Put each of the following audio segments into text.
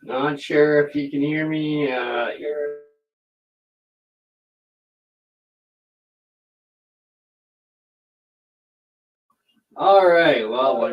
Not sure if you can hear me. All right. Well,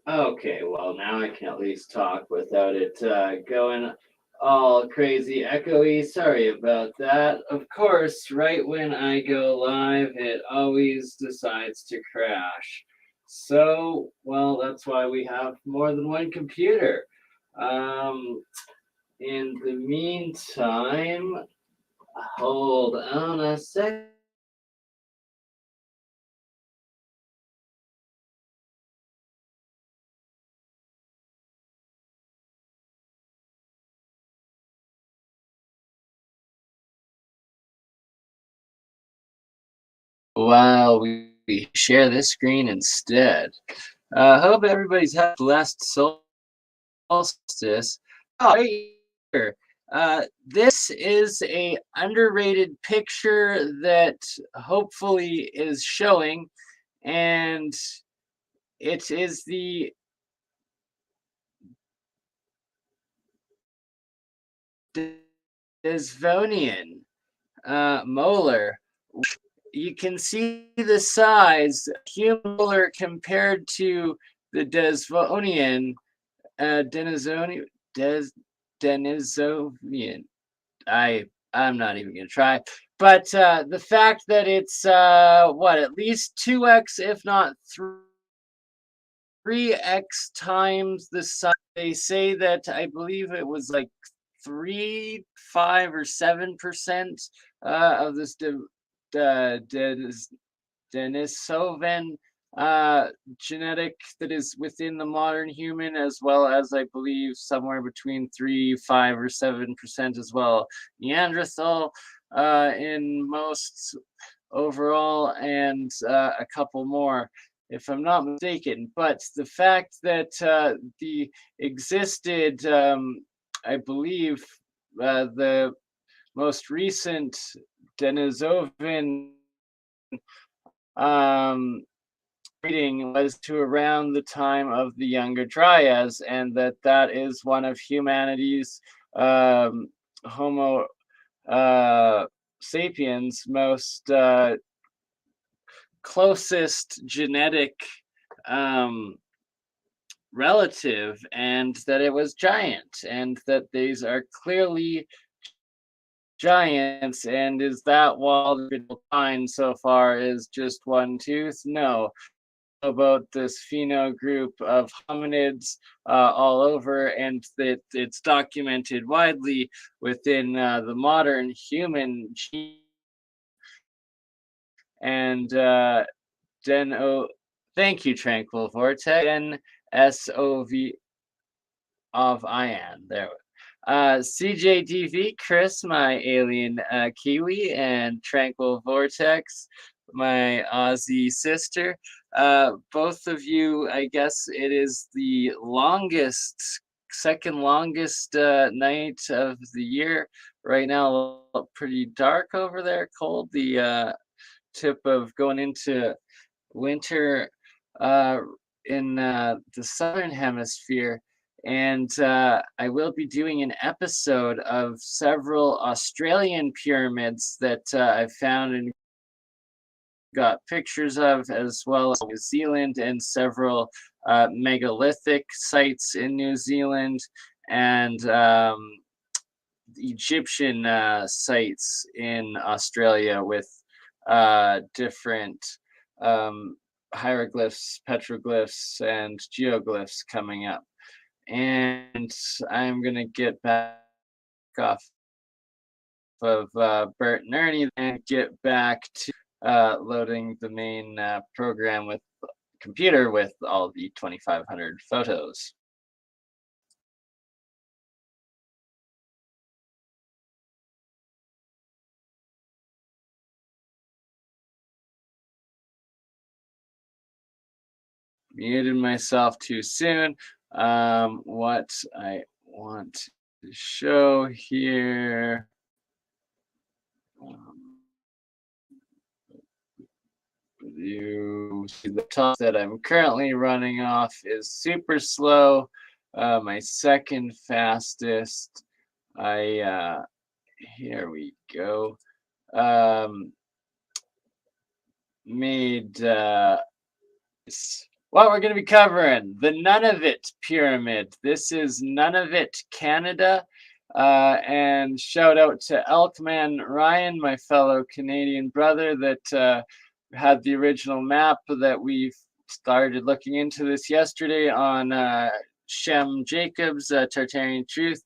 okay. Well, now I can at least talk without it going all crazy echoey. Sorry about that. Of course, right when I go live, it always decides to crash. So, well, that's why we have more than one computer. Um, in the meantime, hold on a sec. While we share this screen instead. Hope everybody's had a blessed solstice. Oh, right here. This is a underrated picture that hopefully is showing, and it is the Devonian molar. You can see the size, human molar compared to the Devonian, Denisonian, Denisovian. I'm not even gonna try. But the fact that it's what, at least 2x, if not 3x times the size. They say that I believe it was like 3, 5, or 7% of this Denisovan genetic that is within the modern human, as well as I believe somewhere between 3, 5, or 7% as well. Neanderthal in most overall, and a couple more, if I'm not mistaken. But the fact that the existed, I believe, the most recent Denisovan um, reading was to around the time of the Younger Dryas, and that is one of humanity's Homo sapiens most closest genetic um, relative, and that it was giant, and that these are clearly giants. And is that wall the find so far is just one tooth? No. About this pheno group of hominids all over, and that it's documented widely within the modern human gene. And thank you, Tranquil Vortex. SOV of Ian. There. CJDV, Chris, my alien Kiwi, and Tranquil Vortex, my Aussie sister. Both of you, I guess it is the longest, second longest night of the year. Right now, pretty dark over there, cold. The tip of going into winter uh, in the southern hemisphere. And I will be doing an episode of several Australian pyramids that I found and got pictures of, as well as New Zealand, and several megalithic sites in New Zealand, and Egyptian sites in Australia with different um, hieroglyphs, petroglyphs, and geoglyphs coming up. And I'm gonna get back off of Bert and Ernie and get back to loading the main program with computer with all the 2,500 photos. muted myself too soon. What I want to show here. You see the top that I'm currently running off is super slow. My second fastest, here we go. Made what we're going to be covering, the Nunavut Pyramid. This is Nunavut, Canada. And shout out to Elkman Ryan, my fellow Canadian brother, that had the original map that we started looking into this yesterday on Shem Jacobs, Tartarian Truth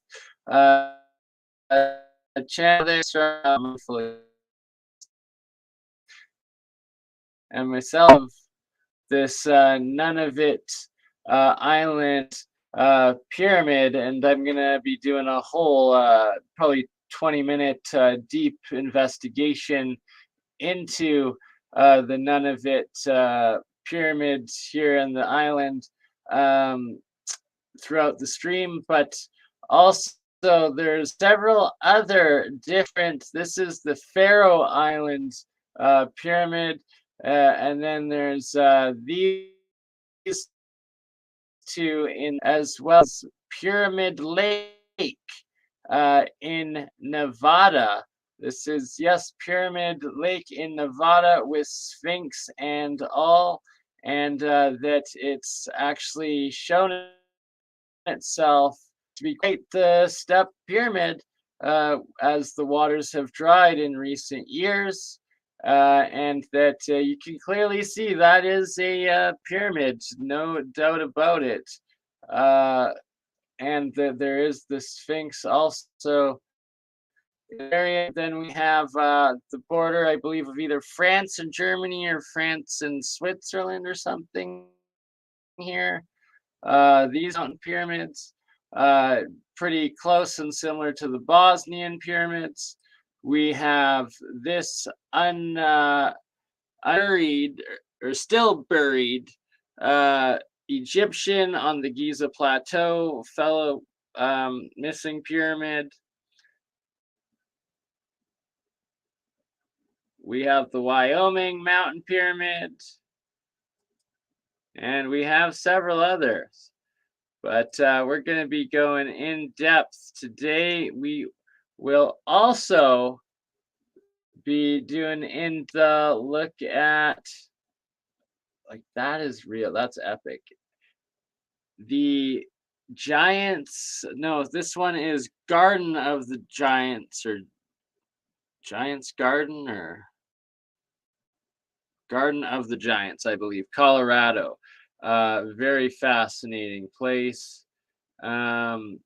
channel there. And myself, this Nunavut island pyramid, and I'm gonna be doing a whole probably 20-minute deep investigation into the Nunavut pyramids here in the island throughout the stream, but also there's several other different. This is the Faroe Islands pyramid, and then there's these two in, as well as Pyramid Lake in Nevada. This is, yes, Pyramid Lake in Nevada with Sphinx and all, and that it's actually shown itself to be quite the step pyramid as the waters have dried in recent years. And that you can clearly see that is a pyramid, no doubt about it. And there is the Sphinx also area. Then we have the border, I believe, of either France and Germany or France and Switzerland or something here. These mountain pyramids, pretty close and similar to the Bosnian pyramids. We have this unburied or still buried Egyptian on the Giza Plateau, fellow missing pyramid. We have the Wyoming Mountain Pyramid, and we have several others. But we're going to be going in depth today. We will also be doing in the look at, like, that is real. That's epic. The Giants, no, this one is Garden of the Giants, or Giants Garden, or Garden of the Giants, I believe, Colorado. Very fascinating place. And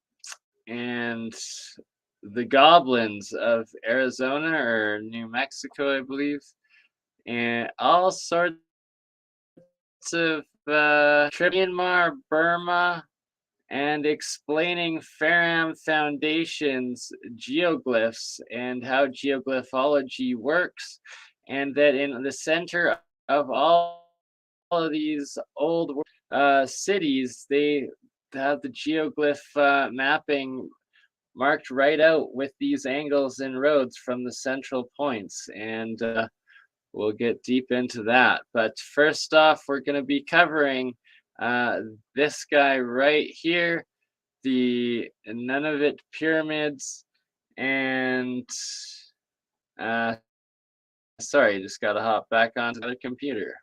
the Goblins of Arizona or New Mexico, I believe. And all sorts of Myanmar, Burma, and explaining Faram Foundation's geoglyphs and how geoglyphology works, and that in the center of all of these old cities, they have the geoglyph mapping marked right out with these angles and roads from the central points, and we'll get deep into that. But first off, we're going to be covering this guy right here, the Nunavut pyramids. And sorry, just got to hop back onto the computer.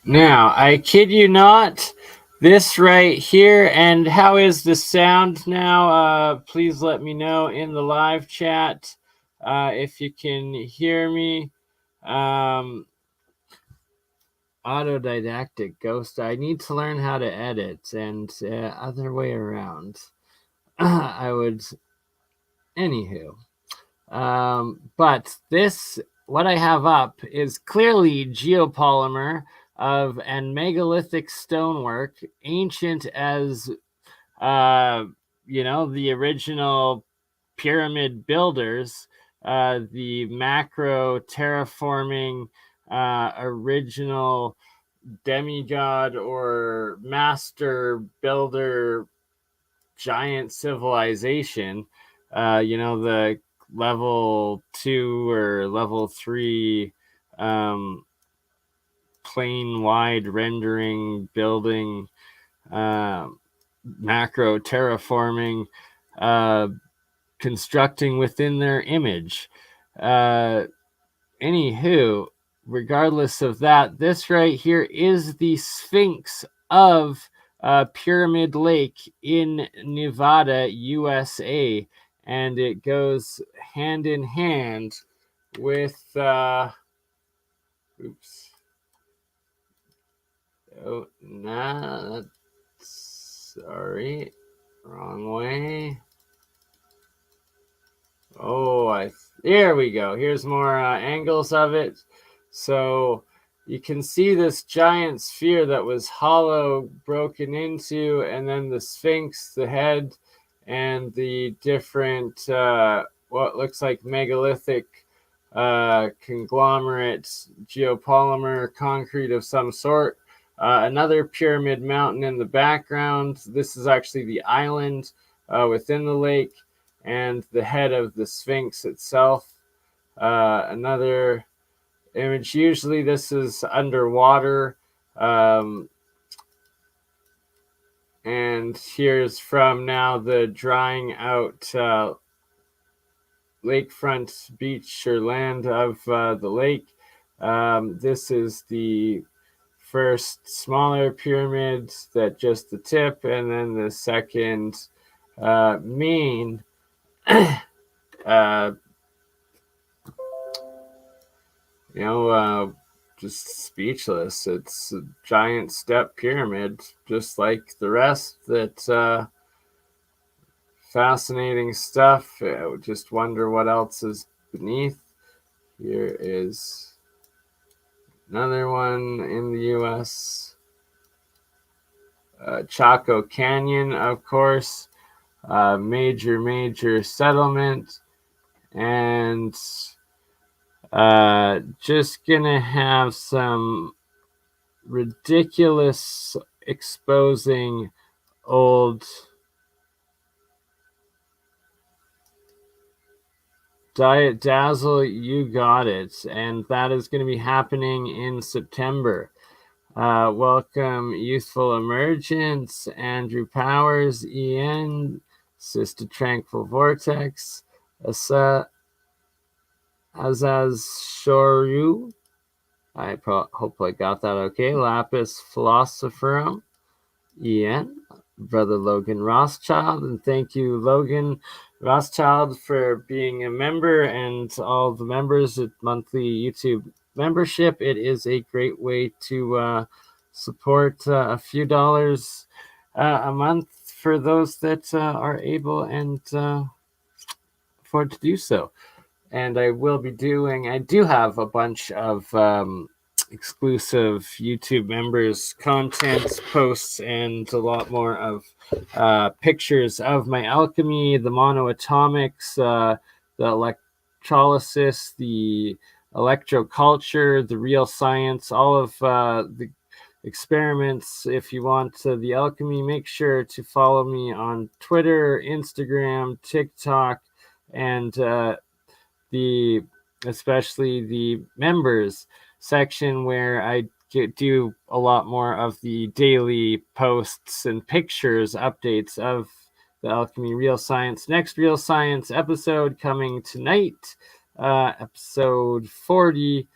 Now, I kid you not, this right here, and how is the sound now? Please let me know in the live chat if you can hear me. Autodidactic ghost. I need to learn how to edit, and other way around. I would, anywho. But this, what I have up, is clearly geopolymer of and megalithic stonework, ancient as the original pyramid builders, the macro terraforming original demigod or master builder giant civilization. The level 2 or level 3 plane wide rendering building, macro terraforming, constructing within their image. Anywho, regardless of that, this right here is the Sphinx of Pyramid Lake in Nevada, USA, and it goes hand in hand with oops. Oh, nah, sorry, wrong way. Oh, there we go. Here's more angles of it. So you can see this giant sphere that was hollow, broken into, and then the Sphinx, the head, and the different, what looks like megalithic conglomerate geopolymer concrete of some sort. Another pyramid mountain in the background. This is actually the island within the lake, and the head of the Sphinx itself. Another image. Usually this is underwater. And here's from now the drying out lakefront beach or land of the lake. This is the first smaller pyramid, that just the tip, and then the second main just speechless. It's a giant step pyramid, just like the rest. That fascinating stuff. I would just wonder what else is beneath. Here is another one in the U.S. Chaco Canyon, of course. Major settlement. And just gonna have some ridiculous exposing old Diet Dazzle, you got it. And that is going to be happening in September. Welcome, Youthful Emergence, Andrew Powers, Ian, Sister Tranquil Vortex, Azaz Shoru. I hope I got that okay. Lapis Philosopherum, Ian, Brother Logan Rothschild, and thank you, Logan Rothschild, for being a member, and all the members at monthly YouTube membership. It is a great way to support a few dollars a month for those that are able and afford to do so. And I do have a bunch of exclusive YouTube members content posts, and a lot more of pictures of my alchemy, the monoatomics, the electrolysis, the electroculture, the real science, all of the experiments. If you want the alchemy, make sure to follow me on Twitter, Instagram, TikTok, and especially the members section, where I do a lot more of the daily posts and pictures updates of the alchemy real science. Next real science episode coming tonight, episode 40,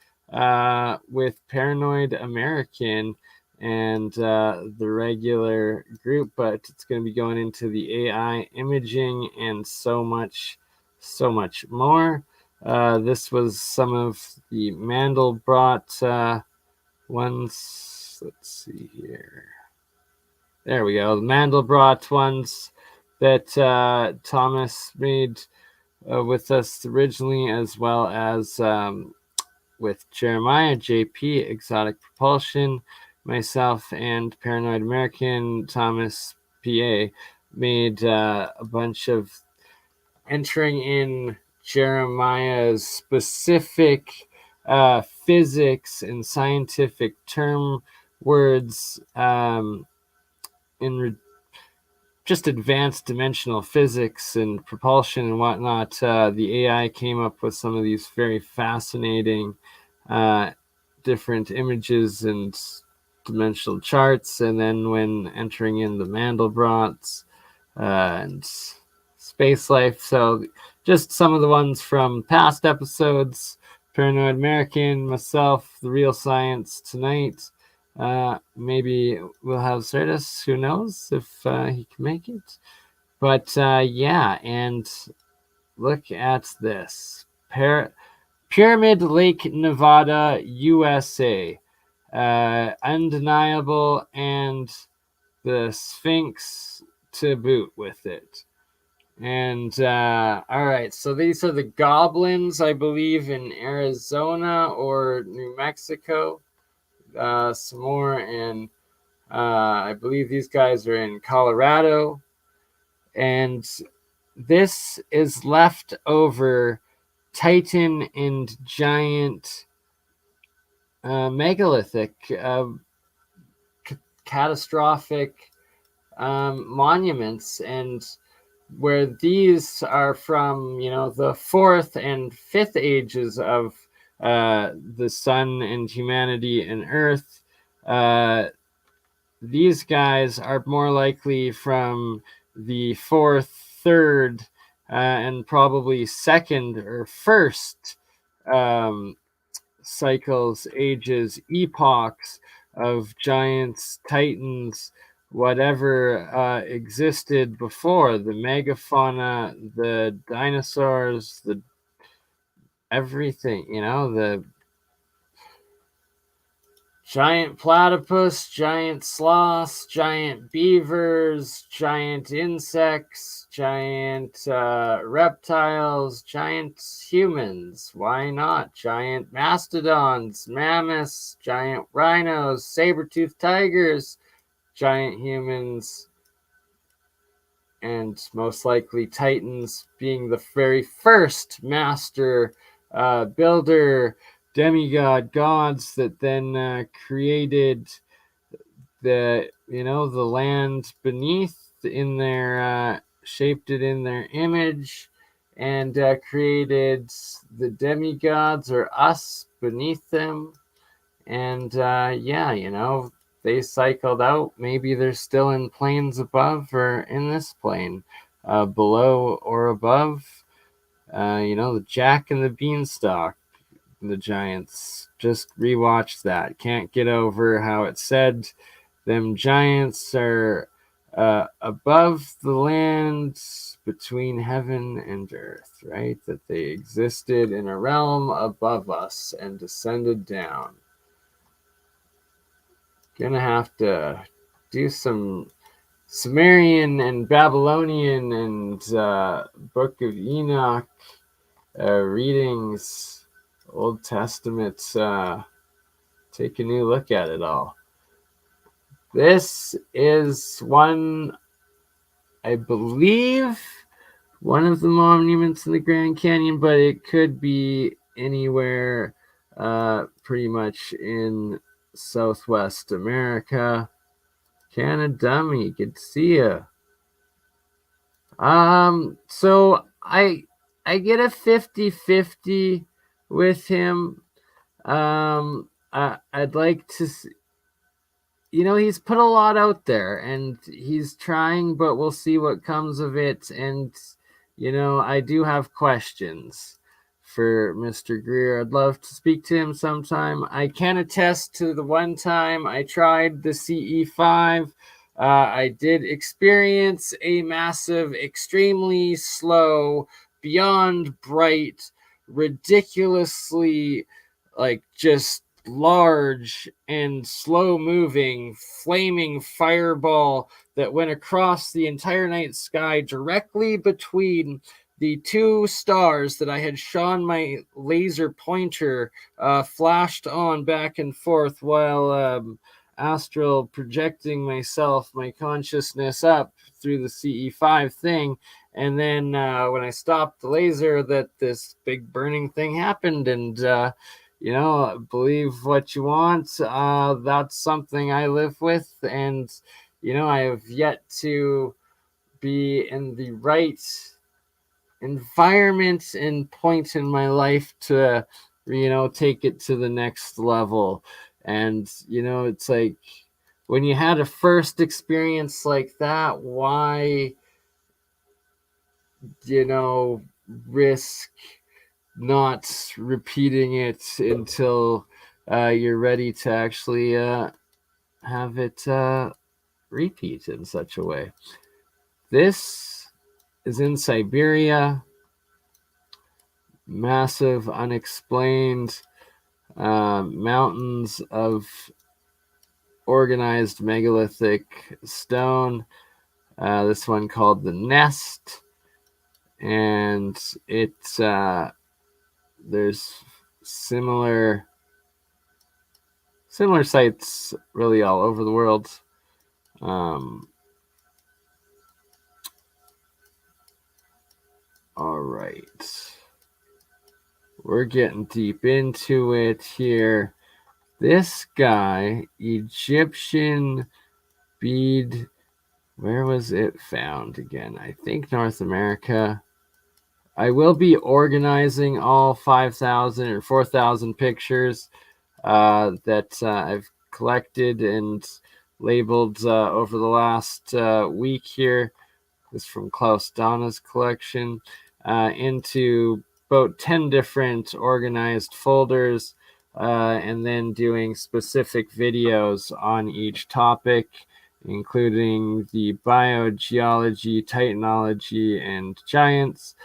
with Paranoid American and the regular group, but it's going to be going into the AI imaging and so much more. This was some of the Mandelbrot ones. Let's see here. There we go. The Mandelbrot ones that Thomas made with us originally, as well as with Jeremiah, JP, Exotic Propulsion, myself, and Paranoid American, Thomas, PA, made a bunch of entering in Jeremiah's specific physics and scientific term words in just advanced dimensional physics and propulsion and whatnot. The AI came up with some of these very fascinating different images and dimensional charts. And then when entering in the Mandelbrots and space life, so just some of the ones from past episodes: Paranoid American, myself, The Real Science tonight. Maybe we'll have Certus, who knows if he can make it. But yeah, and look at this. Pyramid Lake, Nevada, USA. Undeniable, and the Sphinx to boot with it. And all right, so these are the goblins, I believe, in Arizona or New Mexico. Some more in, I believe these guys are in Colorado. And this is leftover Titan and giant megalithic catastrophic monuments, and where these are from, the fourth and fifth ages of the sun and humanity and earth. These guys are more likely from the fourth, third, and probably second or first cycles, ages, epochs of giants, titans, whatever existed before, the megafauna, the dinosaurs, the everything, the giant platypus, giant sloths, giant beavers, giant insects, giant reptiles, giant humans. Why not? Giant mastodons, mammoths, giant rhinos, saber-toothed tigers, giant humans, and most likely titans being the very first master builder, demigod gods that then created the land beneath in their shaped it in their image, and created the demigods, or us, beneath them. And they cycled out. Maybe they're still in planes above or in this plane, below or above. The Jack and the Beanstalk, the giants. Just rewatch that. Can't get over how it said them giants are above the land, between heaven and earth, right? That they existed in a realm above us and descended down. Gonna have to do some Sumerian and Babylonian and Book of Enoch readings, Old Testament, take a new look at it all. This is one, I believe, one of the monuments in the Grand Canyon, but it could be anywhere pretty much in Southwest America. Canada Dummy, good to see you. So I get a 50-50 with him. I'd like to see, he's put a lot out there and he's trying, but we'll see what comes of it. And I do have questions for Mr. Greer. I'd love to speak to him sometime. I can attest to the one time I tried the CE5. I did experience a massive, extremely slow, beyond bright, ridiculously, like, just large and slow moving flaming fireball that went across the entire night sky directly between the two stars that I had shone my laser pointer flashed on back and forth while astral projecting myself, my consciousness up through the CE5 thing. And then when I stopped the laser, that this big burning thing happened. And believe what you want. That's something I live with. And I have yet to be in the right environment and point in my life to take it to the next level. And it's like, when you had a first experience like that, why risk not repeating it until you're ready to actually have it repeat in such a way? This is in Siberia. Massive, unexplained mountains of organized megalithic stone. This one called the Nest. And there's similar sites really all over the world. All right. We're getting deep into it here. This guy, Egyptian bead, where was it found again? I think North America. I will be organizing all 5,000 or 4,000 pictures that I've collected and labeled over the last week here. This is from Klaus Donna's collection, into about 10 different organized folders, and then doing specific videos on each topic, including the biogeology, titanology, and giants,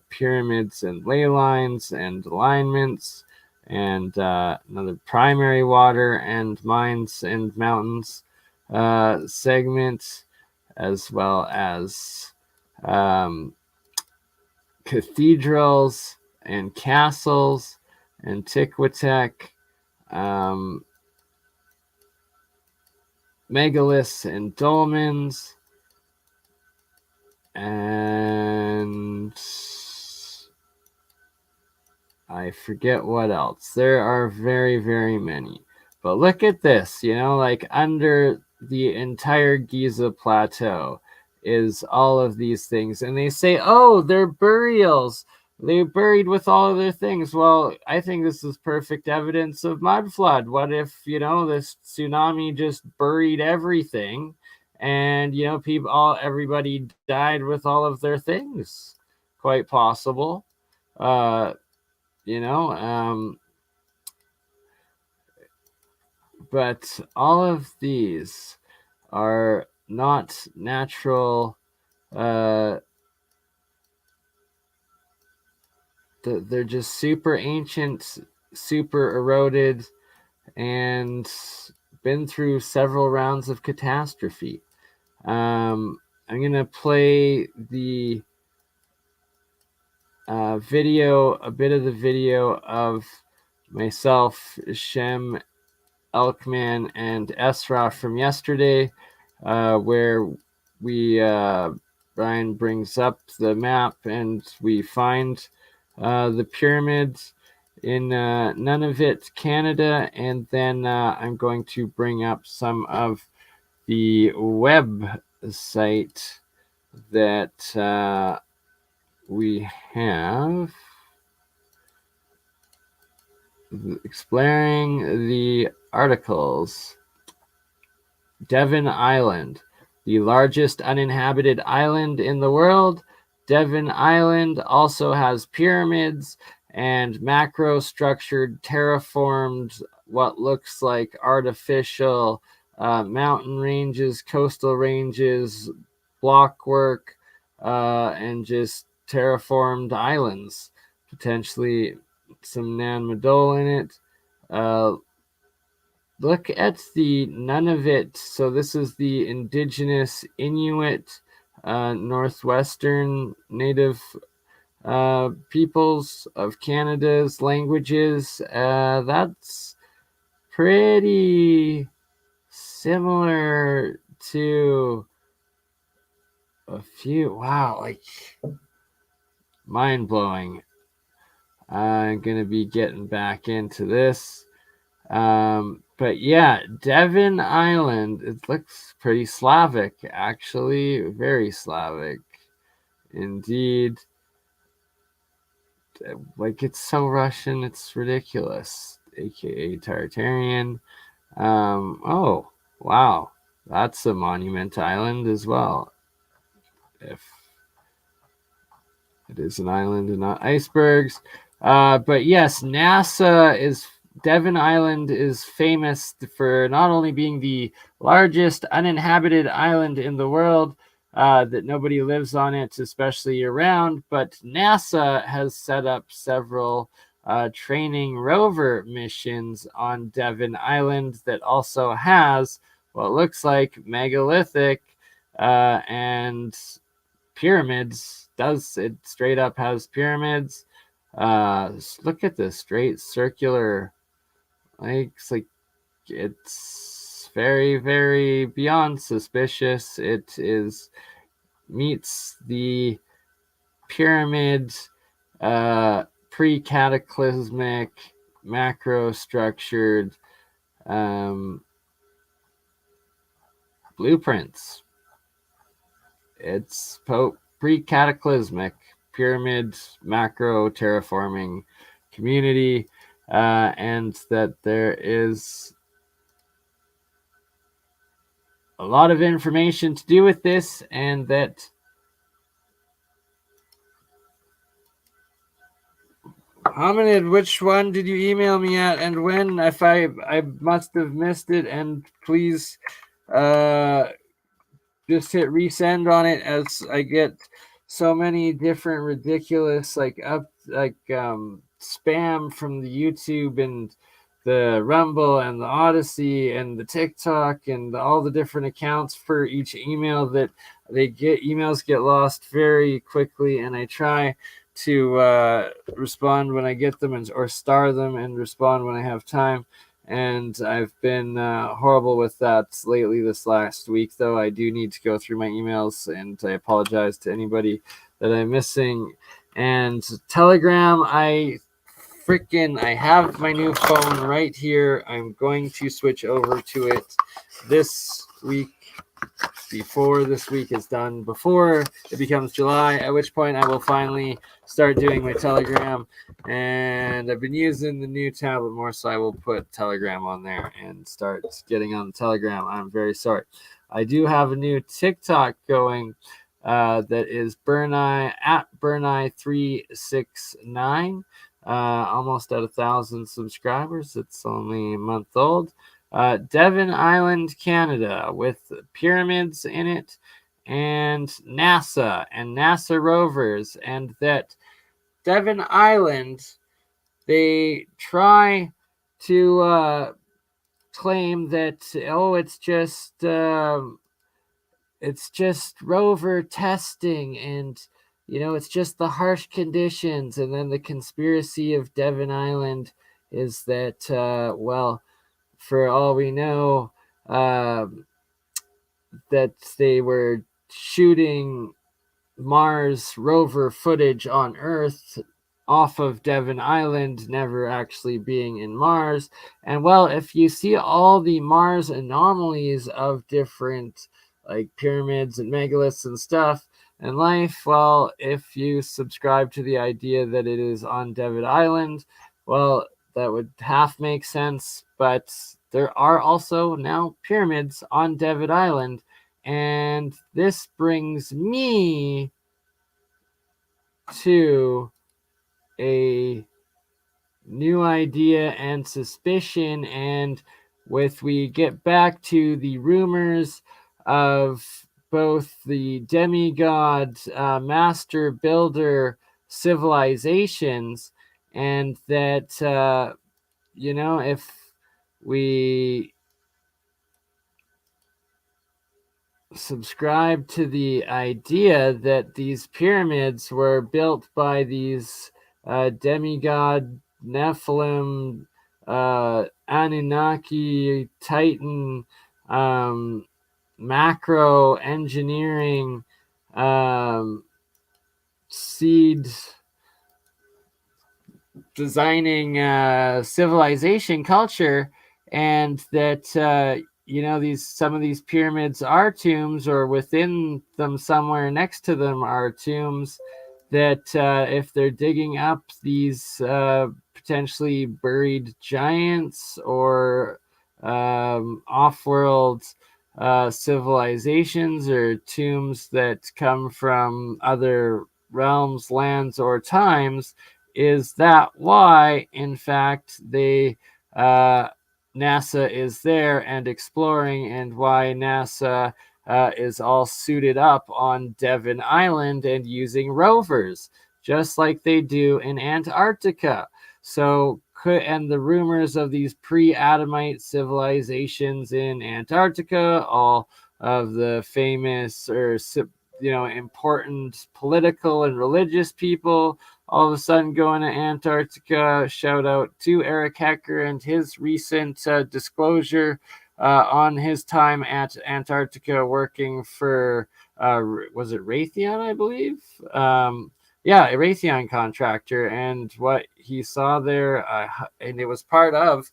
pyramids and ley lines and alignments, and another primary water and mines and mountains segment, as well as cathedrals and castles, antiquitech, megaliths and dolmens, and I forget what else. There are very, very many. But look at this, like under the entire Giza Plateau is all of these things. And they say, oh, they're burials. They're buried with all of their things. Well, I think this is perfect evidence of mud flood. What if, this tsunami just buried everything and, everybody died with all of their things? Quite possible. But all of these are not natural. They're just super ancient, super eroded, and been through several rounds of catastrophe. I'm going to play the a bit of the video of myself, Shem, Elkman, and Esra from yesterday, where we Brian brings up the map and we find the pyramids in Nunavut, Canada, and then I'm going to bring up some of the website that we have exploring the articles. Devon Island, the largest uninhabited island in the world. Devon Island also has pyramids and macro structured, terraformed, what looks like artificial mountain ranges, coastal ranges, blockwork, and just terraformed islands, potentially some Nan-Madol in it. Look at the Nunavut. So this is the indigenous Inuit, northwestern native peoples of Canada's languages. That's pretty similar to a few. Wow, like mind blowing. I'm gonna be getting back into this. But yeah, Devon Island, it looks pretty Slavic, actually, very Slavic indeed. Like, it's so Russian, it's ridiculous, aka Tartarian. Oh, wow, that's a monument island as well, if it is an island and not icebergs. But yes, Devon Island is famous for not only being the largest uninhabited island in the world, that nobody lives on it, especially year round, but NASA has set up several training rover missions on Devon Island that also has what looks like megalithic and pyramids. Does it straight up has pyramids? Look at this straight circular, it's very, very beyond suspicious. It is meets the pyramid pre-cataclysmic macro structured blueprints. It's pre-cataclysmic pyramid macro terraforming community, and that there is a lot of information to do with this, and that Hominid, which one did you email me at and when? If I must have missed it, and please just hit resend on it, as I get so many different ridiculous spam from the YouTube and the Rumble and the OdySee and the Tictoc and all the different accounts for each email that emails get lost very quickly, and I try to respond when I get them or star them and respond when I have time. And I've been horrible with that lately this last week, though. I do need to go through my emails, and I apologize to anybody that I'm missing. And Telegram, I have my new phone right here. I'm going to switch over to it this week, before this week is done, before it becomes July, at which point I will finally start doing my Telegram. And I've been using the new tablet more, so I will put Telegram on there and start getting on the Telegram. I'm very sorry. I do have a new TikTok going that is BurnEye at BurnEye369. Almost at 1,000 subscribers. It's only a month old. Devon Island, Canada, with pyramids in it, and NASA rovers, and that Devon Island, they try to claim that, it's just rover testing, and it's just the harsh conditions. And then the conspiracy of Devon Island is that, for all we know, that they were shooting Mars rover footage on Earth off of Devon Island, never actually being in Mars. And if you see all the Mars anomalies of different pyramids and megaliths and stuff and life, if you subscribe to the idea that it is on Devon Island, that would half make sense. But there are also now pyramids on Devon Island, and this brings me to a new idea and suspicion. And we get back to the rumors of both the demigod master builder civilizations, and that if we subscribe to the idea that these pyramids were built by these demigod Nephilim, Anunnaki, Titan, macro engineering, seed designing civilization culture, and that some of these pyramids are tombs, or within them somewhere next to them are tombs, that if they're digging up these potentially buried giants or off-world civilizations, or tombs that come from other realms, lands, or times, is that why, in fact, NASA is there and exploring, and why NASA is all suited up on Devon Island and using rovers, just like they do in Antarctica. So, and the rumors of these pre-Adamite civilizations in Antarctica, all of the famous or important political and religious people all of a sudden going to Antarctica. Shout out to Eric Hecker and his recent disclosure on his time at Antarctica working for, was it Raytheon, I believe? Yeah, a Raytheon contractor, and what he saw there, and it was part of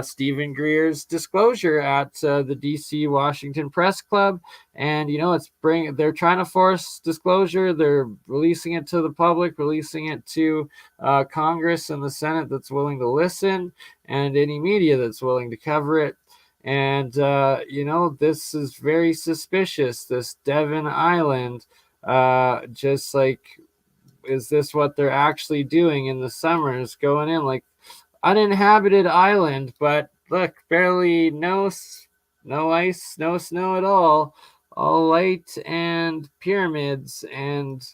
Stephen Greer's disclosure at the DC Washington Press Club. And they're trying to force disclosure. They're releasing it to the public, releasing it to Congress and the Senate that's willing to listen, and any media that's willing to cover it. And this is very suspicious, this Devon Island. Just like, is this what they're actually doing in the summers, going in like uninhabited island, but look, barely no ice, no snow at all light and pyramids, and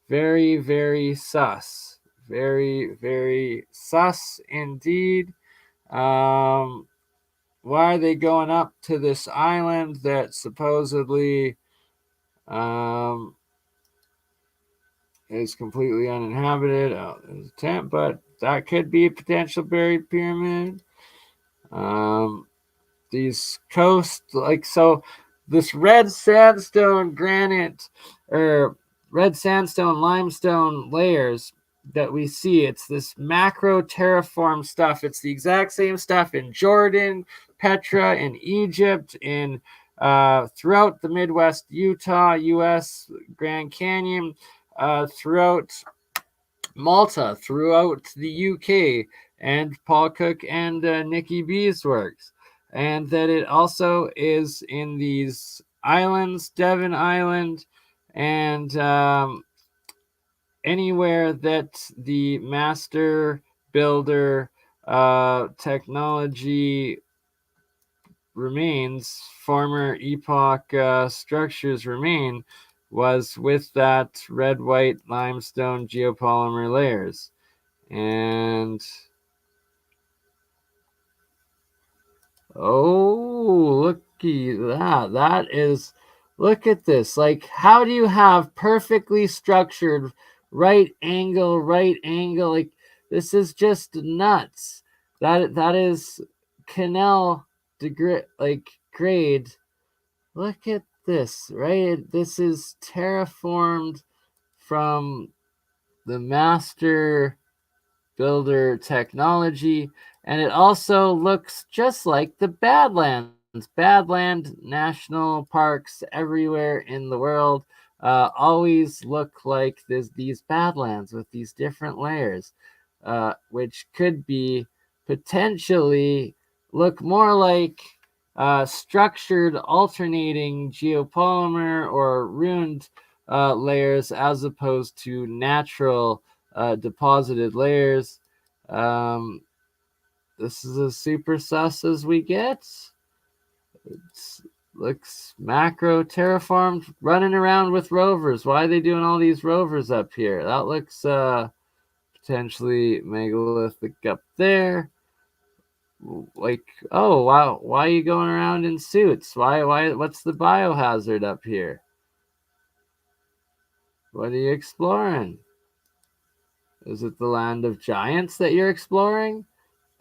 very, very sus, very, very sus indeed. Why are they going up to this island that supposedly is completely uninhabited? Oh, there's a tent, but that could be a potential buried pyramid. These coast, this red sandstone granite, or red sandstone limestone layers that we see, it's this macro terraform stuff. It's the exact same stuff in Jordan, Petra, in Egypt, in throughout the Midwest, Utah, US, Grand Canyon, throughout Malta, throughout the UK, and Paul Cook and Nikki B's works. And that it also is in these islands, Devon Island, and anywhere that the master builder technology remains, former epoch structures remain, was with that red, white, limestone geopolymer layers. And oh, looky that. That is, look at this. Like, how do you have perfectly structured right angle? Like, this is just nuts. That is canal degree, like, grade. Look at this, right? This is terraformed from the master builder technology, and it also looks just like the Badland national parks everywhere in the world always look like these badlands with these different layers, which could be potentially look more like structured alternating geopolymer or ruined layers, as opposed to natural deposited layers. This is as super sus as we get. It looks macro terraformed, running around with rovers. Why are they doing all these rovers up here? That looks potentially megalithic up there. Like, oh wow, why are you going around in suits? Why what's the biohazard up here? What are you exploring? Is it the land of giants that you're exploring?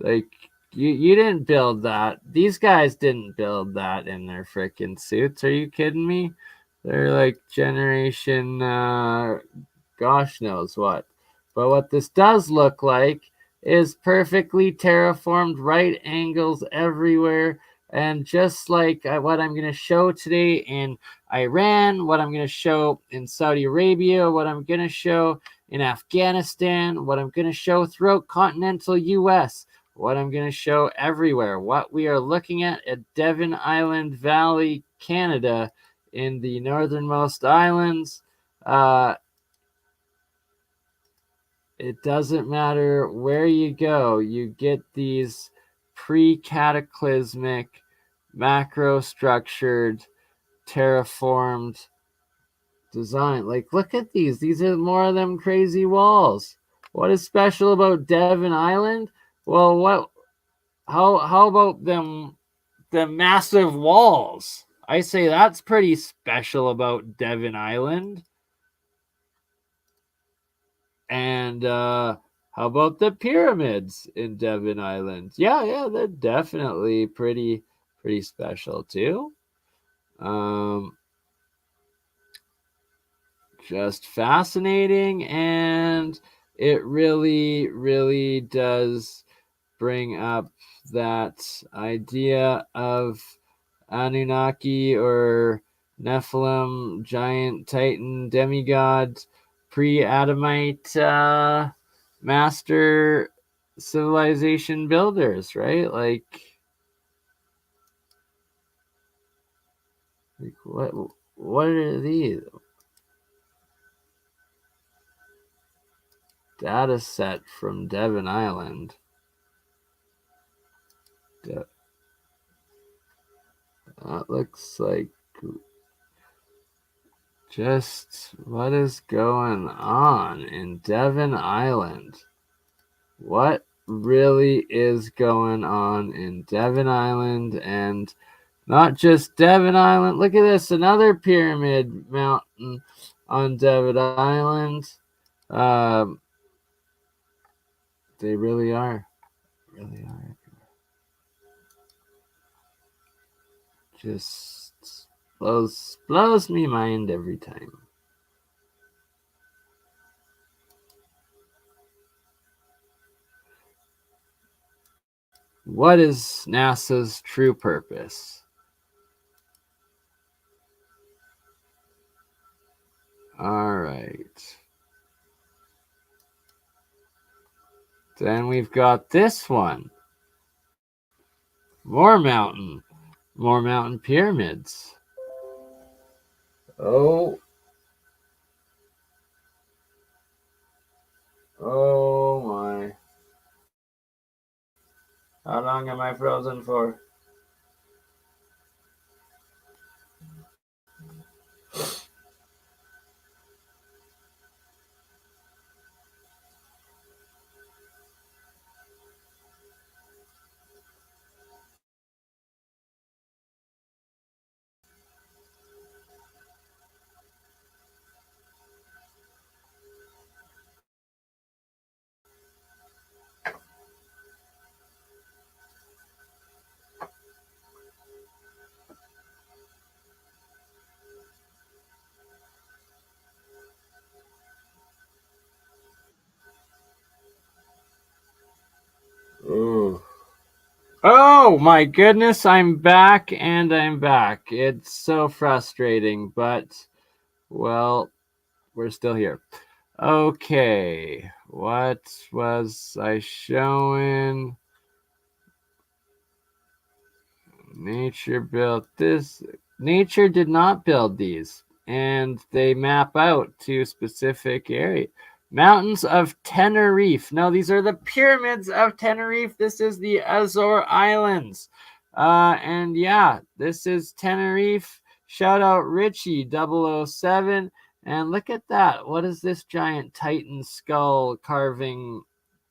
Like, you didn't build that. These guys didn't build that in their freaking suits. Are you kidding me? They're like generation gosh knows what. But what this does look like is perfectly terraformed, right angles everywhere. And just like what I'm going to show today in Iran, what I'm going to show in Saudi Arabia, what I'm going to show in Afghanistan, what I'm going to show throughout continental US, what I'm going to show everywhere, what we are looking at Devon Island Valley, Canada, in the northernmost islands. It doesn't matter where you go, you get these pre-cataclysmic, macro-structured, terraformed design. Like, look at these. These are more of them crazy walls. What is special about Devon Island? Well, how about them the massive walls? I say that's pretty special about Devon Island. And how about the pyramids in Devon Island? Yeah, they're definitely pretty special too. Just fascinating, and it really does bring up that idea of Anunnaki or Nephilim, giant titan, demigod, pre-Adamite master civilization builders, right? Like what are these? Data set from Devon Island. That looks like just what is going on in Devon Island? What really is going on in Devon Island? And not just Devon Island. Look at this, another pyramid mountain on Devon Island. They really are. Just blows me mind every time. What is NASA's true purpose? All right. Then we've got this one. More mountain pyramids. Oh my. How long am I frozen for? Ooh. Oh my goodness, I'm back. It's so frustrating, but well, we're still here. Okay, what was I showing? Nature built this. Nature did not build these, and they map out to specific area. Mountains of Tenerife. No, these are the pyramids of Tenerife. This is the Azore Islands. And yeah, this is Tenerife. Shout out Richie 007. And look at that. What is this giant Titan skull carving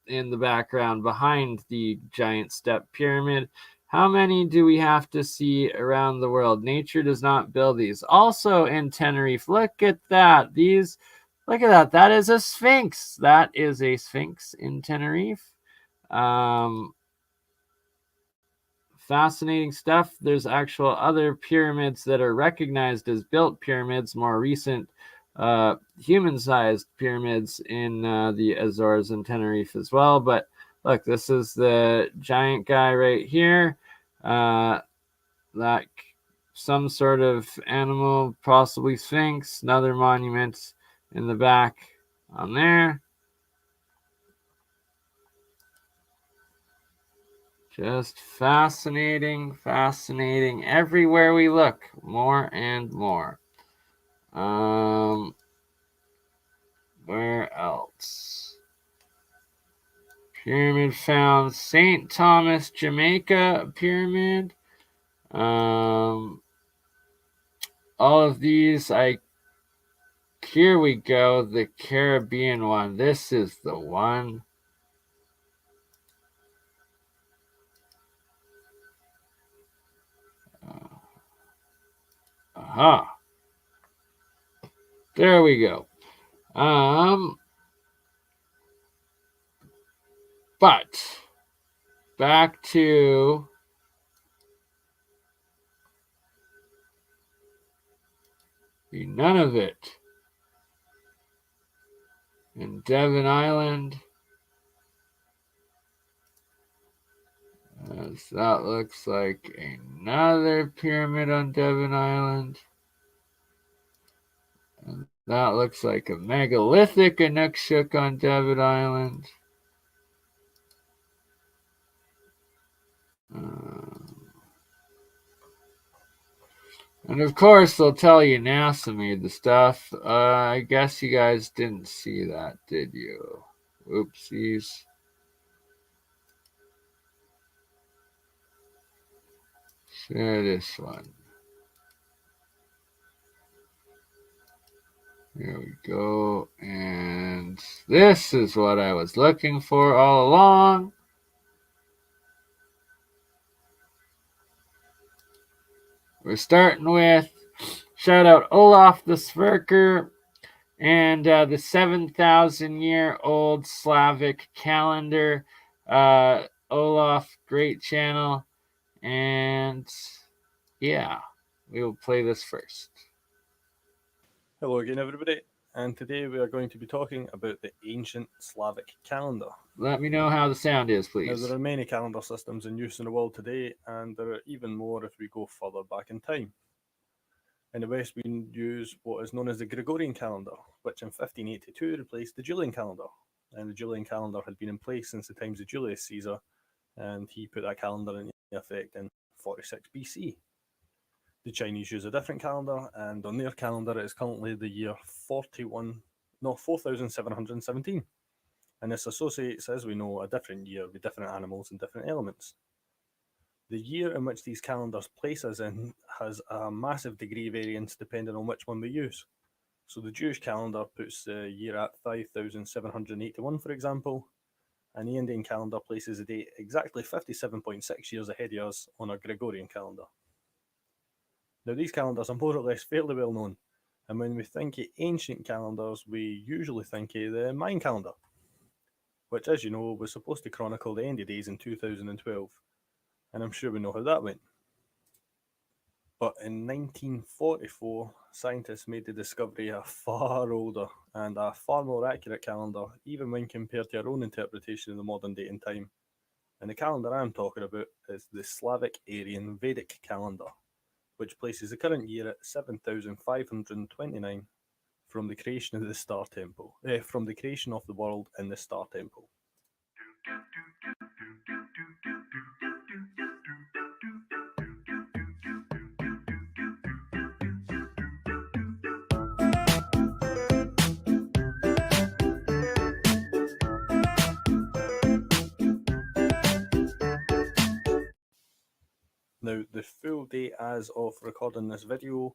in the background behind the giant step pyramid? How many do we have to see around the world? Nature does not build these. Also in Tenerife, look at that. Look at that. That is a sphinx. That is a sphinx in Tenerife. Fascinating stuff. There's actual other pyramids that are recognized as built pyramids, more recent human-sized pyramids in the Azores and Tenerife as well. But look, this is the giant guy right here. Like some sort of animal, possibly sphinx. Another monument in the back on there. Just fascinating, fascinating. Everywhere we look, more and more. Where else? Pyramid found. St. Thomas, Jamaica pyramid. All of these, here we go, the Caribbean one. This is the one. Aha. There we go. But back to the Nunavut in Devon Island. As that looks like another pyramid on Devon Island. And that looks like a megalithic Inukshuk on Devon Island. And of course, they'll tell you NASA made the stuff. I guess you guys didn't see that, did you? Oopsies. Share this one. Here we go. And this is what I was looking for all along. We're starting with shout out Olaf the Sverker and the 7,000-year-old Slavic calendar. Olaf, great channel. And yeah, we will play this first. Hello again, everybody. And today we are going to be talking about the ancient Slavic calendar. Let me know how the sound is, Now, please. there are many calendar systems in use in the world today, and there are even more if we go further back in time. In the West, we use what is known as the Gregorian calendar, which in 1582 replaced the Julian calendar. And the Julian calendar had been in place since the times of Julius Caesar, and he put that calendar into effect in 46 BC. The Chinese use a different calendar, and on their calendar it is currently the year 4717. And this associates, as we know, a different year with different animals and different elements. The year in which these calendars place us in has a massive degree of variance depending on which one we use. So the Jewish calendar puts the year at 5781, for example, and the Indian calendar places the date exactly 57.6 years ahead of us on our Gregorian calendar. Now, these calendars are more or less fairly well known, and when we think of ancient calendars, we usually think of the Mayan calendar, which, as you know, was supposed to chronicle the end of days in 2012, and I'm sure we know how that went. But in 1944, scientists made the discovery of a far older and a far more accurate calendar, even when compared to our own interpretation of the modern date and time. And the calendar I'm talking about is the Slavic Aryan Vedic calendar, which places the current year at 7,529 from the creation of the Star Temple, from the creation of the world in the Star Temple. Now, the full date as of recording this video,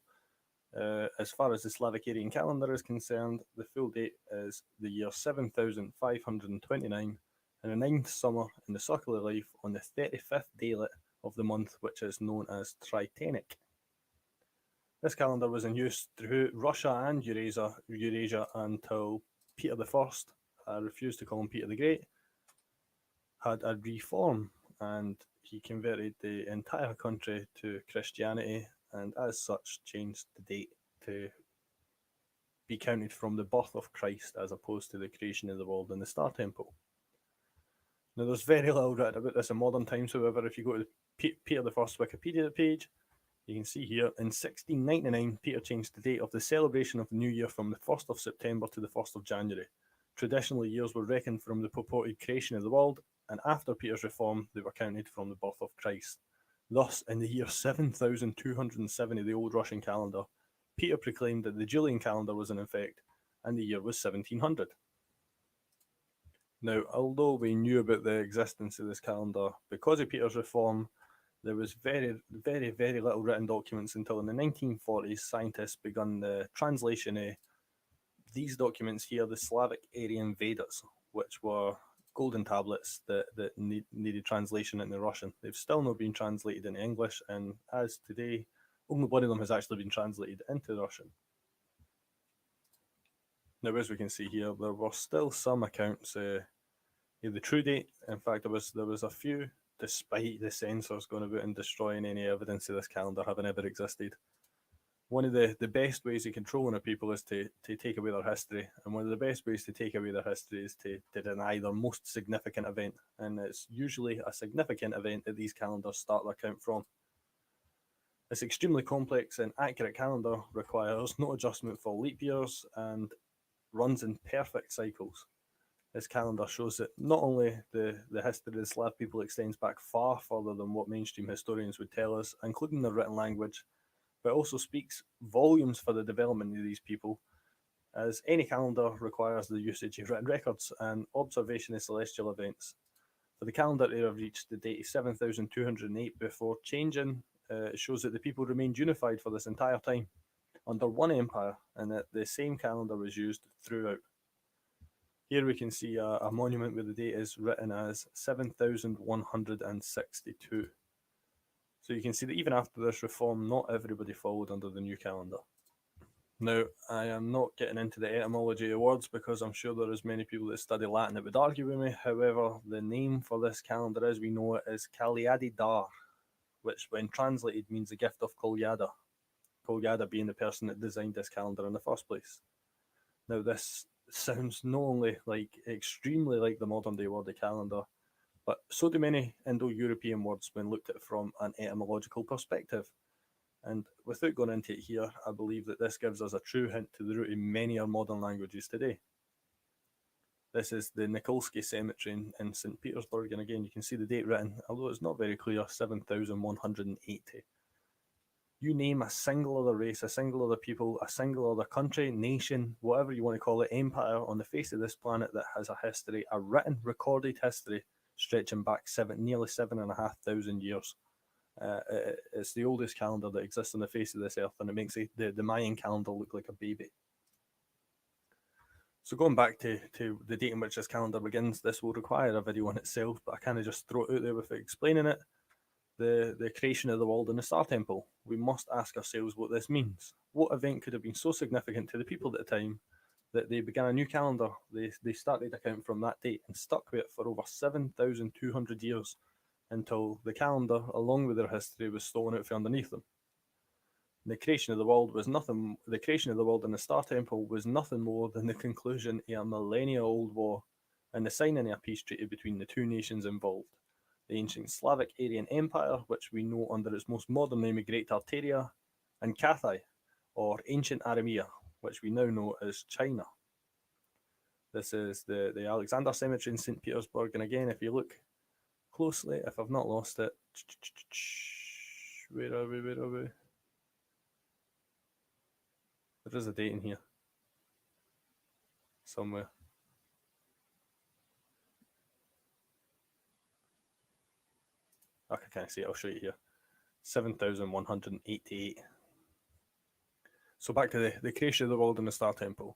as far as the Slavic Aryan calendar is concerned, the full date is the year 7529 and the 9th summer in the circle of life on the 35th daylet of the month, which is known as Tritanic. This calendar was in use throughout Russia and Eurasia until Peter I, I refuse to call him Peter the Great, had a reform, and he converted the entire country to Christianity, and as such changed the date to be counted from the birth of Christ as opposed to the creation of the world in the Star Temple. Now, there's very little written about this in modern times. However, if you go to Peter the First Wikipedia page, you can see here, in 1699, Peter changed the date of the celebration of the new year from the 1st of September to the 1st of January. Traditionally, years were reckoned from the purported creation of the world, and after Peter's reform, they were counted from the birth of Christ. Thus, in the year 7270 of the old Russian calendar, Peter proclaimed that the Julian calendar was in effect, and the year was 1700. Now, although we knew about the existence of this calendar because of Peter's reform, there was very, very, very little written documents until in the 1940s scientists began the translation of these documents here, the Slavic Aryan Vedas, which were golden tablets that needed translation into Russian. They've still not been translated into English, and as today, only one of them has actually been translated into Russian. Now, as we can see here, there were still some accounts of the true date. In fact, there was a few, despite the censors going about and destroying any evidence of this calendar having ever existed. One of the best ways of controlling a people is to take away their history, and one of the best ways to take away their history is to deny their most significant event, and it's usually a significant event that these calendars start their count from. This extremely complex and accurate calendar requires no adjustment for leap years and runs in perfect cycles. This calendar shows that not only the history of the Slav people extends back far further than what mainstream historians would tell us, including their written language, but also speaks volumes for the development of these people, as any calendar requires the usage of written records and observation of celestial events. For the calendar to have reached the date of 7208 before changing, it shows that the people remained unified for this entire time under one empire, and that the same calendar was used throughout. Here we can see a monument where the date is written as 7162. So you can see that even after this reform, not everybody followed under the new calendar. Now, I am not getting into the etymology of words because I'm sure there is many people that study Latin that would argue with me. However, the name for this calendar as we know it is Calyadi Dar, which when translated means the gift of Kolyada. Kolyada being the person that designed this calendar in the first place. Now, this sounds not only like extremely like the modern day word of calendar, but so do many Indo-European words when looked at from an etymological perspective. And without going into it here, I believe that this gives us a true hint to the root of many of our modern languages today. This is the Nikolsky Cemetery in St. Petersburg, and again you can see the date written, although it's not very clear, 7180. You name a single other race, a single other people, a single other country, nation, whatever you want to call it, empire on the face of this planet that has a history, a written, recorded history stretching back nearly 7,500 years. It's the oldest calendar that exists on the face of this earth, and it makes the Mayan calendar look like a baby. So going back to the date in which this calendar begins, this will require a video in itself, but I kind of just throw it out there without explaining it. The creation of the world in the Star Temple. We must ask ourselves what this means. What event could have been so significant to the people at the time that they began a new calendar? They started a count from that date and stuck with it for over 7,200 years until the calendar, along with their history, was stolen out from underneath them. The creation of the world was nothing. The creation of the world in the Star Temple was nothing more than the conclusion of a millennia-old war and the signing of a peace treaty between the two nations involved. The ancient Slavic Aryan Empire, which we know under its most modern name of Great Tartaria, and Cathay, or ancient Aramea, which we now know as China. This is the Alexander Cemetery in St. Petersburg, and again, if you look closely, if I've not lost it, where are we? There is a date in here somewhere. Okay, I can't see it, I'll show you here. 7,188. So back to the creation of the world and the Star Temple.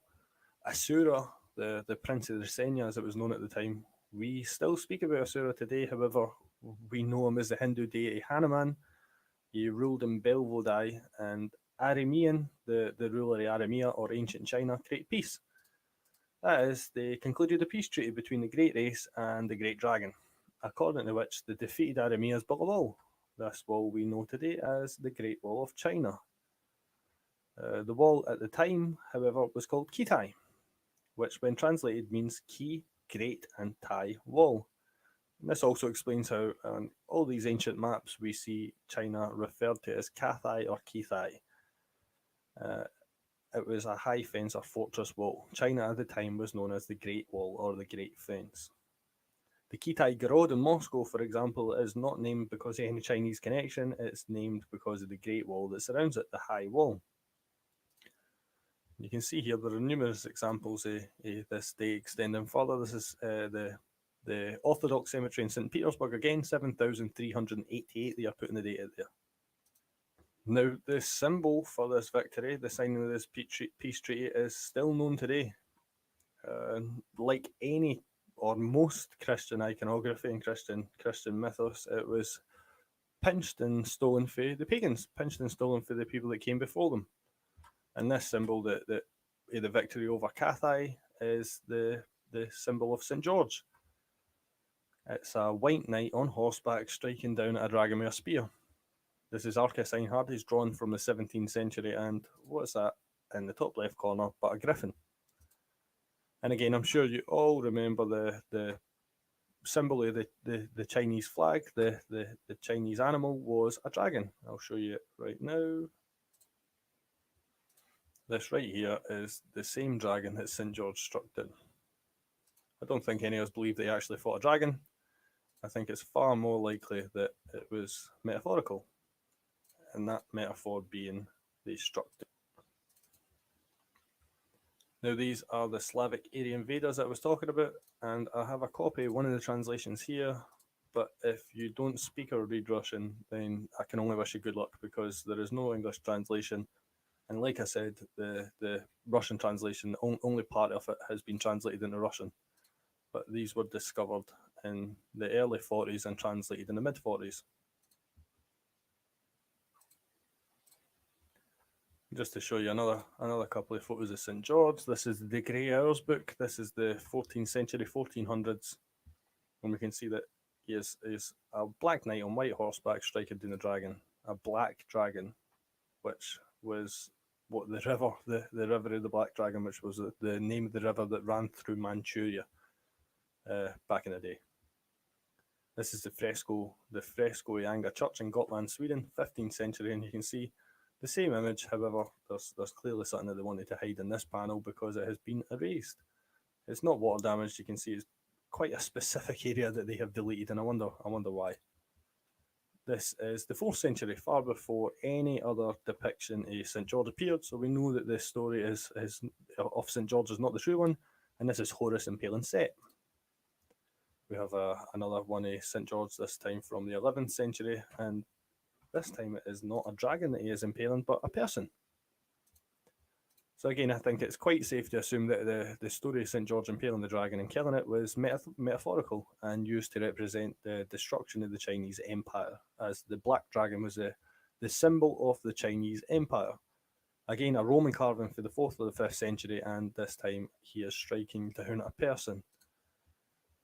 Asura, the Prince of Rasenya, as it was known at the time, we still speak about Asura today. However, we know him as the Hindu deity Hanuman. He ruled in Belvodai, and Aramean, the ruler of Aramea or ancient China, created peace. That is, they concluded a peace treaty between the Great Race and the Great Dragon, according to which the defeated Arameans built a wall. This wall we know today as the Great Wall of China. The wall at the time, however, was called Kitai, which when translated means key, great, and Tai wall. And this also explains how on all these ancient maps we see China referred to as Kathai or Kithai. It was a high fence or fortress wall. China at the time was known as the Great Wall or the Great Fence. The Kitai Gorod in Moscow, for example, is not named because of any Chinese connection. It's named because of the Great Wall that surrounds it, the High Wall. You can see here there are numerous examples of this day extending further. This is the Orthodox Cemetery in St. Petersburg, again, 7,388. They are putting the date out there. Now, the symbol for this victory, the signing of this peace treaty, is still known today. Like any or most Christian iconography and Christian mythos, it was pinched and stolen for the pagans, pinched and stolen for the people that came before them. And this symbol, the victory over Kathai, is the symbol of St. George. It's a white knight on horseback striking down at a dragon with a spear. This is Arca-sign Hardy's drawn from the 17th century, and what's that in the top left corner but a griffin? And again, I'm sure you all remember the symbol of the Chinese flag. The Chinese animal was a dragon. I'll show you it right now. This right here is the same dragon that St. George struck down. I don't think any of us believe they actually fought a dragon. I think it's far more likely that it was metaphorical, and that metaphor being they struck down. Now these are the Slavic Aryan Vedas that I was talking about, and I have a copy of one of the translations here, but if you don't speak or read Russian, then I can only wish you good luck, because there is no English translation. And like I said, the Russian translation, only part of it has been translated into Russian. But these were discovered in the early 40s and translated in the mid 40s. Just to show you another couple of photos of St. George. This is the Grey Hours book. This is the 14th century, 1400s. And we can see that he is a black knight on white horseback striking down a dragon. A black dragon, which was what the river of the Black Dragon, which was the name of the river that ran through Manchuria back in the day. This is the fresco of Anga Church in Gotland, Sweden, 15th century, and you can see the same image. However, there's clearly something that they wanted to hide in this panel because it has been erased. It's not water damaged. You can see it's quite a specific area that they have deleted, and I wonder why. This is the 4th century, far before any other depiction of St. George appeared, so we know that this story of St. George is not the true one, and this is Horus impaling Set. We have another one of St. George, this time from the 11th century, and this time it is not a dragon that he is impaling, but a person. So again, I think it's quite safe to assume that the story of St. George impaling the dragon and killing it was metaphorical and used to represent the destruction of the Chinese Empire, as the black dragon was the symbol of the Chinese Empire. Again, a Roman carving for the 4th or the 5th century, and this time he is striking down a person.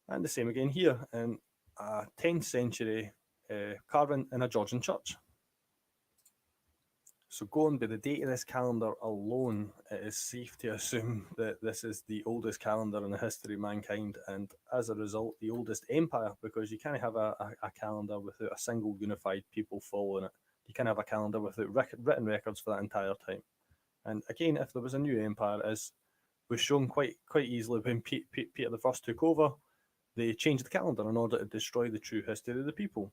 And the same again here in a 10th century carving in a Georgian church. So going by the date of this calendar alone, it is safe to assume that this is the oldest calendar in the history of mankind, and as a result, the oldest empire, because you can't have a calendar without a single unified people following it. You can't have a calendar without written records for that entire time. And again, if there was a new empire, as was shown quite easily when Peter I took over, they changed the calendar in order to destroy the true history of the people.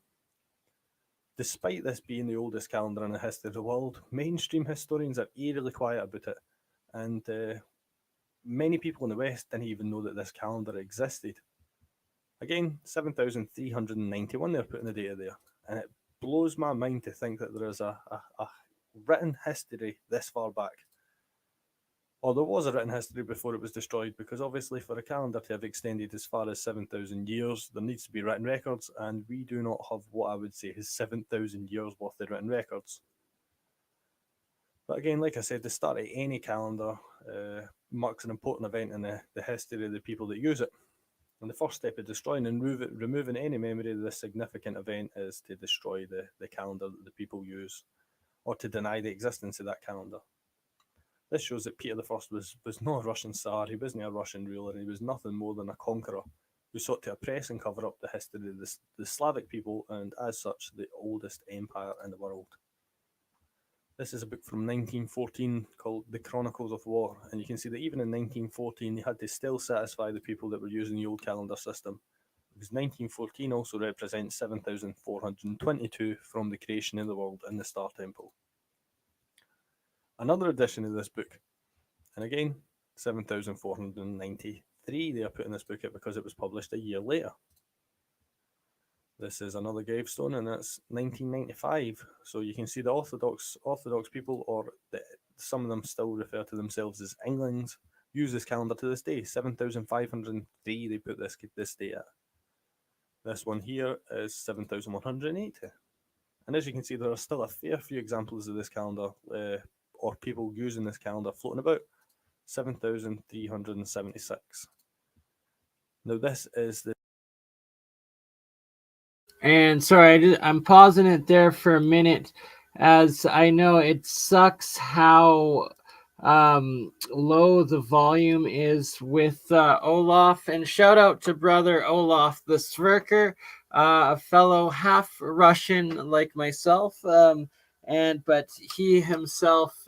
Despite this being the oldest calendar in the history of the world, mainstream historians are eerily quiet about it, and many people in the West didn't even know that this calendar existed. Again, 7,391 they're putting the data there, and it blows my mind to think that there is a written history this far back. Or there was a written history before it was destroyed, because obviously for a calendar to have extended as far as 7,000 years, there needs to be written records, and we do not have what I would say is 7,000 years worth of written records. But again, like I said, the start of any calendar marks an important event in the history of the people that use it. And the first step of destroying and removing any memory of this significant event is to destroy the calendar that the people use, or to deny the existence of that calendar. This shows that Peter I was not a Russian Tsar, he wasn't a Russian ruler, he was nothing more than a conqueror who sought to oppress and cover up the history of the Slavic people, and as such, the oldest empire in the world. This is a book from 1914 called The Chronicles of War, and you can see that even in 1914 they had to still satisfy the people that were using the old calendar system, because 1914 also represents 7,422 from the creation of the world in the Star Temple. Another edition of this book, and again 7,493 they are putting this book out because it was published a year later. This is another gravestone, and that's 1995. So you can see the Orthodox people, or some of them still refer to themselves as Englings, use this calendar to this day. 7,503 they put this date at. This one here is 7,180. And as you can see, there are still a fair few examples of this calendar, or people using this calendar floating about. 7,376. Now this is the... And sorry, I'm pausing it there for a minute, as I know it sucks how low the volume is with Olaf. And shout out to brother Olaf the Sverker, a fellow half Russian like myself, but he himself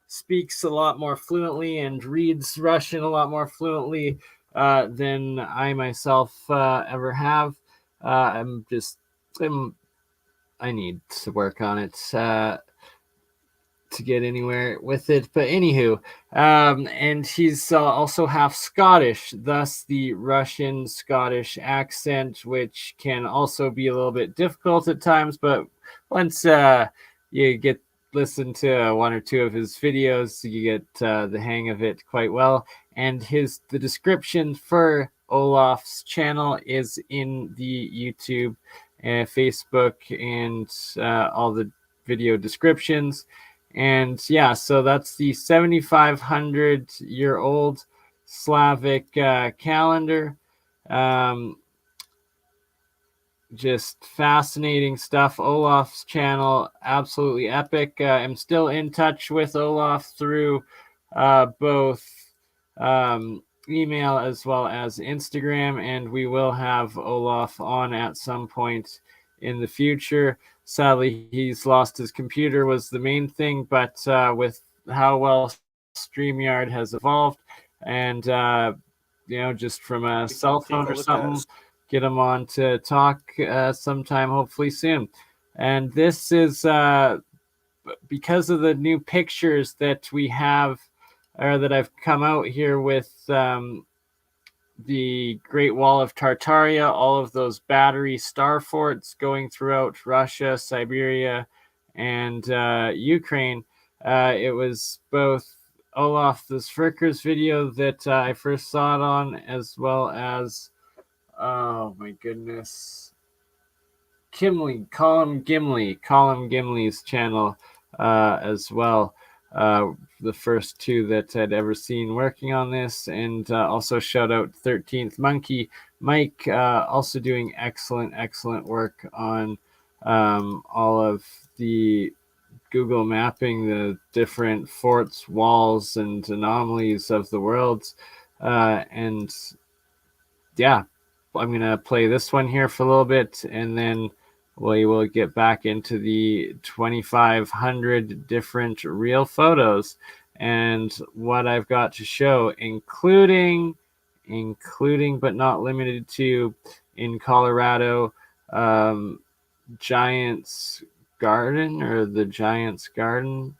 speaks a lot more fluently and reads Russian a lot more fluently than I myself ever have. I need to work on it to get anywhere with it. But anywho, and he's also half Scottish, thus the Russian-Scottish accent, which can also be a little bit difficult at times. But once you listen to one or two of his videos, you get the hang of it quite well. And the description for Olaf's channel is in the YouTube and Facebook and all the video descriptions. And yeah, so that's the 7,500-year-old Slavic calendar. Just fascinating stuff. Olaf's channel, absolutely epic. I'm still in touch with Olaf through both email as well as Instagram, and we will have Olaf on at some point in the future. Sadly, he's lost his computer was the main thing, but with how well Streamyard has evolved, and just from a cell phone or something, get him on to talk sometime, hopefully soon. And this is because of the new pictures that we have, or that I've come out here with, the Great Wall of Tartaria, all of those battery star forts going throughout Russia, Siberia, and Ukraine. It was both Olaf the Sverker's video that I first saw it on, as well as, oh my goodness, Colin Gimli's channel as well. The first two that I'd ever seen working on this. And also shout out 13th Monkey Mike, also doing excellent work on all of the Google mapping the different forts, walls, and anomalies of the world. And yeah, I'm going to play this one here for a little bit, and then we will get back into the 2,500 different real photos and what I've got to show, including but not limited to, in Colorado, Giants Garden, or the Giants Garden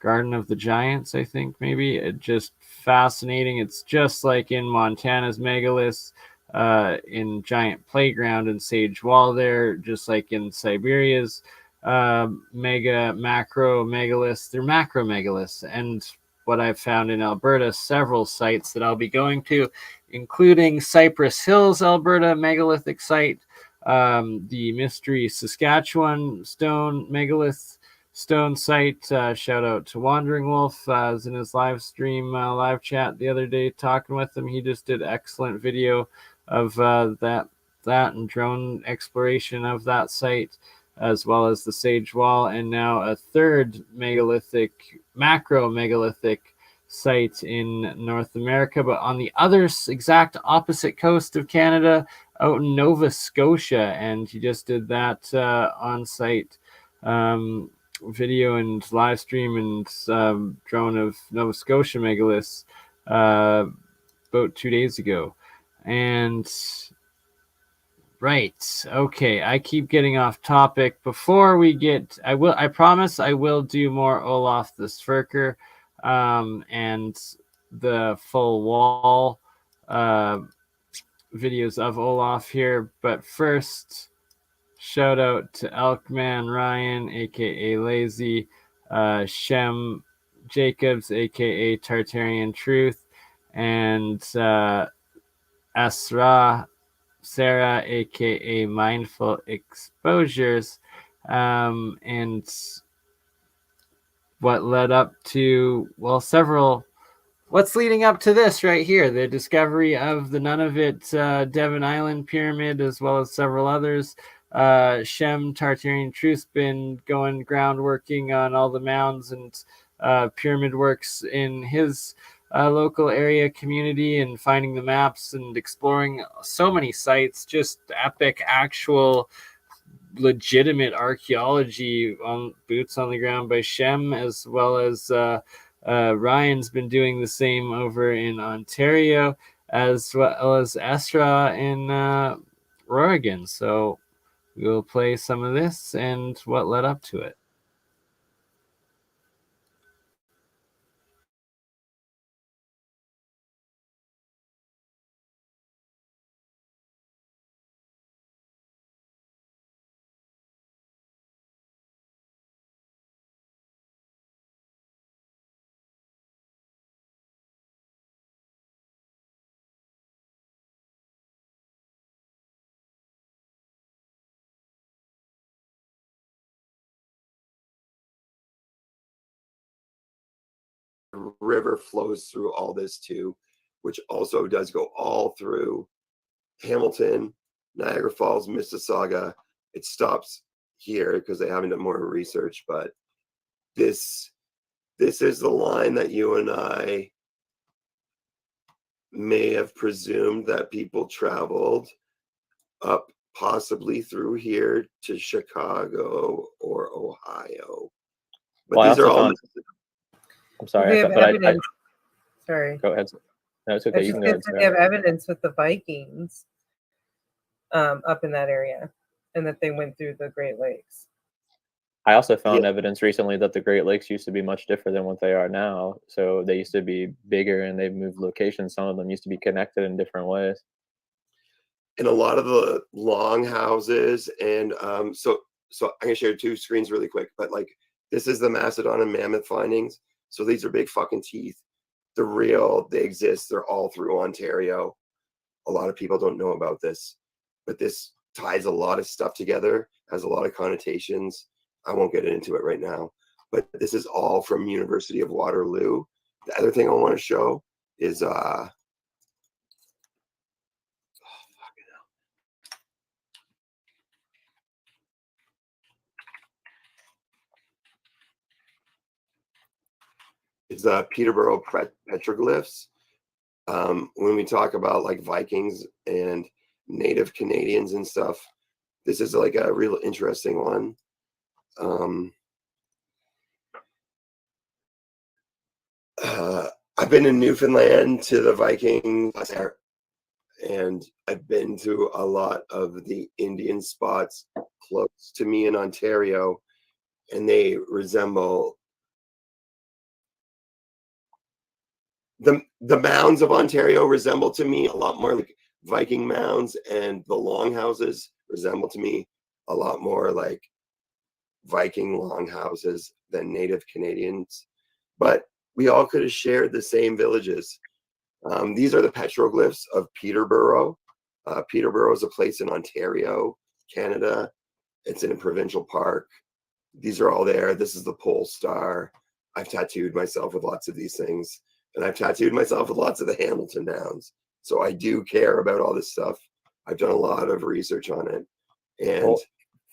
of the Giants, I think maybe. It just fascinating. It's just like in Montana's megaliths. in giant playground and sage wall there, just like in Siberia's macro megaliths. They're macro megaliths. And what I've found in Alberta, several sites that I'll be going to, including Cypress Hills, Alberta megalithic site, the Mystery Saskatchewan stone megalith stone site. Shout out to Wandering Wolf. I was in his live stream, live chat the other day talking with him. He just did excellent video of that and drone exploration of that site, as well as the Sage Wall, and now a third macro megalithic site in North America, but on the other exact opposite coast of Canada, out in Nova Scotia. And he just did that on-site video and live stream and drone of Nova Scotia megaliths about 2 days ago. And right, okay, I keep getting off topic. Before we get, I promise I will do more Olaf the Sverker and the full wall videos of Olaf here. But first, shout out to Elkman Ryan, aka Lazy, Shem Jacobs, aka Tartarian Truth, and Asra Sarah, aka Mindful Exposures, and what led up to, well, what's leading up to this right here, the discovery of the Nunavut Devon Island Pyramid, as well as several others. Shem Tartarian Truth's been going groundworking on all the mounds and pyramid works in his local area community, and finding the maps and exploring so many sites, just epic, actual, legitimate archaeology on boots on the ground by Shem, as well as Ryan's been doing the same over in Ontario, as well as Esra in Oregon. So we'll play some of this and what led up to it. River flows through all this too, which also does go all through Hamilton, Niagara Falls, Mississauga. It stops here because they haven't done more research, but this is the line that you and I may have presumed that people traveled up, possibly through here to Chicago or Ohio. But well, these are all. I'm sorry, We have evidence. Sorry. Go ahead. No, it's okay. You can go ahead. We have evidence with the Vikings up in that area, and that they went through the Great Lakes. I also found evidence recently that the Great Lakes used to be much different than what they are now. So they used to be bigger, and they've moved locations. Some of them used to be connected in different ways. And a lot of the long houses, and so I'm gonna share two screens really quick. But like, this is the Mastodon and Mammoth findings. So these are big fucking teeth. They're real. They exist. They're all through Ontario. A lot of people don't know about this, but this ties a lot of stuff together, has a lot of connotations. I won't get into it right now, but this is all from University of Waterloo. The other thing I want to show is it's Peterborough petroglyphs. When we talk about like Vikings and Native Canadians and stuff, this is like a real interesting one. I've been in Newfoundland to the Viking, and I've been to a lot of the Indian spots close to me in Ontario, and they resemble the mounds of Ontario resemble to me a lot more like Viking mounds and the longhouses resemble to me a lot more like Viking longhouses than Native Canadians, but we all could have shared the same villages. These are the petroglyphs of Peterborough. Peterborough is a place in Ontario, Canada. It's in a provincial park. These are all there. This is the pole star. I've tattooed myself with lots of these things, and I've tattooed myself with lots of the Hamilton mounds. So I do care about all this stuff. I've done a lot of research on it. And Well,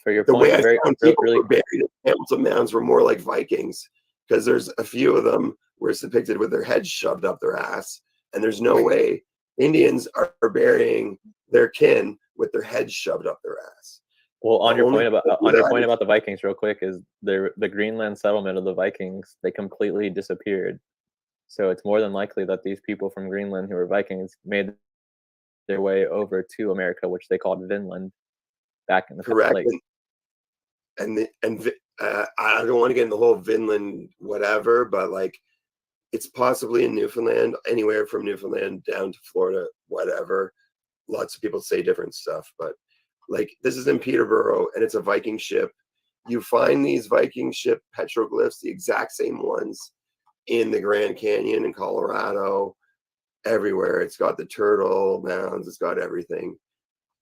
for your the point, way I found people really were buried in Hamilton mounds were more like Vikings, because there's a few of them where it's depicted with their heads shoved up their ass. And there's no way Indians are burying their kin with their heads shoved up their ass. Well, on The your only point about the Vikings, real quick, is the Greenland settlement of the Vikings, they completely disappeared. So it's more than likely that these people from Greenland who were Vikings made their way over to America, which they called Vinland, back in the correct. late. And I don't want to get in the whole Vinland whatever, but like it's possibly in Newfoundland, anywhere from Newfoundland down to Florida, whatever. Lots of people say different stuff, but like this is in Peterborough and it's a Viking ship. You find these Viking ship petroglyphs, the exact same ones in the Grand Canyon in Colorado, everywhere. It's got the turtle mounds, it's got everything.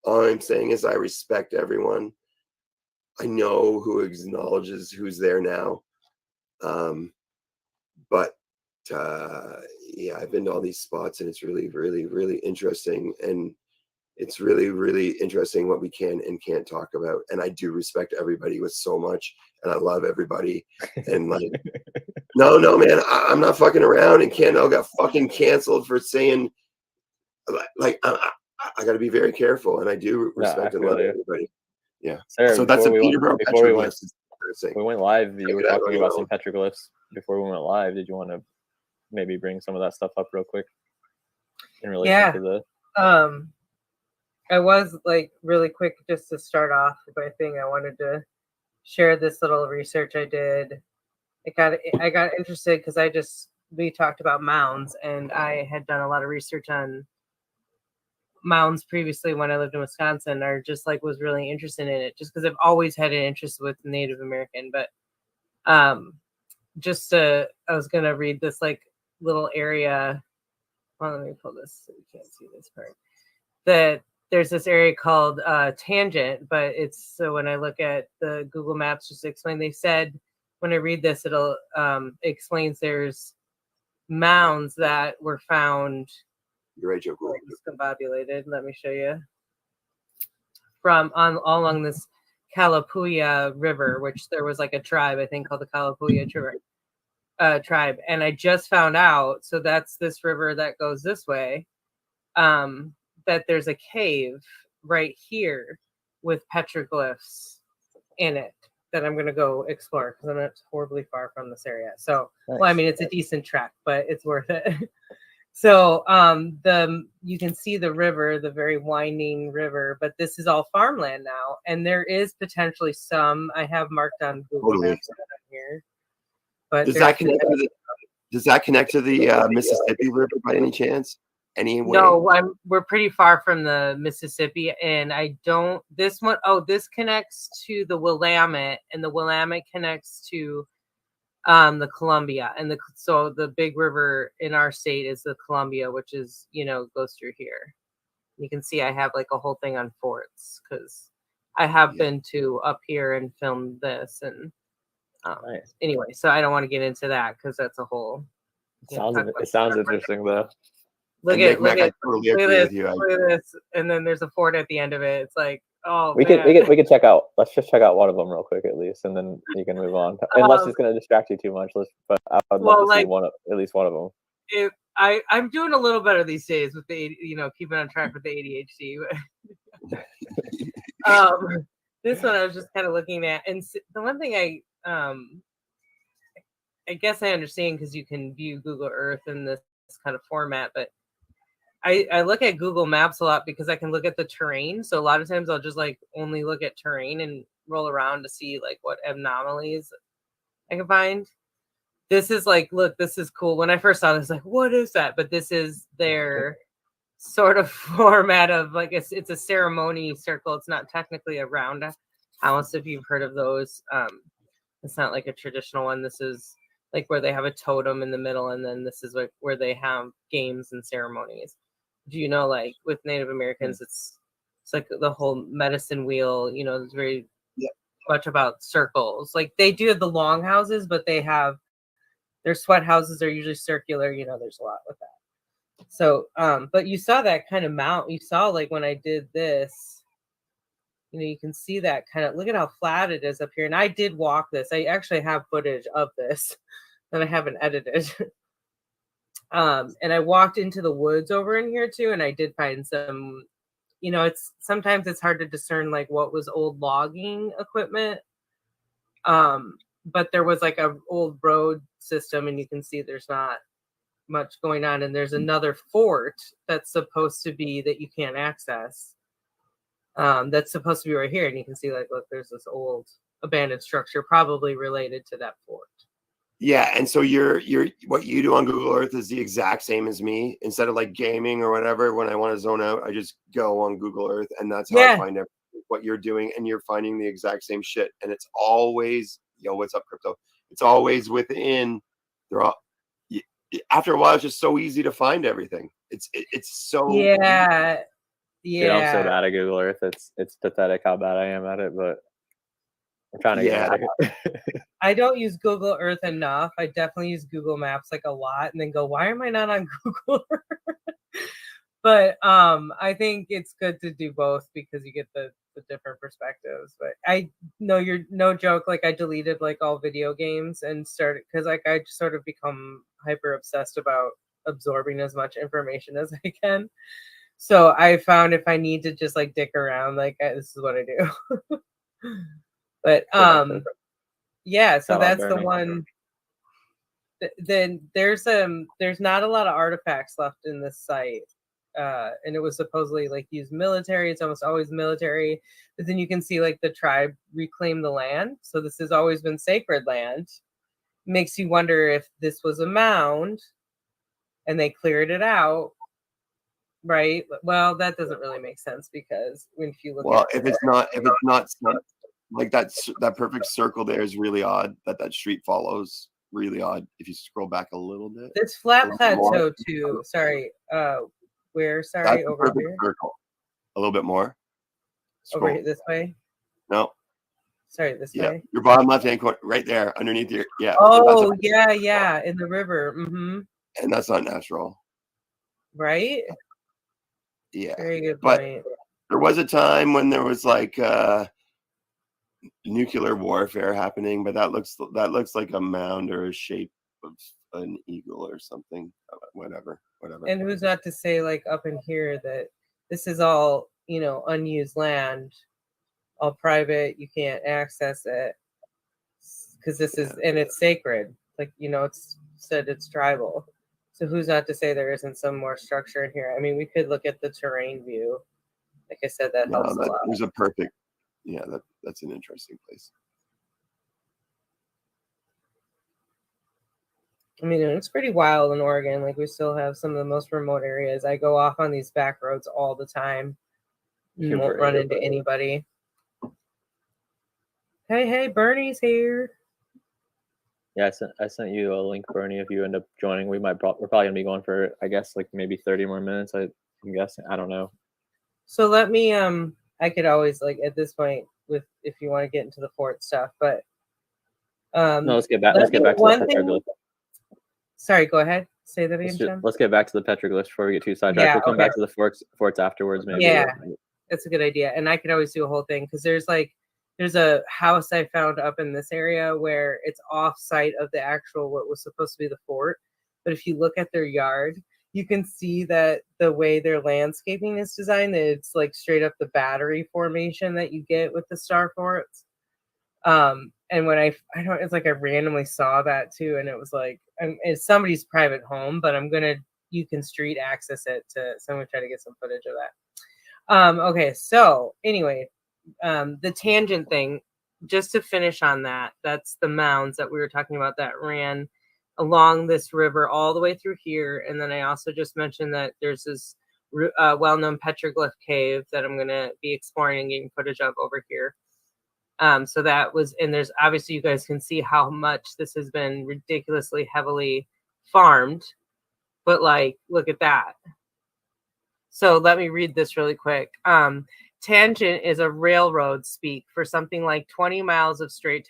All I'm saying is I respect everyone. I know who acknowledges who's there now. But yeah, I've been to all these spots and it's really, really, really interesting. And it's really, really interesting what we can and can't talk about. And I do respect everybody with so much. And I love everybody. And like, no, man, I'm not fucking around. And Canada got fucking canceled for saying, like, I got to be very careful. And I do respect and love everybody. Yeah. Sarah, so that's a Peterborough petroglyph. We went live. You were talking about some petroglyphs before we went live. Did you want to maybe bring some of that stuff up real quick in relation to the? I was like really quick just to start off by thing. I wanted to share this little research I did. I got interested because we talked about mounds, and I had done a lot of research on mounds previously when I lived in Wisconsin, or just like was really interested in it just because I've always had an interest with Native American. But I was gonna read this like little area. Well, let me pull this so you can't see this part. That there's this area called Tangent, but it's so when I look at the Google Maps, just to explain, they said when I read this, it'll explains there's mounds that were found. You're right, Joe. Discombobulated. Let me show you. From all along this Kalapuya River, which there was like a tribe, I think, called the Kalapuya tribe. And I just found out, so that's this river that goes this way, that there's a cave right here with petroglyphs in it that I'm going to go explore because I'm not horribly far from this area. So, nice. Well, I mean, it's a decent trek, but it's worth it. So you can see the river, the very winding river, but this is all farmland now. And there is potentially some I have marked on Google Maps here. But does that connect to the Mississippi River by any chance? No, we're pretty far from the Mississippi, and this connects to the Willamette, and the Willamette connects to the Columbia, and so the big river in our state is the Columbia, which is goes through here. You can see I have like a whole thing on forts because I have been to up here and filmed this, and nice. Anyway, so I don't want to get into that because that's a whole. It sounds interesting though. Look at this, and then there's a fort at the end of it. It's like, oh, we could check out. Let's just check out one of them real quick at least, and then you can move on. Unless it's going to distract you too much, but I would love to see at least one of them. I'm doing a little better these days with the keeping on track with the ADHD. This one I was just kind of looking at, and the one thing I guess I understand because you can view Google Earth in this kind of format, but I look at Google Maps a lot because I can look at the terrain. So a lot of times I'll just like only look at terrain and roll around to see like what anomalies I can find. This is like, look, this is cool. When I first saw this, like, what is that? But this is their sort of format of like it's a ceremony circle. It's not technically a round house if you've heard of those. It's not like a traditional one. This is like where they have a totem in the middle, and then this is like where they have games and ceremonies. Do you know, like with Native Americans, it's like the whole medicine wheel, you know, it's very much about circles. Like they do have the long houses, but they have their sweat houses are usually circular, you know, there's a lot with that. So, but you saw that kind of mount. You saw like when I did this, you know, you can see that kind of, look at how flat it is up here. And I did walk this. I actually have footage of this that I haven't edited. And I walked into the woods over in here too. And I did find some, you know, sometimes it's hard to discern like what was old logging equipment. But there was like a old road system, and you can see there's not much going on. And there's another fort that's supposed to be that you can't access. That's supposed to be right here, and you can see like, look, there's this old abandoned structure probably related to that fort. Yeah, and so you're what you do on Google Earth is the exact same as me. Instead of like gaming or whatever, when I want to zone out, I just go on Google Earth, and that's how I find what you're doing, and you're finding the exact same shit. And it's always, yo, what's up, crypto? It's always within. They're all. After a while, it's just so easy to find everything. It's so yeah. Dude, I'm so bad at Google Earth. It's pathetic how bad I am at it, but I'm trying to get at it. I don't use Google Earth enough. I definitely use Google Maps like a lot, and then go, why am I not on Google Earth? But I think it's good to do both because you get the different perspectives. But I know you're no joke. Like I deleted like all video games and started because like I just sort of become hyper obsessed about absorbing as much information as I can. So I found if I need to just like dick around, like this is what I do. But yeah, so that's the one. Then there's not a lot of artifacts left in this site. And it was supposedly like used military. It's almost always military. But then you can see like the tribe reclaim the land. So this has always been sacred land. Makes you wonder if this was a mound and they cleared it out. Right. Well, that doesn't really make sense because if you look if it's not like that perfect circle there is really odd that street follows. Really odd if you scroll back a little bit. It's flat plateau too. Sorry. Where? Sorry, that's over here. Circle. A little bit more. Scroll. Over here, this way. No. Sorry, this way. Your bottom left hand corner, right there, underneath your Oh yeah, in the river. Mm-hmm. And that's not natural. Right. Yeah. Very good point. But there was a time when there was like nuclear warfare happening, but that looks like a mound or a shape of an eagle or something. Whatever. And who's not to say like up in here that this is all, you know, unused land, all private, you can't access it because this is and it's sacred. Like, you know, it's said it's tribal. So who's not to say there isn't some more structure in here? I mean, we could look at the terrain view. Like I said, that helps a lot. There's a perfect, that's an interesting place. I mean, it's pretty wild in Oregon. Like we still have some of the most remote areas. I go off on these back roads all the time. You won't run into anybody. Hey, Bernie's here. Yeah, I sent you a link, Bernie. If you end up joining, we're probably gonna be going for, I guess, like maybe 30 more minutes. I'm guessing. I don't know. So let me I could always like at this point with if you want to get into the fort stuff, but no, let's get back to the petroglyph. Sorry, go ahead. Say that again. Let's get back to the petroglyphs before we get too sidetracked. We'll come back to the forts afterwards, maybe. Yeah, that's a good idea. And I could always do a whole thing because there's a house I found up in this area where it's off site of the actual what was supposed to be the fort. But if you look at their yard, you can see that the way their landscaping is designed, that it's like straight up the battery formation that you get with the star forts. And when it's like I randomly saw that too, and it was like it's somebody's private home, but you can street access it to. So I'm gonna try to get some footage of that. Okay, so anyway, the tangent thing, just to finish on that's the mounds that we were talking about that ran along this river all the way through here. And then I also just mentioned that there's this well-known petroglyph cave that I'm going to be exploring and getting footage of over here. So that was, and there's obviously, you guys can see how much this has been ridiculously heavily farmed, but like, look at that. So let me read this really quick. Tangent is a railroad speak for something like 20 miles of straight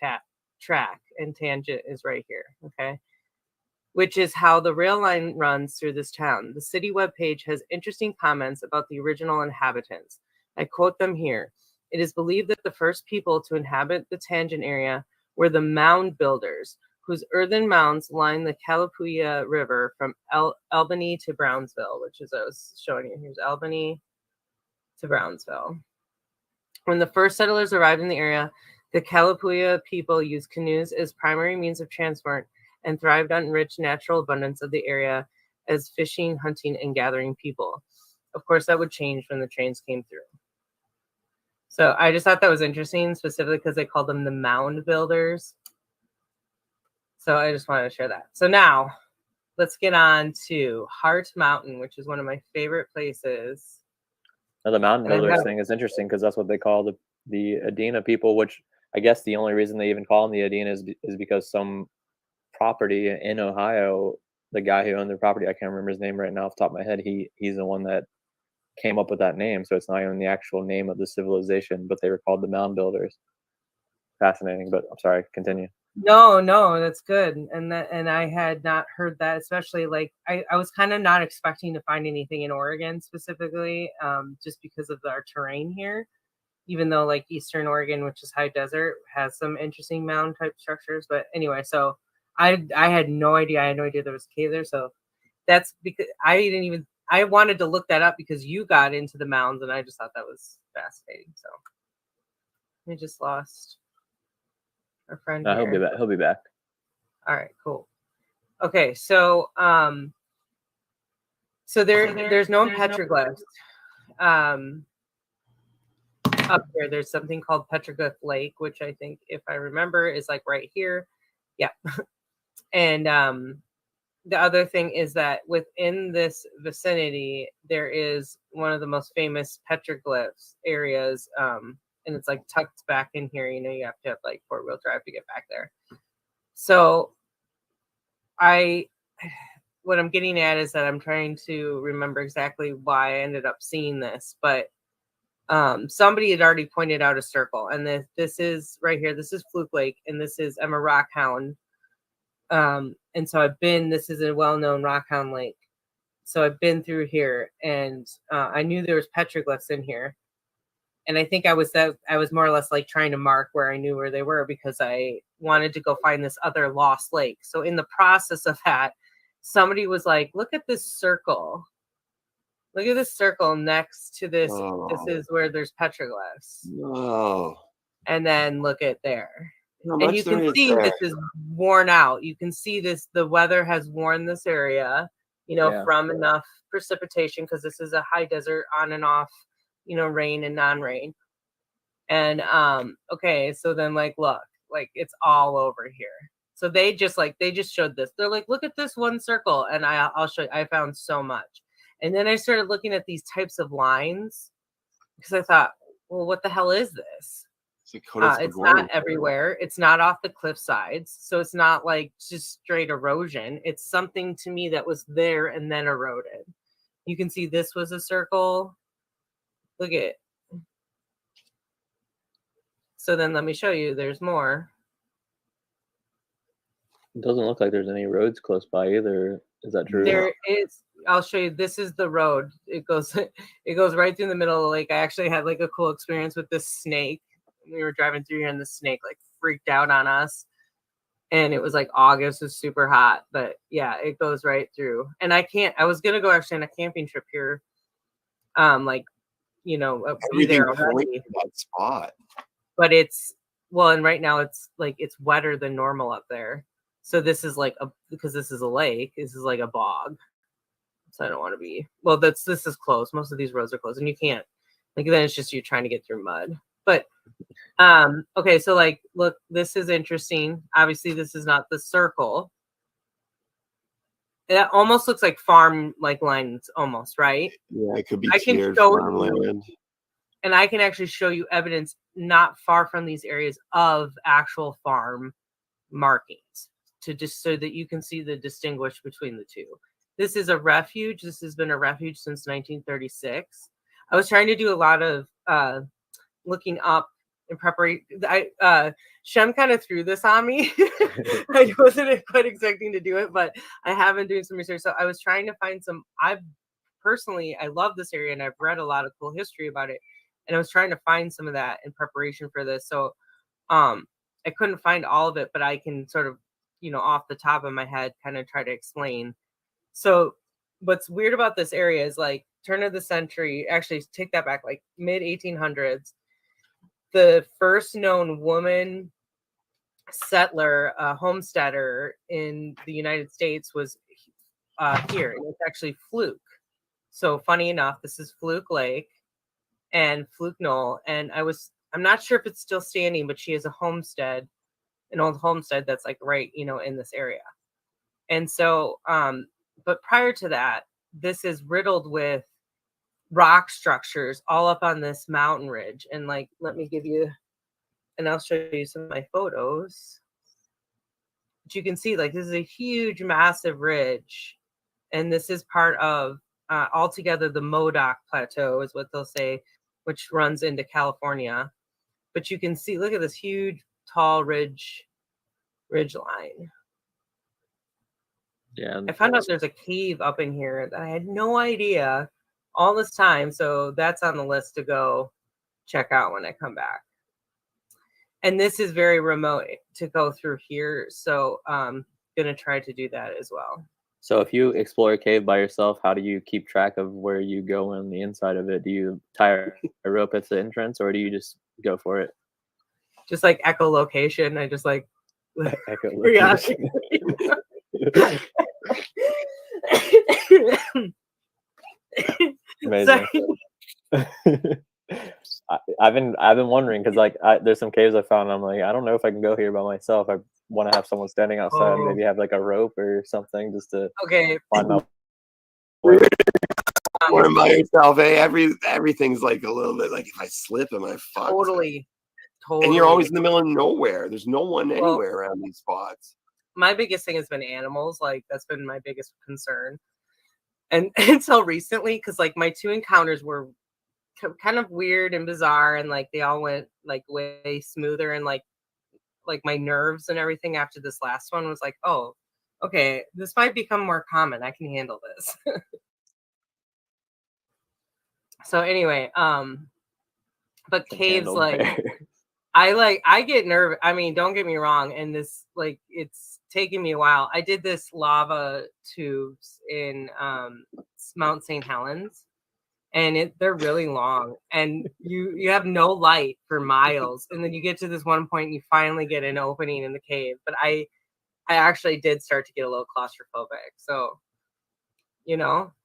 track, and tangent is right here, okay? Which is how the rail line runs through this town. The city webpage has interesting comments about the original inhabitants. I quote them here. It is believed that the first people to inhabit the tangent area were the mound builders, whose earthen mounds line the Calapooya River from Albany to Brownsville, which is, I was showing you, here's Albany to Brownsville. When the first settlers arrived in the area, the Calapooya people used canoes as primary means of transport and thrived on rich natural abundance of the area as fishing, hunting, and gathering people. Of course, that would change when the trains came through. So I just thought that was interesting, specifically because they called them the mound builders. So I just wanted to share that. So now let's get on to Heart Mountain, which is one of my favorite places. Now, the mountain builders thing is interesting because that's what they call the Adena people, which I guess the only reason they even call them the Adena is because some property in Ohio, the guy who owned the property, I can't remember his name right now off the top of my head, he's the one that came up with that name. So it's not even the actual name of the civilization, but they were called the mound builders. Fascinating, but I'm sorry, continue. No, that's good. And I had not heard that, especially like I was kind of not expecting to find anything in Oregon specifically, just because of our terrain here, even though like Eastern Oregon, which is high desert, has some interesting mound type structures. But anyway, so I had no idea. I had no idea there was a cave there. So that's because I wanted to look that up because you got into the mounds, and I just thought that was fascinating. So we just lost our friend. No, he'll be back. He'll be back. All right, cool. Okay, so there's no petroglyphs. Up here, there's something called Petroglyph Lake, which I think, if I remember, is like right here. Yeah. And the other thing is that within this vicinity, there is one of the most famous petroglyphs areas. And it's like tucked back in here. You know, you have to have like 4-wheel drive to get back there. So what I'm getting at is that I'm trying to remember exactly why I ended up seeing this, but somebody had already pointed out a circle, and this is right here. This is Fluke Lake, and this is I'm a rockhound. And so this is a well-known rockhound lake. So I've been through here, and I knew there was petroglyphs in here. And I think I was more or less like trying to mark where I knew where they were because I wanted to go find this other lost lake. So in the process of that, somebody was like, look at this circle. Look at this circle next to this. Oh. This is where there's petroglyphs. Oh. And then look at there. And you can see this is worn out. You can see this, the weather has worn this area, from enough precipitation, because this is a high desert, on and off, rain and non-rain. And okay, so then look, it's all over here. So they just showed this. They're like, look at this one circle, and I'll show you. I found so much. And then I started looking at these types of lines because I thought, well, what the hell is this? It's not everywhere. It's not off the cliff sides. So it's not like just straight erosion. It's something to me that was there and then eroded. You can see this was a circle. Look at it. So then let me show you. There's more. It doesn't look like there's any roads close by either. Is that true? There is. I'll show you. This is the road. It goes right through the middle of the lake. I actually had a cool experience with this snake. We were driving through here, and the snake freaked out on us. And it was August, it was super hot, but yeah, it goes right through. And I was gonna go actually on a camping trip here, be there already. That spot. But and right now it's wetter than normal up there. So this is because this is a lake, this is a bog. So I don't want to be. Well, this is closed. Most of these roads are closed, and you can't. Then it's just you trying to get through mud. But okay, so look, this is interesting. Obviously, this is not the circle. It almost looks like farm like lines, almost, right? Yeah, it could be I can tiered show you- farmland. And I can actually show you evidence not far from these areas of actual farm markings, to just so that you can see the distinguish between the two. This is a refuge. This has been a refuge since 1936. I was trying to do a lot of looking up in preparation. Shem kind of threw this on me. I wasn't quite expecting to do it, but I have been doing some research. So I was trying to find some. I love this area, and I've read a lot of cool history about it. And I was trying to find some of that in preparation for this. So I couldn't find all of it, but I can sort of, off the top of my head, kind of try to explain. So what's weird about this area is like turn of the century, actually take that back, like mid 1800s, the first known woman settler, homesteader in the United States was here. It was actually Fluke. So funny enough, this is Fluke Lake and Fluke Knoll. And I'm not sure if it's still standing, but she has a homestead, an old homestead that's like right, in this area. And so, but prior to that, this is riddled with rock structures all up on this mountain ridge. And like, let me give you, and I'll show you some of my photos. But you can see like, this is a huge, massive ridge. And this is part of altogether the Modoc Plateau is what they'll say, which runs into California. But you can see, look at this huge, tall ridge line. Yeah. I found out there's a cave up in here that I had no idea all this time. So that's on the list to go check out when I come back. And this is very remote to go through here. So I'm going to try to do that as well. So if you explore a cave by yourself, how do you keep track of where you go on the inside of it? Do you tie a rope at the entrance, or do you just go for it? Just like echolocation. I just like Echolocation. Amazing. I've been wondering because like there's some caves I found. And I'm like, I don't know if I can go here by myself. I want to have someone standing outside, maybe have like a rope or something just to find my way. Or by yourself, everything's like a little bit like if I slip, am I fucked? Totally. And you're always in the middle of nowhere. There's no one anywhere around these spots. My biggest thing has been animals. Like that's been my biggest concern. And until recently, because like my two encounters were kind of weird and bizarre, and like they all went like way smoother, and like my nerves and everything after this last one was like, oh, okay, this might become more common. I can handle this. So anyway, but caves, like I get nervous. I mean, don't get me wrong. And this, like, it's taken me a while. I did this lava tubes in Mount St. Helens, and they're really long, and you have no light for miles, and then you get to this one point and you finally get an opening in the cave. But I actually did start to get a little claustrophobic. So, you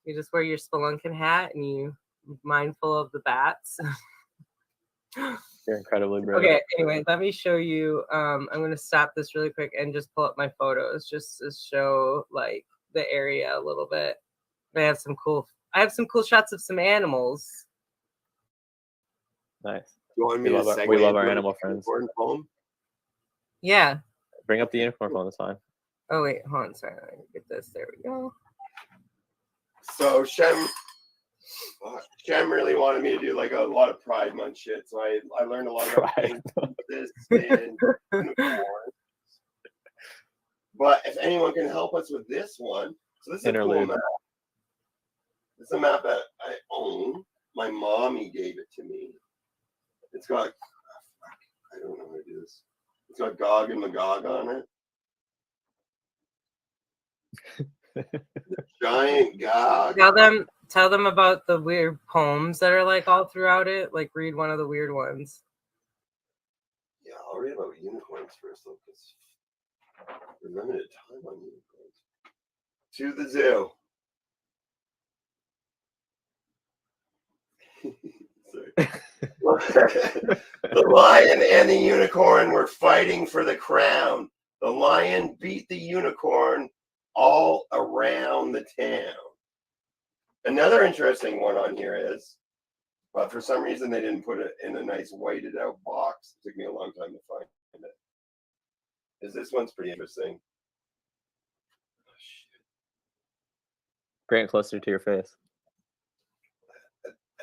just wear your spelunking hat and you mindful of the bats. You're incredibly brave. Okay, anyway, let me show you. I'm going to stop this really quick and just pull up my photos just to show like the area a little bit. I have some cool shots of some animals. Nice. You want me We to love segue our into animal a friends. important poem? Yeah. Bring up the unicorn phone this time. Oh wait, hold on. Sorry, let me get this. There we go. So Shem really wanted me to do like a lot of Pride Month shit. So I learned a lot about this and unicorns. But if anyone can help us with this one, so this is a cool map. This is a map that I own. My mommy gave it to me. It's got I don't know how to do this. It's got Gog and Magog on it. The giant Gog. Tell them about the weird poems that are like all throughout it. Like read one of the weird ones. Yeah, I'll read about unicorns first though, because we're limited time on unicorns. To the zoo. The lion and the unicorn were fighting for the crown. The lion beat the unicorn all around the town. Another interesting one on here is, but for some reason they didn't put it in a nice whited out box. It took me a long time to find it. This one's pretty interesting. Oh, shit. Bring it closer to your face.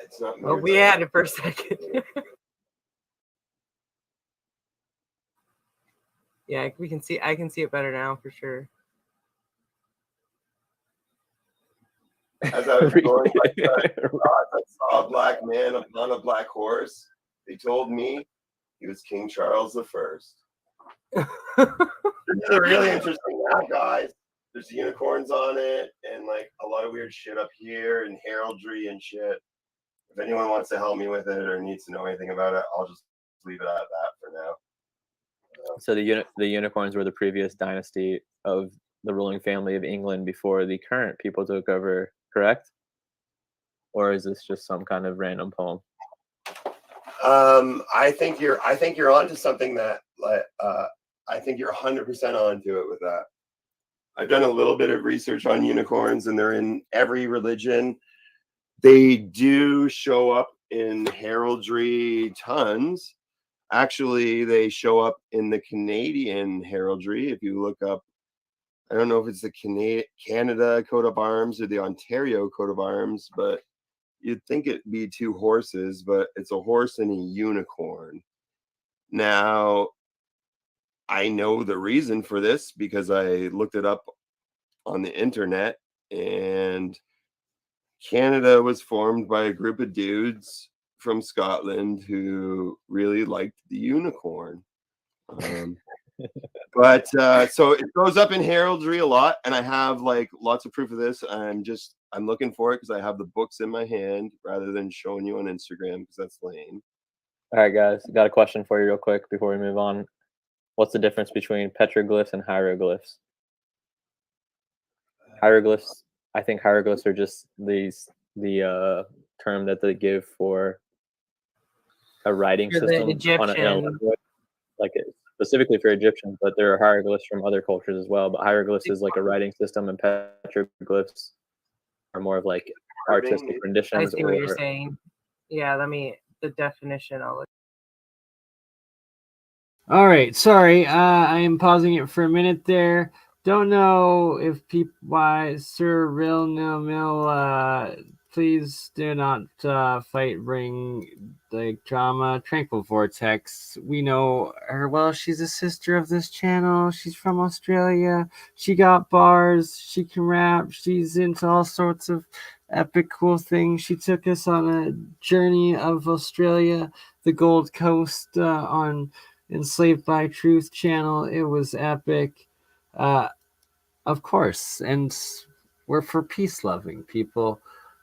It's not. Oh, we had it for a second. Yeah, we can see. I can see it better now for sure. As I was going, I saw a black man on a black horse. They told me he was King Charles I. This is a really interesting map, guys. There's unicorns on it and like a lot of weird shit up here and heraldry and shit. If anyone wants to help me with it or needs to know anything about it, I'll just leave it at that for now. So the unicorns were the previous dynasty of the ruling family of England before the current people took over, correct? Or is this just some kind of random poem? I think you're onto something that I think you're 100% onto it with that. I've done a little bit of research on unicorns, and they're in every religion. They do show up in heraldry tons. Actually, they show up in the Canadian heraldry. If you look up, I don't know if it's the Canada coat of arms or the Ontario coat of arms, but you'd think it'd be two horses, but it's a horse and a unicorn. Now, I know the reason for this because I looked it up on the internet, and Canada was formed by a group of dudes from Scotland who really liked the unicorn. But so it goes up in heraldry a lot, and I have like lots of proof of this. I'm looking for it because I have the books in my hand rather than showing you on Instagram because that's lame. All right, guys, got a question for you real quick before we move on. What's the difference between petroglyphs and hieroglyphs? Hieroglyphs, I think hieroglyphs are just the term that they give for a writing For the system Egyptian. like specifically for Egyptians, but there are hieroglyphs from other cultures as well. But hieroglyphs is like a writing system, and petroglyphs are more of like artistic I renditions. see what you're saying. Yeah, the definition. I'll look. All right, sorry, I am pausing it for a minute there. Don't know if people, why Sir Real No Mill, please do not fight, bring the drama. Tranquil Vortex, we know her well. She's a sister of this channel. She's from Australia. She got bars. She can rap. She's into all sorts of epic, cool things. She took us on a journey of Australia, the Gold Coast, on Enslaved by Truth channel. It was epic. Of course, and we're for peace-loving people.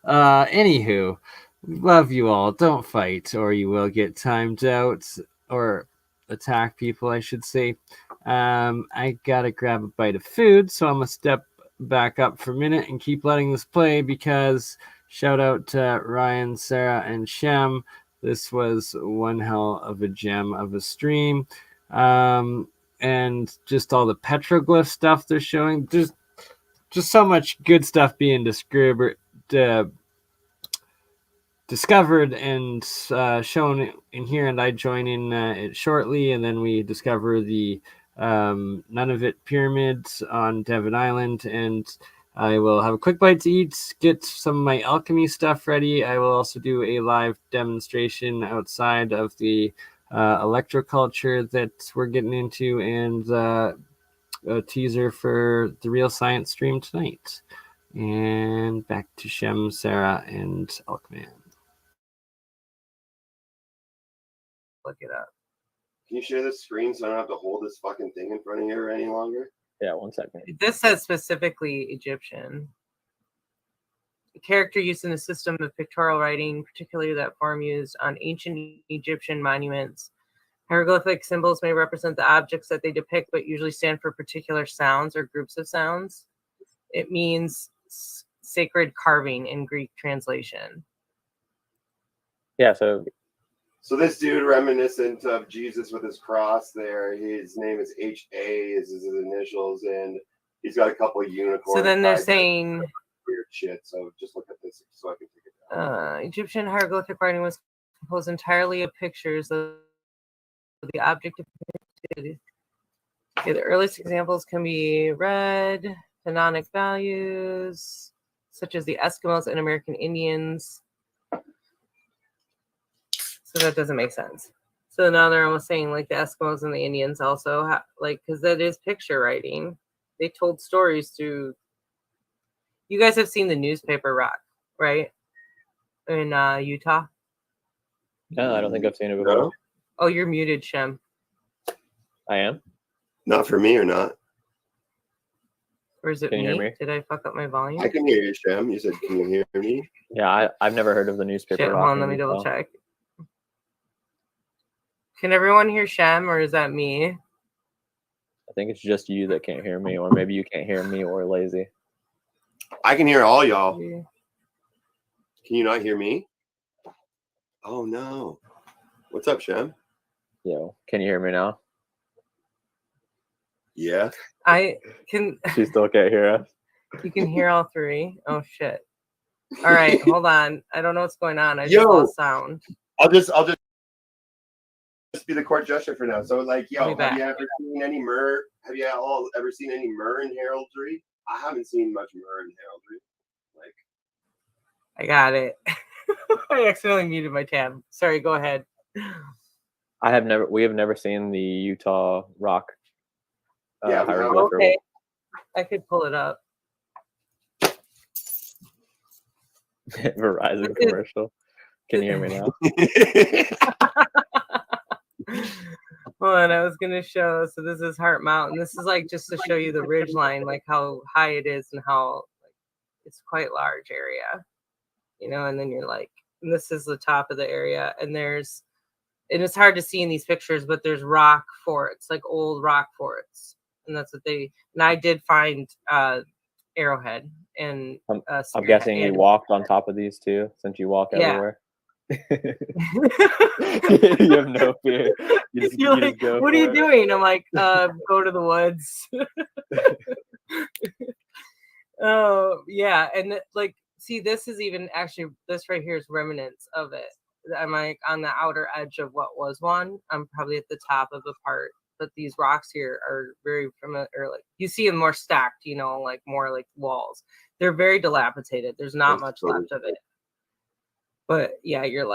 Anywho, love you all. Don't fight, or you will get timed out, or attack people, I should say. I gotta grab a bite of food, so I'm gonna step back up for a minute and keep letting this play because shout out to Ryan, Sarah, and Shem. This was one hell of a gem of a stream. And just all the petroglyph stuff they're showing. Just so much good stuff being discovered and shown in here, and I join in it shortly, and then we discover the Nunavut pyramids on Devon Island, and I will have a quick bite to eat, get some of my alchemy stuff ready. I will also do a live demonstration outside of the electroculture that we're getting into, and a teaser for the Real Science stream tonight. And back to Shem, Sarah, and Elkman. Look it up. Can you share this screen so I don't have to hold this fucking thing in front of you any longer? Yeah, 1 second. This says specifically Egyptian. The character used in the system of pictorial writing, particularly that form used on ancient Egyptian monuments. Hieroglyphic symbols may represent the objects that they depict, but usually stand for particular sounds or groups of sounds. It means sacred carving in Greek translation. Yeah, so this dude reminiscent of Jesus with his cross there. His name is H.A. is his initials, and He's got a couple of unicorns. So then they're saying weird shit. So just look at this so I can take it down. Egyptian hieroglyphic writing was composed entirely of pictures of the object depicted. Okay, the earliest examples can be read, canonic values, such as the Eskimos and American Indians. So that doesn't make sense. So now they're almost saying like the Eskimos and the Indians also like, because that is picture writing. They told stories through. You guys have seen the newspaper rock, right? In Utah. No, I don't think I've seen it before. No? Oh, you're muted, Shem. I am. Not for me or not. Or is it Can you hear me? me? Did I fuck up my volume? I can hear you, Shem. You said, can you hear me? Yeah, I've never heard of the newspaper. Shit, hold rock on, in let me double Utah. check. Can everyone hear Shem, or is that me? I think it's just you that can't hear me, or maybe you can't hear me or lazy. I can hear all y'all. Yeah. Can you not hear me? Oh, no. What's up, Shem? Yo, can you hear me now? Yeah. I can. She still can't hear us. You can hear all three. Oh shit! All right, hold on. I don't know what's going on. I just Yo. lost sound. I'll just be the court jester for now. So, like, I'll yo, be have back. you ever seen any myrrh? Have you all ever seen any myrrh in heraldry? I haven't seen much myrrh in heraldry. Like, I got it. I accidentally muted my tab. Sorry. Go ahead. We have never seen the Utah rock. Yeah, hieroglyph. Okay, I could pull it up. Verizon commercial. Can you hear me now? Hold on, I was gonna show. So this is Heart Mountain. This is like just to show you the ridge line, like how high it is and how like, it's quite large area, you know. And then you're like, and this is the top of the area, and it's hard to see in these pictures, but there's rock forts, like old rock forts, and that's what they. And I did find Arrowhead and I'm guessing you walked on top of these too, since you walk everywhere. You have no fear. You're like, go what are you doing? I'm like, go to the woods. Oh yeah, and like, see, this is even actually this right here is remnants of it. I'm like on the outer edge of what was one. I'm probably at the top of a part, but these rocks here are very familiar. Like you see them more stacked, you know, like more like walls. They're very dilapidated. There's not much left of it. But yeah, you're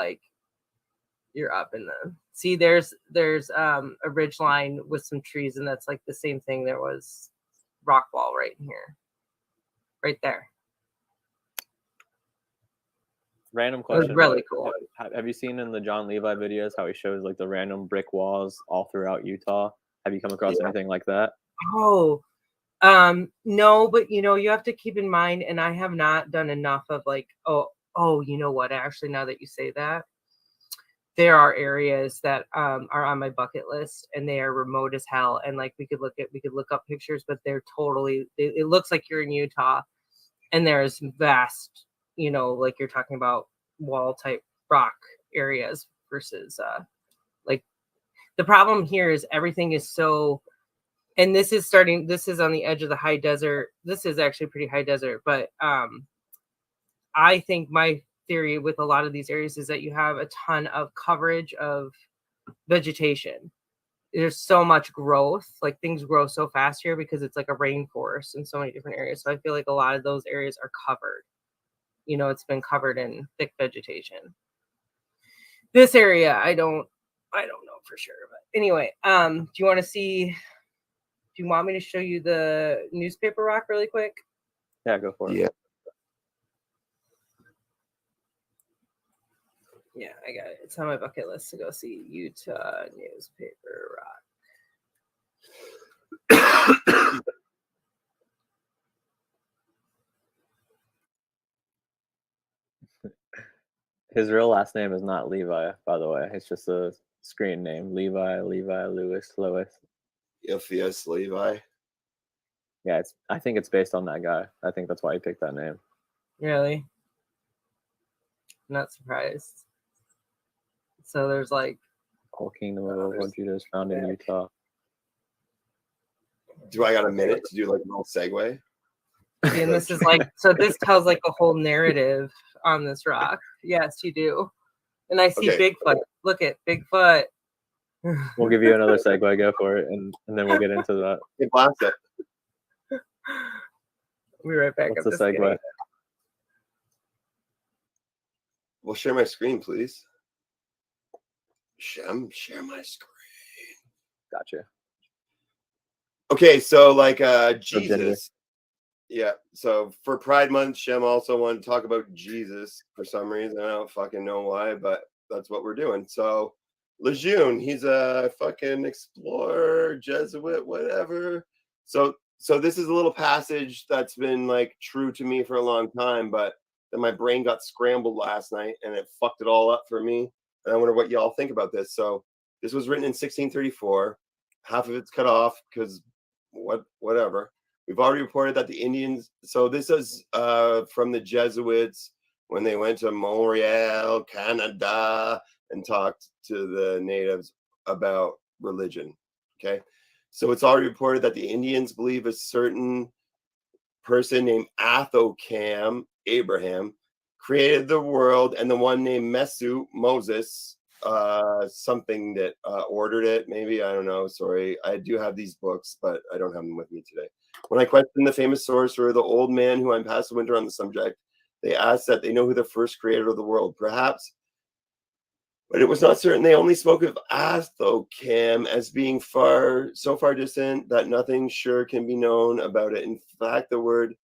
up in the see. There's a ridge line with some trees, and that's like the same thing. There was rock wall right in here, right there. Random It was question. really cool. Have you seen in the John Levi videos how he shows like the random brick walls all throughout Utah? Have you come across anything like that? Oh, no, but you know, you have to keep in mind, and I have not done enough of like, oh, you know what? Actually, now that you say that, there are areas that are on my bucket list, and they are remote as hell. And like we could look up pictures, but they're totally. It looks like you're in Utah, and there's vast, you know, like you're talking about wall type rock areas versus like the problem here is everything is so. And this is on the edge of the high desert. This is actually pretty high desert, but I think my theory with a lot of these areas is that you have a ton of coverage of vegetation. There's so much growth, like things grow so fast here because it's like a rainforest in so many different areas. So I feel like a lot of those areas are covered. You know, it's been covered in thick vegetation. This area, I don't know for sure. But anyway, do you want to see? Do you want me to show you the newspaper rock really quick? Yeah, go for it. Yeah. Yeah, I got it. It's on my bucket list to go see Utah newspaper rock. His real last name is not Levi, by the way. It's just a screen name. Levi, Lewis. Yes, Levi. Yeah, I think it's based on that guy. I think that's why he picked that name. Really? Not surprised. So there's like Whole kingdom of Judah is found in Utah. Do I got a minute to do like a little segue? And this is like, so this tells like a whole narrative on this rock. Yes, you do. And I see Okay. Bigfoot. Look at Bigfoot. We'll give you another segue. Go for it, and then we'll get into that. Hey, blast it. We'll be right back. What's I'm the just kidding. segue? Well, share my screen, please. Shem, share my screen. Gotcha. Okay, so like Gender. Jesus. Yeah, so for Pride Month, Shem also wanted to talk about Jesus for some reason. I don't fucking know why, but that's what we're doing. So Lejeune, he's a fucking explorer, Jesuit, whatever. So this is a little passage that's been like true to me for a long time, but then my brain got scrambled last night and it fucked it all up for me. And I wonder what y'all think about this. So this was written in 1634. Half of it's cut off because whatever. We've already reported that the Indians. So this is from the Jesuits when they went to Montreal, Canada, and talked to the natives about religion. Okay. So it's already reported that the Indians believe a certain person named Adeptelkhemist, Abraham, created the world, and the one named Mesu, Moses, something that ordered it. Maybe, I don't know. Sorry. I do have these books, but I don't have them with me today. When I questioned the famous sorcerer, the old man who I'm past the winter on the subject, they asked that they know who the first creator of the world, perhaps. But it was not certain. They only spoke of Adeptelkhemist as being so far distant that nothing sure can be known about it. In fact, the word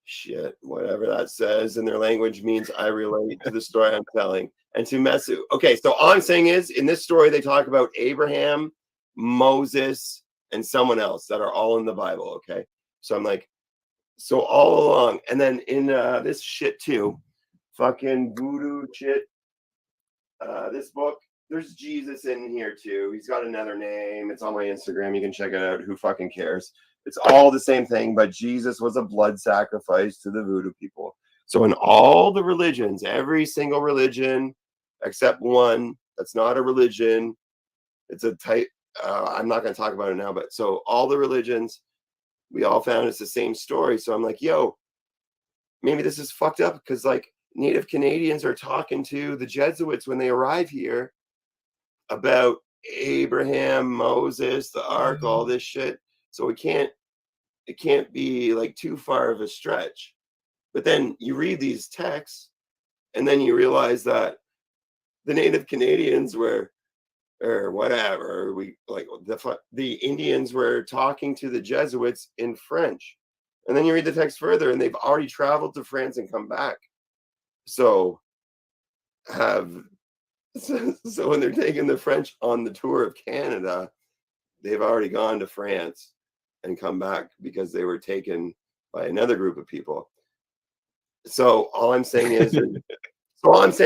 shit, whatever that says in their language, means I relate to the story I'm telling. And to Mesu. Okay, so all I'm saying is in this story, they talk about Abraham, Moses, and someone else that are all in the Bible. Okay. So I'm like, so all along. And then in this shit too, fucking voodoo shit. This book, there's Jesus in here too. He's got another name. It's on my Instagram. You can check it out. Who fucking cares? It's all the same thing, but Jesus was a blood sacrifice to the voodoo people. So in all the religions, every single religion except one that's not a religion, it's a type. I'm not going to talk about it now, but so all the religions, we all found it's the same story. So I'm like, yo, maybe this is fucked up because like Native Canadians are talking to the Jesuits when they arrive here about Abraham, Moses, the Ark, all this shit. So it can't be like too far of a stretch. But then you read these texts and then you realize that the Native Canadians were, or whatever, the Indians were talking to the Jesuits in French. And then you read the text further and they've already traveled to France and come back. So when they're taking the French on the tour of Canada, they've already gone to France and come back because they were taken by another group of people. So all I'm saying is, Jim, a lot of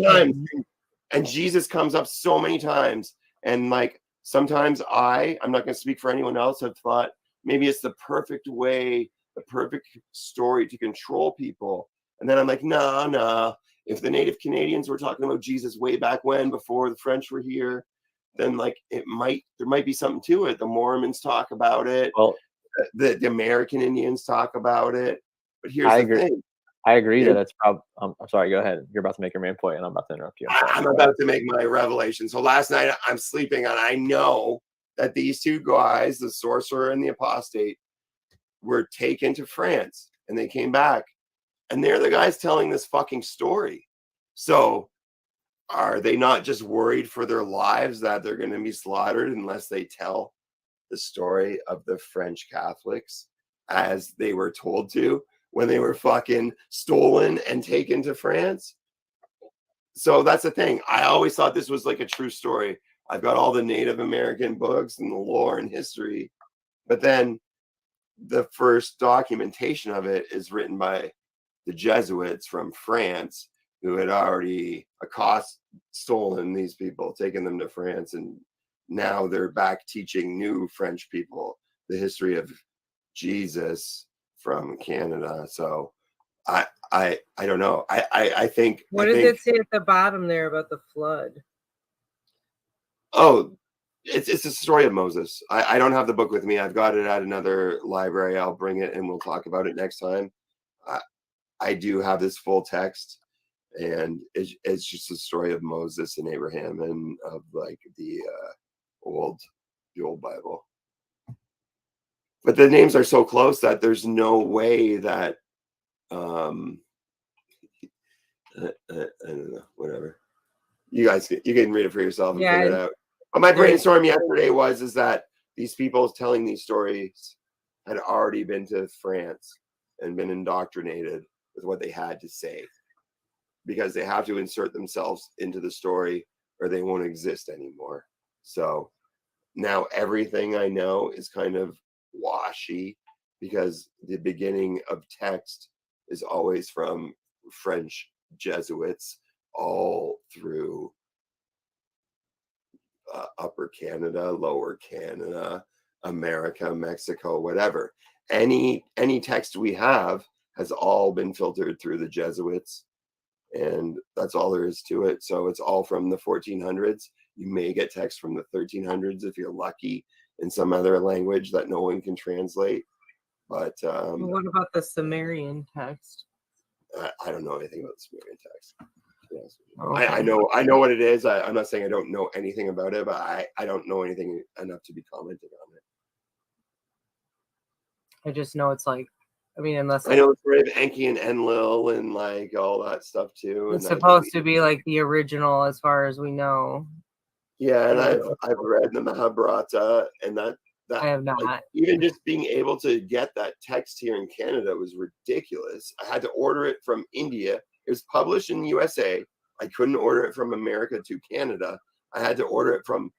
times, and Jesus comes up so many times, and like sometimes I'm not going to speak for anyone else, have thought maybe it's the perfect way, the perfect story to control people. And then I'm like, no. If the Native Canadians were talking about Jesus way back when, before the French were here, then like there might be something to it. The Mormons talk about it. Well, the American Indians talk about it. But here's the thing. I agree that it's probably. I'm sorry. Go ahead. You're about to make your main point, and I'm about to interrupt you. I'm about to make my revelation. So last night I'm sleeping, and I know that these two guys, the sorcerer and the apostate, were taken to France, and they came back, and they're the guys telling this fucking story. So are they not just worried for their lives that they're going to be slaughtered unless they tell the story of the French Catholics as they were told to when they were fucking stolen and taken to France? So that's the thing. I always thought this was like a true story. I've got all the Native American books and the lore and history, but then the first documentation of it is written by the Jesuits from France, who had already stolen these people, taken them to France, and now they're back teaching new French people the history of Jesus from Canada. So I don't know. I think. What does it say at the bottom there about the flood? Oh, It's a story of Moses. I don't have the book with me. I've got it at another library. I'll bring it and we'll talk about it next time. I do have this full text, and it's just a story of Moses and Abraham and of like the old Bible. But the names are so close that there's no way that I don't know, whatever. You guys, you can read it for yourself and figure it out. But my brainstorm yesterday is that these people telling these stories had already been to France and been indoctrinated with what they had to say, because they have to insert themselves into the story or they won't exist anymore. So now everything I know is kind of washy, because the beginning of text is always from French Jesuits all through Upper Canada, Lower Canada, America, Mexico, whatever. Any text we have has all been filtered through the Jesuits, and that's all there is to it. So it's all from the 1400s. You may get text from the 1300s if you're lucky in some other language that no one can translate. But what about the Sumerian text? I don't know anything about the Sumerian text. Yes. Okay. I know what it is. I'm not saying I don't know anything about it, but I don't know anything enough to be commenting on it. I just know it's like, I mean, unless I know it's sort of Enki and Enlil and like all that stuff too. it's supposed to be like the original as far as we know. Yeah, and I've read the Mahabharata, and that I have not. like, even just being able to get that text here in Canada was ridiculous. I had to order it from India. It was published in the USA. I couldn't order it from America to Canada. I had to order it from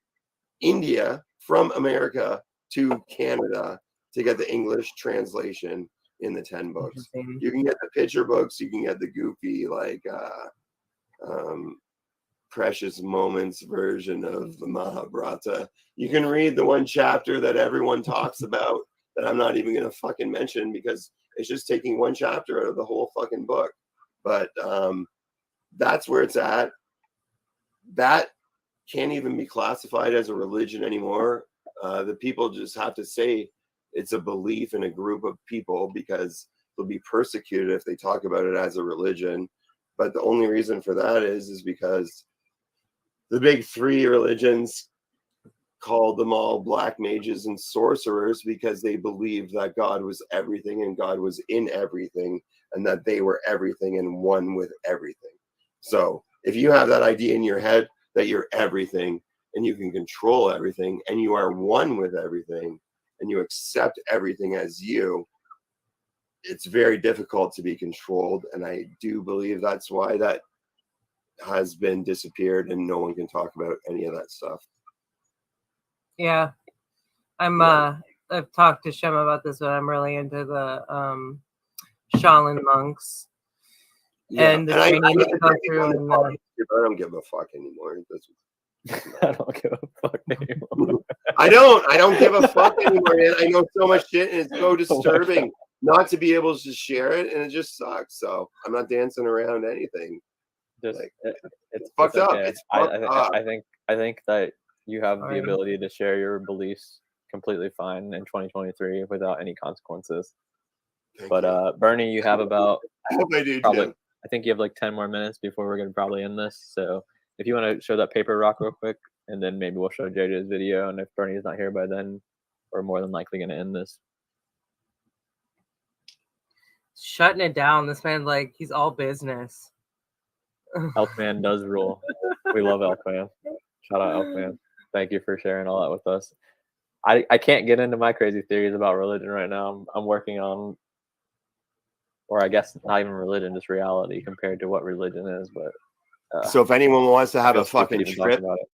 India, from America to Canada to get the English translation in the 10 books. You can get the picture books. You can get the goofy, like, Precious Moments version of the Mahabharata. You can read the one chapter that everyone talks about that I'm not even going to fucking mention, because it's just taking one chapter out of the whole fucking book. But that's where it's at. That can't even be classified as a religion anymore. The people just have to say it's a belief in a group of people, because they'll be persecuted if they talk about it as a religion. But the only reason for that is because the big three religions called them all black mages and sorcerers, because they believed that God was everything and God was in everything, and that they were everything and one with everything. So if you have that idea in your head that you're everything and you can control everything and you are one with everything and you accept everything as you, it's very difficult to be controlled. And I do believe that's why that has been disappeared and no one can talk about any of that stuff. Yeah. I've talked to Shem about this, but I'm really into the Shaolin monks. Yeah. And the training to go through. And, I don't give a fuck anymore. I don't give a fuck anymore. I don't give a fuck anymore, man. I know so much shit, and it's so disturbing not to be able to share it, and it just sucks. So I'm not dancing around anything. Just like, it's fucked up. Okay. It's fucked up. I think that you have the ability to share your beliefs completely fine in 2023 without any consequences. But BurnEye, you have about I hope I do, probably Jim. I think you have like 10 more minutes before we're gonna probably end this. So if you want to show that paper rock real quick, and then maybe we'll show JJ's video, and if BurnEye is not here by then, we're more than likely gonna end this. Shutting it down. This man, like, he's all business. Elkman does rule. We love Elkman. Shout out Elkman. Thank you for sharing all that with us. I can't get into my crazy theories about religion right now. I'm working on, or I guess not even religion, just reality compared to what religion is. But so if anyone wants to have a fucking even trip, about it.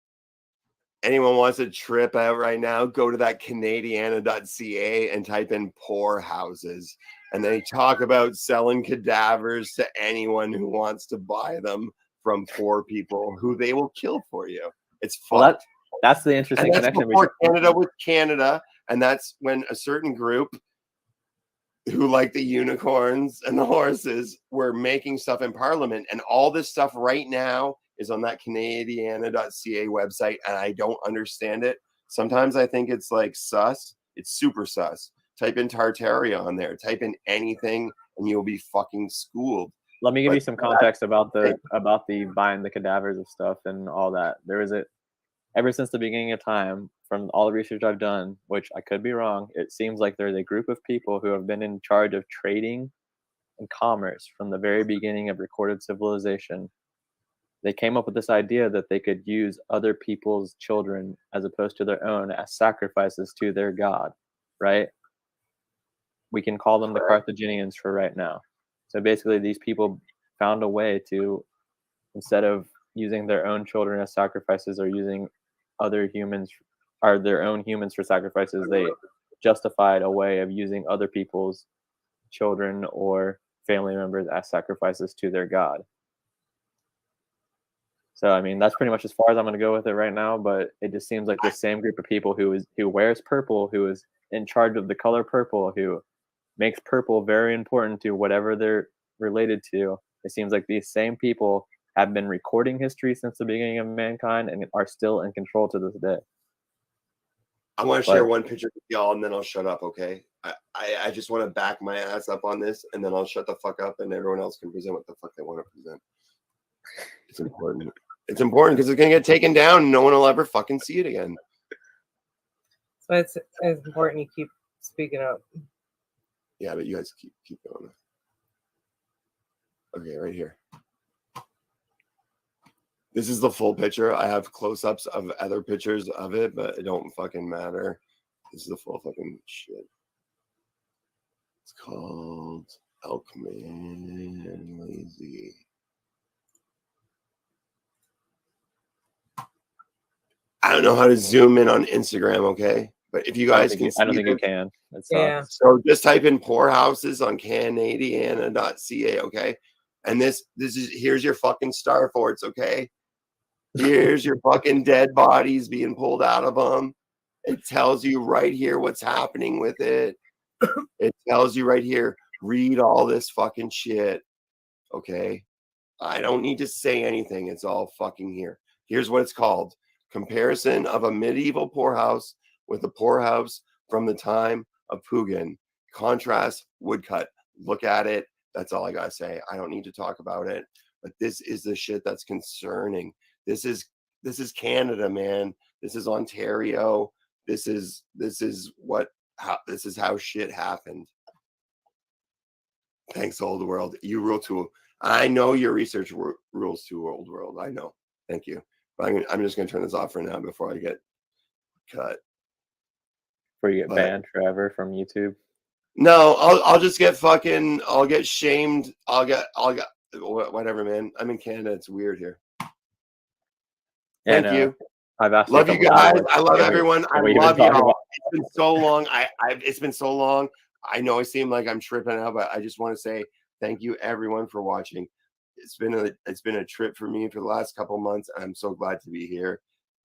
anyone wants a trip out right now, go to that Canadiana.ca and type in poor houses. And they talk about selling cadavers to anyone who wants to buy them from poor people who they will kill for you. It's fun. Well, that's the interesting and that's connection. Before Canada with Canada. And that's when a certain group who like the unicorns and the horses were making stuff in Parliament. And all this stuff right now is on that Canadiana.ca website. And I don't understand it. Sometimes I think it's like sus. It's super sus. Type in Tartaria on there. Type in anything, and you'll be fucking schooled. Let me give you But some context about the buying the cadavers of stuff and all that. There is ever since the beginning of time, from all the research I've done, which I could be wrong, it seems like there's a group of people who have been in charge of trading and commerce from the very beginning of recorded civilization. They came up with this idea that they could use other people's children as opposed to their own as sacrifices to their god, right? We can call them the Carthaginians for right now. So basically, these people found a way to, instead of using their own children as sacrifices or using other humans, or their own humans for sacrifices, they justified a way of using other people's children or family members as sacrifices to their god. So I mean, that's pretty much as far as I'm going to go with it right now. But it just seems like the same group of people who wears purple, who is in charge of the color purple, who makes purple very important to whatever they're related to. It seems like these same people have been recording history since the beginning of mankind and are still in control to this day. I want to share one picture with y'all, and then I'll shut up. Okay. I just want to back my ass up on this, and then I'll shut the fuck up, and everyone else can present what the fuck they want to present. It's important. It's important because it's gonna get taken down, and no one will ever fucking see it again. So it's important you keep speaking up. Yeah, but you guys keep going. Okay, right here. This is the full picture. I have close-ups of other pictures of it, but it don't fucking matter. This is the full fucking shit. It's called Elkman Lazy. I don't know how to zoom in on Instagram, okay? But if you guys can see I don't think you this, can. Yeah. so just type in poorhouses on Canadiana.ca, okay? And this is, here's your fucking star forts, okay? Here's your fucking dead bodies being pulled out of them. It tells you right here what's happening with it. It tells you right here, read all this fucking shit, okay? I don't need to say anything. It's all fucking here. Here's what it's called. Comparison of a medieval poorhouse with a poorhouse from the time of Pugin. Contrast woodcut. Look at it. That's all I gotta say. I don't need to talk about it. But this is the shit that's concerning. This is Canada, man. This is Ontario. This is how shit happened. Thanks, old world. You rule too. I know your research rules too, old world. I know. Thank you. But I'm just going to turn this off for now before I get cut. Before you get banned forever from YouTube. No, I'll just get fucking. I'll get shamed. I'll get whatever, man. I'm in Canada. It's weird here. Yeah, Thank you. I've asked. Love you guys. I love everyone. I love y'all. It's been so long. It's been so long. I know I seem like I'm tripping out, but I just want to say thank you, everyone, for watching. It's been a trip for me for the last couple months. I'm so glad to be here.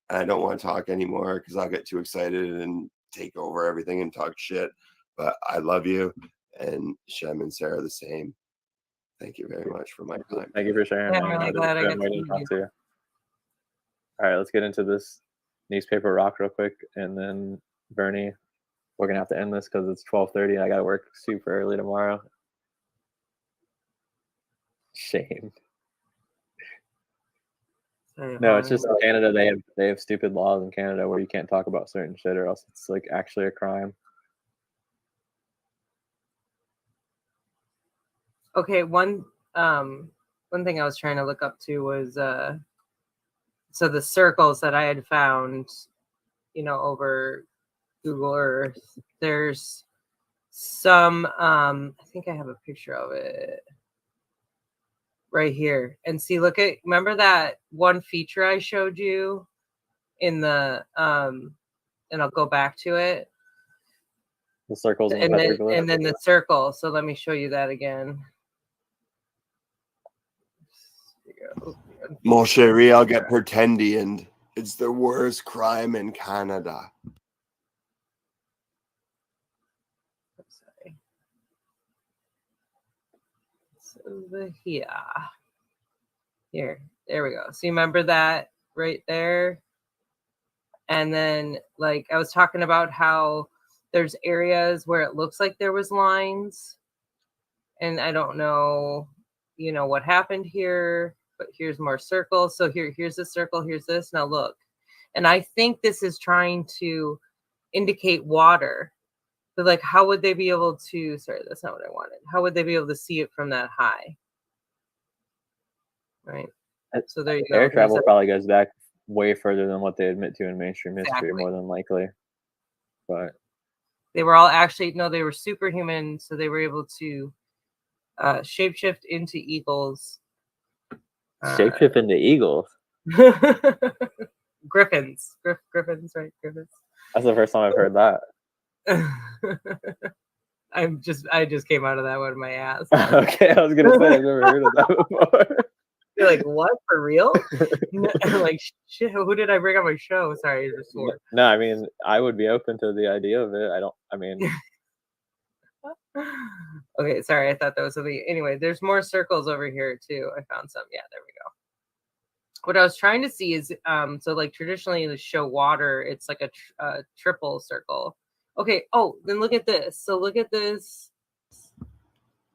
And I don't want to talk anymore because I'll get too excited and take over everything and talk shit. But I love you, and Shem and Sarah the same. Thank you very much for my time. Thank you for sharing. I'm really glad I got to talk to you. All right, let's get into this newspaper rock real quick, and then BurnEye, we're gonna have to end this because it's 12:30 and I gotta work super early tomorrow. Shame. No, it's just in Canada. They have stupid laws in Canada where you can't talk about certain shit, or else it's like actually a crime. Okay, one thing I was trying to look up to was so the circles that I had found, over Google Earth. There's some I think I have a picture of it right here. And see, remember that one feature I showed you in the and I'll go back to it. The circles and then the circle. So let me show you that again. Mon chéri, I'll get pretendian. It's the worst crime in Canada. Sorry. It's over here. There we go. So you remember that right there? And then like I was talking about how there's areas where it looks like there was lines, and I don't know, you know, what happened here, but here's more circles. So here's a circle, here's this. Now look. And I think this is trying to indicate water. But like, how would they be able to, sorry, that's not what I wanted. How would they be able to see it from that high? Right. So there you go. Air travel probably goes back way further than what they admit to in mainstream history, Exactly. more than likely. But they were all actually, no, they were superhuman. So they were able to shapeshift into eagles. Shapeshift into eagles? Griffins. Griffins, right? Griffins. That's the first time I've heard that. I just came out of that one of my ass. Okay, I was gonna say I've never heard of that before. You're like, what, for real? Like, shit, who did I bring on my show? Sorry, just no, I mean, I would be open to the idea of it. Okay, sorry, I thought that was something. Anyway, there's more circles over here too. I found some. Yeah, there we go. What I was trying to see is, so like traditionally to show water, it's like a triple circle. Okay. Oh, then look at this. So look at this.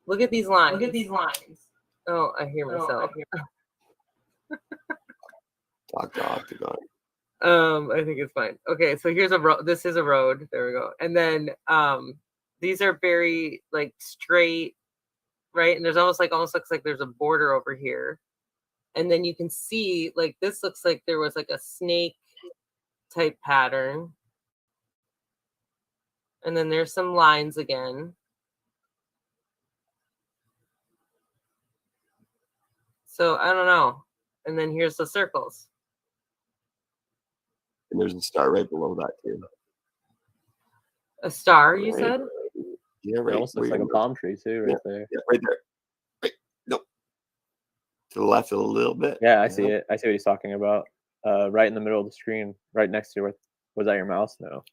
Look at these lines. Look at these lines. Oh, I hear myself. Talk to Octagon. I think it's fine. Okay, so here's a road. This is a road. There we go. And then these are very like straight, right? And there's almost looks like there's a border over here. And then you can see like this looks like there was like a snake type pattern. And then there's some lines again. So I don't know. And then here's the circles. And there's a star right below that too. A star, you said? Yeah, It right. almost looks like a palm tree too, right there. Yeah, right there. Right. Nope. To the left a little bit. Yeah, I see it. I see what he's talking about. Right in the middle of the screen, right next to it. Was that your mouse? No.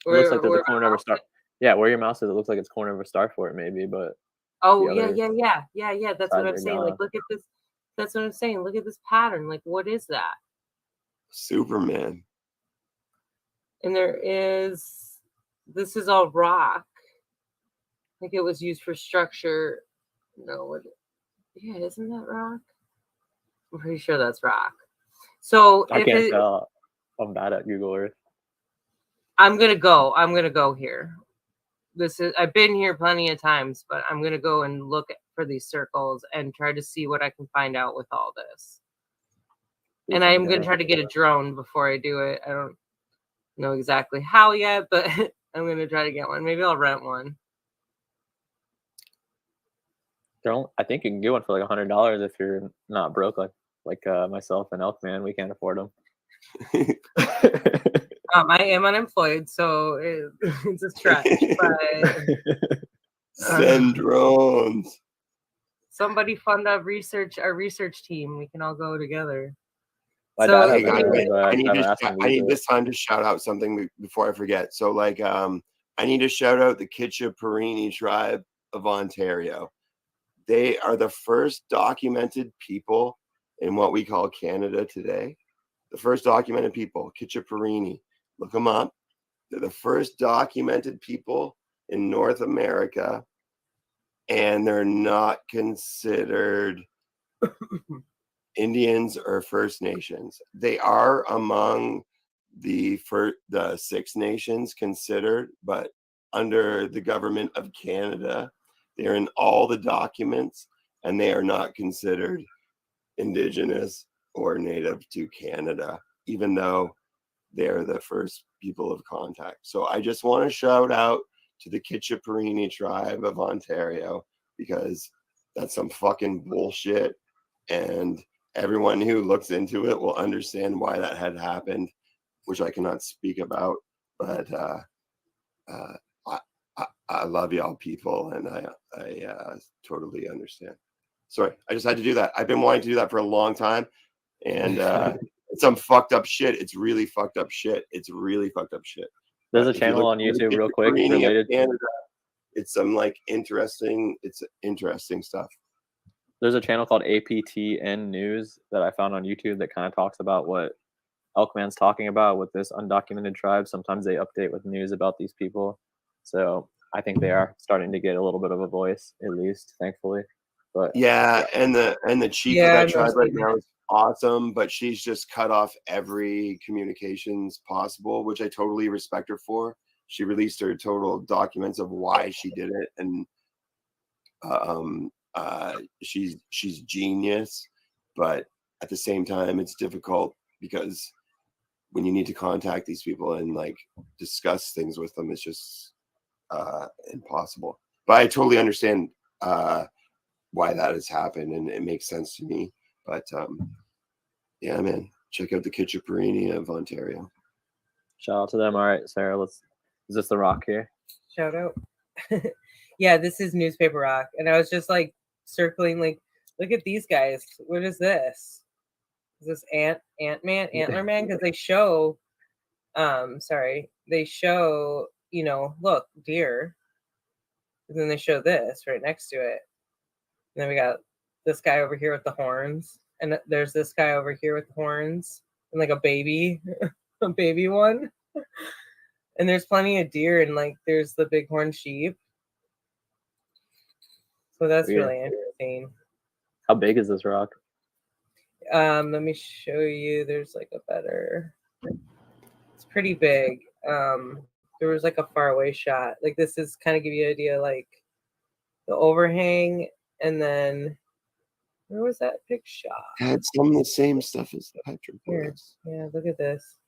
It looks like there's a corner of a star. Yeah, where your mouse is, it looks like it's corner of a star for it, maybe, but. Oh, yeah. That's what I'm saying. Like, look at this. That's what I'm saying. Look at this pattern. Like, what is that? Superman. And this is all rock. I think it was used for structure. No, yeah, isn't that rock? I'm pretty sure that's rock. So I can't tell. I'm bad at Google Earth. I'm gonna go here. I've been here plenty of times, but I'm gonna go and look for these circles and try to see what I can find out with all this. And I'm gonna try to get a drone before I do it. I don't know exactly how yet, but I'm gonna try to get one. Maybe I'll rent one. I think you can get one for like $100 if you're not broke like myself and Elkman. We can't afford them. I am unemployed, so it's a stretch. But send drones. Somebody fund our research team. We can all go together. I need this time to shout out something before I forget. So, like, I need to shout out the Kitcha-Perini tribe of Ontario. They are the first documented people in what we call Canada today. The first documented people, Kitcha-Perini. Look them up. They're the first documented people in North America, and they're not considered Indians or First Nations. They are among the Six Nations considered, but under the government of Canada, they're in all the documents, and they are not considered Indigenous or native to Canada, even though they're the first people of contact. So I just want to shout out to the Kitcha-Perini tribe of Ontario, because that's some fucking bullshit. And everyone who looks into it will understand why that had happened, which I cannot speak about. But I love y'all people, and I totally understand. Sorry, I just had to do that. I've been wanting to do that for a long time, and it's some fucked up shit. It's really fucked up shit. It's really fucked up shit. There's a channel on YouTube real quick related to Canada. It's some like interesting stuff. There's a channel called APTN News that I found on YouTube that kind of talks about what Elkman's talking about with this undocumented tribe. Sometimes they update with news about these people. So I think they are starting to get a little bit of a voice, at least, thankfully. But Yeah, and the chief Yeah, of I that tribe right know. now is awesome, but she's just cut off every communications possible, which I totally respect her for. She released her total documents of why she did it, and she's genius, but at the same time, it's difficult because when you need to contact these people and like discuss things with them, it's just impossible. But I totally understand why that has happened, and it makes sense to me. But yeah, man, check out the Kitchaparini of Ontario. shout out to them. All right, Sarah, is this the rock here? Shout out. Yeah, this is Newspaper Rock. And I was just like circling, like, look at these guys. What is this? Is this Ant-Man, Antler Man? Because they show, they show, you know, look, deer. And then they show this right next to it. And then we got this guy over here with the horns. And there's this guy over here with the horns. And like a baby, a baby one. And there's plenty of deer, and like there's the bighorn sheep. So that's Weird. really interesting. How big is this rock? Let me show you. There's like a better. It's pretty big. There was like a far away shot. Like this is kind of give you an idea, like the overhang, and then where was that big shot? Had some of the same stuff as the Here. petroglyphs. Yeah, look at this.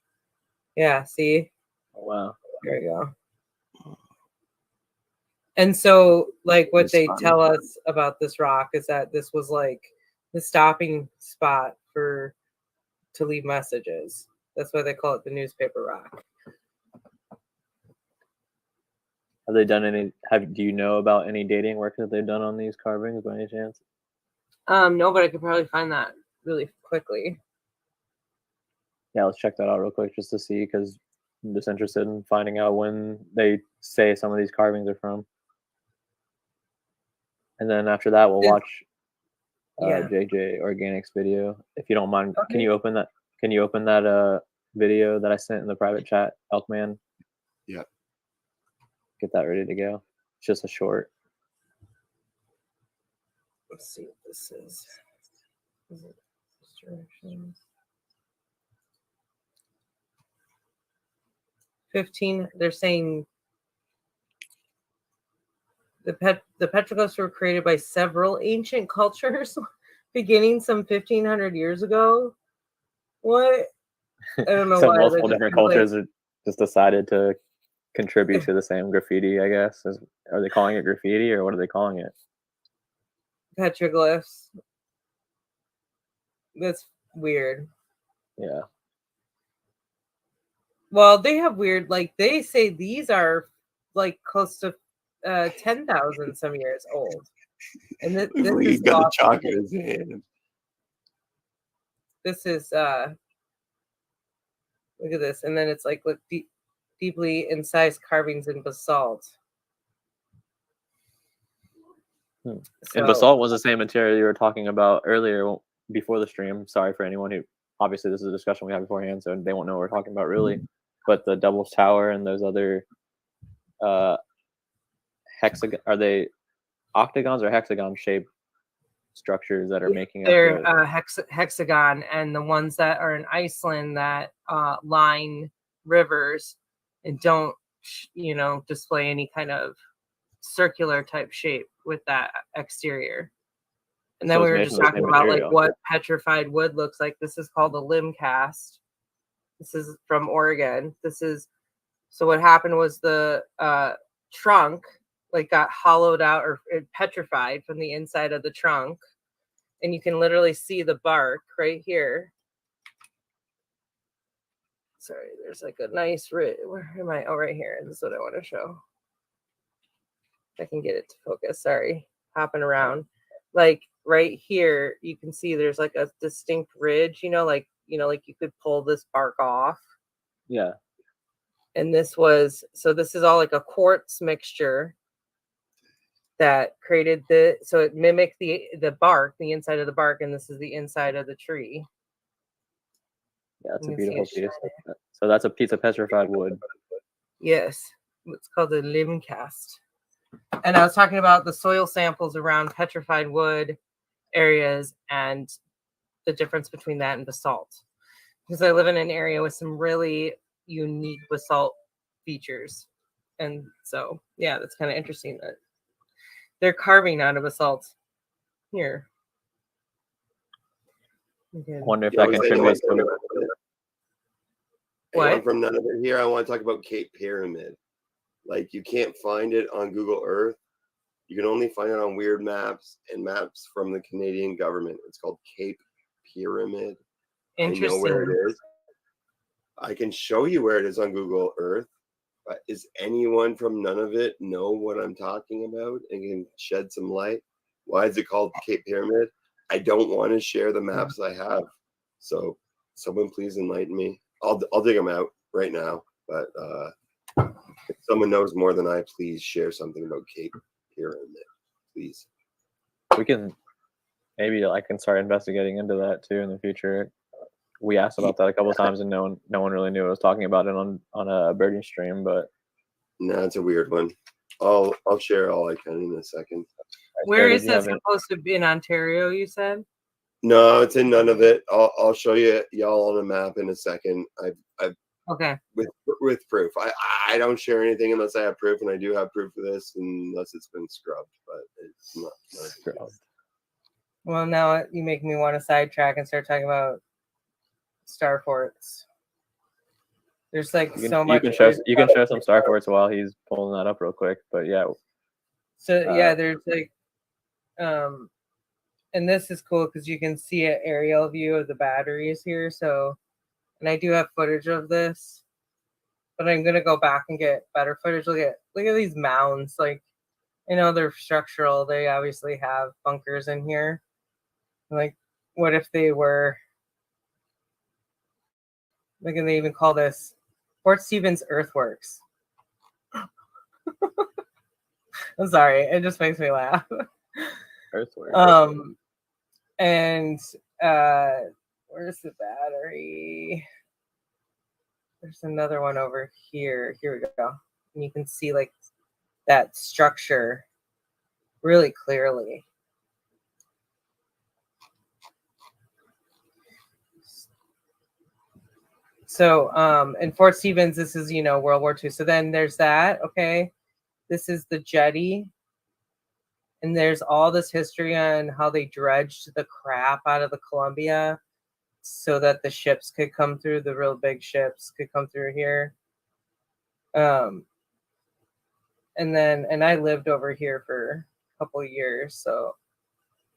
Yeah, see. Oh, wow. There we go. And so, like, what they tell us about this rock is that this was like the stopping spot to leave messages. That's why they call it the Newspaper Rock. Have they done any? Do you know about any dating work that they've done on these carvings by any chance? No, but I could probably find that really quickly. Yeah, let's check that out real quick just to see, because I'm just interested in finding out when they say some of these carvings are from. And then after that, we'll watch JJ Organics video. If you don't mind, Okay. can you open that? Can you open that video that I sent in the private chat, Elkman? Yeah. Get that ready to go. It's just a short. Let's see what this is. Is it directions? 15. They're saying the petroglyphs were created by several ancient cultures beginning some 1,500 years ago. What? I don't know So why. multiple different cultures are just decided to contribute to the same graffiti, I guess. Are they calling it graffiti, or what are they calling it? Petroglyphs. That's weird. Yeah. Well, they have weird, like they say these are like close to 10,000 some years old. And this He's is got the awesome. chalk in his hand. This is look at this, and then it's like look deeply incised carvings in basalt. And So, basalt was the same material you were talking about earlier before the stream. Sorry for anyone who, obviously this is a discussion we had beforehand, so they won't know what we're talking about really. But the double tower and those other hexagon, are they octagons or hexagon shaped structures that are making up they're the... hexagon, and the ones that are in Iceland that line rivers and don't display any kind of circular type shape with that exterior. And then So we it's were made just from the talking same about material. like what petrified wood looks like. This is called a limb cast. This is from Oregon. So what happened was the trunk like got hollowed out or petrified from the inside of the trunk, and you can literally see the bark right here. Sorry, there's like a nice where am I? Oh, right here. This is what I want to show. I can get it to focus. Sorry, hopping around. Like right here, you can see there's like a distinct ridge. Like you could pull this bark off. Yeah. And this is all like a quartz mixture that created so it mimicked the bark, the inside of the bark, and this is the inside of the tree. Yeah, it's a You can see beautiful it piece. shining. So that's a piece of petrified wood. Yes, it's called a limb cast. And I was talking about the soil samples around petrified wood areas and the difference between that and basalt. Because I live in an area with some really unique basalt features. And so, yeah, that's kind of interesting that they're carving out of basalt here. I wonder if You that always say contributes anyone to What? from none of it here, I want to talk about Cape Pyramid. Like, you can't find it on Google Earth. You can only find it on weird maps and maps from the Canadian government. It's called Cape Pyramid. I know where Interesting. it is. I can show you where it is on Google Earth. But is anyone from none of it know what I'm talking about and can shed some light? Why is it called Cape Pyramid? I don't want to share the maps I have. So someone please enlighten me. I'll dig them out right now. But if someone knows more than I, please share something about Cape Pyramid, please. we can maybe I can start investigating into that too in the future. We asked about that a couple of times and no one really knew I was talking about it on a birding stream, but No, it's a weird one. I'll share all I can in a second. Where did is you that have it? supposed to be? In Ontario, you said? No, it's in none of it. I'll show you y'all on a map in a second. I've Okay. with proof. I don't share anything unless I have proof, and I do have proof of this, unless it's been scrubbed. But it's not Scrubbed. Well, now you make me want to sidetrack and start talking about star forts. There's like so much. You can show some star forts while he's pulling that up real quick. But yeah, So yeah, there's like, and this is cool because you can see an aerial view of the batteries here. So, and I do have footage of this, but I'm gonna go back and get better footage. Look at these mounds. Like, I know they're structural. They obviously have bunkers in here. Like, what if they were? Like, and they even call this Fort Stevens Earthworks. I'm sorry, it just makes me laugh. earthwork. And where's the battery? There's another one over here. Here we go. And you can see like that structure really clearly. So in Fort Stevens, this is, World War II. So then there's that, okay? This is the jetty. And there's all this history on how they dredged the crap out of the Columbia so that the ships could come through, the real big ships could come through here. And I lived over here for a couple of years. So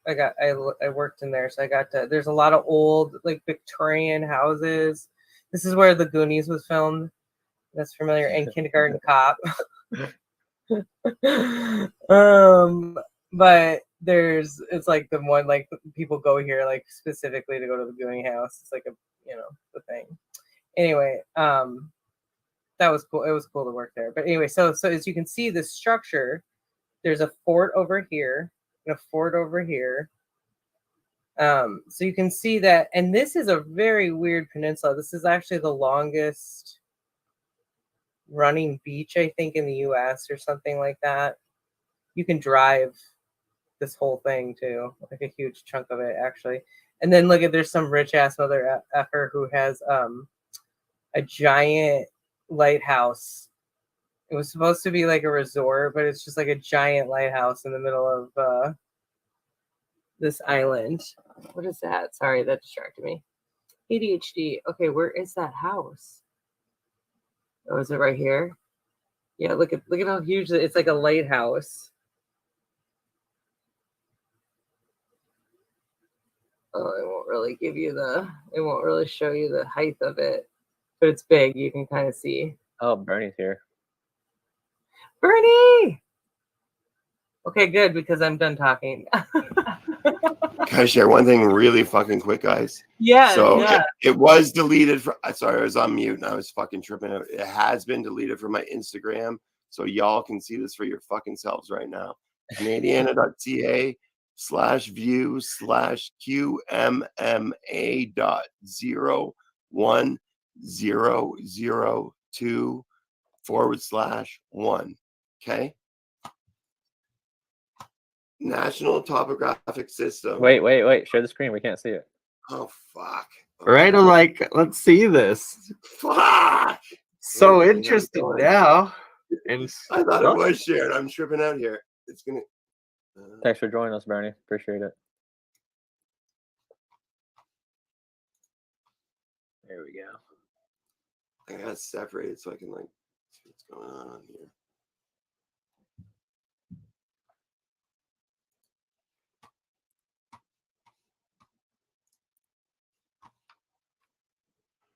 I worked in there. So I got to, there's a lot of old, like Victorian houses. This is where The Goonies was filmed. That's familiar. And Kindergarten Cop. But it's like the one, like people go here like specifically to go to the Goonie house. It's like the thing. Anyway, that was cool. It was cool to work there. But anyway, so as you can see, the structure, there's a fort over here and a fort over here. So you can see that, and this is a very weird peninsula. This is actually the longest running beach, I think, in the US or something like that. You can drive this whole thing too, like a huge chunk of it actually. And then look at, there's some rich ass mother effer who has a giant lighthouse. It was supposed to be like a resort, but it's just like a giant lighthouse in the middle of this island. What is that? Sorry, that distracted me. ADHD. Okay, where is that house? Oh, is it right here? Yeah, look at how huge it's like a lighthouse. Oh, it won't really show you the height of it, but it's big. You can kind of see. Oh, Bernie's here. Bernie! Okay, good, because I'm done talking. Can I share one thing really fucking quick, guys? Yeah. So yeah. it was deleted from. Sorry, I was on mute and I was fucking tripping out. It has been deleted from my Instagram, so y'all can see this for your fucking selves right now. Canadiana.ca/view/QMMA.0 1002/1. Okay. National Topographic System. Wait. Share the screen. We can't see it. Oh, fuck. Right? I'm like, let's see this. Fuck. So Wait, hang on, interesting go on. now. And I thought Huh? it was shared. I'm tripping out here. It's gonna. Thanks for joining us, Bernie. Appreciate it. There we go. I got it separated so I can like see what's going on here.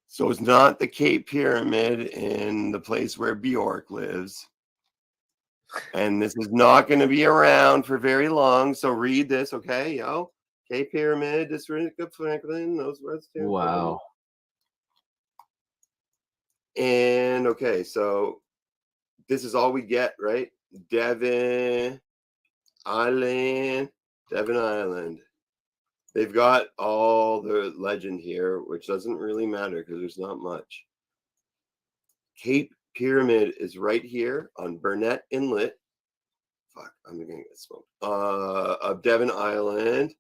So it's not the Cape Pyramid in the place where Bjork lives. And this is not going to be around for very long. So read this, okay, yo? Cape Pyramid, District of Franklin, those words too. wow. And okay, so this is all we get, right? Devon Island. They've got all the legend here, which doesn't really matter because there's not much. Cape Pyramid is right here on Burnett Inlet. Fuck, I'm gonna get smoked. Of Devon Island.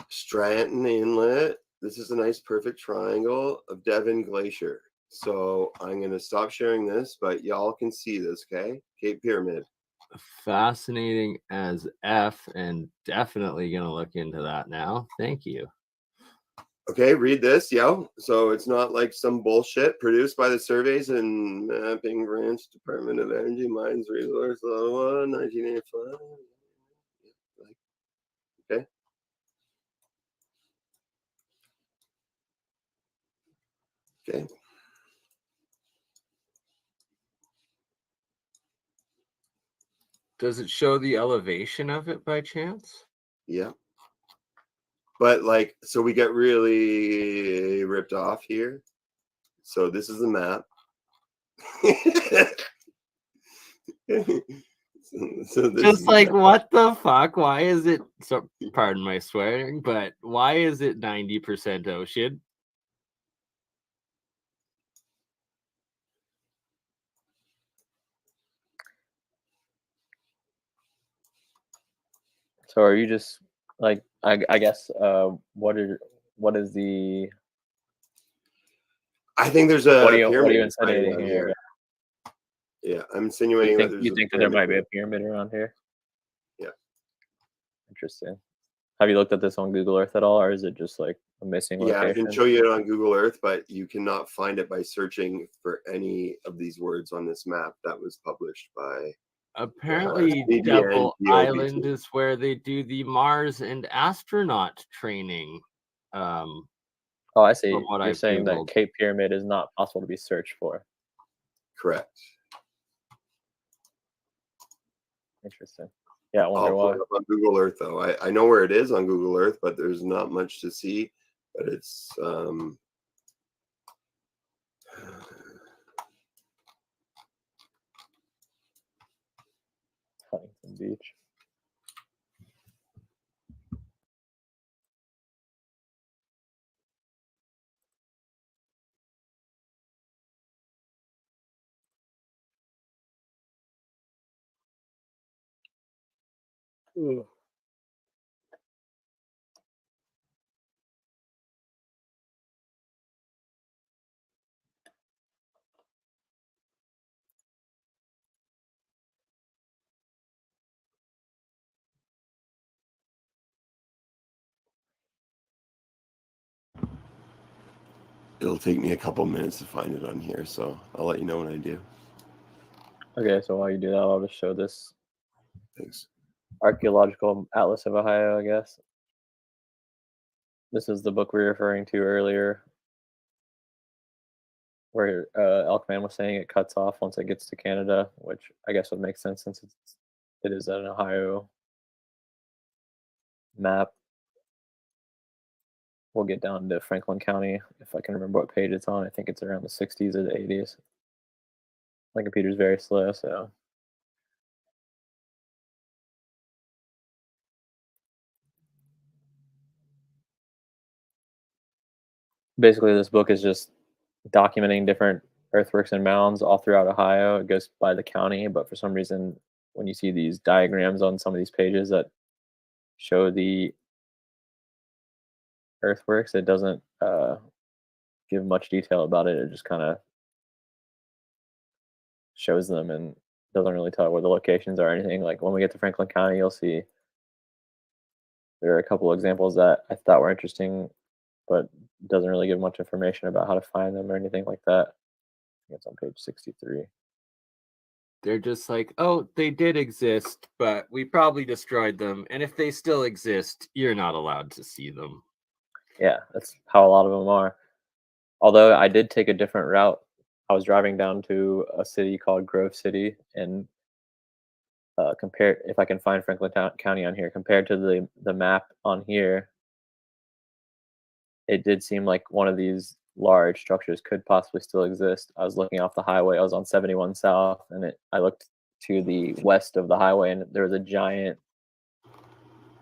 Stratton Inlet. This is a nice perfect triangle of Devon Glacier. So I'm gonna stop sharing this, but y'all can see this, okay? Cape Pyramid. Fascinating as F, and definitely gonna look into that now. Thank you. Okay, read this, yo. So it's not like some bullshit produced by the Surveys and Mapping Branch, Department of Energy, Mines, Resource, 1985. Okay. Okay. Does it show the elevation of it by chance? Yeah. But like, so we get really ripped off here. So this is the map. So this Just is like, the map. what the fuck? Why is it so? Pardon my swearing, but why is it 90% ocean? So are you just like I guess what is the I think there's what a are you pyramid insinuating around here? Yeah, I'm You insinuating that think there's a that there might be a pyramid. pyramid around here? Yeah. Interesting. Have you looked at this on Google Earth at all, or is it just like a missing Yeah, I location? can show you it on Google Earth, but you cannot find it by searching for any of these words on this map that was published by Apparently, CBN Devil GOBT. Island is where they do the Mars and astronaut training. Oh, I see. From what You're I've saying Googled. that Cape Pyramid is not possible to be searched for. Correct. Interesting. Yeah, I wonder I'll why. pull it up on Google Earth though. I know where it is on Google Earth, but there's not much to see. But it's Huntington Beach. Ugh. it'll take me a couple minutes to find it on here, so I'll let you know when I do. Okay, so while you do that, I'll just show this Thanks. Archaeological Atlas of Ohio, I guess. This is the book we were referring to earlier, where Elkman was saying it cuts off once it gets to Canada, which I guess would make sense since it is an Ohio map. We'll get down to Franklin County if I can remember what page it's on. I think it's around the 60s or the 80s. My computer's very slow, so. basically this book is just documenting different earthworks and mounds all throughout Ohio. It goes by the county, but for some reason, when you see these diagrams on some of these pages that show the earthworks, it doesn't give much detail about it. It just kind of shows them and doesn't really tell where the locations are or anything. Like when we get to Franklin County, you'll see there are a couple of examples that I thought were interesting, but doesn't really give much information about how to find them or anything like that. I think it's on page 63. They're just like, oh, they did exist, but we probably destroyed them. And if they still exist, you're not allowed to see them. Yeah, that's how a lot of them are. Although I did take a different route. I was driving down to a city called Grove City, and compare if I can find Franklin County on here compared to the map on here, it did seem like one of these large structures could possibly still exist. I was looking off the highway. I was on 71 South, and I looked to the west of the highway, and there was a giant,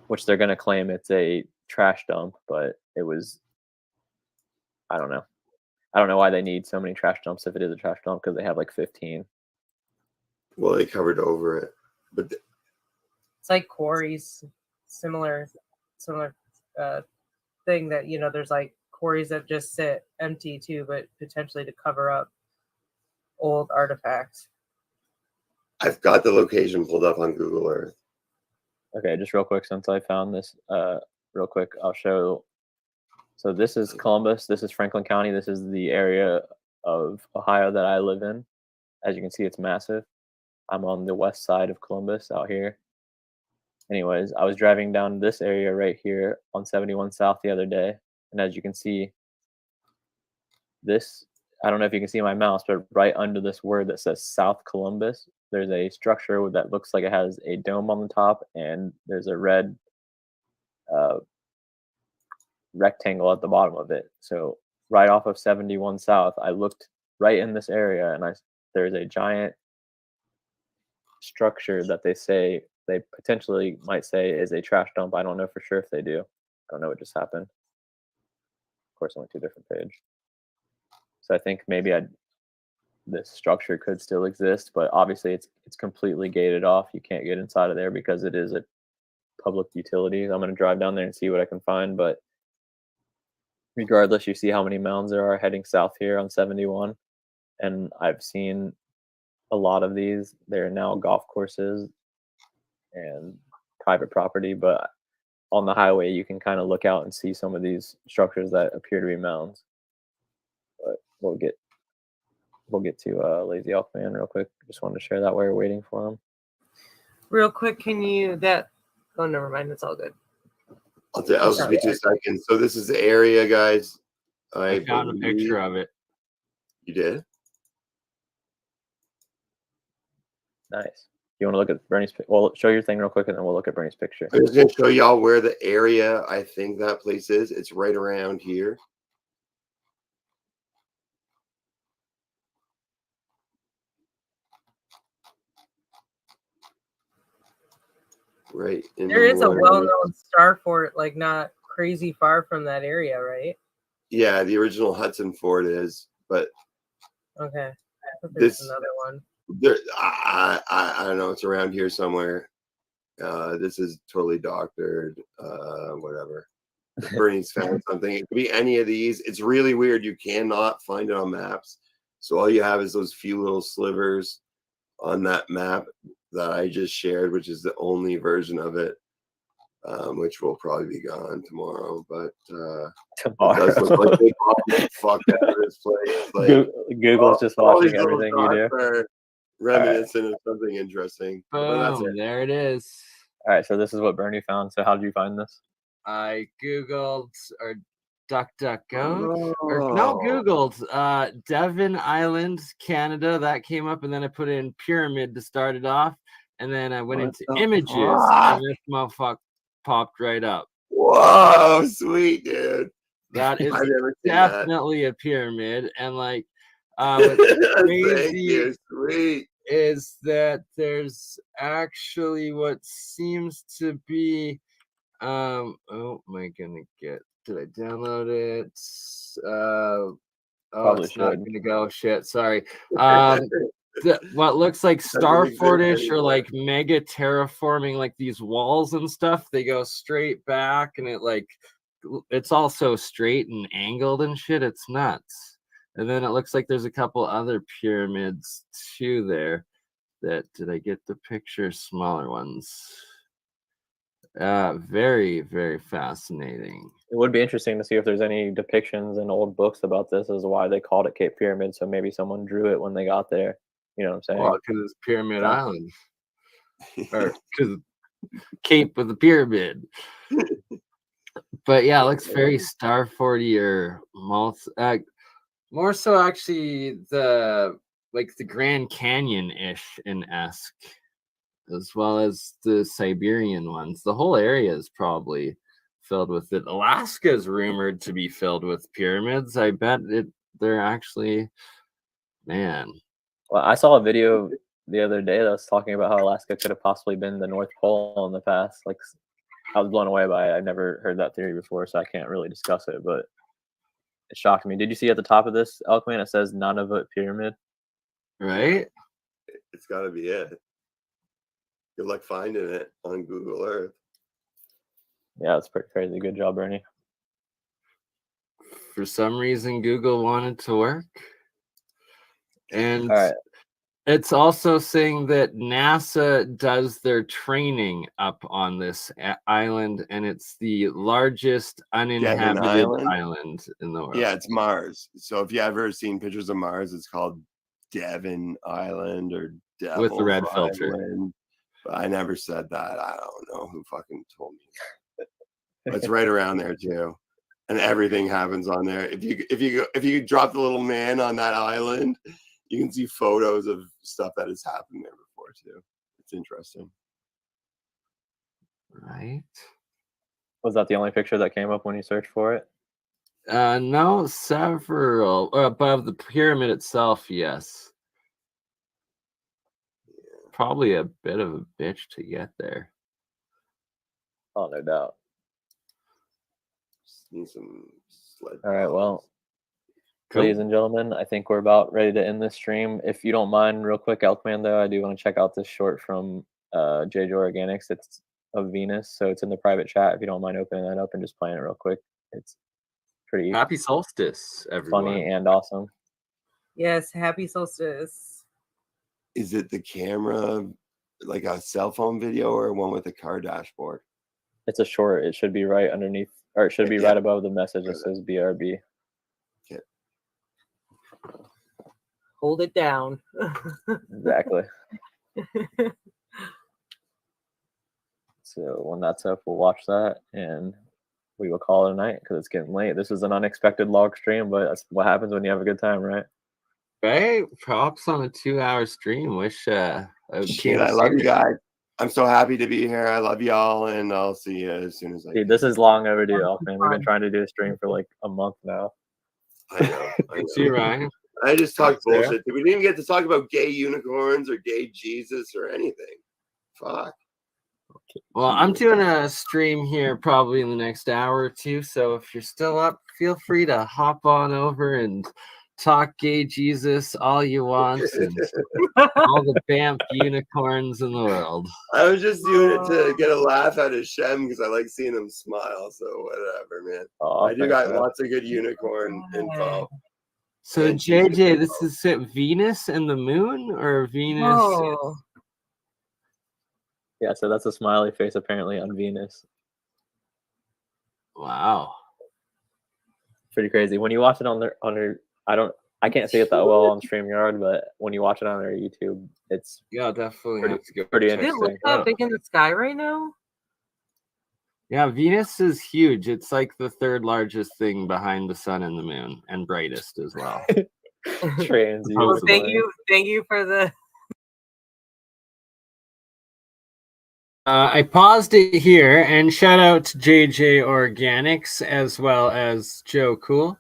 which they're going to claim it's a trash dump, but it was, I don't know. I don't know why they need so many trash dumps if it is a trash dump, because they have like 15. Well, they covered over it, but It's like quarries, similar thing that, you know, there's like quarries that just sit empty too, but potentially to cover up old artifacts. I've got the location pulled up on Google Earth. Okay, just real quick, since I found this, real quick, I'll show. So this is Columbus. This is Franklin County. This is the area of Ohio that I live in. As you can see, it's massive. I'm on the west side of Columbus out here. Anyways, I was driving down this area right here on 71 South the other day. And as you can see, this, I don't know if you can see my mouse, but right under this word that says South Columbus, there's a structure that looks like it has a dome on the top, and there's a red rectangle at the bottom of it. So right off of 71 South, I looked right in this area, and there's a giant structure that they potentially might say is a trash dump. I don't know for sure if they do. I don't know what just happened. Of course, I went to a different page. So I think maybe this structure could still exist, but obviously it's completely gated off. You can't get inside of there because it is a public utility. I'm going to drive down there and see what I can find, but regardless, you see how many mounds there are heading south here on 71, and I've seen a lot of these. They're now golf courses and private property, but on the highway you can kind of look out and see some of these structures that appear to be mounds. But we'll get to Lazy Elkman real quick. Just wanted to share that while we're waiting for him. Real quick, can you oh, never mind, it's all good. I'll just be 2 seconds. So this is the area, guys. I found a picture of it. You did? Nice. You want to look at Bernie's? Well, show your thing real quick, and then we'll look at Bernie's picture. I'm just going to show y'all where the area I think that place is. It's right around here. Right. There is a well-known star fort, like not crazy far from that area, right? Yeah, the original Hudson Fort is, but okay. There's another one. There, I don't know. It's around here somewhere. This is totally doctored. Whatever. Bernie's found something. It could be any of these. It's really weird. You cannot find it on maps. So all you have is those few little slivers on that map that I just shared, which is the only version of it, which will probably be gone tomorrow. But tomorrow, it does look like they bought the fuck out of this place. Like, Google's just watching everything you do. Reminiscent of something interesting. Boom, there it is. All right, so this is what Bernie found. So how did you find this? I Googled or DuckDuckGo or no, Googled Devon Island, Canada. That came up, and then I put in pyramid to start it off, and then I went into images, and this motherfucker popped right up. Whoa, sweet, dude. That is definitely a pyramid, and like what's crazy is that there's actually what seems to be Oh, am I gonna get? Did I download it? Probably it's not should. gonna go. Shit, sorry. What looks like Doesn't exist Starfordish or anymore. like mega terraforming, like these walls and stuff. They go straight back, and it's also straight and angled and shit. It's nuts. And then it looks like there's a couple other pyramids too there. Did I get the picture? Smaller ones. Very, very fascinating. It would be interesting to see if there's any depictions in old books about this as why they called it Cape Pyramid. So maybe someone drew it when they got there. You know what I'm saying? Well, because it's Pyramid Yeah. Island, or because Cape with the pyramid. But yeah, it looks very Starfordy or more so actually the Grand Canyon-ish and esque, as well as the Siberian ones. The whole area is probably filled with it. Alaska is rumored to be filled with pyramids. I bet they're actually, man. Well, I saw a video the other day that was talking about how Alaska could have possibly been the North Pole in the past. Like, I was blown away by it. I've never heard that theory before, so I can't really discuss it, but it shocked me. Did you see at the top of this, Elkman, it says Nunavut Pyramid? Right? It's got to be it. Good luck finding it on Google Earth. Yeah, that's pretty crazy. Good job, Bernie. For some reason, Google wanted to work. And All right. it's also saying that NASA does their training up on this island, and it's the largest uninhabited island in the world. Yeah, it's Mars. So if you ever seen pictures of Mars, it's called Devon Island or Devil's With the red filter. Island. But I never said that. I don't know who fucking told me that. But it's right around there too, and everything happens on there. If you drop the little man on that island, you can see photos of stuff that has happened there before too. It's interesting. Right? Was that the only picture that came up when you searched for it? No, several above the pyramid itself. Yes. Probably a bit of a bitch to get there. Oh, no doubt. Just need some sled. All right, well, Cool. ladies and gentlemen, I think we're about ready to end this stream. If you don't mind, real quick, Elkman, though, I do want to check out this short from JJ Organics. It's of Venus, so it's in the private chat. If you don't mind opening that up and just playing it real quick, it's pretty Happy solstice, everyone. funny and awesome. Yes, happy solstice. Is it the camera, like a cell phone video, or one with a car dashboard? It's a short. It should be right underneath, or it should be right above the message that says BRB. Okay. Hold it down. Exactly. So when that's up, we'll watch that and we will call it a night because it's getting late. This is an unexpected log stream, but that's what happens when you have a good time, right? Right? Props on a 2-hour stream. Wish Shit, I love you guys. I'm so happy to be here. I love y'all, and I'll see you as soon as I Dude, can. this is long overdue, Elkman. We've been trying to do a stream for like a month now. I know. See you, Ryan. I just talked There. bullshit. We didn't even get to talk about gay unicorns or gay Jesus or anything. Fuck. Well, I'm doing a stream here probably in the next hour or two. So if you're still up, feel free to hop on over and talk gay Jesus all you want and all the Banff unicorns in the world. I was just doing it to get a laugh out of Shem because I like seeing him smile. So whatever, man. Oh, I do got lots of good unicorn info. So JJ, this is it, Venus and the moon, or Venus? Oh, yeah, so that's a smiley face apparently on Venus. Wow. Pretty crazy. When you watch it on their I can't see it that well on StreamYard, but when you watch it on their YouTube, it's Yeah, definitely Pretty- have to go pretty check did it interesting. look that big in the sky right now? Yeah, Venus is huge. It's like the third largest thing behind the sun and the moon, and brightest as well. trans. Oh, thank Supposedly. you for the. I paused it here, and shout out to JJ Organics as well as Joe Cool,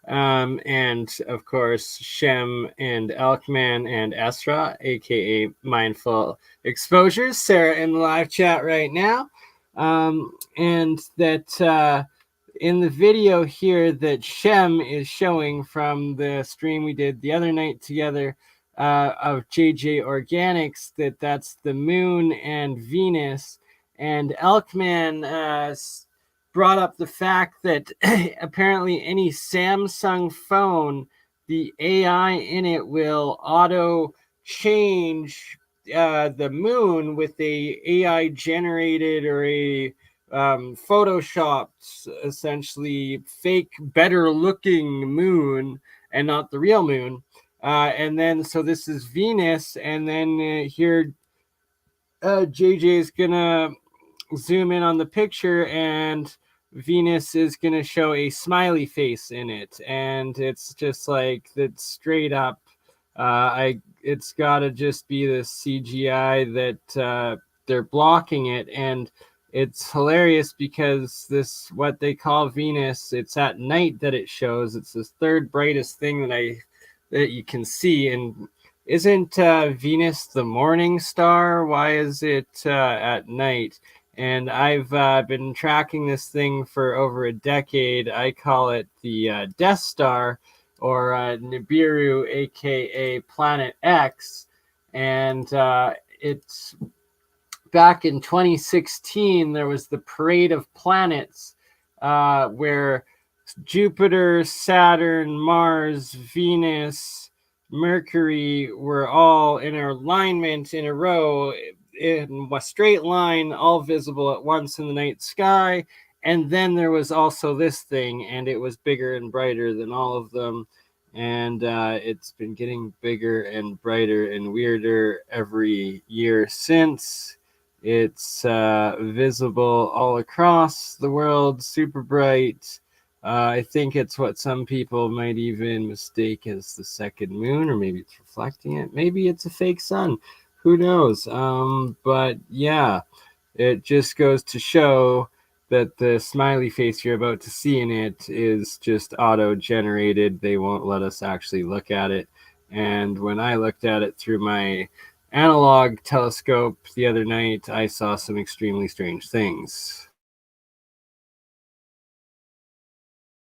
and of course Shem and Elkman and Esra, aka Mindful Exposures. Sarah in the live chat right now. And that in the video here that Shem is showing from the stream we did the other night together of JJ Organics, that's the moon and Venus. And Elkman brought up the fact that apparently any Samsung phone, the AI in it will auto change the moon with a AI generated or a photoshopped, essentially fake, better looking moon, and not the real moon. And then, so this is Venus, and then here JJ is gonna zoom in on the picture, and Venus is going to show a smiley face in it, and it's just like that straight up. It's got to just be the CGI that they're blocking it, and it's hilarious because this, what they call Venus, it's at night that it shows. It's the third brightest thing that you can see, and isn't Venus the morning star? Why is it at night? And I've been tracking this thing for over a decade. I call it the Death Star, or Nibiru, aka Planet X. And it's back in 2016, there was the Parade of Planets, where Jupiter, Saturn, Mars, Venus, Mercury were all in alignment in a row in a straight line, all visible at once in the night sky. And then there was also this thing, and it was bigger and brighter than all of them. And it's been getting bigger and brighter and weirder every year since. It's visible all across the world, super bright. I think it's what some people might even mistake as the second moon, or maybe it's reflecting it. Maybe it's a fake sun. Who knows? But yeah, it just goes to show that the smiley face you're about to see in it is just auto-generated. They won't let us actually look at it. And when I looked at it through my analog telescope the other night, I saw some extremely strange things.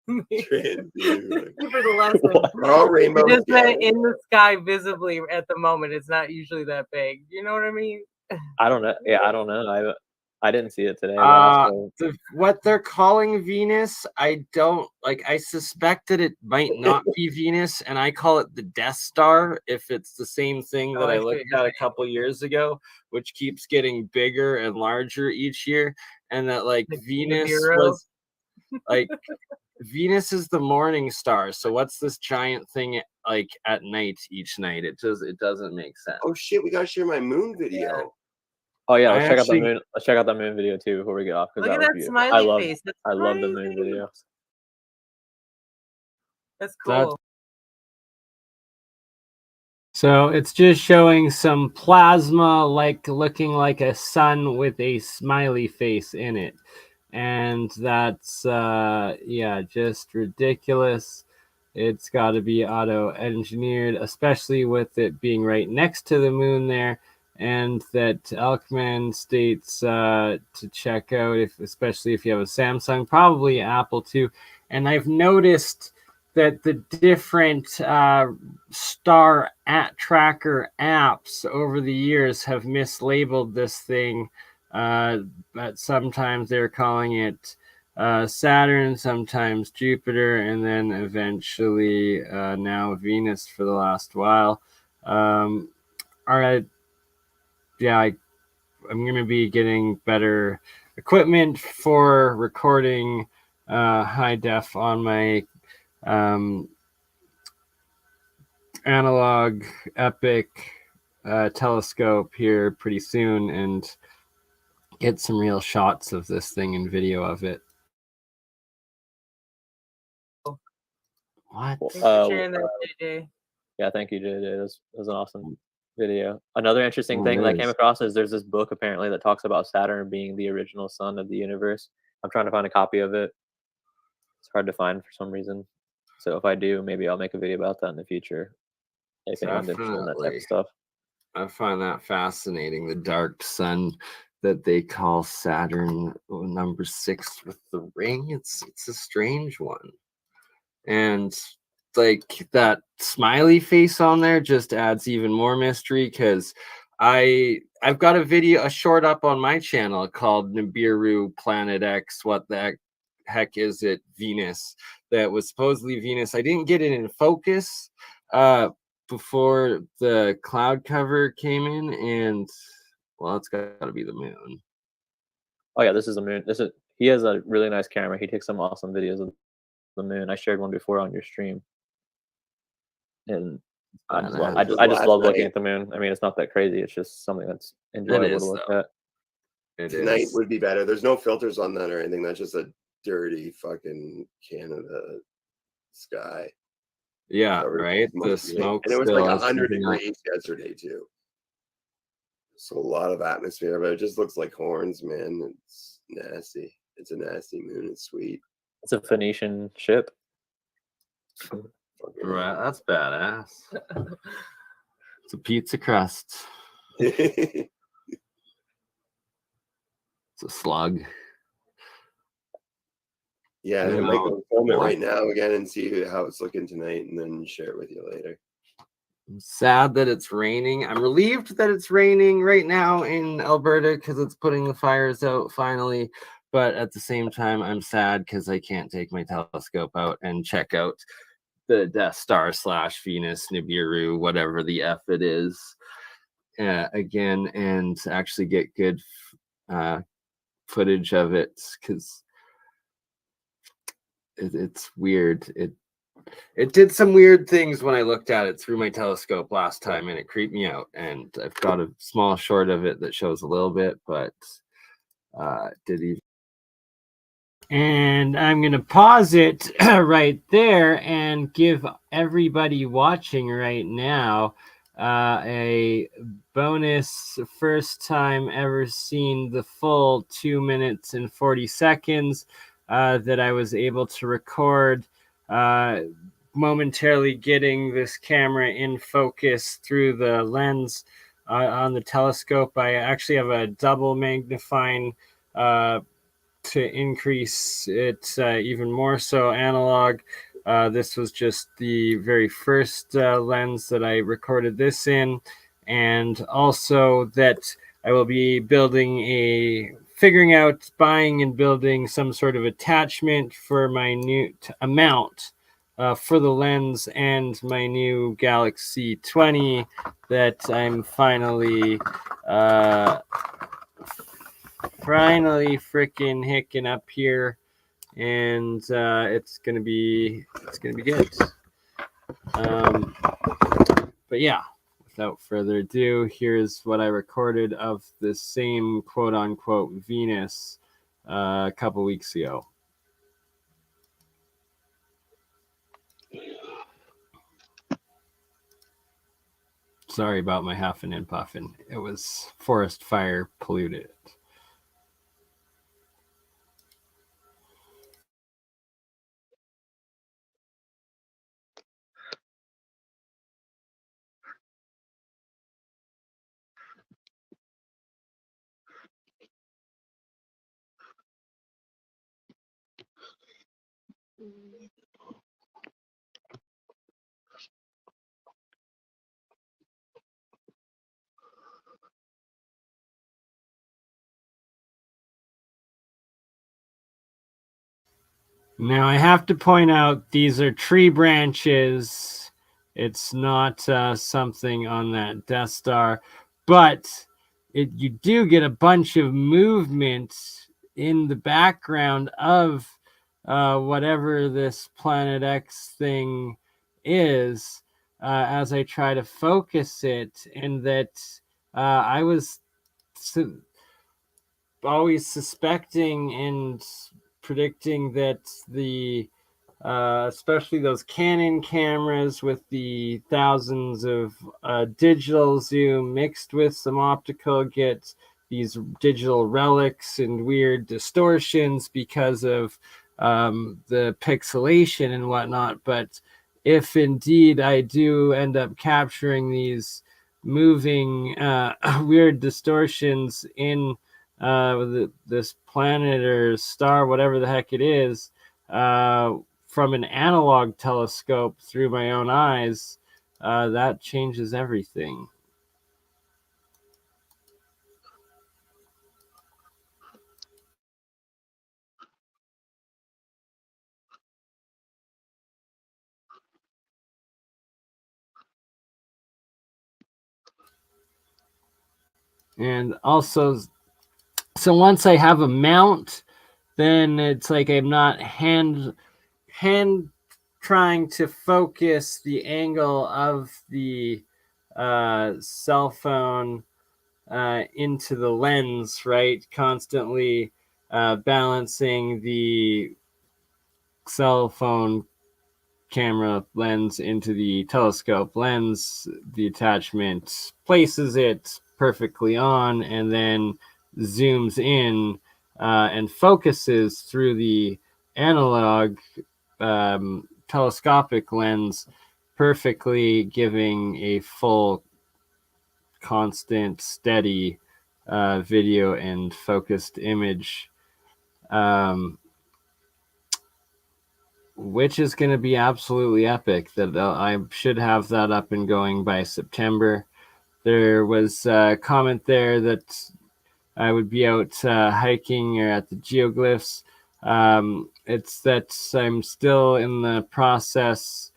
Transmuted. For the lesson. All rainbow. Just that in the sky visibly at the moment. It's not usually that big. You know what I mean? I don't know. Yeah, I don't know. I didn't see it today. What they're calling Venus, I don't like. I suspect that it might not be Venus, and I call it the Death Star if it's the same thing that I looked at a couple years ago, which keeps getting bigger and larger each year, and that like Venus was like Venus is the morning star. So what's this giant thing like at night each night? It doesn't make sense. Oh shit, we gotta share my moon video. Yeah. Oh yeah, let's check out the moon. Let's check out that moon video too before we get off. Look at that smiley face. That's I love the moon videos. That's cool. So it's just showing some plasma, like looking like a sun with a smiley face in it. And that's, yeah, just ridiculous. It's got to be auto-engineered, especially with it being right next to the moon there. And that Elkman states to check out, especially if you have a Samsung, probably Apple too. And I've noticed that the different star tracker apps over the years have mislabeled this thing. But sometimes they're calling it Saturn, sometimes Jupiter, and then eventually now Venus for the last while. All right. Yeah, I'm going to be getting better equipment for recording high def on my analog epic telescope here pretty soon, and get some real shots of this thing and video of it. What? Thanks for sharing that, JJ. Yeah, thank you, JJ. It was an awesome video. Another interesting thing that I came across is there's this book apparently that talks about Saturn being the original sun of the universe. I'm trying to find a copy of it. It's hard to find for some reason. So if I do, maybe I'll make a video about that in the future. If anyone's interested in that type of stuff. I find that fascinating, the dark sun that they call Saturn number 6 with the ring. It's a strange one, and like that smiley face on there just adds even more mystery, because I've got a short up on my channel called Nibiru Planet X. What the heck is it? Venus. That was supposedly Venus. I didn't get it in focus before the cloud cover came in, and well, it's got to be the moon. Oh yeah, this is a moon. He has a really nice camera. He takes some awesome videos of the moon. I shared one before on your stream, and I just love looking at the moon. I mean, it's not that crazy. It's just something that's enjoyable to look at. Tonight would be better. There's no filters on that or anything. That's just a dirty fucking Canada sky. Yeah, right. The smoke, and it was like 100 degrees yesterday too. So a lot of atmosphere, but it just looks like horns, man. It's nasty. It's a nasty moon. It's sweet. It's a Phoenician ship. Right, that's badass. It's a pizza crust. Yeah, It's a slug. I might go film it right now again and see how it's looking tonight, and then share it with you later. I'm sad that it's raining. I'm relieved that it's raining right now in Alberta because it's putting the fires out finally. But at the same time, I'm sad because I can't take my telescope out and check out the Death Star / Venus, Nibiru, whatever the F it is, again, and actually get good footage of it, because it's weird. It did some weird things when I looked at it through my telescope last time, and it creeped me out. And I've got a small short of it that shows a little bit, but did even. And I'm going to pause it right there and give everybody watching right now a bonus first time ever seen the full 2 minutes and 40 seconds that I was able to record, momentarily getting this camera in focus through the lens on the telescope. I actually have a double magnifying to increase it even more so analog. This was just the very first lens that I recorded this in, and also that I will be figuring out buying and building some sort of attachment for my new mount for the lens and my new Galaxy 20 that I'm finally freaking hicking up here, and it's gonna be good. But yeah, without further ado, here's what I recorded of the same quote unquote Venus a couple weeks ago. Sorry about my huffing and puffing. It was forest fire polluted. Now I have to point out these are tree branches. It's not something on that Death Star, but you do get a bunch of movement in the background of whatever this Planet X thing is as I try to focus it, and that I was always suspecting and predicting that the especially those Canon cameras with the thousands of digital zoom mixed with some optical get these digital relics and weird distortions because of the pixelation and whatnot. But if indeed I do end up capturing these moving weird distortions in this planet or star, whatever the heck it is, from an analog telescope through my own eyes, that changes everything. And also, so once I have a mount, then it's like I'm not hand trying to focus the angle of the cell phone into the lens, right? Constantly balancing the cell phone camera lens into the telescope lens. The attachment places it perfectly on and then zooms in and focuses through the analog telescopic lens, perfectly giving a full, constant, steady video and focused image, which is going to be absolutely epic. That I should have that up and going by September. There was a comment there that I would be out hiking or at the geoglyphs. It's that I'm still in the process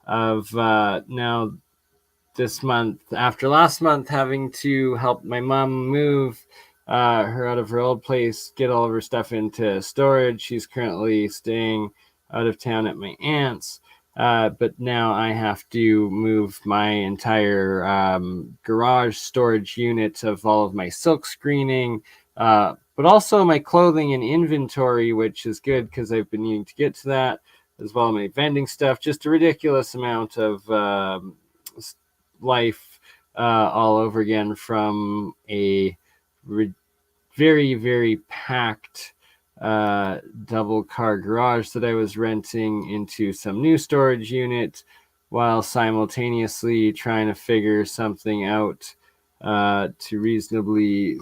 of now this month, after last month, having to help my mom move her out of her old place, get all of her stuff into storage. She's currently staying out of town at my aunt's. But now I have to move my entire garage storage unit of all of my silk screening, but also my clothing and inventory, which is good because I've been needing to get to that, as well as my vending stuff. Just a ridiculous amount of life all over again from a very, very packed double car garage that I was renting into some new storage unit, while simultaneously trying to figure something out to reasonably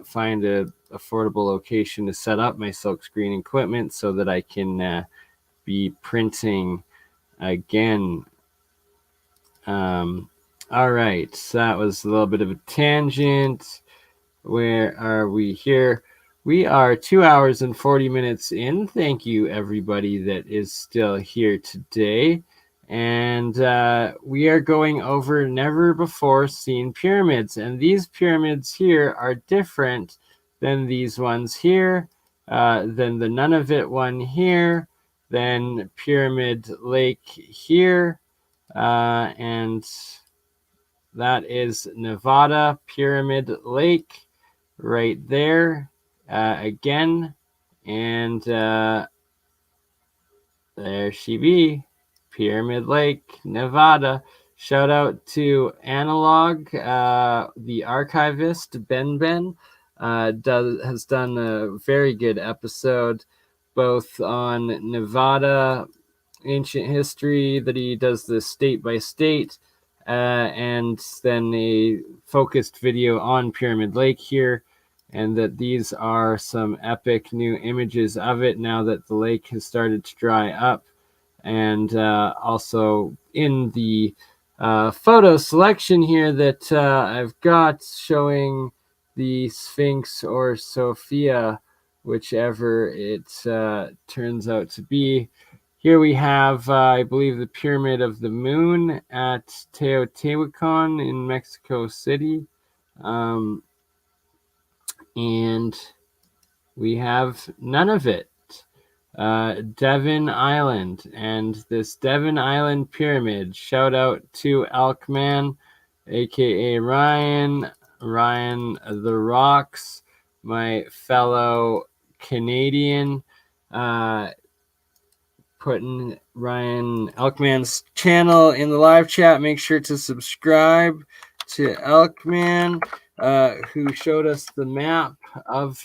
find a affordable location to set up my silk screen equipment so that I can be printing again. All right, so that was a little bit of a tangent. Where are we here? We are 2 hours and 40 minutes in. Thank you, everybody that is still here today. And we are going over never before seen pyramids. And these pyramids here are different than these ones here, than the Nunavut one here, than Pyramid Lake here, and that is Nevada Pyramid Lake right there again. And there she be, Pyramid Lake, Nevada. Shout out to Analog, the archivist, Ben. Has done a very good episode, both on Nevada ancient history, that he does this state by state, and then a focused video on Pyramid Lake here, and that these are some epic new images of it now that the lake has started to dry up. And also in the photo selection here that I've got showing the Sphinx or Sophia, whichever it turns out to be. Here we have, I believe, the Pyramid of the Moon at Teotihuacan in Mexico City. And we have Nunavut, Devon Island. And this Devon Island Pyramid, shout out to Elkman, aka Ryan the Rocks, my fellow Canadian, putting Ryan Elkman's channel in the live chat. Make sure to subscribe to Elkman, who showed us the map of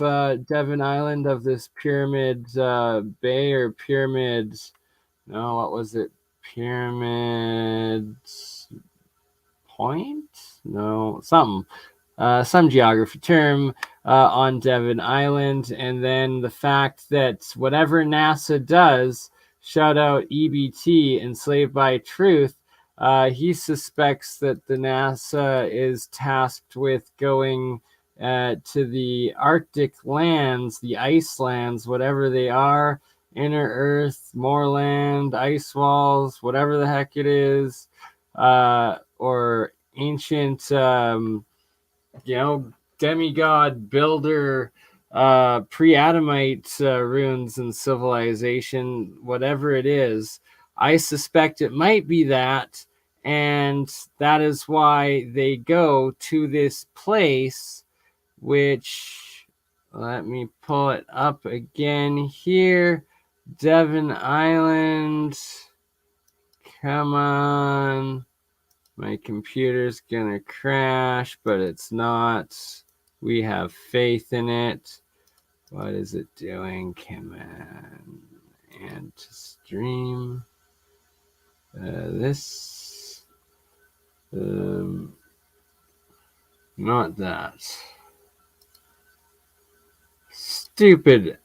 Devon Island, of this Pyramid Bay or Pyramid. No, what was it? Pyramid Point? No, something. some geography term on Devon Island, and then the fact that whatever NASA does, shout out EBT, Enslaved by Truth, he suspects that the NASA is tasked with going to the Arctic lands, the ice lands, whatever they are, inner Earth, moorland, ice walls, whatever the heck it is, or ancient, demigod builder, pre-Adamite ruins and civilization, whatever it is. I suspect it might be that, and that is why they go to this place, which, let me pull it up again here. Devon Island. Come on. My computer's gonna crash, but it's not. We have faith in it. What is it doing? Come on. And to stream. This. Not that. Stupid.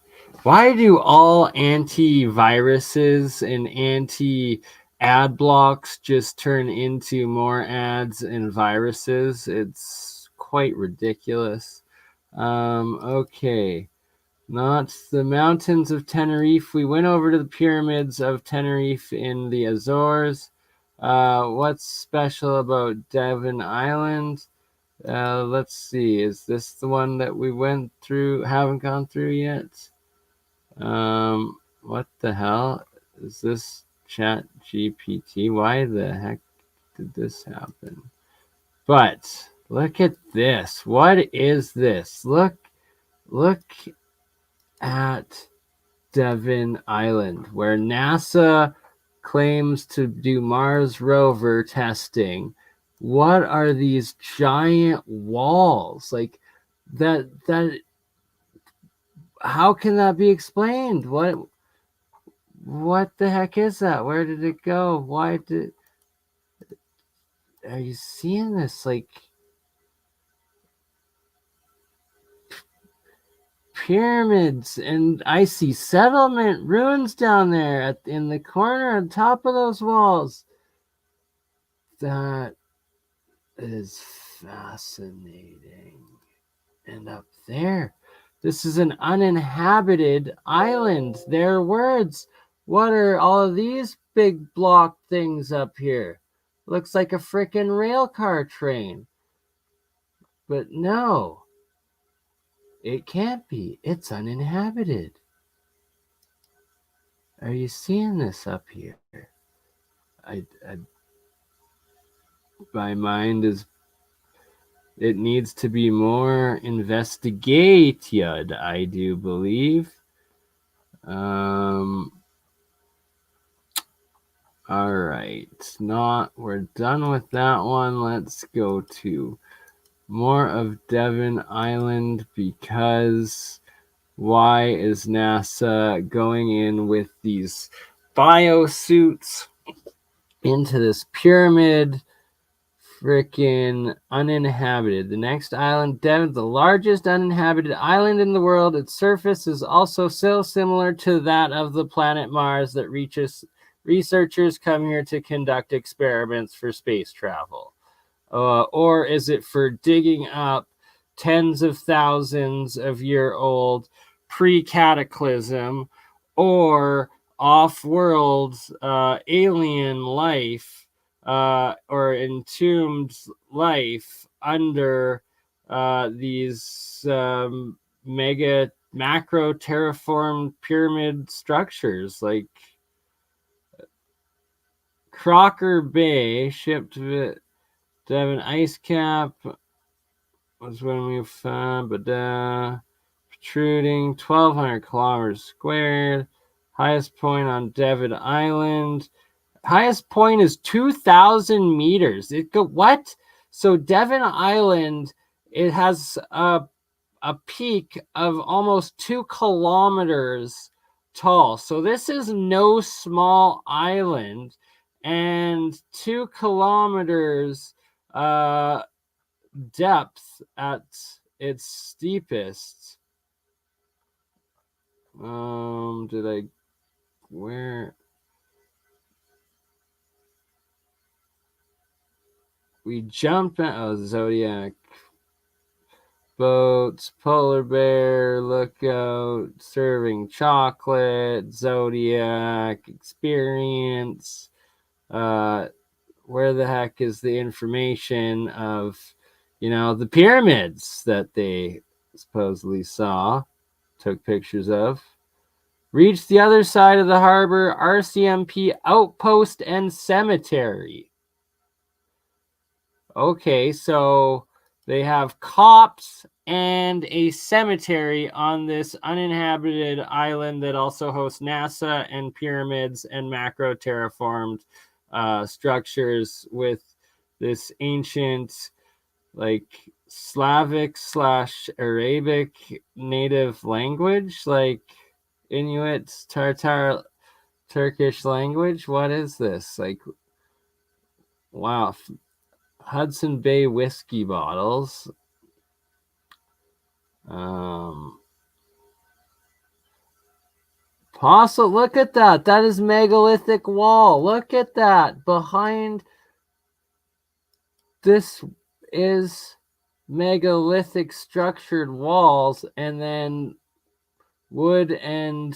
Why do all antiviruses and anti-ad blocks just turn into more ads and viruses? It's quite ridiculous. Okay. Not the mountains of Tenerife. We went over to the pyramids of Tenerife in the Azores. What's special about Devon Island? Let's see. Is this the one that we went through, haven't gone through yet? What the hell? Is this Chat GPT? Why the heck did this happen? But look at this. What is this? Look at Devon Island, where NASA claims to do Mars rover testing. What are these giant walls? Like that how can that be explained? What the heck is that? Where did it go? Are you seeing this? Like pyramids, and I see settlement ruins down there in the corner on top of those walls. That is fascinating. And up there, this is an uninhabited island. Their words. What are all of these big block things up here? Looks like a frickin' rail car train. But no, it can't be. It's uninhabited. Are you seeing this up here? My mind is. It needs to be more investigated, I do believe. All right. We're done with that one. Let's go to more of Devon Island, because why is NASA going in with these biosuits into this pyramid? Freaking uninhabited. The next island, Devon, the largest uninhabited island in the world. Its surface is also so similar to that of the planet Mars that researchers come here to conduct experiments for space travel. Or is it for digging up tens of thousands of year old pre-cataclysm or off-world alien life, or entombed life under these macro terraformed pyramid structures? Like Crocker Bay, shipped to Devon ice cap was when we found, but protruding 1,200 kilometers squared. Highest point on Devon Island. Highest point is 2,000 meters. What? So Devon Island, it has a peak of almost 2 kilometers tall. So this is no small island, and 2 kilometers depth at its steepest. Where we jump in? Oh, Zodiac. Boats, polar bear, lookout, serving chocolate, Zodiac, experience. Where the heck is the information of, the pyramids that they supposedly took pictures of? Reached the other side of the harbor, RCMP outpost and cemetery. Okay, so they have cops and a cemetery on this uninhabited island that also hosts NASA and pyramids and macro terraformed structures with this ancient, like, Slavic / Arabic native language, like Inuit, Tartar, Turkish language. What is this? Like, wow. Hudson Bay whiskey bottles. Look at that. That is megalithic wall. Look at that. Behind this is megalithic structured walls, and then wood and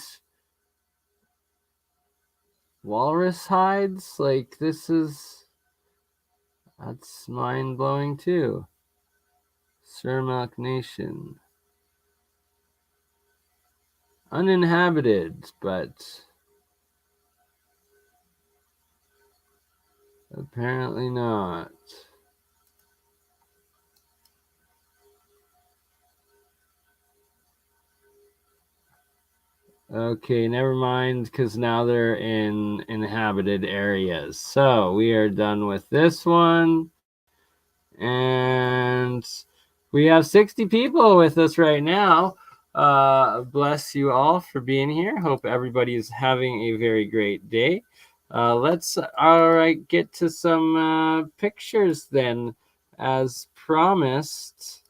walrus hides. Like, that's mind-blowing too. Surmak Nation. Uninhabited, but apparently not. Okay, never mind, because now they're in inhabited areas. So we are done with this one. And we have 60 people with us right now. Bless you all for being here. Hope everybody is having a very great day. Let's get to some pictures then, as promised.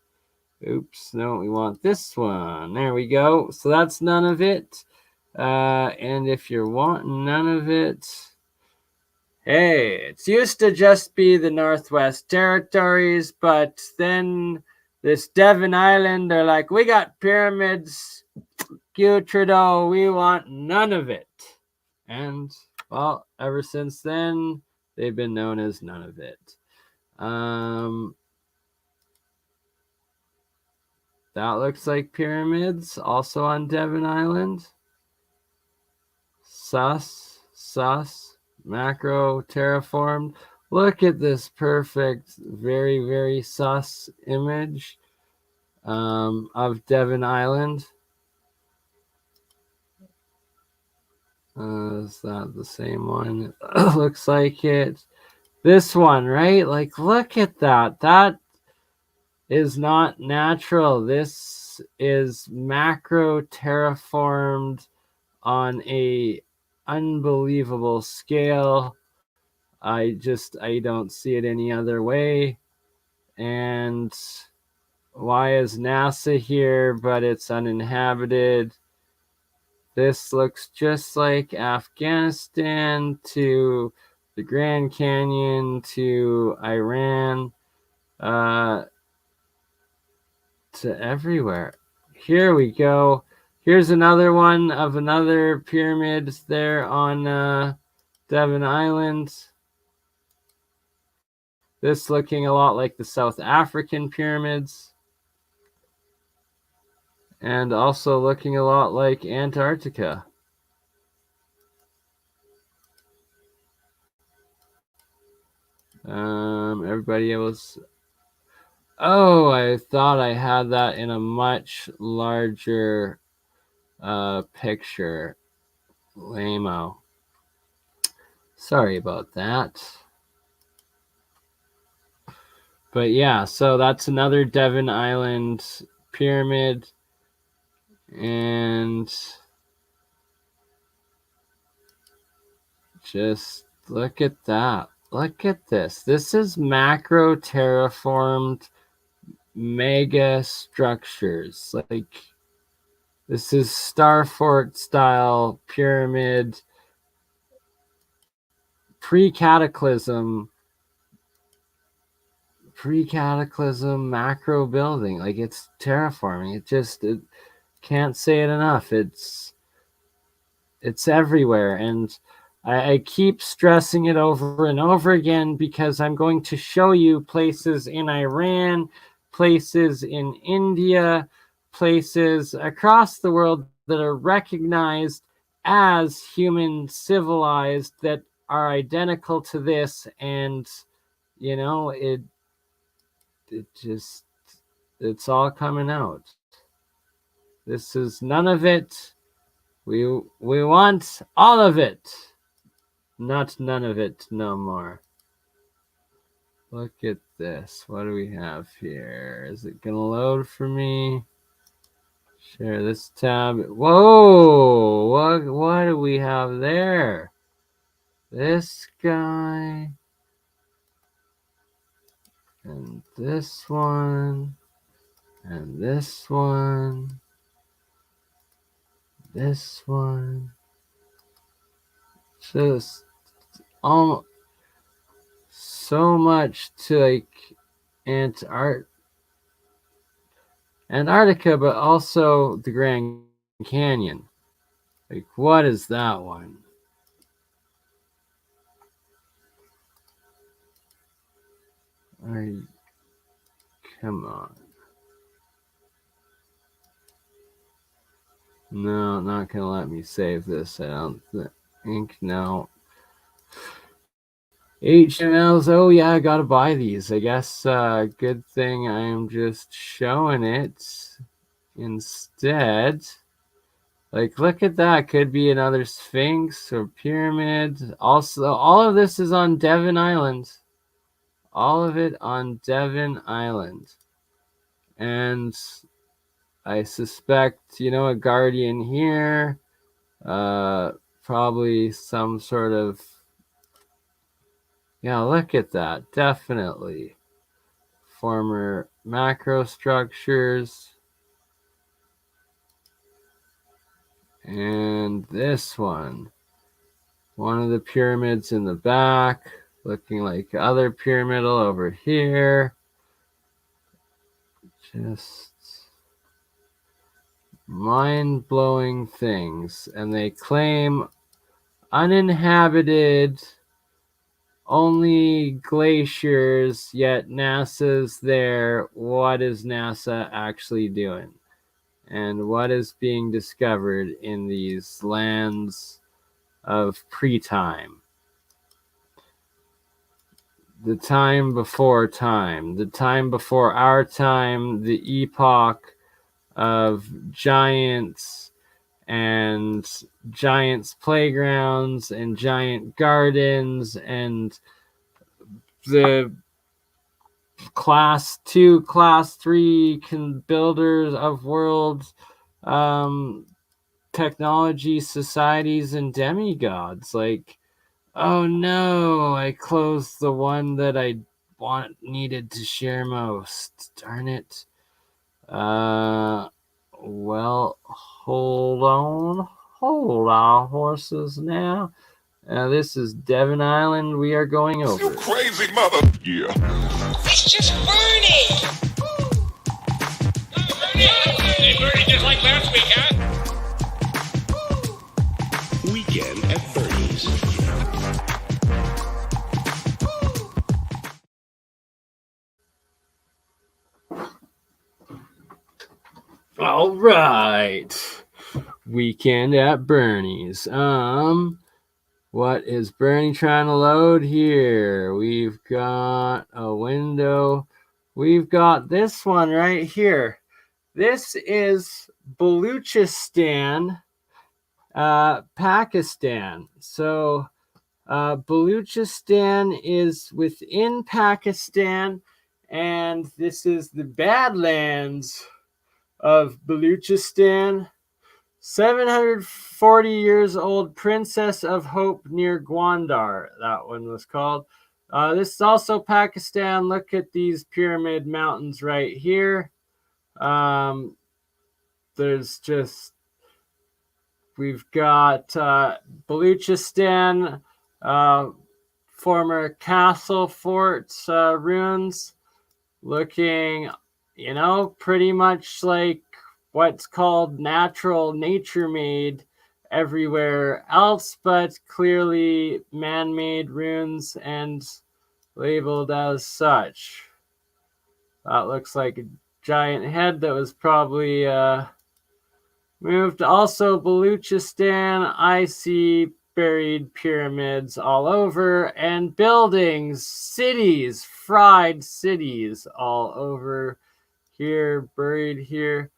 Oops, no, we want this one. There we go. So that's none of it. And if you're wanting none of it, hey, it used to just be the Northwest Territories, but then this Devon Island, they're like, we got pyramids, Trudeau, we want none of it. And, well, ever since then, they've been known as none of it. That looks like pyramids, also on Devon Island. Sus, macro, terraformed. Look at this perfect, very, very sus image of Devon Island. Is that the same one? Looks like it. This one, right? Like, look at that. That is not natural. This is macro terraformed on a unbelievable scale. I don't see it any other way. And why is NASA here, but it's uninhabited? This looks just like Afghanistan to the Grand Canyon to Iran, to everywhere. Here we go. Here's another one of another pyramid there on Devon Island. This looking a lot like the South African pyramids. And also looking a lot like Antarctica. Everybody else. Oh, I thought I had that in a much larger picture. Lame-o. Sorry about that. But yeah, so that's another Devon Island pyramid. And just look at that. Look at this. This is macro terraformed mega structures. Like, this is Star Fort style pyramid, pre-cataclysm macro building. Like, it's terraforming. It can't say it enough. It's everywhere, and I keep stressing it over and over again because I'm going to show you places in Iran, places in India, places across the world that are recognized as human civilized that are identical to this, and you know, it's all coming out. This is none of it. We want all of it. Not none of it no more. Look at this. What do we have here? Is it gonna load for me? Share this tab. Whoa! What do we have there? This guy. And this one. And this one. This one. Just almost so much to like Antarctica, but also the Grand Canyon. Like, what is that one? Come on. No, not gonna let me save this. I don't think. No. HTMLs. Oh yeah, I gotta buy these. I guess good thing I am just showing it instead. Like, look at that. Could be another Sphinx or pyramid. Also, all of this is on Devon Island. All of it on Devon Island. And I suspect, you know, a guardian here. Probably some sort of... Yeah, look at that. Definitely. Former macro structures. And this one. One of the pyramids in the back. Looking like other pyramidal over here. Just mind-blowing things. And they claim uninhabited, only glaciers, yet NASA's there. What is NASA actually doing? And what is being discovered in these lands of pre-time? The time before time, the time before our time, the epoch of giants and giants playgrounds and giant gardens and the class 2, class 3 builders of worlds, technology societies and demigods. Like, oh no, I closed the one that I needed to share most. Darn it. Well, hold on, horses now. This is Devon Island. We are going over. You crazy mother. Yeah. It's just Bernie. Hey, Bernie, just like last week, huh? Weekend at Bernie's. All right. Weekend at Bernie's. What is Bernie trying to load here? We've got a window. We've got this one right here. This is Baluchistan, Pakistan. So Baluchistan is within Pakistan, and this is the Badlands of Baluchistan. 740 years old, Princess of Hope near Gwandar. That one was called. This is also Pakistan. Look at these pyramid mountains right here. There's just, we've got Baluchistan, former castle forts ruins, looking, pretty much like what's called natural, nature-made everywhere else, but clearly man-made ruins and labeled as such. That looks like a giant head that was probably moved. Also, Baluchistan, I see buried pyramids all over, and buildings, cities, fried cities all over here, buried here.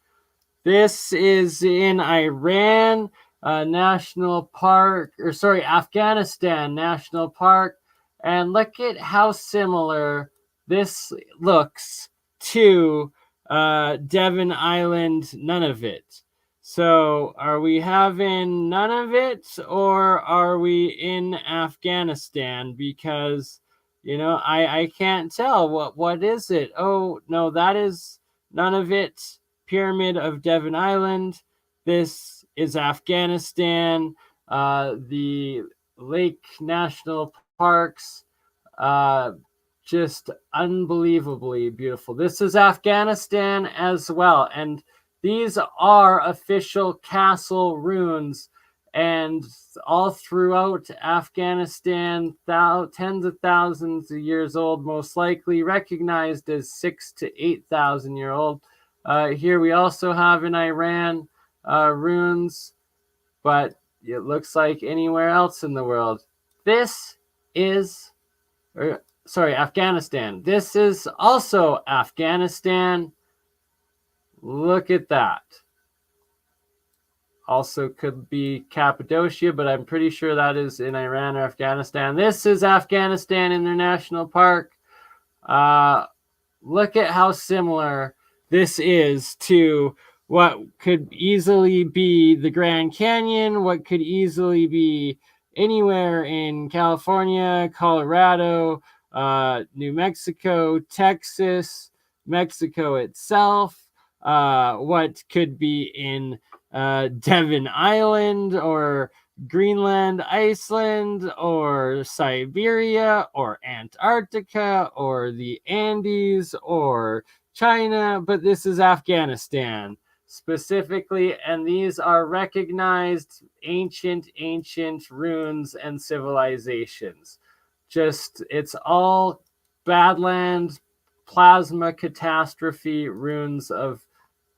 This is in Iran National Park, Afghanistan National Park. And look at how similar this looks to Devon Island, Nunavut. So are we having none of it, or are we in Afghanistan? Because, I can't tell. What is it? Oh, no, that is Nunavut, Pyramid of Devon Island. This is Afghanistan. The Lake National Parks, just unbelievably beautiful. This is Afghanistan as well. And these are official castle ruins, and all throughout Afghanistan, tens of thousands of years old, most likely recognized as 6,000 to 8,000 year old. Here we also have in Iran ruins, but it looks like anywhere else in the world. This is, Afghanistan. This is also Afghanistan. Look at that. Also could be Cappadocia, but I'm pretty sure that is in Iran or Afghanistan. This is Afghanistan International Park. Look at how similar this is to what could easily be the Grand Canyon, what could easily be anywhere in California, Colorado, New Mexico, Texas, Mexico itself, what could be in Devon Island or Greenland, Iceland, or Siberia, or Antarctica, or the Andes, or China, but this is Afghanistan specifically, and these are recognized ancient ruins and civilizations. Just, it's all Badlands, plasma catastrophe ruins of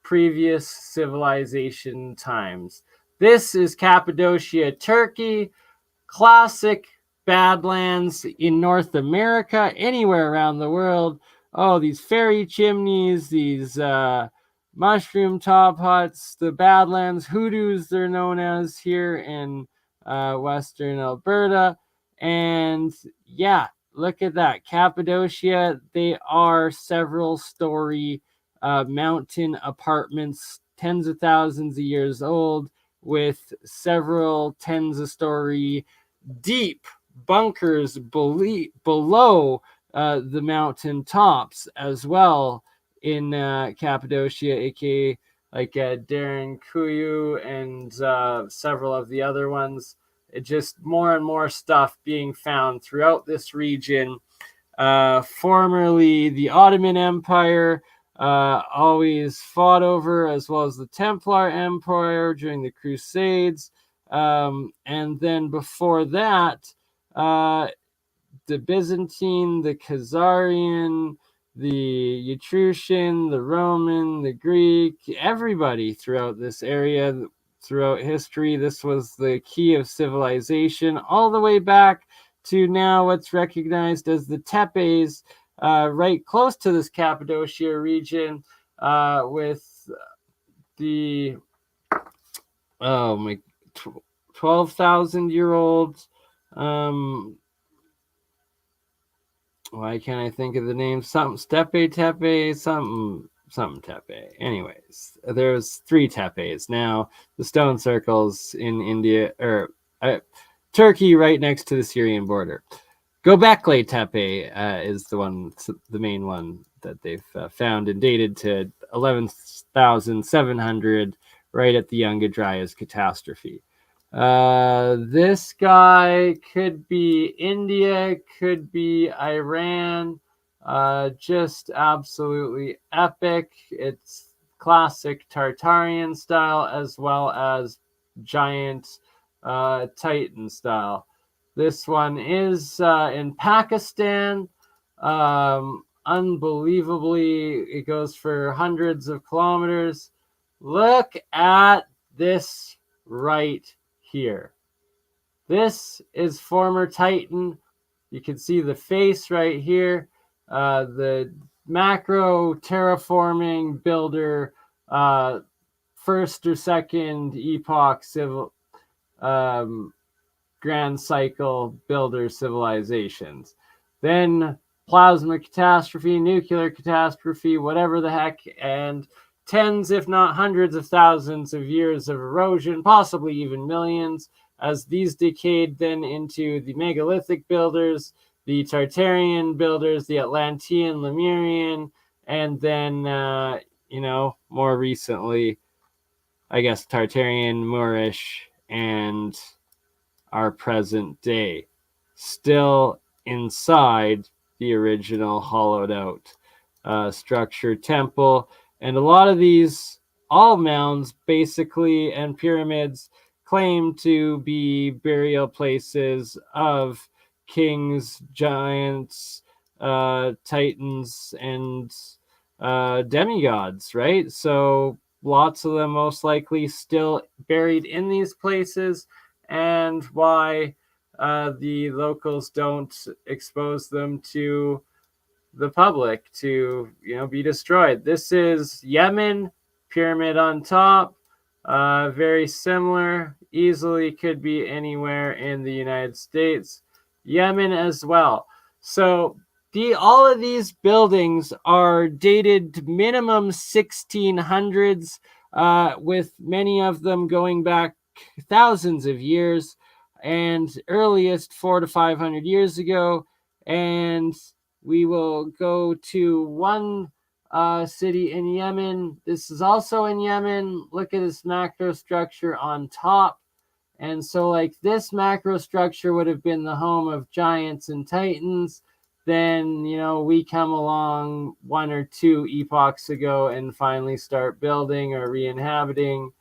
previous civilization times. This is Cappadocia, Turkey. Classic Badlands in North America, anywhere around the world. Oh, these fairy chimneys, these mushroom top huts, the Badlands hoodoos, they're known as here in Western Alberta. And yeah, look at that. Cappadocia, they are several story mountain apartments, tens of thousands of years old, with several tens of story deep bunkers below the mountain tops as well in Cappadocia, aka like Darren Kuyu and several of the other ones. It just more and more stuff being found throughout this region. Formerly the Ottoman Empire always fought over, as well as the Templar Empire during the Crusades. And then before that, the Byzantine, the Khazarian, the Etruscan, the Roman, the Greek, everybody throughout this area, throughout history, this was the key of civilization, all the way back to now what's recognized as the Tepes, right close to this Cappadocia region, with the 12,000-year-old. Why can't I think of the name? Something Tepe, something Tepe. Anyways, there's 3 Tepes now. The stone circles in India, or Turkey, right next to the Syrian border. Göbekli Tepe is the main one that they've found and dated to 11,700, right at the Younger Dryas catastrophe. This guy could be India, could be Iran. Just absolutely epic. It's classic Tartarian style as well as giant Titan style. This one is in Pakistan. Unbelievably, it goes for hundreds of kilometers. Look at this right here. This is former Titan. You can see the face right here. The macro terraforming builder, first or second epoch civil grand cycle builder civilizations. Then plasma catastrophe, nuclear catastrophe, whatever the heck, and tens, if not hundreds of thousands of years of erosion, possibly even millions, as these decayed then into the megalithic builders, the Tartarian builders, the Atlantean, Lemurian, and then, more recently, I guess, Tartarian, Moorish, and our present day, still inside the original hollowed out structure temple. And a lot of these, all mounds basically, and pyramids, claim to be burial places of kings, giants, titans, and demigods, right? So lots of them most likely still buried in these places, and why the locals don't expose them to the public to, be destroyed. This is Yemen, pyramid on top, very similar, easily could be anywhere in the United States. Yemen as well. So all of these buildings are dated minimum 1600s, with many of them going back thousands of years, and earliest 400 to 500 years ago. And we will go to one city in Yemen. This is also in Yemen. Look at this macro structure on top. And so like this macro structure would have been the home of giants and titans. Then, we come along 1 or 2 epochs ago and finally start building or re-inhabiting.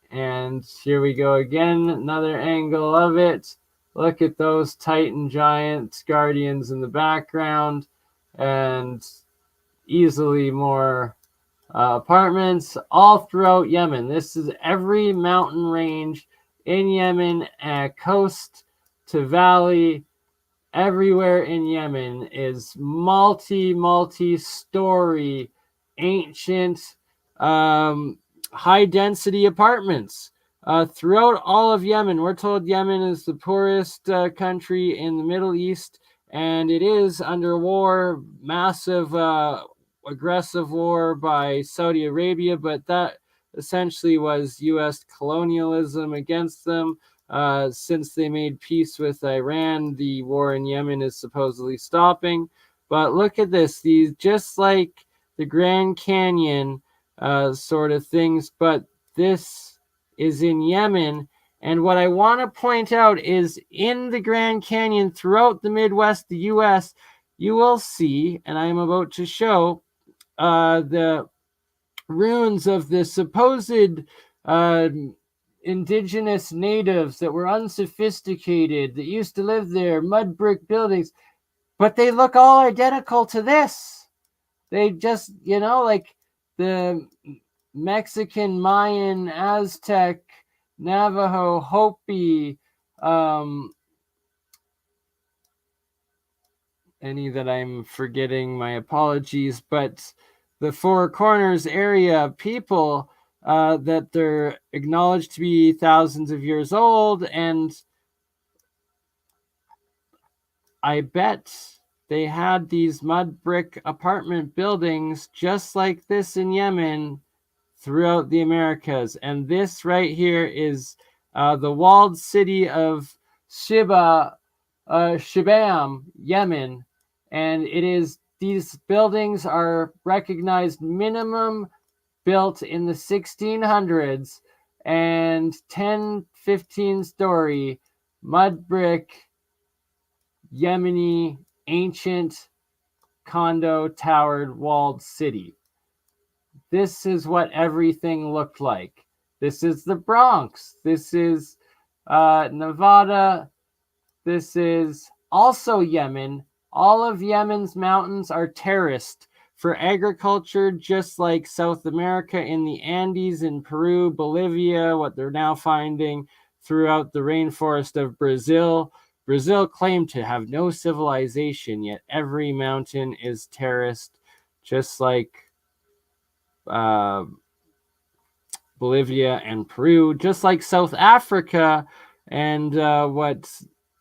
And here we go again, another angle of it. Look at those Titan giant guardians in the background, and easily more apartments all throughout Yemen. This is every mountain range in Yemen, coast to valley. Everywhere in Yemen is multi-story, ancient, high-density apartments throughout all of Yemen. We're told Yemen is the poorest country in the Middle East, and it is under war, massive, aggressive war by Saudi Arabia, but that essentially was U.S. colonialism against them. Since they made peace with Iran, the war in Yemen is supposedly stopping. But look at this, these just like the Grand Canyon sort of things, but this is in Yemen. And what I want to point out is in the Grand Canyon throughout the Midwest, the US, you will see, and I am about to show, the ruins of the supposed indigenous natives that were unsophisticated, that used to live there, mud brick buildings, but they look all identical to this. They just, like the Mexican, Mayan, Aztec, Navajo, Hopi, any that I'm forgetting, my apologies, but the Four Corners area people, that they're acknowledged to be thousands of years old, and I bet they had these mud brick apartment buildings just like this in Yemen throughout the Americas. And this right here is the walled city of Shiba, Shibam, Yemen, and these buildings are recognized minimum built in the 1600s and 10, 15 story mud brick Yemeni ancient condo towered walled city. This is what everything looked like. This is the Bronx. This is Nevada. This is also Yemen. All of Yemen's mountains are terraced for agriculture, just like South America in the Andes, in Peru, Bolivia, what they're now finding throughout the rainforest of Brazil. Brazil claimed to have no civilization, yet every mountain is terraced, just like Bolivia and Peru, just like South Africa and what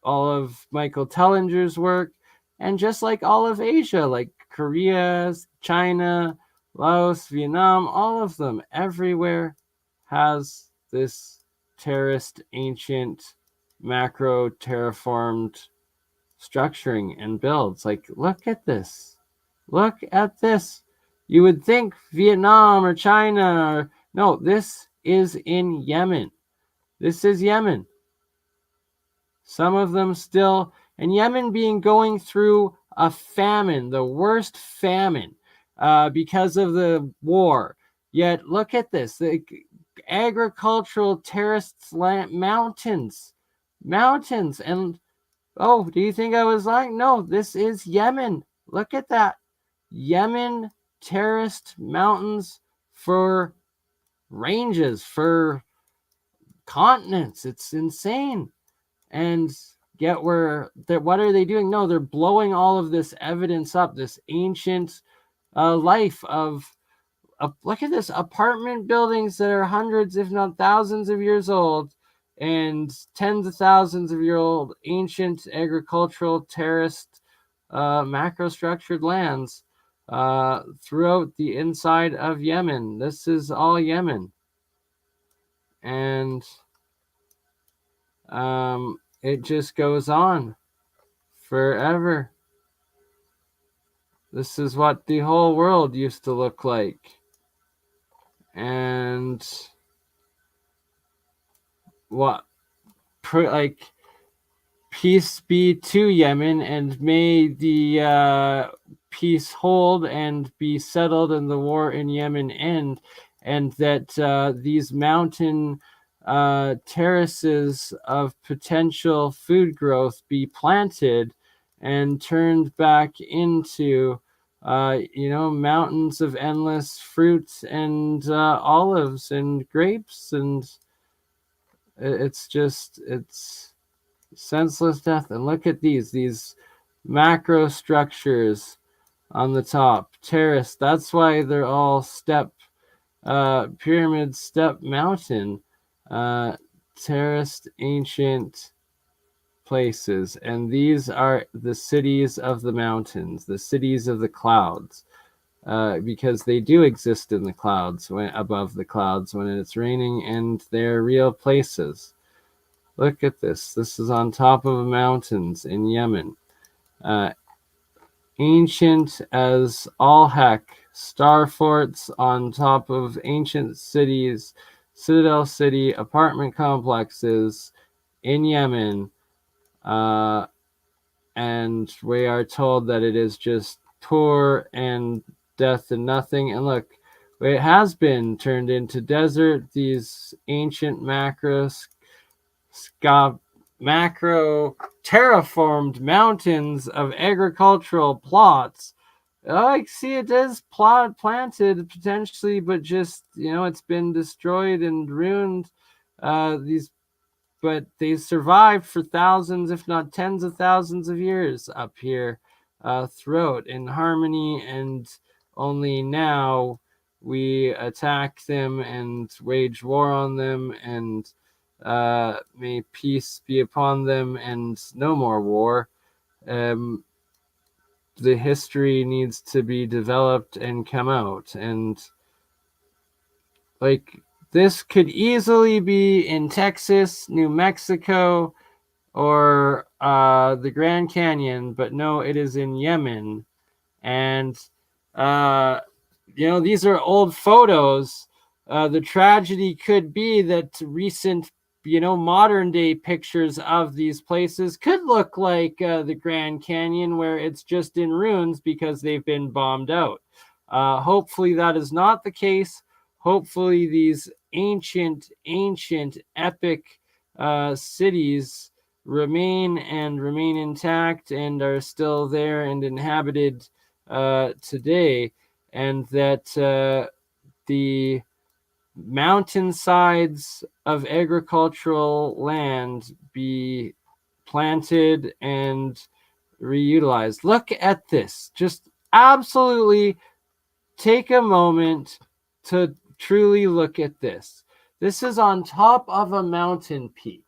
all of Michael Tellinger's work, and just like all of Asia, like Korea, China, Laos, Vietnam, all of them, everywhere has this terraced, ancient, macro terraformed structuring and builds. Like, look at this. Look at this. You would think Vietnam or China or no, this is in Yemen. This is Yemen. Some of them still, and Yemen being going through a famine, the worst famine, because of the war. Yet look at this, the agricultural terraced mountains, and oh, do you think I was lying? No, this is Yemen. Look at that. Yemen terraced mountains for ranges, for continents. It's insane. And yet what are they doing? No, they're blowing all of this evidence up, this ancient life of look at this, apartment buildings that are hundreds, if not thousands of years old, and tens of thousands of year old ancient agricultural terraced macro structured lands throughout the inside of Yemen. This is all Yemen. And it just goes on forever. This is what the whole world used to look like. And what, like, peace be to Yemen, and may the peace hold and be settled and the war in Yemen end, and that these mountain terraces of potential food growth be planted and turned back into mountains of endless fruits and olives and grapes, and it's senseless death. And look at these macro structures on the top, terrace. That's why they're all pyramid step mountain, terraced ancient places. And these are the cities of the mountains, the cities of the clouds, because they do exist in the clouds, when above the clouds when it's raining, and they're real places. Look at this. This is on top of mountains in Yemen. Ancient as all heck, star forts on top of ancient cities, Citadel City, apartment complexes in Yemen. And we are told that it is just poor and death and nothing. And look, it has been turned into desert. These ancient macro terraformed mountains of agricultural plots. I see it is planted potentially, but just, it's been destroyed and ruined. But they survived for thousands, if not tens of thousands of years up here, throughout in harmony, and only now we attack them and wage war on them, and may peace be upon them and no more war. The history needs to be developed and come out, and like, this could easily be in Texas, New Mexico, or the Grand Canyon, but no, it is in Yemen. And these are old photos. The tragedy could be that recent, modern day pictures of these places could look like the Grand Canyon, where it's just in ruins because they've been bombed out. Hopefully that is not the case. Hopefully these ancient, epic cities remain intact and are still there and inhabited today, and that the mountainsides of agricultural land be planted and reutilized. Look at this. Just absolutely take a moment to truly look at this. This is on top of a mountain peak.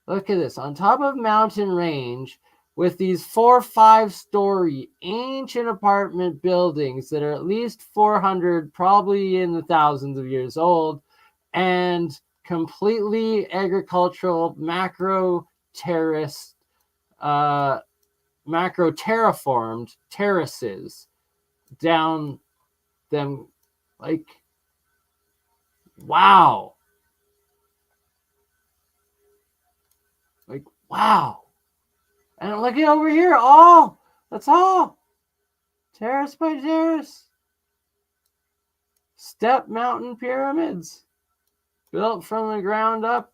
Look at this, on top of mountain range with these 4 5-story ancient apartment buildings that are at least 400, probably in the thousands of years old, and completely agricultural macro terraformed terraces down them. Like, wow. Like, wow. And look at over here. Oh, that's all. Terrace by terrace. Step mountain pyramids built from the ground up.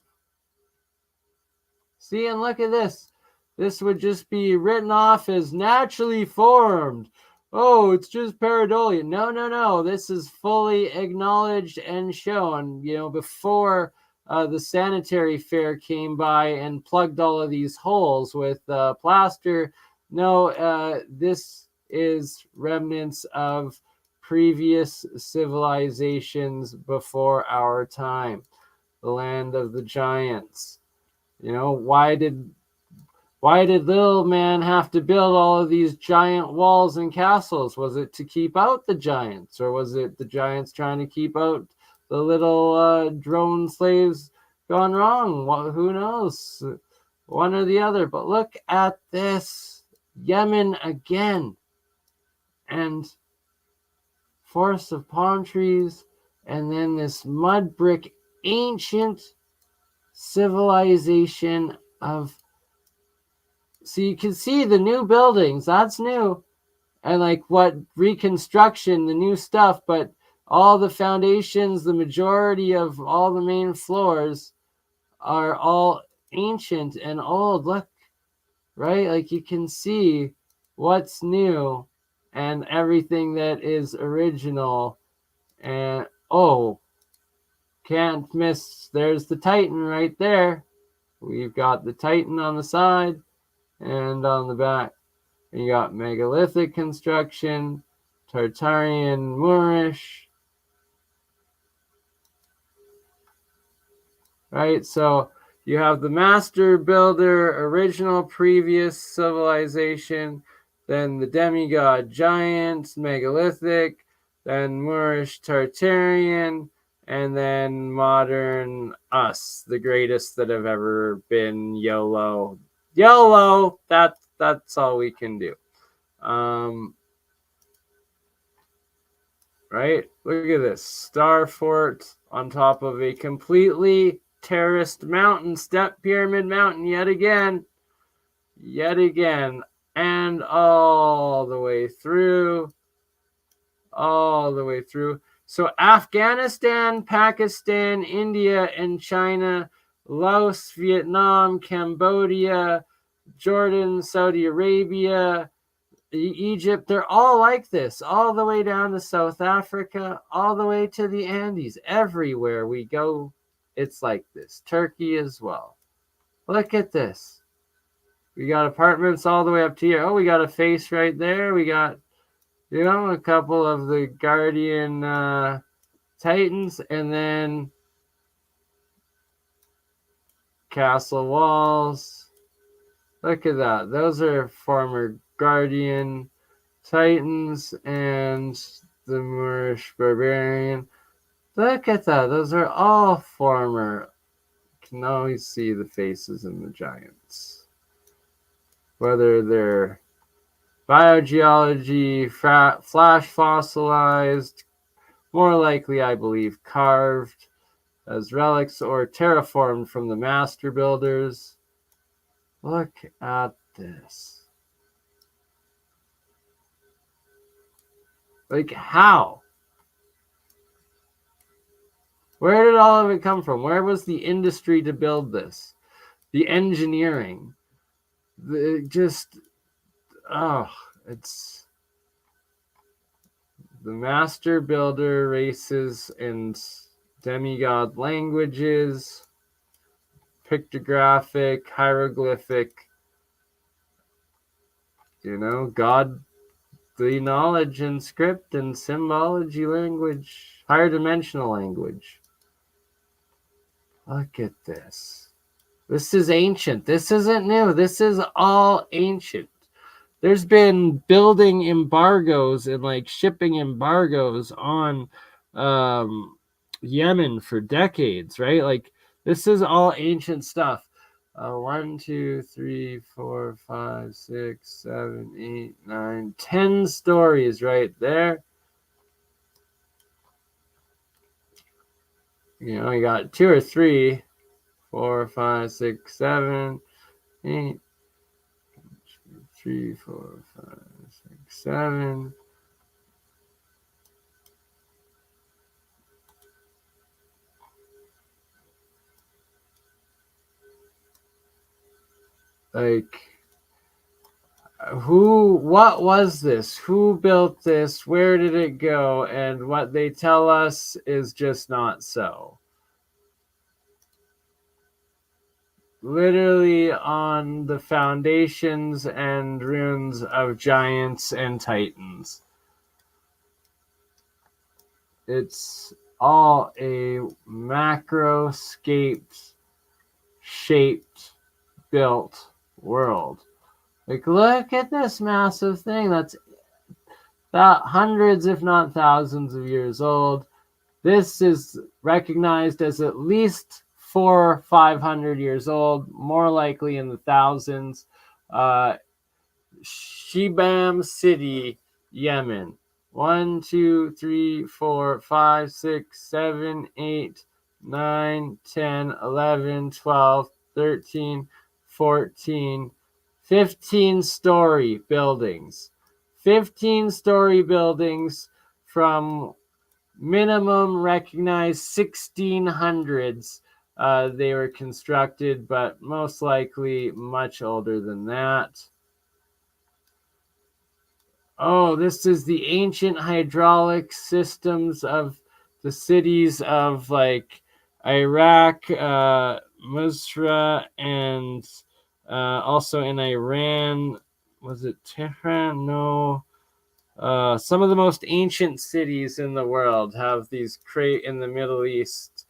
See, and look at this. This would just be written off as naturally formed. Oh, it's just pareidolia. No. This is fully acknowledged and shown, before the sanitary fair came by and plugged all of these holes with plaster. No, this is remnants of previous civilizations before our time. The land of the giants. Why did little man have to build all of these giant walls and castles? Was it to keep out the giants, or was it the giants trying to keep out the little drone slaves gone wrong? Well, who knows? One or the other. But look at this. Yemen again. And forests of palm trees. And then this mud brick ancient civilization of... So you can see the new buildings. That's new. And like what reconstruction, the new stuff. But all the foundations, the majority of all the main floors are all ancient and old. Look, right? Like you can see what's new and everything that is original. And can't miss. There's the Titan right there. We've got the Titan on the side and on the back. And you got megalithic construction, Tartarian, Moorish. Right, so you have the master builder, original previous civilization, then the demigod giants, megalithic, then Moorish Tartarian, and then modern us, the greatest that have ever been. YOLO. YOLO, that's all we can do. Right, look at this. Star Fort on top of a completely terraced mountain, step pyramid mountain yet again, and all the way through. So Afghanistan, Pakistan, India, and China, Laos, Vietnam, Cambodia, Jordan, Saudi Arabia, Egypt, they're all like this, all the way down to South Africa, all the way to the Andes. Everywhere we go, it's like this. Turkey as well. Look at this. We got apartments all the way up to here. Oh, we got a face right there. We got, a couple of the Guardian Titans, and then castle walls. Look at that. Those are former Guardian Titans and the Moorish Barbarian. Look at that. Those are all former. You can always see the faces and the giants. whether they're biogeology, flash fossilized, more likely, I believe, carved as relics or terraformed from the master builders. Look at this. Like, how? Where did all of it come from? Where was the industry to build this? The engineering. It's the master builder races and demigod languages, pictographic, hieroglyphic, godly knowledge and script and symbology language, higher dimensional language. Look at this. This is ancient. This isn't new. This is all ancient. There's been building embargoes and like shipping embargoes on Yemen for decades, right? Like this is all ancient stuff. 1, 2, 3, 4, 5, 6, 7, 8, 9, 10 stories right there. You got 2 or 3, 4, 5, 6, 7, 8, 3, 4, 5, 6, 7. Like, what was this? Who built this? Where did it go? And what they tell us is just not so. Literally on the foundations and ruins of giants and titans. It's all a macroscaped, shaped, built world. Like, look at this massive thing that's hundreds, if not thousands of years old. This is recognized as at least 400 or 500 years old, more likely in the thousands. Shibam City, Yemen. 1, 2, 3, 4, 5, 6, 7, 8, 9, 10, 11, 12, 13, 14, 15-story buildings. 15-story buildings from minimum recognized 1600s. They were constructed, but most likely much older than that. Oh, this is the ancient hydraulic systems of the cities of like Iraq, Musra, and also in Iran. Was it Tehran? No. Some of the most ancient cities in the world have these in the Middle East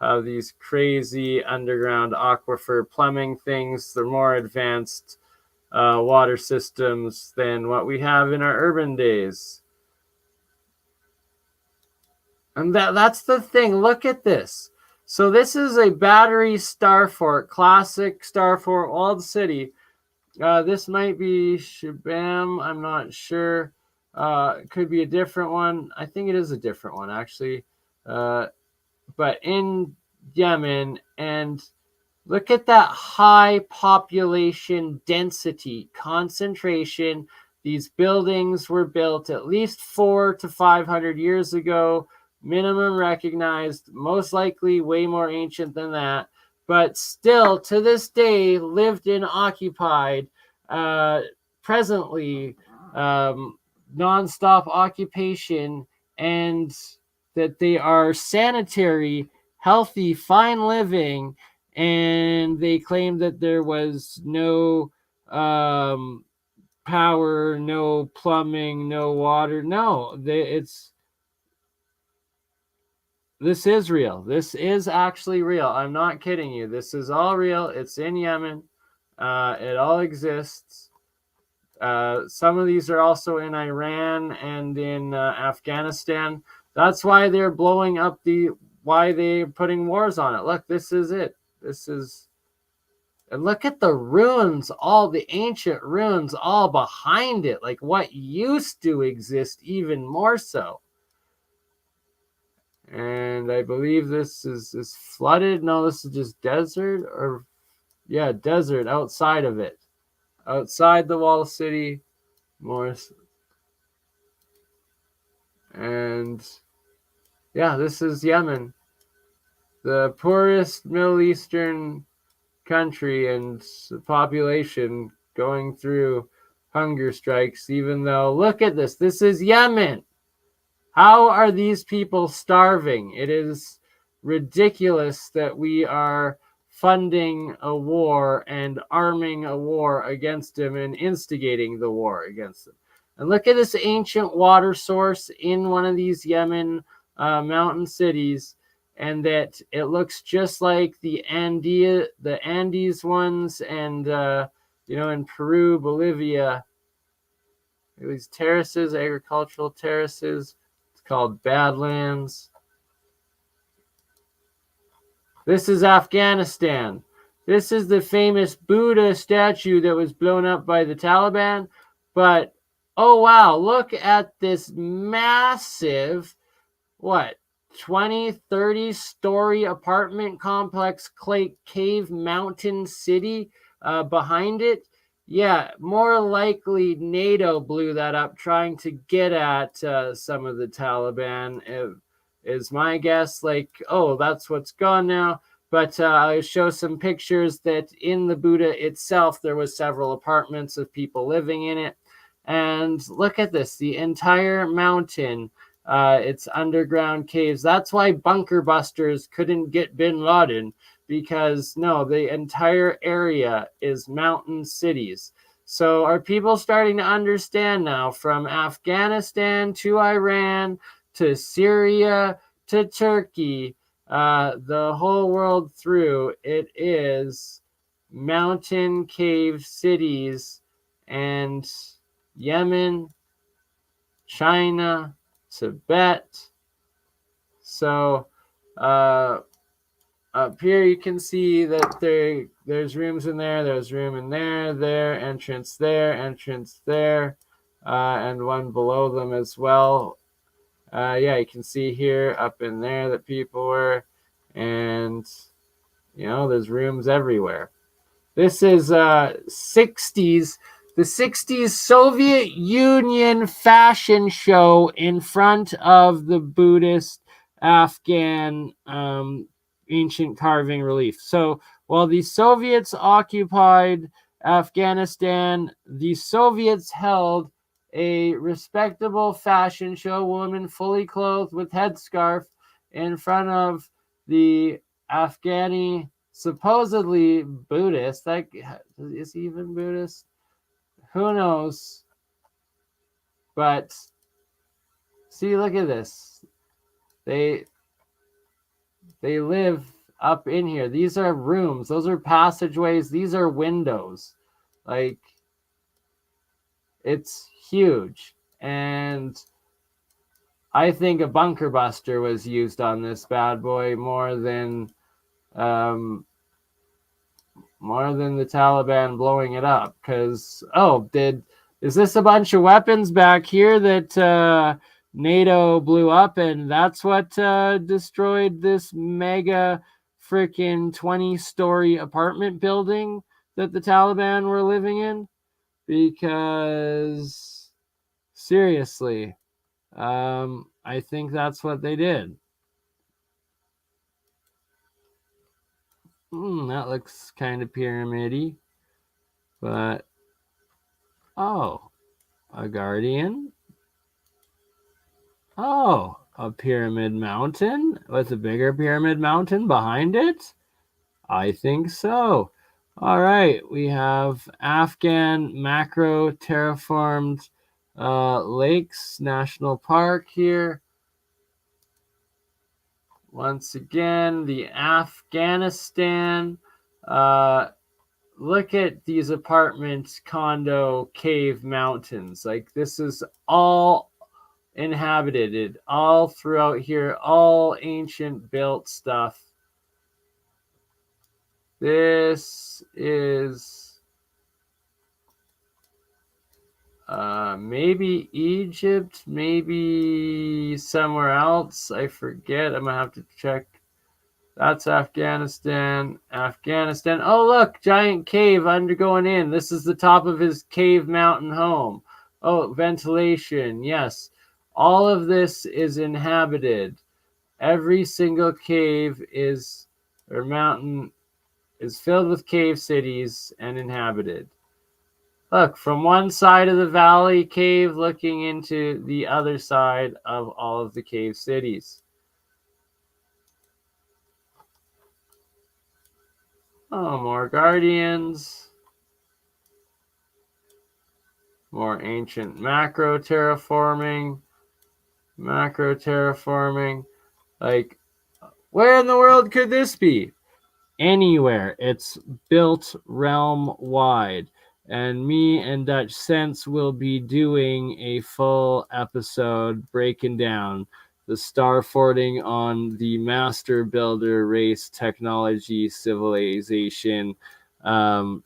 have these crazy underground aquifer plumbing things. They're more advanced water systems than what we have in our urban days. And that's the thing. Look at this. So this is a battery star fort, classic star fort, walled city. This might be Shibam. I'm not sure. It could be a different one. I think it is a different one, actually. But in Yemen, and look at that high population density, concentration. These buildings were built at least 400 to 500 years ago, minimum recognized, most likely way more ancient than that, but still to this day lived in, occupied, presently nonstop occupation, and that they are sanitary, healthy, fine living. And they claimed that there was no power, no plumbing, no water. No, this is real. This is actually real. I'm not kidding you. This is all real. It's in Yemen. It all exists. Some of these are also in Iran and in Afghanistan. That's why they're blowing up why they're putting wars on it. Look, this is it. This is And look at the ruins, all the ancient ruins all behind it, like what used to exist even more so. And I believe this is flooded. No, this is just desert, or yeah, desert outside of it. Outside the wall city, more. And yeah, this is Yemen, the poorest Middle Eastern country, and population going through hunger strikes, even though, look at this, this is Yemen. How are these people starving? It is ridiculous that we are funding a war and arming a war against them and instigating the war against them. And look at this ancient water source in one of these Yemen mountain cities, and that it looks just like the Andes ones, and in Peru, Bolivia, these terraces, agricultural terraces. It's called Badlands. This is Afghanistan. This is the famous Buddha statue that was blown up by the Taliban. But, oh wow, look at this massive, 20, 30 story apartment complex, cave mountain city behind it. Yeah, more likely NATO blew that up trying to get at some of the Taliban, is my guess. Like, oh, that's what's gone now. But I'll show some pictures that in the Buddha itself, there was several apartments of people living in it. And look at this, the entire mountain. It's underground caves. That's why bunker busters couldn't get bin Laden, because no, the entire area is mountain cities. So are people starting to understand now, from Afghanistan to Iran to Syria to Turkey, the whole world through, it is mountain cave cities, and Yemen, China, Tibet. So up here you can see that there's rooms in there's room in there, entrance there, and one below them as well. Yeah, you can see here up in there that people were, and there's rooms everywhere. This is 60s. The 60s Soviet Union fashion show in front of the Buddhist Afghan ancient carving relief. So while the Soviets occupied Afghanistan, the Soviets held a respectable fashion show, women fully clothed with headscarf, in front of the Afghani, supposedly Buddhist. Like, is he even Buddhist? Who knows? But see, look at this. They live up in here. These are rooms. Those are passageways. These are windows. Like, it's huge. And I think a bunker buster was used on this bad boy more than the Taliban blowing it up. Because, is this a bunch of weapons back here that NATO blew up, and that's what destroyed this mega freaking 20-story apartment building that the Taliban were living in? Because seriously, I think that's what they did. That looks kind of pyramid-y. But, a guardian. A pyramid mountain with a bigger pyramid mountain behind it? I think so. All right, we have Afghan macro terraformed lakes national park here. Once again, the Afghanistan. Look at these apartments, condo, cave mountains. Like, this is all inhabited, all throughout here, all ancient built stuff. This is maybe Egypt, maybe somewhere else. I forget. I'm gonna have to check. That's Afghanistan. Afghanistan. Oh, look, giant cave undergoing in. This is the top of his cave mountain home. Oh, ventilation. Yes. All of this is inhabited. Every single cave or mountain is filled with cave cities and inhabited. Look, from one side of the valley cave looking into the other side of all of the cave cities. Oh, more guardians. More ancient macro terraforming. Macro terraforming. Like, where in the world could this be? Anywhere. It's built realm wide. And me and Dutch Sense will be doing a full episode breaking down the star forting on the master builder race technology civilization,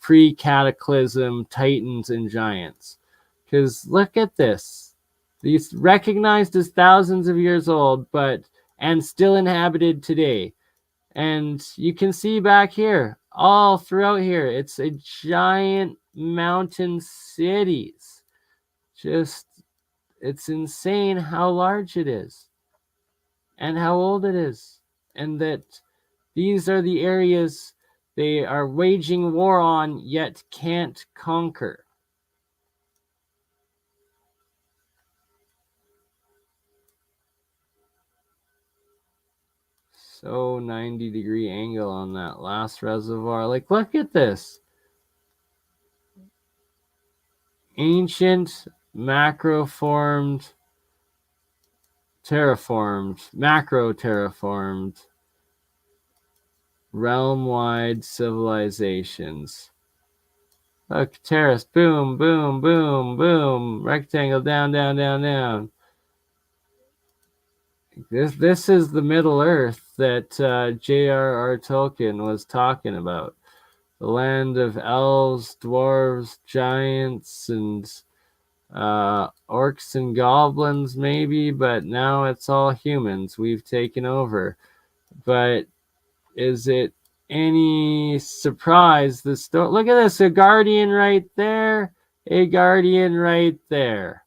pre-cataclysm titans and giants. Because look at this. These recognized as thousands of years old, and still inhabited today. And you can see back here, all throughout here, it's a giant mountain cities. It's insane how large it is and how old it is. And that these are the areas they are waging war on, yet can't conquer. So 90-degree angle on that last reservoir. Like, look at this. Ancient macro terraformed, realm-wide civilizations. Look, terrace, boom, boom, boom, boom, rectangle, down, down, down, down. This is the Middle Earth that J.R.R. Tolkien was talking about. The land of elves, dwarves, giants, and orcs and goblins maybe, but now it's all humans. We've taken over. But is it any surprise look at this, a guardian right there, a guardian right there,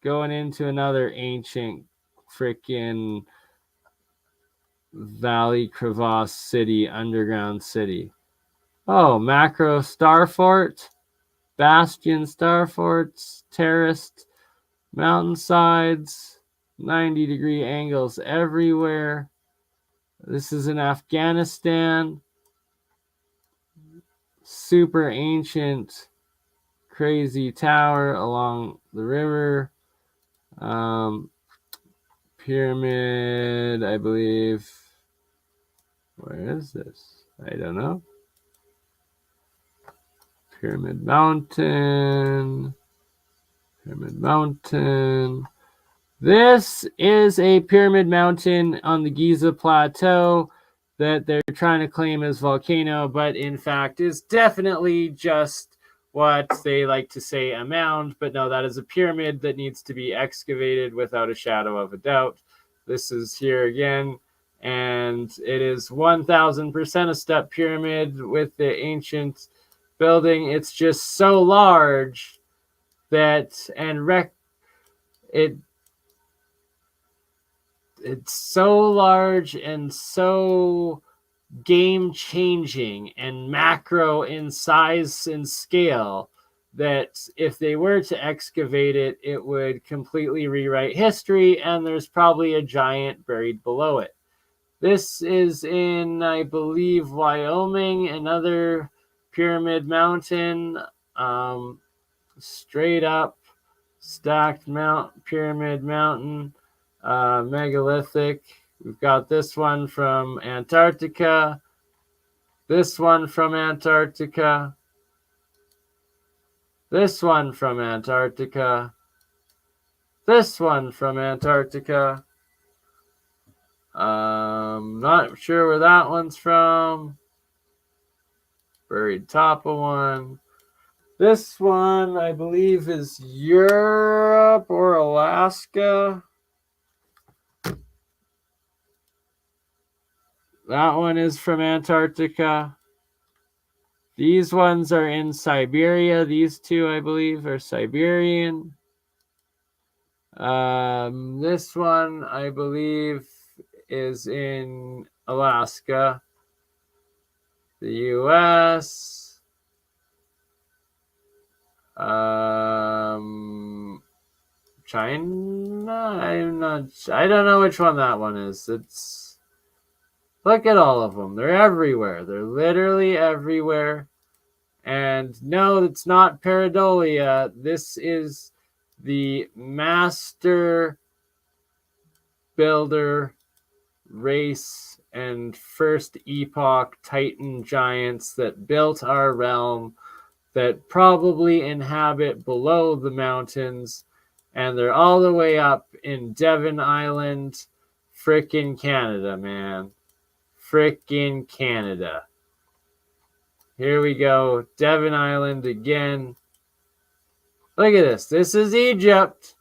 going into another ancient freaking valley crevasse city, underground city. Oh, macro starfort, bastion starforts, terraced mountainsides, 90-degree angles everywhere. This is in Afghanistan. Super ancient, crazy tower along the river. Pyramid, I believe. Where is this? I don't know. Pyramid Mountain. Pyramid Mountain. This is a pyramid mountain on the Giza Plateau that they're trying to claim as volcano, but in fact is definitely just what they like to say a mound. But no, that is a pyramid that needs to be excavated without a shadow of a doubt. This is here again, and it is 1000% a step pyramid with the ancient building. It's just so large that it's so large and so game-changing and macro in size and scale that if they were to excavate it, it would completely rewrite history, and there's probably a giant buried below it. This is in, I believe, Wyoming, another pyramid mountain, straight up stacked pyramid mountain. Megalithic. We've got this one from Antarctica. This one from Antarctica. This one from Antarctica. This one from Antarctica. Not sure where that one's from. buried top of one. This one, I believe, is Europe or Alaska. That one is from Antarctica. These ones are in Siberia. These two, I believe, are Siberian. This one, I believe, is in Alaska. The U.S. China. I don't know which one that one is. Look at all of them. They're everywhere. They're literally everywhere. And no, it's not pareidolia. This is the master builder race and first epoch Titan giants that built our realm, that probably inhabit below the mountains, and they're all the way up in Devon Island, frickin' Canada, man. Frickin' Canada. Here we go. Devon Island again. Look at this. This is Egypt.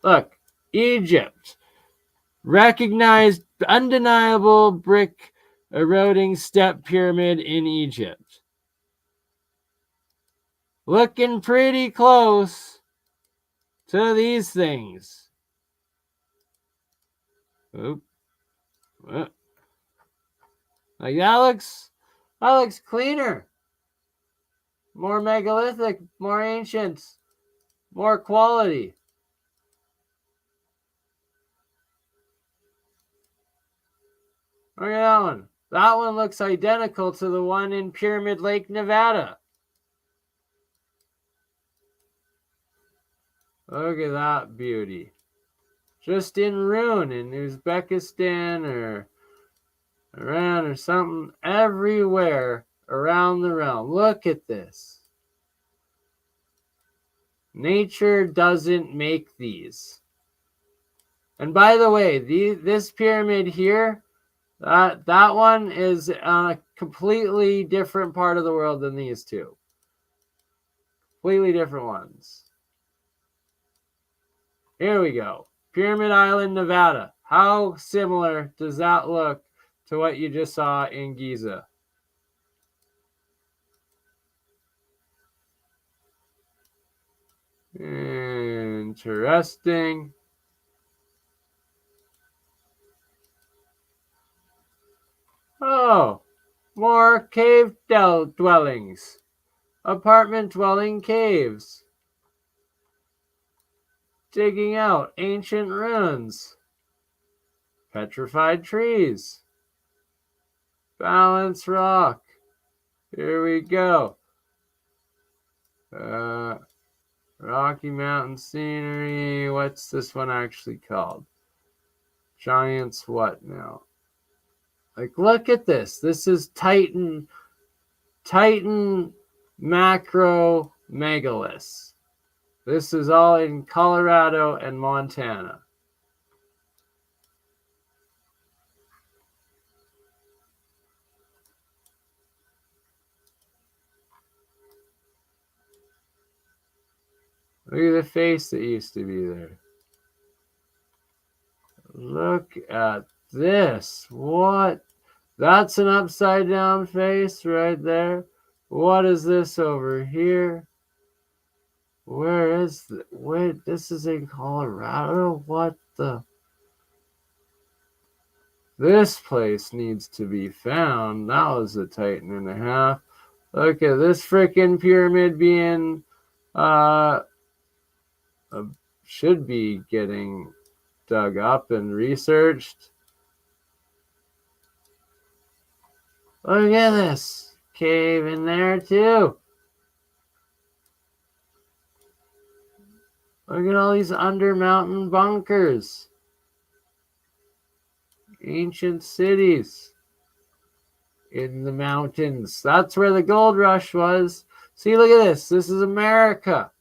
Look. Egypt. Recognized, undeniable brick eroding step pyramid in Egypt. Looking pretty close to these things. Oop. Like that looks cleaner. More megalithic, more ancient, more quality. Look at that one. That one looks identical to the one in Pyramid Lake, Nevada. Look at that beauty. Just in ruin in Uzbekistan or Iran or something. Everywhere around the realm. Look at this. Nature doesn't make these. And by the way, this pyramid here, that one is on a completely different part of the world than these two. Completely different ones. Here we go. Pyramid Island, Nevada. How similar does that look to what you just saw in Giza? Interesting. Oh, more cave dwellings. Apartment dwelling caves. Digging out ancient ruins. Petrified trees. Balanced rock. Here we go. Rocky Mountain scenery. What's this one actually called? Giants what now? Like, look at this. This is Titan macro megaliths. This is all in Colorado and Montana. Look at the face that used to be there. Look at this. What? That's an upside down face right there. What is this over here? Where is the... Wait, this is in Colorado? What the... This place needs to be found. That was a Titan and a half. Look at this freaking pyramid being... should be getting dug up and researched. Look at this cave in there too. Look at all these under mountain bunkers. Ancient cities in the mountains. That's where the gold rush was. See, look at this. This is America.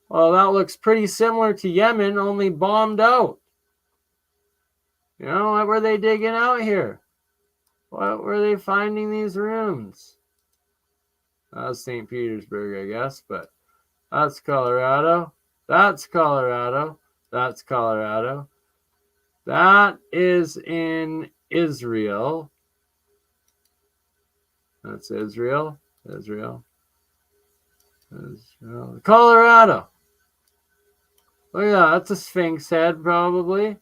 Well, that looks pretty similar to Yemen, only bombed out. You know, what were they digging out here? What were they finding these rooms? That's St. Petersburg, I guess, but that's Colorado. That's Colorado. That's Colorado. That is in Israel. That's Israel. Israel. Israel. Colorado. Look at that. That's a Sphinx head, probably.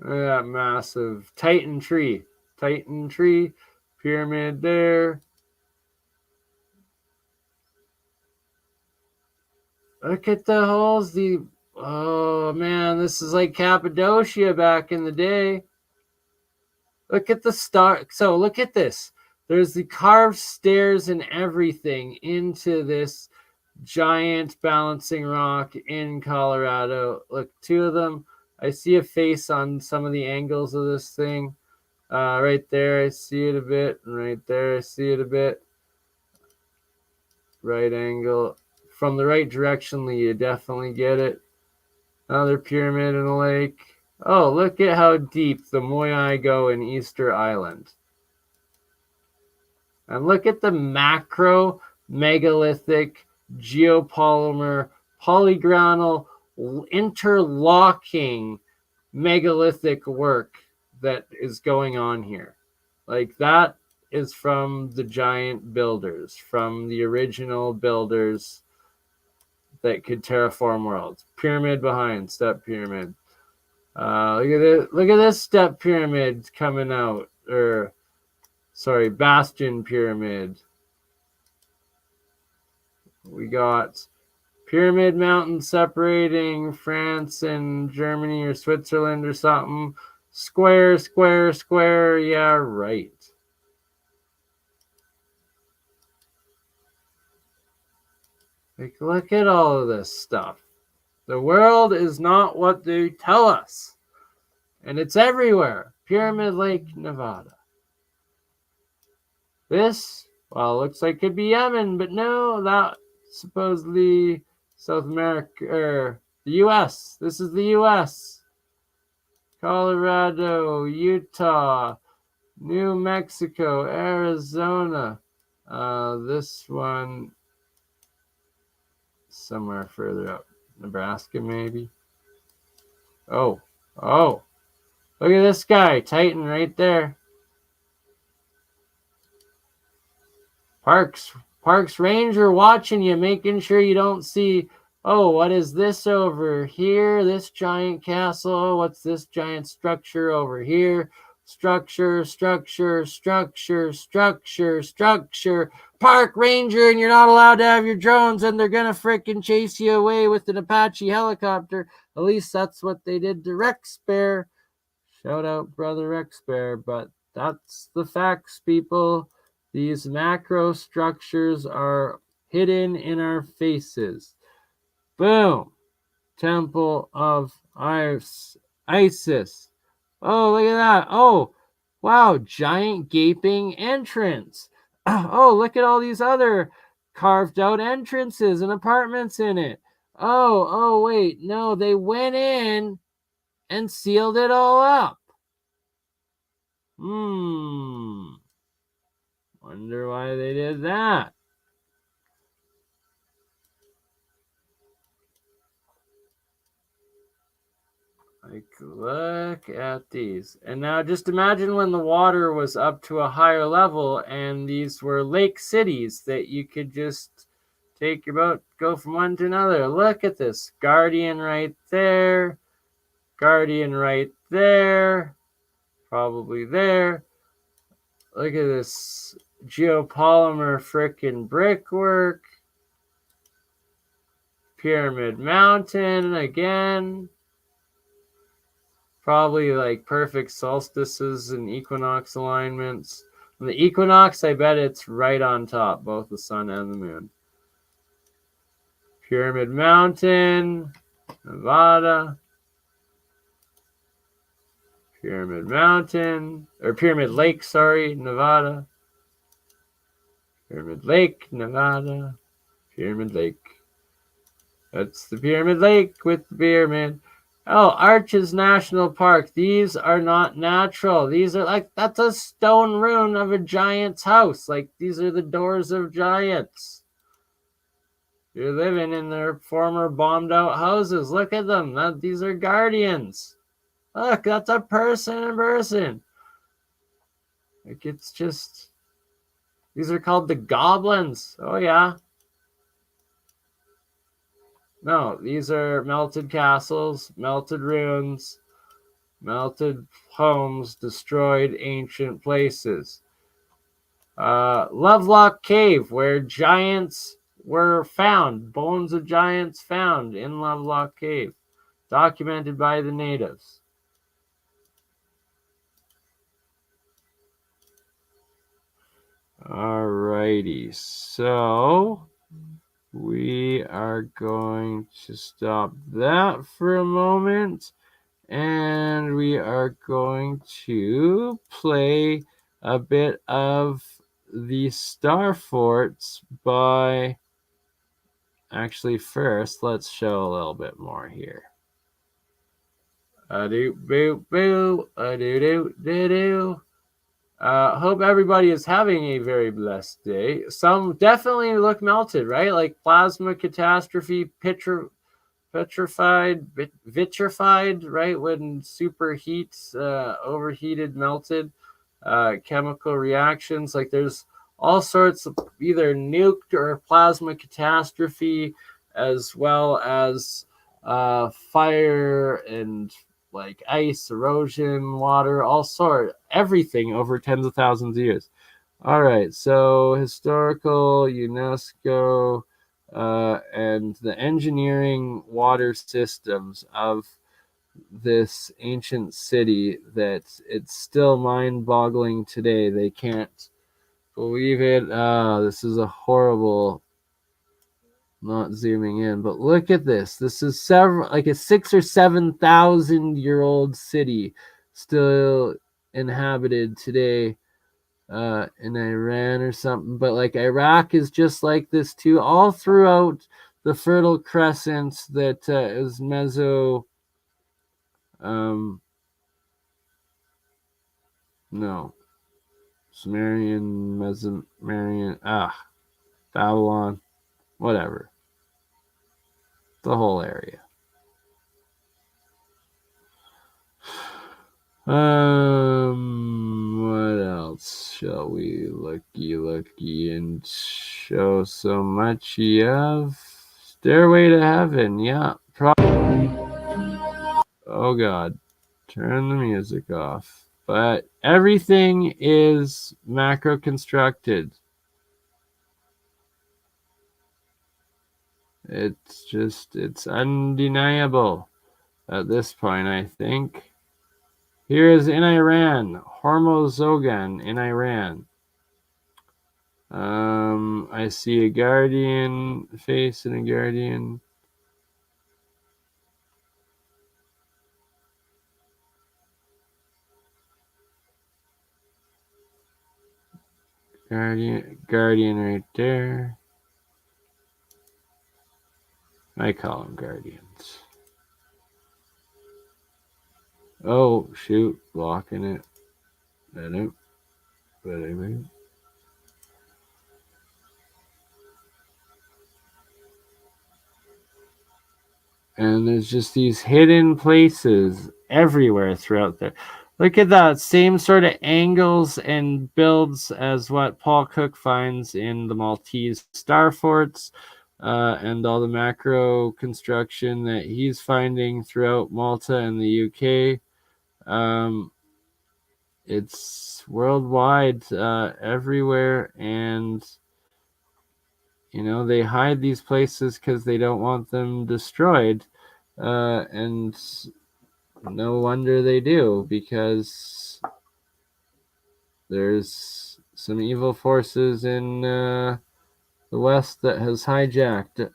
Look at that massive Titan tree. Titan tree. Pyramid there. Look at the holes. Oh man, this is like Cappadocia back in the day. Look at the star. So look at this. There's the carved stairs and everything into this giant balancing rock in Colorado. Look, two of them. I see a face on some of the angles of this thing. Right there, I see it a bit. And right there, I see it a bit. Right angle. From the right direction, you definitely get it. Another pyramid in a lake. Oh, look at how deep the Moai go in Easter Island. And look at the macro, megalithic, geopolymer, polygonal, interlocking megalithic work that is going on here. Like that is from the giant builders, from the original builders that could terraform worlds. Pyramid behind, step pyramid. Look at it. Look at this step pyramid coming out. Sorry, bastion pyramid. We got pyramid mountain separating France and Germany or Switzerland or something. Square, square, square. Yeah, right. Like, look at all of this stuff. The world is not what they tell us. And it's everywhere. Pyramid Lake, Nevada. This, well, looks like it could be Yemen, but no, that supposedly South America, or the U.S. This is the U.S. Colorado, Utah, New Mexico, Arizona. This one somewhere further up. Nebraska, maybe. Oh. Look at this guy, Titan, right there. Parks Ranger watching you, making sure you don't see, oh, what is this over here? This giant castle. What's this giant structure over here? Structure. Park Ranger, and you're not allowed to have your drones, and they're gonna frickin' chase you away with an Apache helicopter. At least that's what they did to Rex Bear. Shout out, brother Rex Bear, but that's the facts, people. These macro structures are hidden in our faces. Boom. Temple of Isis. Oh, look at that. Oh, wow. Giant gaping entrance. Oh, look at all these other carved out entrances and apartments in it. Oh, wait. No, they went in and sealed it all up. Wonder why they did that. Like, look at these. And now just imagine when the water was up to a higher level and these were lake cities that you could just take your boat, go from one to another. Look at this. Guardian right there. Guardian right there. Probably there. Look at this geopolymer frickin' brickwork. Pyramid Mountain again. Probably like perfect solstices and equinox alignments. And the equinox, I bet it's right on top, both the sun and the moon. Pyramid Mountain, Nevada. Pyramid Mountain, or Pyramid Lake, sorry, Nevada. Pyramid Lake, Nevada. Pyramid Lake. That's the Pyramid Lake with the pyramid. Oh, Arches National Park. These are not natural. These are like, that's a stone ruin of a giant's house. Like, these are the doors of giants. You're living in their former bombed out houses. Look at them. These are guardians. Look, that's a person in person. Like, it's just, these are called the goblins. Oh, yeah. No, these are melted castles, melted ruins, melted homes, destroyed ancient places. Lovelock Cave, where giants were found, bones of giants found in Lovelock Cave, documented by the natives. Alrighty, so we are going to stop that for a moment, and we are going to play a bit of the Star Forts by... Actually, first, let's show a little bit more here. Hope everybody is having a very blessed day. Some definitely look melted, right? Like plasma catastrophe, vitrified, right? When superheats, overheated, melted, chemical reactions. Like there's all sorts of either nuked or plasma catastrophe, as well as fire and like ice, erosion, water, all sort, everything over tens of thousands of years. All right, so historical, UNESCO, and the engineering water systems of this ancient city, that it's still mind-boggling today. They can't believe it. This is a horrible... Not zooming in, but look at this. This is like a 6,000 or 7,000 year old city still inhabited today in Iran or something. But like Iraq is just like this too, all throughout the Fertile Crescent that is Mesomerian, Babylon, whatever. The whole area. What else shall we looky and show so much of? Stairway to Heaven, yeah. Oh God, turn the music off. But everything is macro constructed. It's undeniable at this point, I think. Here is in Iran, Hormozogan in Iran. I see a guardian face and a guardian. Guardian right there. I call them guardians. Oh, shoot, blocking it. But anyway. And there's just these hidden places everywhere throughout there. Look at that, same sort of angles and builds as what Paul Cook finds in the Maltese star forts, and all the macro construction that he's finding throughout Malta and the UK. It's worldwide, everywhere, and they hide these places because they don't want them destroyed, and no wonder they do, because there's some evil forces in the West that has hijacked it.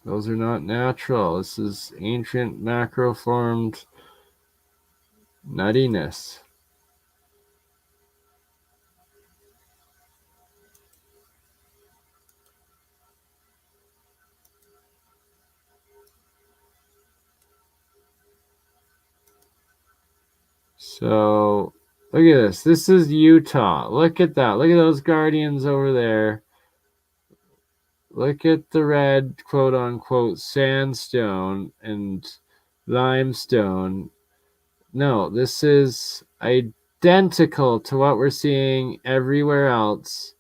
Those are not natural. This is ancient macroformed nuttiness. So look at this. This is Utah. Look at that. Look at those guardians over there. Look at the red, quote unquote, sandstone and limestone. No, this is identical to what we're seeing everywhere else.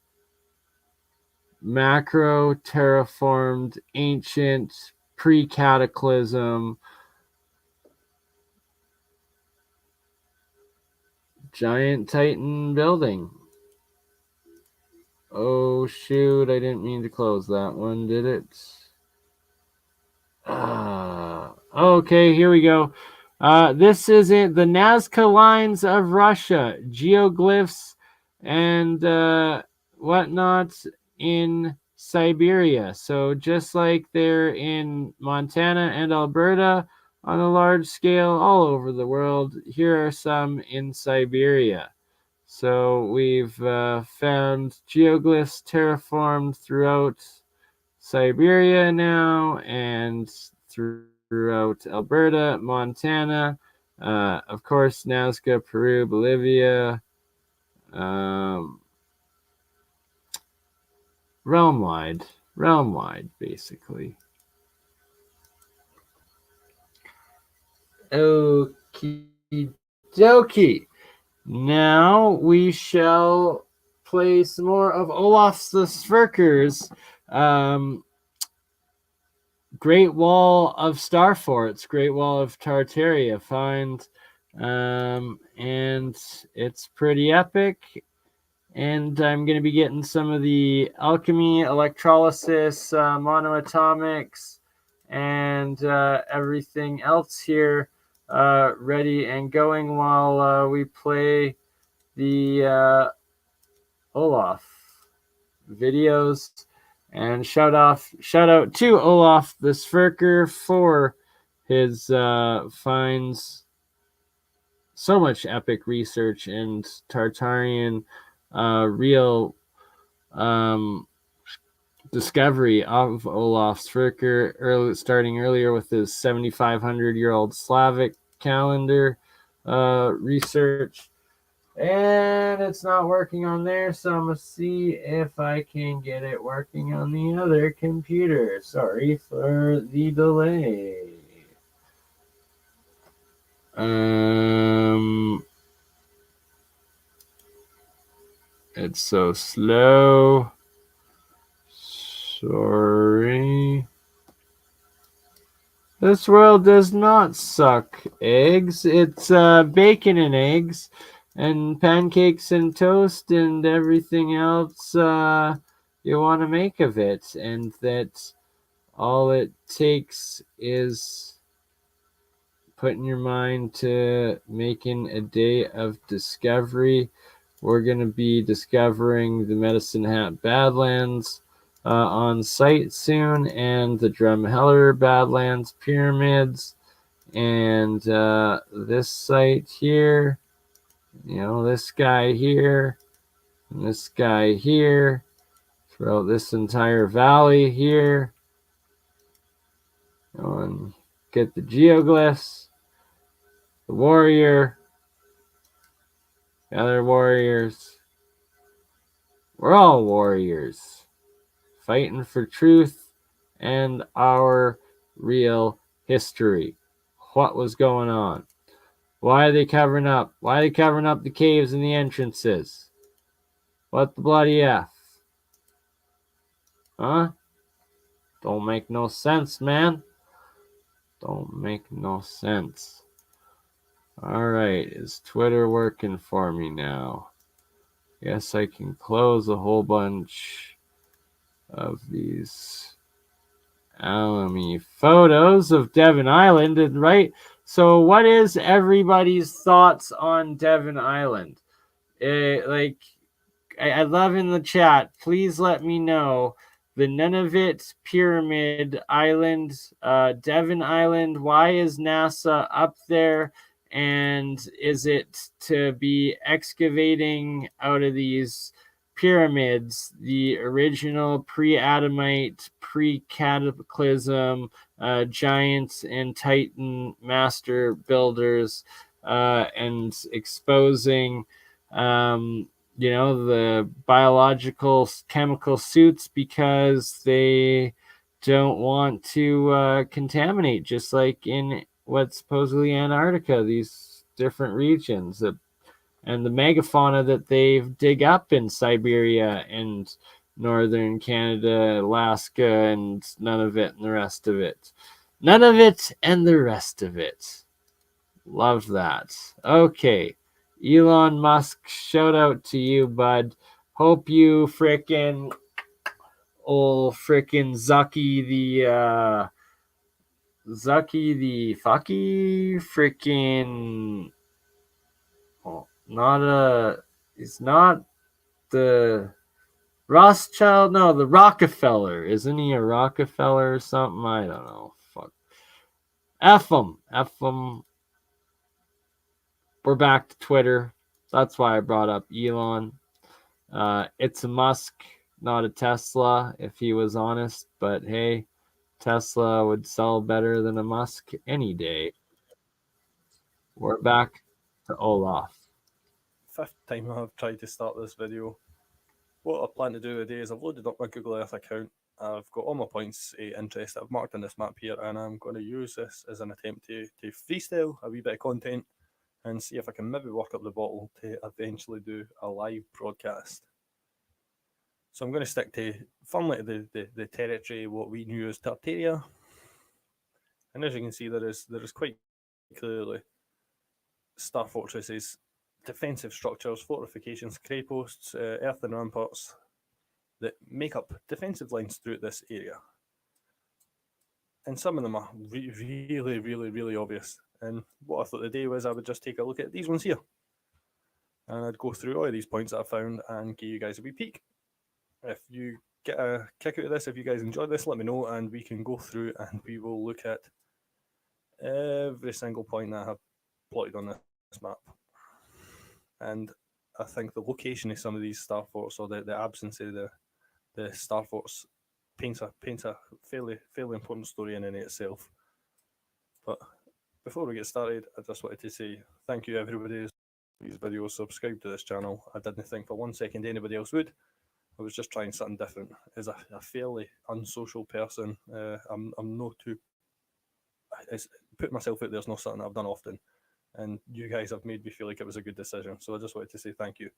Macro, terraformed, ancient, pre-cataclysm, giant Titan building. Oh shoot, I didn't mean to close that one, did it? Okay, here we go. This is it, the Nazca lines of Russia, geoglyphs and whatnot in Siberia. So just like they're in Montana and Alberta on a large scale all over the world, here are some in Siberia. So we've found geoglyphs terraformed throughout Siberia now and throughout Alberta, Montana, of course, Nazca, Peru, Bolivia, realm-wide, basically. Okie dokie. Now we shall play some more of Olaf the Sverker's Great Wall of Star Forts, Great Wall of Tartaria find, and it's pretty epic. And I'm going to be getting some of the alchemy, electrolysis, monoatomics, and everything else here ready and going while we play the Olaf videos. And shout out to Olaf the Sverker for his finds, so much epic research and Tartarian real discovery of Olaf Sverker, starting earlier with his 7,500-year-old Slavic calendar research. And it's not working on there, so I'm going to see if I can get it working on the other computer. Sorry for the delay. It's so slow. Sorry. This world does not suck eggs. It's bacon and eggs. And pancakes and toast and everything else you want to make of it. And that all it takes is putting your mind to making a day of discovery. We're going to be discovering the Medicine Hat Badlands on site soon, and the Drumheller Badlands Pyramids, and this site here. You know, this guy here, and this guy here, throughout this entire valley here. Go and get the geoglyphs, the warrior, the other warriors. We're all warriors, fighting for truth and our real history. What was going on? Why are they covering up? Why are they covering up the caves and the entrances? What the bloody F? Huh? Don't make no sense, man. Don't make no sense. Alright, is Twitter working for me now? Guess I can close a whole bunch of these alchemy photos of Devon Island, and right? So what is everybody's thoughts on Devon Island? I'd love in the chat, please let me know. The Nunavut Pyramid Island, Devon Island, why is NASA up there? And is it to be excavating out of these pyramids, the original pre-Adamite, pre-cataclysm, giants and Titan master builders and exposing, the biological chemical suits because they don't want to contaminate, just like in what's supposedly Antarctica, these different regions, and the megafauna that they dig up in Siberia and northern Canada, Alaska, and none of it and the rest of it. None of it and the rest of it. Love that. Okay. Elon Musk, shout out to you, bud. Hope you frickin' Zucky the fucky frickin' he's not the Rothschild, no, the Rockefeller. Isn't he a Rockefeller or something? I don't know. Fuck. F him. We're back to Twitter. That's why I brought up Elon. It's a Musk, not a Tesla, if he was honest. But hey, Tesla would sell better than a Musk any day. We're back to Olaf. Fifth time I've tried to start this video. What I plan to do today is I've loaded up my Google Earth account. I've got all my points of interest I've marked on this map here, and I'm going to use this as an attempt to freestyle a wee bit of content and see if I can maybe work up the bottle to eventually do a live broadcast. So I'm going to stick to firmly to the territory what we knew as Tartaria, and as you can see, there is quite clearly Star Fortresses, defensive structures, fortifications, cray posts, earthen ramparts that make up defensive lines throughout this area. And some of them are really obvious. And what I thought the day was I would just take a look at these ones here. And I'd go through all of these points that I found and give you guys a wee peek. If you get a kick out of this, if you guys enjoy this, let me know and we can go through and we will look at every single point that I have plotted on this map. And I think the location of some of these star forts, or the absence of the star forts, paints a fairly important story in itself. But before we get started, I just wanted to say thank you everybody who's these videos, subscribe to this channel. I didn't think for 1 second anybody else would. I was just trying something different. As a fairly unsocial person, I'm not too. Put myself out there is not something I've done often. And you guys have made me feel like it was a good decision. So I just wanted to say thank you.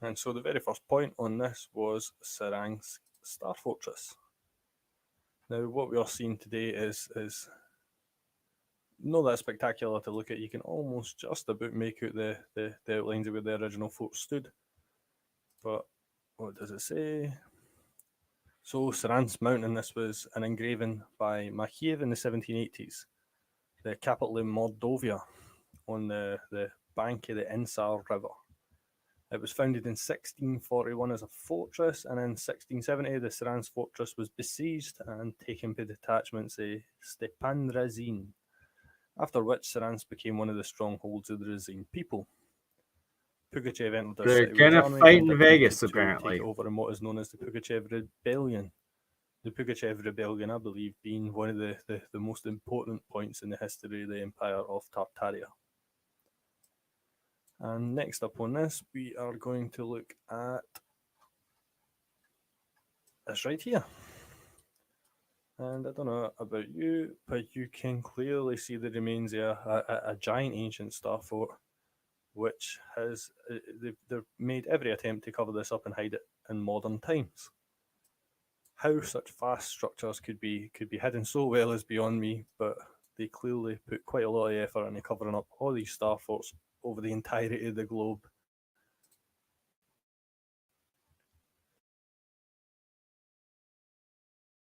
And so the very first point on this was Serang's Star Fortress. Now, what we are seeing today is not that spectacular to look at. You can almost just about make out the outlines of where the original fort stood. But what does it say? So, Serang's Mountain, this was an engraving by Mahiev in the 1780s. The capital in Mordovia on the bank of the Insar River. It was founded in 1641 as a fortress, and in 1670 the Serang's fortress was besieged and taken by detachments of Stepan Razin, after which Serang's became one of the strongholds of the Razin people. Pugachev entered the They're city with his gonna army fight and in attempted Vegas, to apparently. take it over in what is known as the Pugachev Rebellion. The Pugachev Rebellion, I believe, being one of the most important points in the history of the Empire of Tartaria. And next up on this, we are going to look at this right here. And I don't know about you, but you can clearly see the remains of a giant ancient star fort, which has they've made every attempt to cover this up and hide it in modern times. How such vast structures could be hidden so well is beyond me, but they clearly put quite a lot of effort into covering up all these star forts over the entirety of the globe.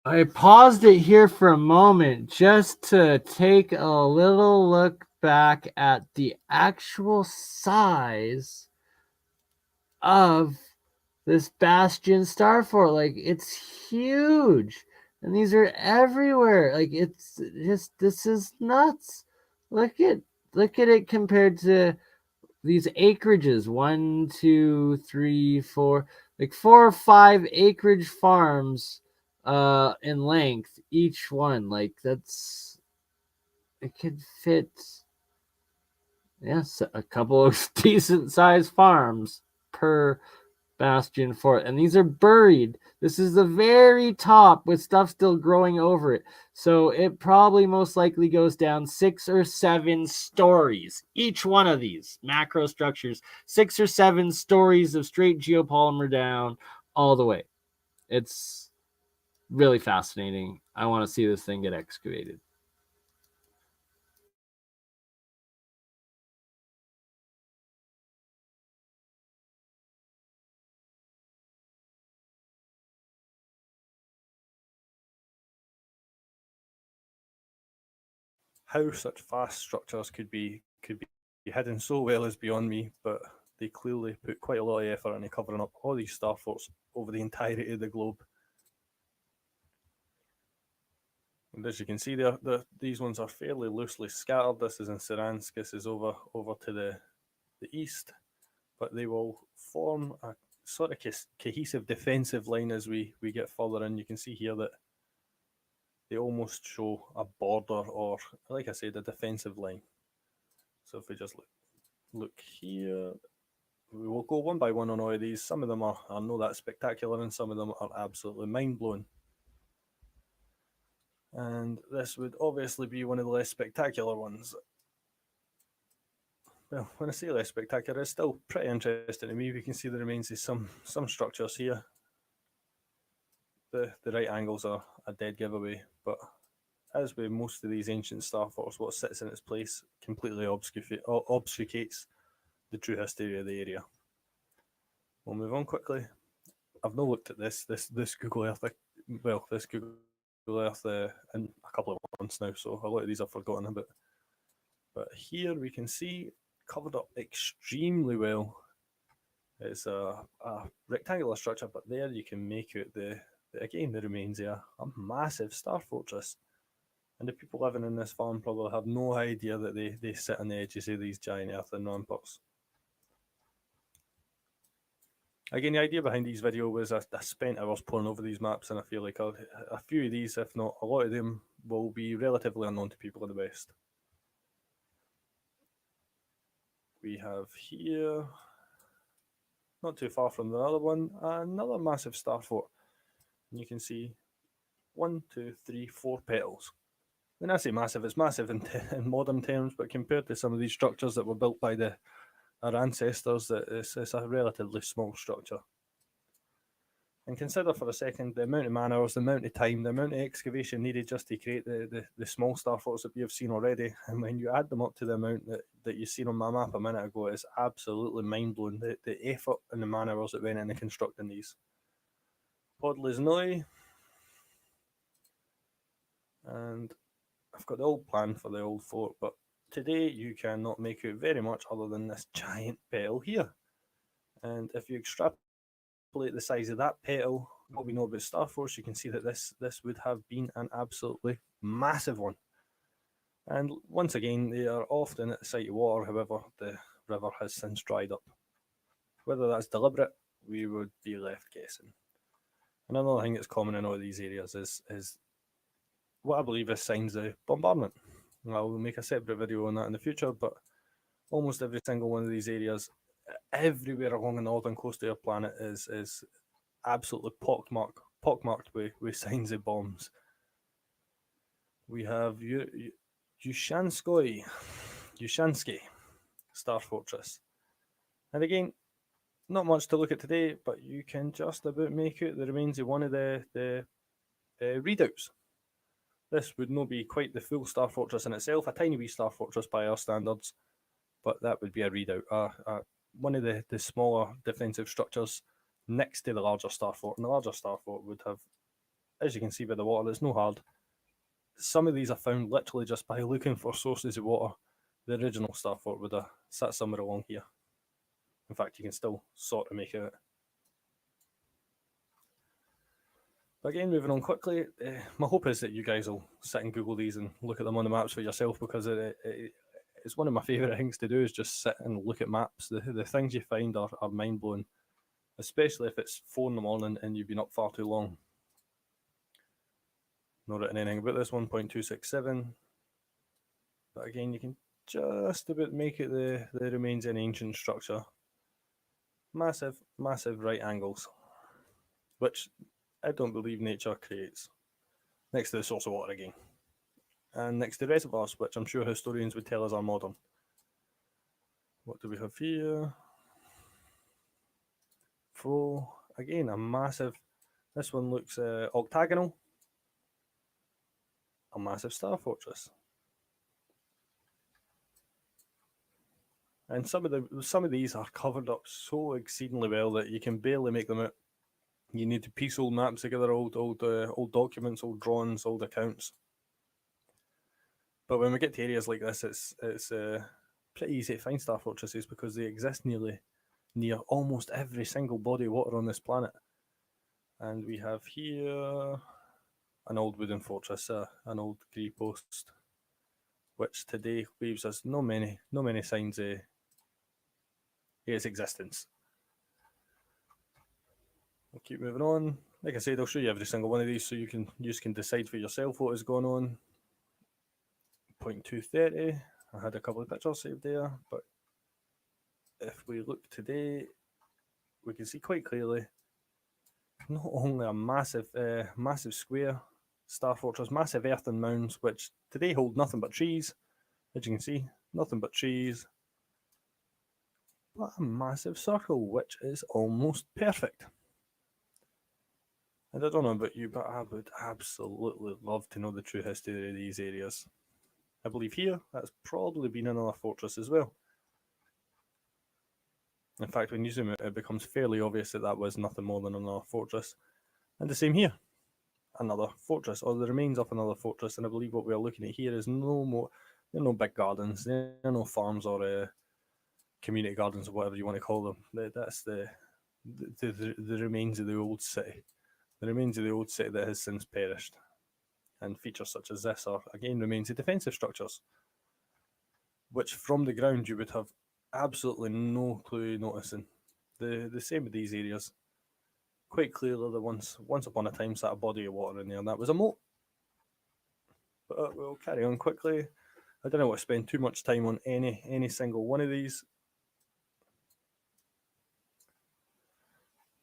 I paused it here for a moment just to take a little look back at the actual size of this Bastion Star Fort. Like, it's huge. And these are everywhere. Like, it's just, this is nuts. Look at it compared to these acreages. 1, 2, 3, 4, like 4 or 5 acreage farms in length, each one. Like, that's, it could fit, yes, a couple of decent sized farms per bastion fort, and these are buried. This is the very top with stuff still growing over it, so it probably most likely goes down 6 or 7 stories, each one of these macro structures, 6 or 7 stories of straight geopolymer down all the way. It's really fascinating. I want to see this thing get excavated. How such vast structures could be hidden so well is beyond me, but they clearly put quite a lot of effort into covering up all these star forts over the entirety of the globe. And as you can see there, these ones are fairly loosely scattered. This is in Saransk, this is over to the east, but they will form a sort of cohesive defensive line as we get further in. You can see here that they almost show a border, or like I said, a defensive line. So if we just look here, we will go one by one on all of these. Some of them are not that spectacular, and some of them are absolutely mind-blowing. And this would obviously be one of the less spectacular ones. Well, when I say less spectacular, it's still pretty interesting to me. We can see the remains of some structures here. The right angles are a dead giveaway, but as with most of these ancient star forts, what sits in its place completely obfuscates the true history of the area. We'll move on quickly. I've not looked at this Google Earth, this Google Earth in a couple of months now, so a lot of these I've forgotten about. But here we can see, covered up extremely well. It's a rectangular structure, but there you can make out the remains there. A massive star fortress. And the people living in this farm probably have no idea that they sit on the edges of these giant earthen ramparts. Again, the idea behind these videos was I spent hours poring over these maps, and I feel like a few of these, if not a lot of them, will be relatively unknown to people in the West. We have here, not too far from the other one, another massive star fort. And you can see 1, 2, 3, 4 petals. When I say massive, it's massive in modern terms, but compared to some of these structures that were built by our ancestors, it's a relatively small structure. And consider for a second the amount of man hours, the amount of time, the amount of excavation needed just to create the small star forts that we have seen already. And when you add them up to the amount that you seen on my map a minute ago, it's absolutely mind-blowing, the effort and the man hours that went into constructing these. Podleznoi. And I've got the old plan for the old fort, but today you cannot make out very much other than this giant petal here. And if you extrapolate the size of that petal, what we know about star forts, you can see that this would have been an absolutely massive one. And once again, they are often at the site of water, however, the river has since dried up. Whether that's deliberate, we would be left guessing. Another thing that's common in all of these areas is what I believe is signs of bombardment. I'll make a separate video on that in the future, but almost every single one of these areas, everywhere along the northern coast of our planet is absolutely pockmarked with signs of bombs. We have Ushansky Star Fortress. And again, not much to look at today, but you can just about make out the remains of one of the readouts. This would not be quite the full Star Fortress in itself, a tiny wee Star Fortress by our standards, but that would be a readout. One of the smaller defensive structures next to the larger Star Fort, and the larger Star Fort would have, as you can see by the water, it's no hard. Some of these are found literally just by looking for sources of water. The original Star Fort would have sat somewhere along here. In fact, you can still sort of make it out. But again, moving on quickly, my hope is that you guys will sit and Google these and look at them on the maps for yourself, because it's one of my favourite things to do, is just sit and look at maps. The things you find are mind-blowing, especially if it's 4 in the morning and you've been up far too long. Not written anything about this, 1.267. But again, you can just about make it the remains of an ancient structure. Massive, massive right angles, which I don't believe nature creates. Next to the source of water again. And next to reservoirs, which I'm sure historians would tell us are modern. What do we have here? Flow. Again, a massive, this one looks octagonal. A massive star fortress. And some of these are covered up so exceedingly well that you can barely make them out. You need to piece old maps together, old documents, old drawings, old accounts. But when we get to areas like this, it's pretty easy to find star fortresses, because they exist near almost every single body of water on this planet. And we have here an old wooden fortress, an old grey post, which today leaves us no many signs of its existence. We'll keep moving on. Like I said, I'll show you every single one of these so you can decide for yourself what is going on. 0.230. I had a couple of pictures saved there, but if we look today, we can see quite clearly not only a massive square star fortress, massive earthen mounds, which today hold nothing but trees. As you can see, nothing but trees. But a massive circle, which is almost perfect. And I don't know about you, but I would absolutely love to know the true history of these areas. I believe here, that's probably been another fortress as well. In fact, when you zoom out, it becomes fairly obvious that was nothing more than another fortress. And the same here. Another fortress, or the remains of another fortress. And I believe what we're looking at here is no big gardens, there are no farms or community gardens or whatever you want to call them. That's the remains of the old city. The remains of the old city that has since perished. And features such as this are, again, remains of defensive structures, which from the ground you would have absolutely no clue noticing. The same with these areas. Quite clearly, there once upon a time sat a body of water in there, and that was a moat. But we'll carry on quickly. I don't want to spend too much time on any single one of these.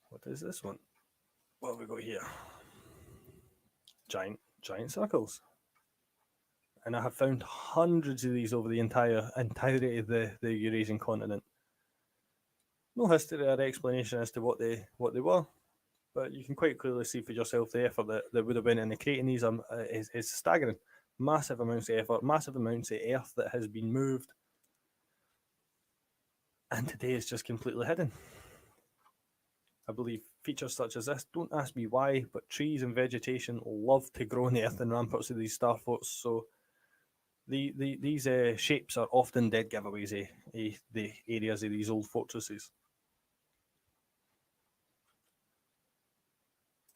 What is this one? What have we got here? Giant circles. And I have found hundreds of these over the entirety of the Eurasian continent. No history or explanation as to what they were, but you can quite clearly see for yourself the effort that would have been in creating these is staggering. Massive amounts of effort, massive amounts of earth that has been moved, and today it's just completely hidden. I believe features such as this, don't ask me why, but trees and vegetation love to grow in the earthen ramparts of these star forts, so these shapes are often dead giveaways of the areas of these old fortresses.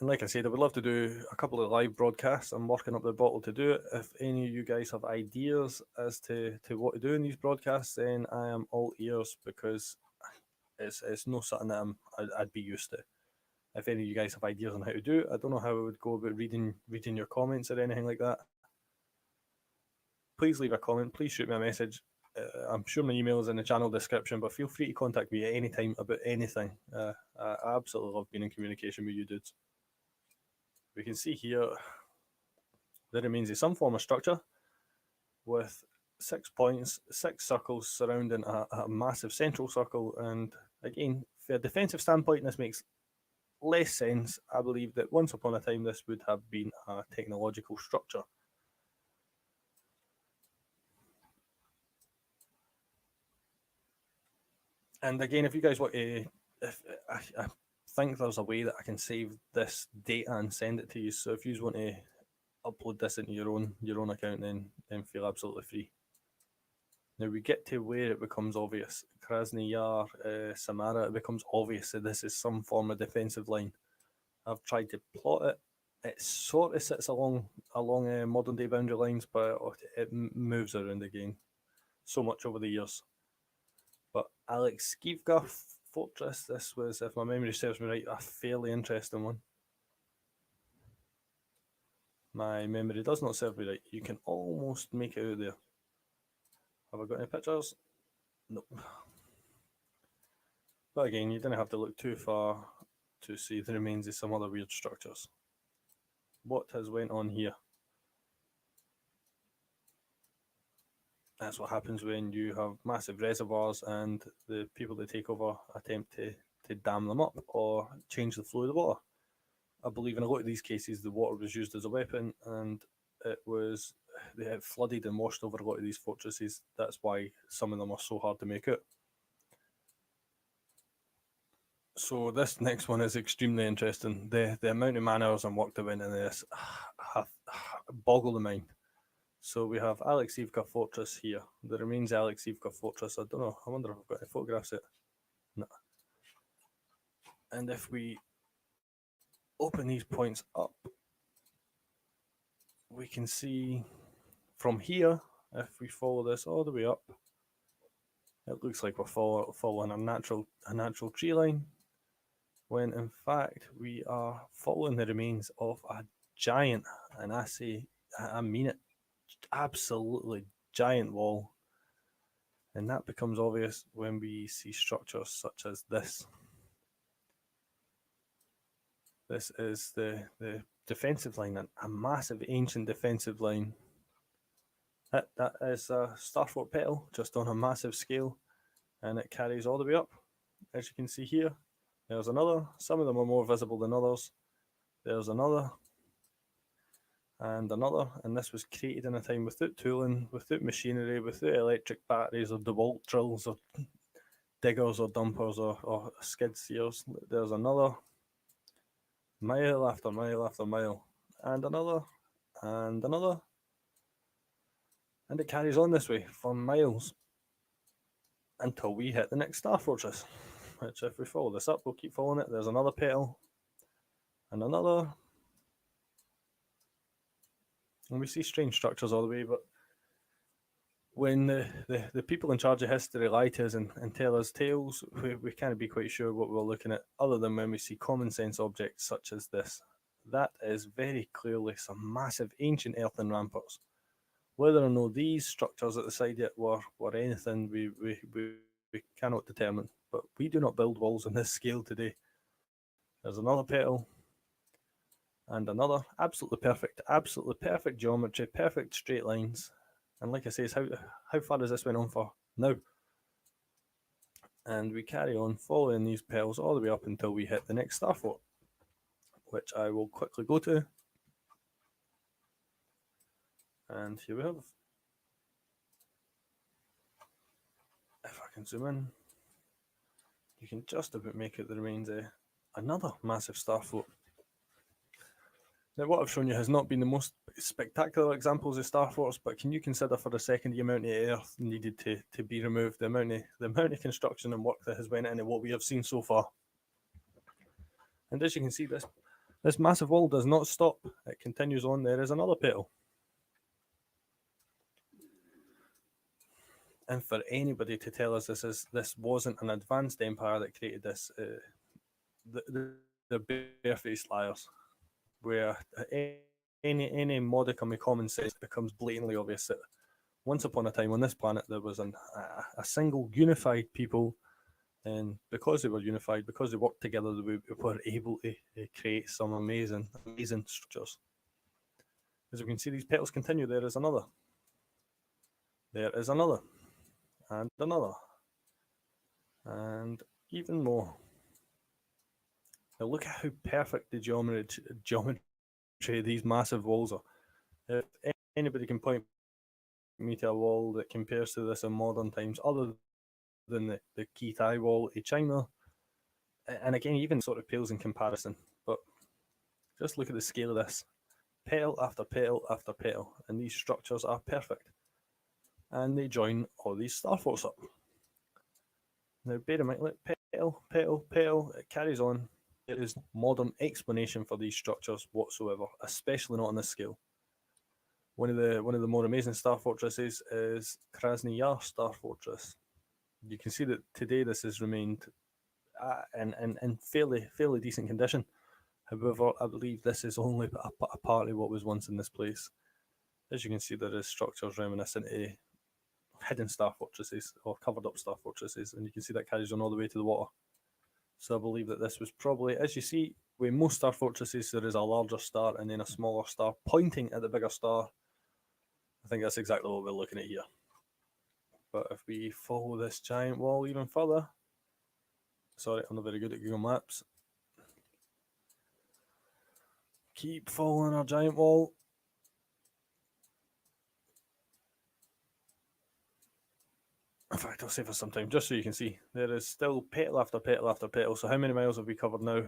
And like I said, I would love to do a couple of live broadcasts. I'm working up the bottle to do it. If any of you guys have ideas as to what to do in these broadcasts, then I am all ears, because it's not something that I'd be used to. If any of you guys have ideas on how to do it, I don't know how I would go about reading your comments or anything like that. Please leave a comment. Please shoot me a message. I'm sure my email is in the channel description, but feel free to contact me at any time about anything. I absolutely love being in communication with you dudes. We can see here there remains of some form of structure with 6 points, 6 circles surrounding a massive central circle. And again, for a defensive standpoint, this makes less sense. I believe that once upon a time this would have been a technological structure. And again, if you guys want to, I think there's a way that I can save this data and send it to you. So if you want to upload this into your own account, then feel absolutely free. Now we get to where it becomes obvious. Krasny Yar, Samara, it becomes obvious that this is some form of defensive line. I've tried to plot it. it sort of sits along modern day boundary lines, but it moves around again so much over the years. But Alchemist Fortress, this was, if my memory serves me right, a fairly interesting one. My memory does not serve me right. You can almost make it out there. Have I got any pictures? Nope. But again, you didn't have to look too far to see the remains of some other weird structures. What has went on here? That's what happens when you have massive reservoirs and the people that take over attempt to dam them up or change the flow of the water. I believe in a lot of these cases the water was used as a weapon, and they had flooded and washed over a lot of these fortresses. That's why some of them are so hard to make out. So this next one is extremely interesting. The amount of man hours and work that went into this boggle the mind. So we have Alexivka Fortress here. The remains of Alexivka Fortress. I don't know. I wonder if I've got any photographs yet. No. And if we open these points up, we can see from here, if we follow this all the way up, it looks like we're following a natural tree line, when in fact we are following the remains of a giant, and I mean it, absolutely giant wall. And that becomes obvious when we see structures such as this. This is the defensive line, a massive ancient defensive line. That is a starfort petal, just on a massive scale, and it carries all the way up. As you can see here, there's another. Some of them are more visible than others. There's another, and another, and this was created in a time without tooling, without machinery, without electric batteries or DeWalt drills or diggers or dumpers or skid steers. There's another, mile after mile after mile, and another, and another, and it carries on this way for miles until we hit the next star fortress, which if we follow this up, we'll keep following it. There's another petal, and another, and we see strange structures all the way. But when the people in charge of history lie to us and tell us tales, we can't be quite sure what we're looking at, other than when we see common sense objects such as this. That is very clearly some massive ancient earthen ramparts. Whether or not these structures at the side yet were anything, we cannot determine. But we do not build walls on this scale today. There's another petal, and another. Absolutely perfect geometry, perfect straight lines. And like I say, how far has this went on for now? And we carry on following these petals all the way up until we hit the next star fort, which I will quickly go to. And here we have. If I can zoom in, you can just about make out the remains of another massive star fort. Now, what I've shown you has not been the most spectacular examples of star forts, but can you consider for a second the amount of earth needed to be removed, the amount of construction and work that has went into what we have seen so far? And as you can see, this massive wall does not stop. It continues on. There is another petal. And for anybody to tell us this wasn't an advanced empire that created this, they're barefaced liars. Where any modicum of common sense becomes blatantly obvious that once upon a time on this planet there was a single unified people, and because they were unified, because they worked together, we were able to create some amazing structures. As we can see, these petals continue. There is another. There is another. And another. And even more. Now look at how perfect the geometry of these massive walls are. If anybody can point me to a wall that compares to this in modern times, other than the Kitai wall of China, and again, even sort of pales in comparison, but just look at the scale of this. Petal after petal after petal, and these structures are perfect. And they join all these star forts up. Now bear in mind, look, petal, petal, petal, it carries on. is modern explanation for these structures whatsoever, especially not on this scale. One of the more amazing star fortresses is Krasny Yar Star Fortress. You can see that today this has remained in fairly decent condition. However, I believe this is only a part of what was once in this place. As you can see, there is structures reminiscent of hidden star fortresses or covered up star fortresses, and you can see that carries on all the way to the water. So I believe that this was probably, as you see, with most star fortresses, there is a larger star and then a smaller star pointing at the bigger star. I think that's exactly what we're looking at here. But if we follow this giant wall even further, sorry, I'm not very good at Google Maps. Keep following our giant wall. In fact, I'll save us some time just so you can see. There is still petal after petal after petal. So how many miles have we covered now?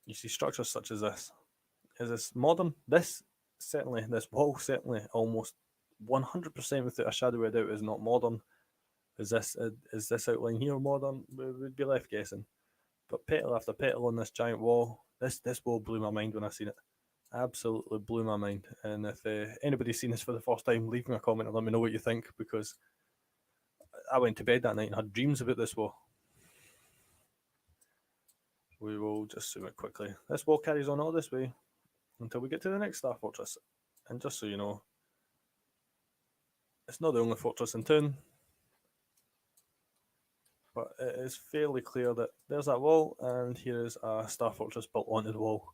You see structures such as this. Is this modern? This wall certainly almost 100% without a shadow of a doubt is not modern. Is this outline here modern? We'd be left guessing. But petal after petal on this giant wall, this wall blew my mind when I seen it. Absolutely blew my mind. And if anybody's seen this for the first time, leave me a comment and let me know what you think, because I went to bed that night and had dreams about this wall. We will just zoom it quickly. This wall carries on all this way until we get to the next star fortress. And just so you know, it's not the only fortress in town, but it is fairly clear that there's that wall, and here is a star fortress built onto the wall.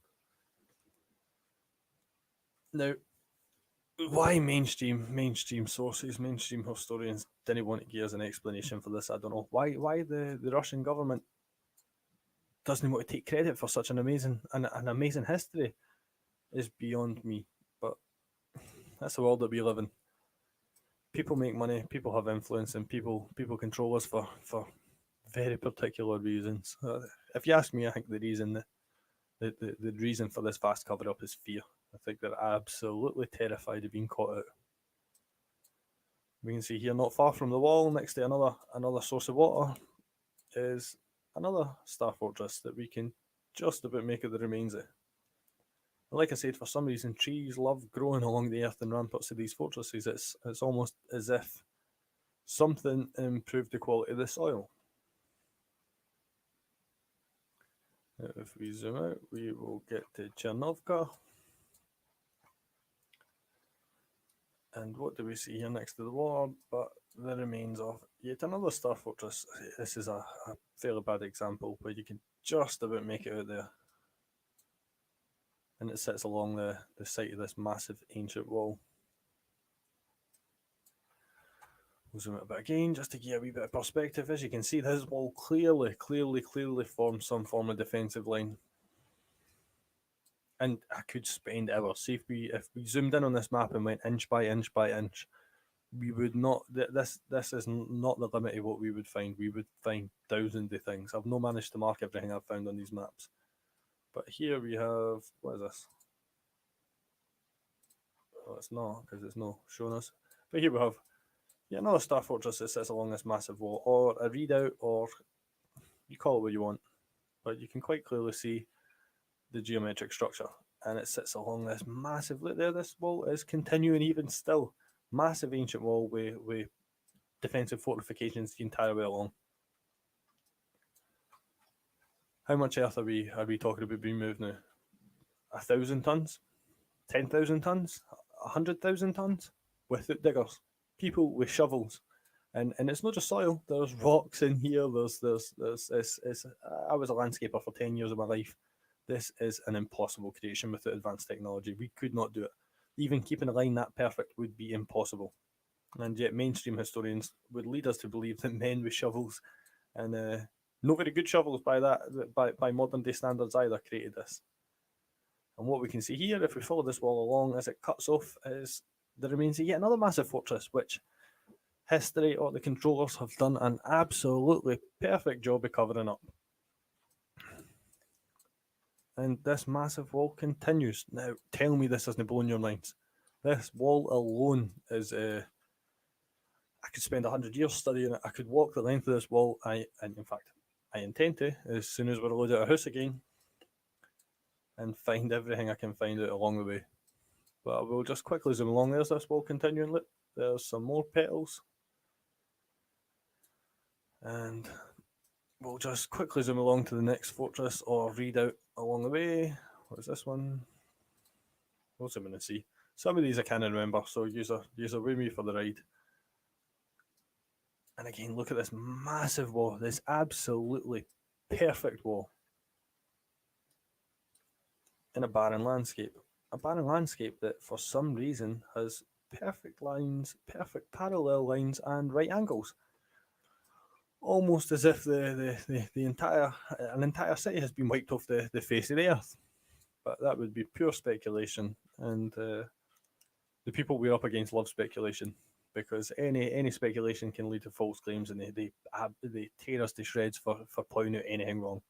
Now, why mainstream sources, mainstream historians didn't want to give us an explanation for this, I don't know. Why the Russian government doesn't want to take credit for such an amazing history is beyond me. But that's the world that we live in. People make money, people have influence, and people control us for very particular reasons. If you ask me, I think the reason for this vast cover up is fear. I think they're absolutely terrified of being caught out. We can see here, not far from the wall, next to another source of water, is another star fortress that we can just about make out the remains of. Like I said, for some reason, trees love growing along the earth and ramparts of these fortresses. It's almost as if something improved the quality of the soil. If we zoom out, we will get to Chernovka. And what do we see here next to the water? But the remains of yet another star fortress. This is a fairly bad example, but you can just about make it out there. And it sits along the site of this massive ancient wall. We'll zoom it a bit again, just to get a wee bit of perspective. As you can see, this wall clearly forms some form of defensive line. And I could spend hours. See, if we zoomed in on this map and went inch by inch by inch, we would not. This is not the limit of what we would find. We would find thousands of things. I've not managed to mark everything I've found on these maps. But here we have, what is this? Oh, it's not, because it's not showing us. But here we have another star fortress that sits along this massive wall, or a redoubt, or you call it what you want. But you can quite clearly see the geometric structure, and it sits along this massive, look there, this wall is continuing even still. Massive ancient wall with defensive fortifications the entire way along. How much earth are we talking about being moved now? 1,000 tons? 10,000 tons? 100,000 tons? Without diggers. People with shovels. And it's not just soil, there's rocks in here, I was a landscaper for 10 years of my life. This is an impossible creation without advanced technology. We could not do it. Even keeping a line that perfect would be impossible. And yet mainstream historians would lead us to believe that men with shovels, and no very good shovels by modern day standards either, created this. And what we can see here, if we follow this wall along as it cuts off, is the remains of yet another massive fortress, which history or the controllers have done an absolutely perfect job of covering up. And this massive wall continues. Now, tell me this isn't blowing your minds. This wall alone is, I could spend 100 years studying it. I could walk the length of this wall, and in fact, I intend to, as soon as we're allowed out of house again, and find everything I can find out along the way. But I will just quickly zoom along. There's this wall continuing. Look, there's some more petals. And we'll just quickly zoom along to the next fortress or read out along the way. What is this one? We'll zoom in and see. Some of these I can't remember, so use a with me for the ride. And again, look at this massive wall, this absolutely perfect wall in a barren landscape. A barren landscape that for some reason has perfect lines, perfect parallel lines and right angles. Almost as if the entire city has been wiped off the face of the earth. But that would be pure speculation, and the people we're up against love speculation, because any speculation can lead to false claims, and they tear us to shreds for pointing out anything wrong.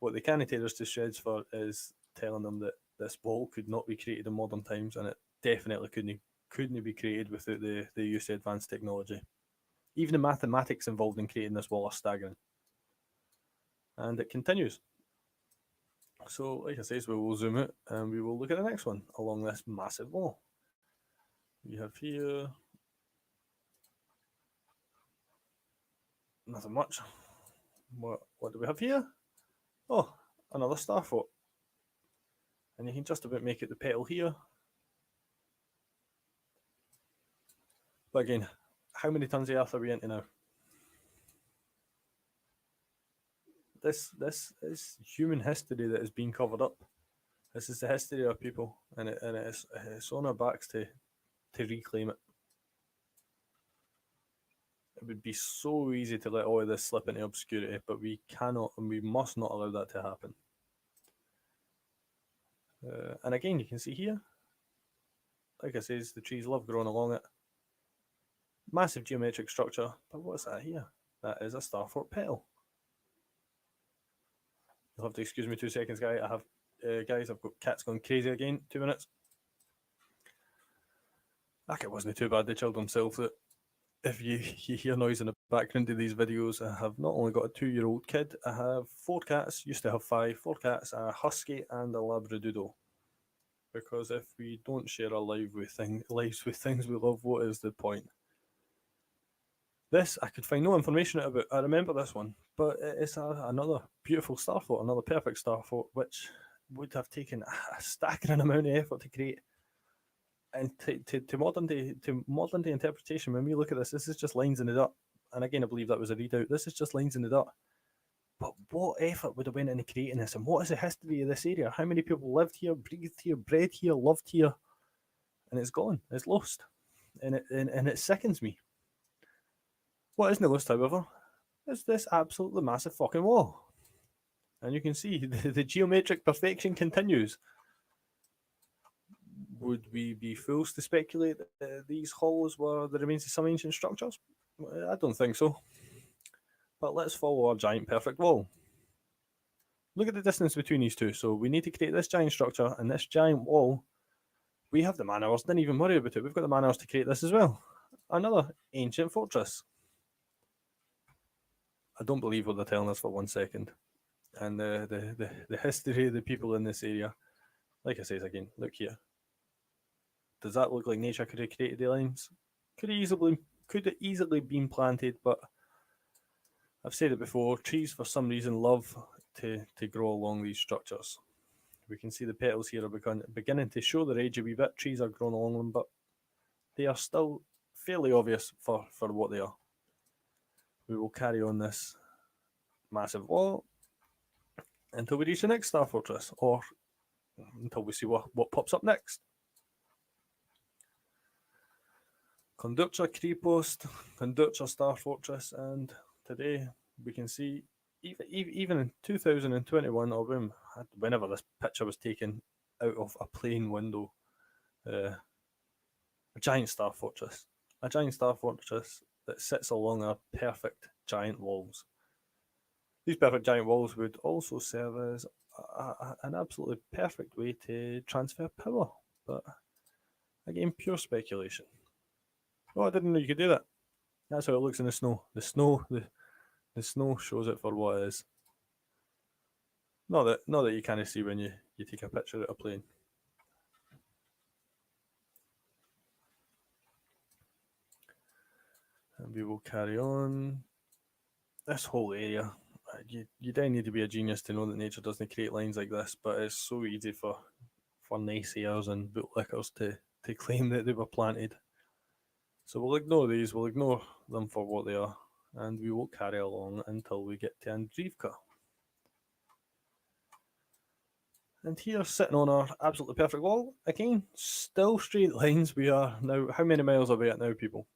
What they can't tear us to shreds for is telling them that this wall could not be created in modern times, and it definitely couldn't be created without the use of advanced technology. Even the mathematics involved in creating this wall are staggering. And it continues. So, like I say, we will zoom out and we will look at the next one along this massive wall. We have here nothing much. What do we have here? Oh, another star fort. And you can just about make it the petal here. But again, how many tons of earth are we into now? This is human history that is being covered up. This is the history of people, and it's on our backs to reclaim it. It would be so easy to let all of this slip into obscurity, but we cannot and we must not allow that to happen. And again, you can see here, like I said, the trees love growing along it. Massive geometric structure, but what's that here? That is a star fort petal. You'll have to excuse me 2 seconds, guys. I've got cats going crazy again. 2 minutes. It wasn't too bad. They chilled themselves. That if you hear noise in the background of these videos, I have not only got a 2-year-old kid, I have 4 cats. Used to have 5. 4 cats, a husky and a labradoodle. Because if we don't share our lives with things we love, what is the point? This, I could find no information about. I remember this one, but it's another beautiful star fort, another perfect star fort, which would have taken a staggering amount of effort to create. And to modern day interpretation, when we look at this is just lines in the dirt. And again, I believe that was a readout. This is just lines in the dirt. But what effort would have went into creating this? And what is the history of this area? How many people lived here, breathed here, bred here, loved here? And it's gone. It's lost. And it sickens me. What isn't lost, however, is this absolutely massive fucking wall. And you can see the geometric perfection continues. Would we be fools to speculate that these halls were the remains of some ancient structures? I don't think so. But let's follow our giant perfect wall. Look at the distance between these two. So we need to create this giant structure and this giant wall. We have the man-hours. Didn't even worry about it. We've got the man-hours to create this as well. Another ancient fortress. I don't believe what they're telling us for 1 second. And the history of the people in this area, like I say again, look here. Does that look like nature could have created the lines? Could have easily been planted, but I've said it before, trees for some reason love to grow along these structures. We can see the petals here are beginning to show their age a wee bit. Trees are growing along them, but they are still fairly obvious for what they are. We will carry on this massive wall until we reach the next star fortress, or until we see what pops up next. Conductor Creepost, Conductor Star Fortress, and today we can see, even in 2021, or whenever this picture was taken out of a plane window, a giant star fortress. A giant star fortress that sits along our perfect giant walls. These perfect giant walls would also serve as an absolutely perfect way to transfer power, but again, pure speculation. Oh, I didn't know you could do that. That's how it looks in the snow. The The snow shows it for what it is. Not that you can't see when you take a picture of a plane. And we will carry on. This whole area, you don't need to be a genius to know that nature doesn't create lines like this, but it's so easy for naysayers and bootlickers to claim that they were planted. So we'll ignore these, we'll ignore them for what they are, and we will carry along until we get to Andreevka. And here, sitting on our absolutely perfect wall, again, still straight lines. We are now, how many miles are we at now, people?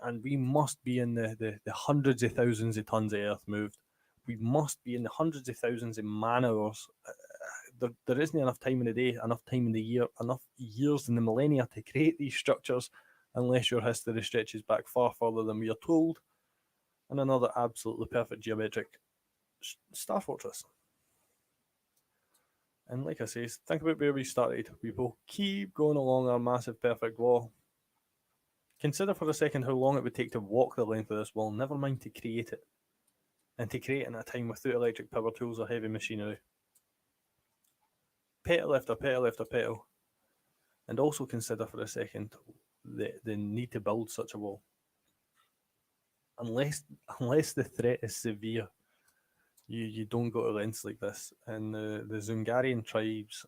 And we must be in the hundreds of thousands of tons of earth moved. We must be in the hundreds of thousands of man hours. There isn't enough time in the day, enough time in the year, enough years in the millennia to create these structures unless your history stretches back far further than we are told. And another absolutely perfect geometric star fortress. And like I say, think about where we started. We will keep going along our massive perfect wall. Consider for a second how long it would take to walk the length of this wall, never mind to create it. And to create it in a time without electric power tools or heavy machinery. Petal after petal after petal. And also consider for a second the need to build such a wall. Unless the threat is severe, you don't go to lengths like this. And the Zungarian tribes,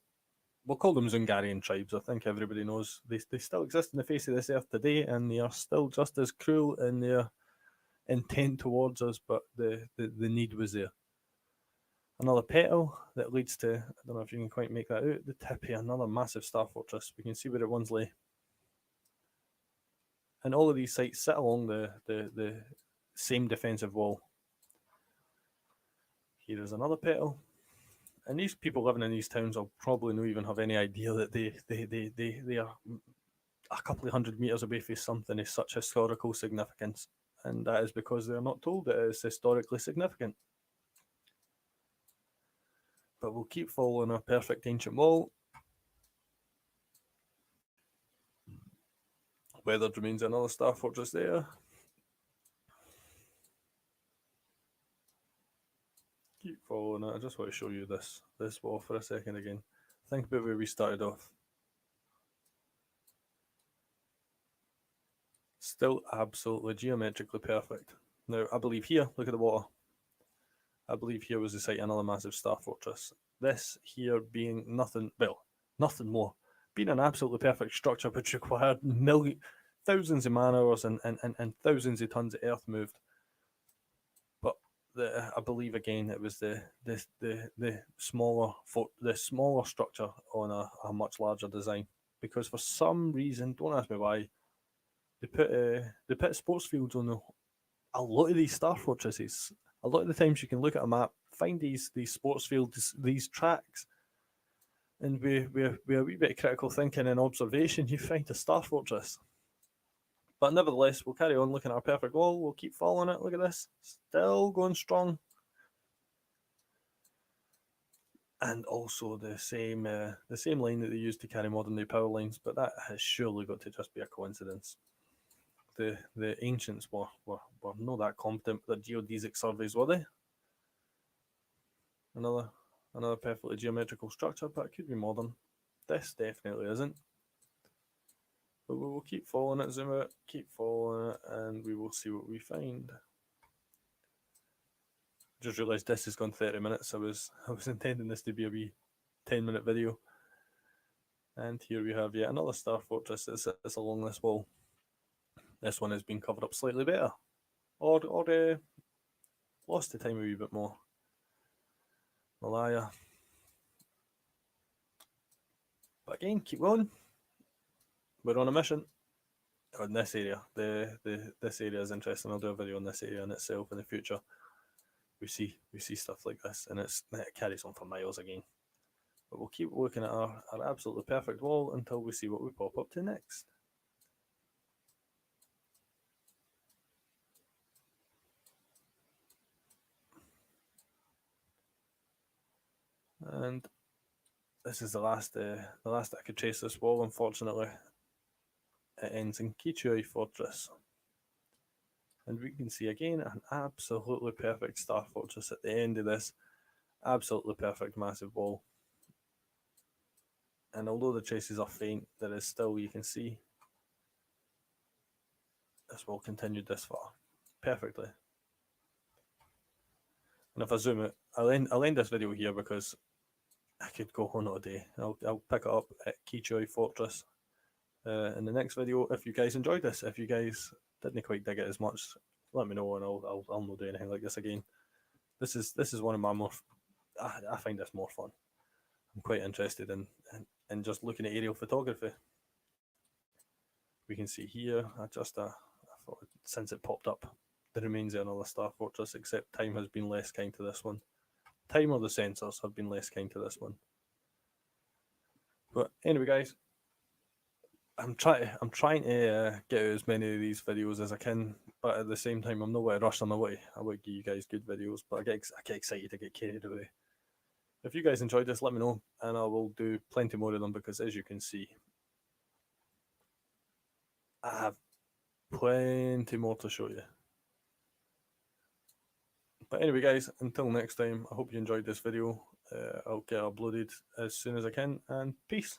we'll call them Zungarian tribes, I think everybody knows, they still exist on the face of this earth today, and they are still just as cruel in their intent towards us, but the need was there. Another petal that leads to, I don't know if you can quite make that out, the tip of another massive star fortress. We can see where it once lay. And all of these sites sit along the same defensive wall. Here is another petal. And these people living in these towns will probably not even have any idea that they are a couple of 100 meters away from something of such historical significance. And that is because they're not told that it is historically significant. But we'll keep following our perfect ancient wall. Weathered remains another star fortress there. Keep following it. I just want to show you this wall for a second again. Think about where we started off. Still absolutely geometrically perfect. Now, I believe here, look at the water. I believe here was the site of another massive star fortress. This here being nothing more. Being an absolutely perfect structure which required thousands of man hours and thousands of tons of earth moved. But I believe again it was the smaller structure on a much larger design. Because for some reason, don't ask me why, they put sports fields on a lot of these star fortresses. A lot of the times you can look at a map, find these sports fields, these tracks, and with a wee bit of critical thinking and observation, you find a star fortress. But nevertheless, we'll carry on looking at our perfect wall. We'll keep following it. Look at this, still going strong. And also the same line that they used to carry modern day power lines, but that has surely got to just be a coincidence. The ancients were not that competent with their geodesic surveys, were they? Another perfectly geometrical structure, but it could be modern. This definitely isn't. But we will keep following it, zoom out, keep following it, and we will see what we find. Just realised this has gone 30 minutes. I was intending this to be a wee 10-minute video. And here we have yet another star fortress that sits along this wall. This one has been covered up slightly better. Or lost the time a wee bit more. Malaya. But again, keep going. We're on a mission. In this area. This area is interesting. I'll do a video on this area in itself in the future. We see stuff like this, and it carries on for miles again. But we'll keep looking at our absolutely perfect wall until we see what we pop up to next. And this is the last I could trace this wall, unfortunately. It ends in Kichui Fortress. And we can see again an absolutely perfect star fortress at the end of this. Absolutely perfect massive wall. And although the traces are faint, there is still, you can see, this wall continued this far perfectly. And if I zoom it, I'll end this video here because I could go on all day. I'll pick it up at Kichoi Fortress in the next video. If you guys enjoyed this, if you guys didn't quite dig it as much, let me know and I'll not do anything like this again. This is one of my more, I find this more fun. I'm quite interested in just looking at aerial photography. We can see here, I thought since it popped up, the remains of another star fortress, except time has been less kind to this one. Time or the sensors have been less kind to this one. But anyway, guys, I'm trying to get out as many of these videos as I can, but at the same time, I'm not going to rush them away. I will give you guys good videos, but I get excited to get carried away. If you guys enjoyed this, let me know, and I will do plenty more of them because, as you can see, I have plenty more to show you. But anyway, guys, until next time, I hope you enjoyed this video. I'll get uploaded as soon as I can, and peace.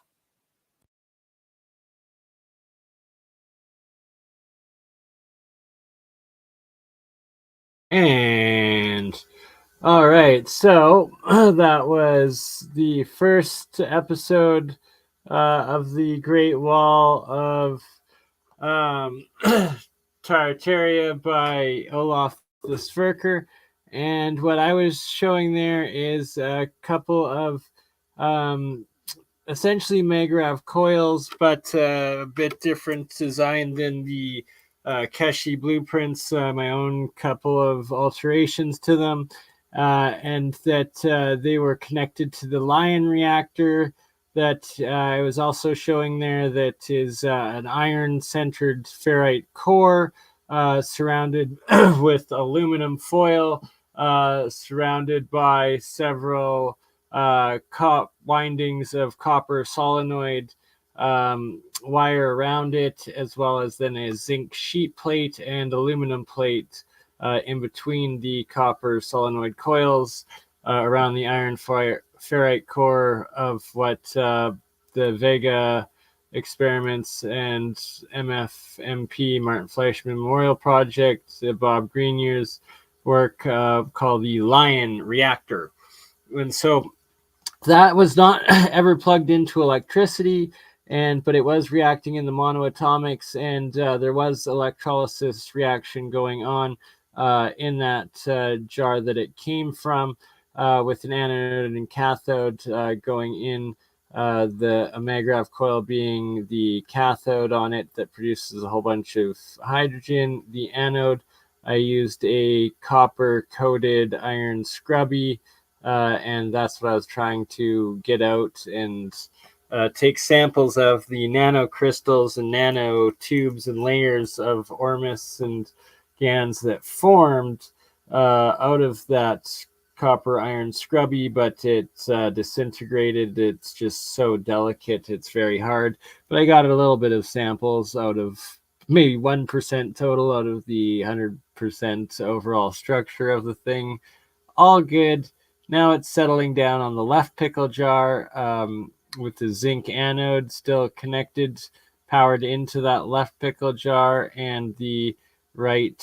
And all right, so that was the first episode of the Great Wall of Tartaria by Olaf the Sverker. And what I was showing there is a couple of essentially Magrav coils, but a bit different design than the Keshi blueprints, my own couple of alterations to them, and that they were connected to the Lion reactor that I was also showing there, that is an iron-centered ferrite core surrounded with aluminum foil, surrounded by several windings of copper solenoid wire around it, as well as then a zinc sheet plate and aluminum plate in between the copper solenoid coils around the iron ferrite core of what the Vega experiments and MFMP, Martin Fleischmann Memorial Project, Bob Greenyear's work called the Lion reactor. And so that was not ever plugged into electricity, but it was reacting in the monoatomics, and there was electrolysis reaction going on in that jar that it came from, with an anode and cathode going in, the Magrav coil being the cathode on it that produces a whole bunch of hydrogen. The anode, I used a copper-coated iron scrubby, and that's what I was trying to get out and take samples of the nanocrystals and nanotubes and layers of ormus and GANs that formed out of that copper iron scrubby, but it's disintegrated. It's just so delicate, it's very hard. But I got a little bit of samples out of maybe 1% total out of the 100% overall structure of the thing. All good. Now it's settling down on the left pickle jar with the zinc anode still connected, powered into that left pickle jar, and the right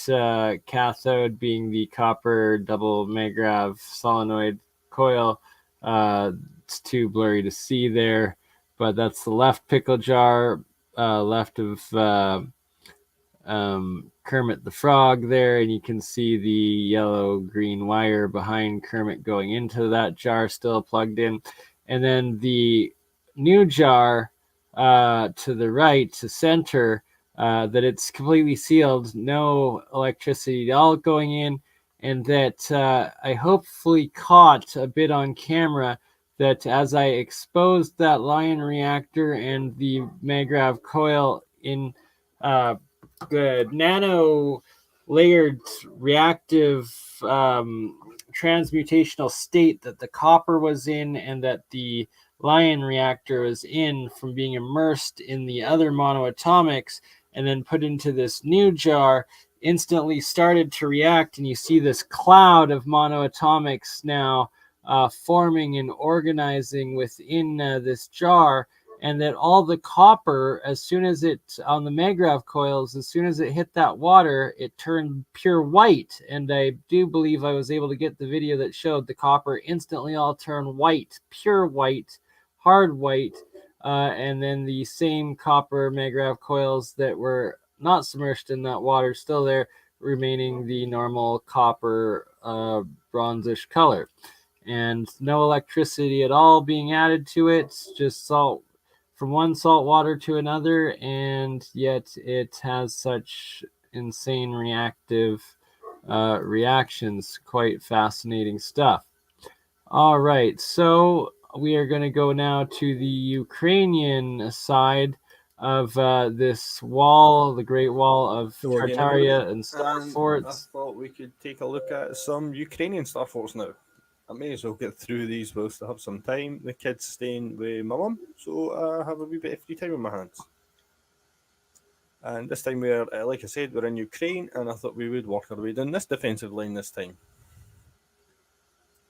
cathode being the copper double Magrav solenoid coil. It's too blurry to see there, but that's the left pickle jar, left of Kermit the Frog there, and you can see the yellow-green wire behind Kermit going into that jar still plugged in. And then the new jar to the right, to center, that it's completely sealed, no electricity at all going in, and that I hopefully caught a bit on camera that as I exposed that Lion reactor and the Magrav coil in the nano layered reactive transmutational state that the copper was in and that the Lion reactor was in from being immersed in the other monoatomics and then put into this new jar, instantly started to react, and you see this cloud of monoatomics now forming and organizing within this jar, and that all the copper, as soon as it, on the Maggrav coils, as soon as it hit that water, it turned pure white. And I do believe I was able to get the video that showed the copper instantly all turn white, pure white, hard white, and then the same copper Maggrav coils that were not submerged in that water still there, remaining the normal copper bronzish color. And no electricity at all being added to it, just salt from one salt water to another, and yet it has such insane reactive reactions. Quite fascinating stuff. All right, so we are going to go now to the Ukrainian side of this wall, the Great Wall of Hello again, Tartaria everybody. and star I forts. thought we could take a look at some Ukrainian star forts now. I may as well get through these whilst I have some time. The kids staying with my mum, so I have a wee bit of free time on my hands. And this time we're, like I said, we're in Ukraine, and I thought we would work our way down this defensive line this time.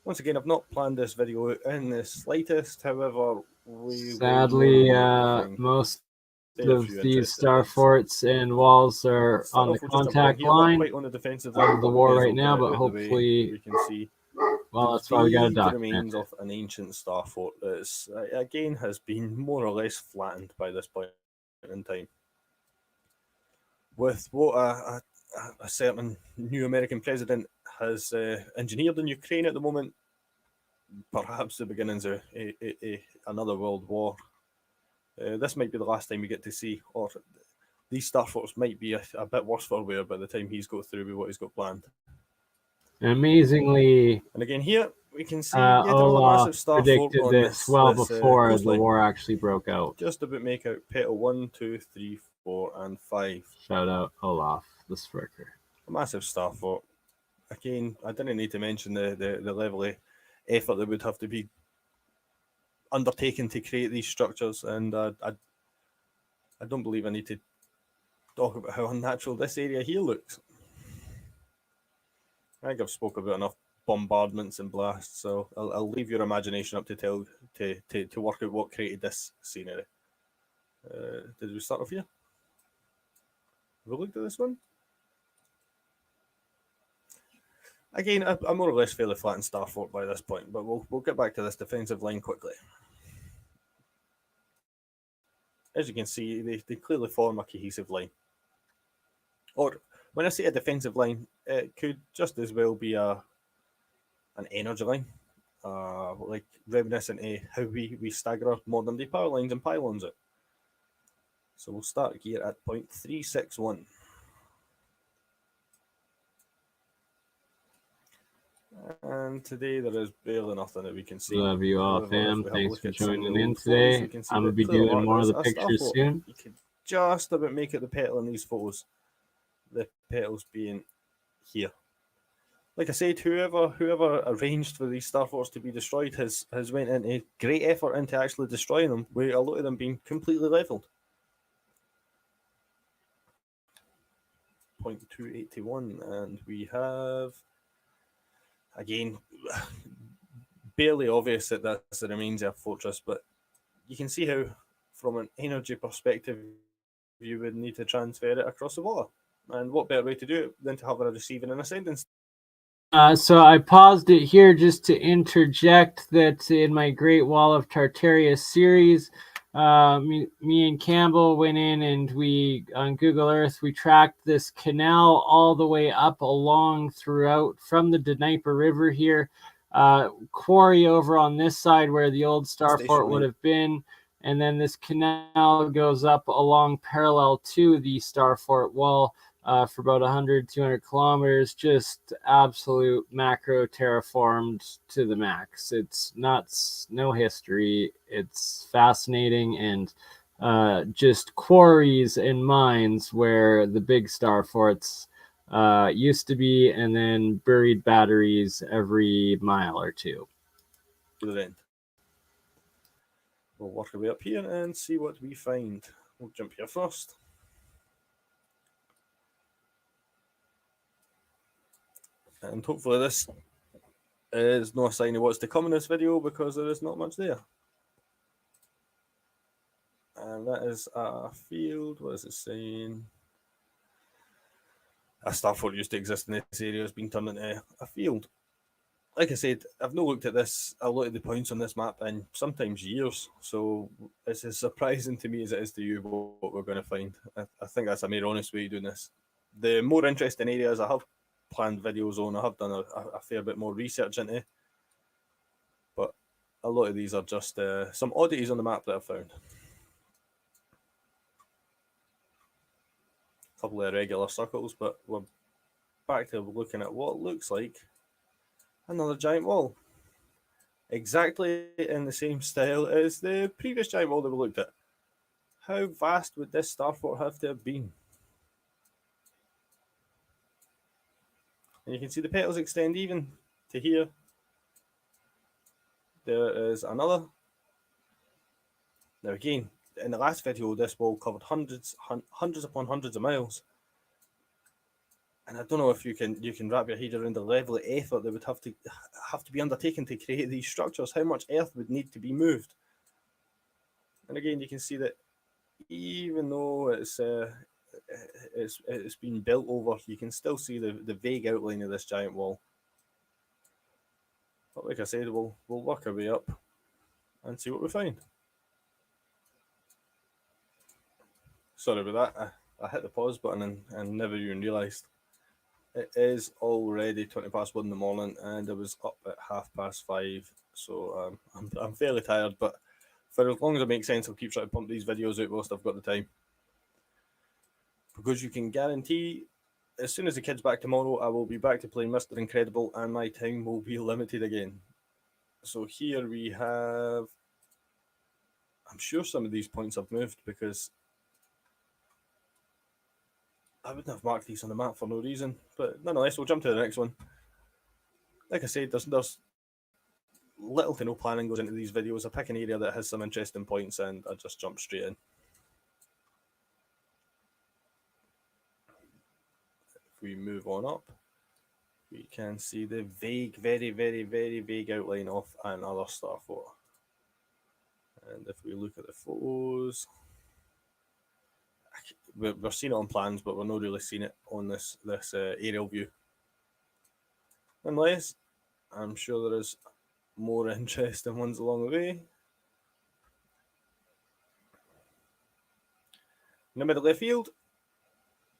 Once again, I've not planned this video out in the slightest. However, we Sadly, will most Stay a of few these interesting star bits. forts and walls are Start on the off with just a contact here, not line quite on the defensive of line, the but we war may as right well now, get it but out of the way. hopefully, We can see well, the that's why we got to big document remains it. of an ancient star fort that is, again, has been more or less flattened by this point in time. With what a certain new American president has engineered in Ukraine at the moment, perhaps the beginnings of another world war. This might be the last time we get to see, or these star forts might be a bit worse for wear by the time he's got through with what he's got planned. Amazingly, And again here, we can see yet another Olaf massive star fort predicted on this well before the coastline. war actually broke out. Just about make out petal 1, 2, 3, 4, and 5. Shout out Olaf, the Stricker. A massive star fort. Again, I didn't need to mention the level of effort that would have to be undertaken to create these structures, and I don't believe I need to talk about how unnatural this area here looks. I think I've spoke about enough bombardments and blasts, so I'll leave your imagination up to work out what created this scenery. Did we start off here? Have we looked at this one? Again, a more or less fairly flattened star fort by this point, but we'll get back to this defensive line quickly. As you can see, they clearly form a cohesive line. Or, when I say a defensive line, it could just as well be an energy line, like reminiscent of how we stagger modern day power lines and pylons out. So we'll start here at point 361. And today there is barely nothing that we can see. Love you all, However, fam. if we have a Thanks look for at some of joining the in old photos, today. we can see I'm going to that be clearly doing more of the marked as a star pictures fort. soon. You can just about make it the petal in these photos. The petals being here. Like I said, whoever arranged for these star forts to be destroyed has went into great effort into actually destroying them, with a lot of them being completely leveled. Point 281, and we have, again, barely obvious that that's the remains of a fortress, but you can see how, from an energy perspective, you would need to transfer it across the water. And what better way to do it than to have a receiving and a sending? So I paused it here just to interject that in my Great Wall of Tartaria series, me and Campbell went in and we, on Google Earth, we tracked this canal all the way up along throughout from the Dnieper River here, quarry over on this side where the old star fort would have been, and then this canal goes up along parallel to the star fort wall. For about 100, 200 kilometers, just absolute macro terraformed to the max. It's nuts, no history. It's fascinating, and just quarries and mines where the big star forts used to be, and then buried batteries every mile or two. To the end. We'll work our way up here and see what we find. We'll jump here first. And hopefully this is no sign of what's to come in this video, because there is not much there. And that is a field. What is it saying? A star fort used to exist in this area has been turned into a field. Like I said, I've not looked at this, I've looked at the points on this map in sometimes years, so it's as surprising to me as it is to you what we're going to find. I think that's a more honest way of doing this. The more interesting areas I have planned videos on, I have done a fair bit more research into, but a lot of these are just some oddities on the map that I've found. A couple of regular circles, but we're back to looking at what looks like another giant wall. Exactly in the same style as the previous giant wall that we looked at. How vast would this star fort have to have been? And you can see the petals extend even to here. There is another. Now again, in the last video, this wall covered hundreds upon hundreds of miles. And I don't know if you can wrap your head around the level of effort that would have to be undertaken to create these structures. How much earth would need to be moved? And again, you can see that even though it's been built over, you can still see the vague outline of this giant wall. But like I said, we'll work our way up and see what we find. Sorry about that. I hit the pause button and never even realised. It is already 20 past 1 in the morning, and I was up at 5:30, so I'm fairly tired, but for as long as it makes sense, I'll keep trying to pump these videos out whilst I've got the time. Because you can guarantee, as soon as the kid's back tomorrow, I will be back to playing Mr. Incredible, and my time will be limited again. So here we have, I'm sure some of these points have moved, because I wouldn't have marked these on the map for no reason, but nonetheless, we'll jump to the next one. Like I said, there's little to no planning goes into these videos. I pick an area that has some interesting points and I just jump straight in. If we move on up, we can see the vague, very, very, very vague outline of another star fort. And if we look at the photos, we're seeing it on plans, but we're not really seeing it on this aerial view. Nonetheless, I'm sure there is more interesting ones along the way. In the middle of the field,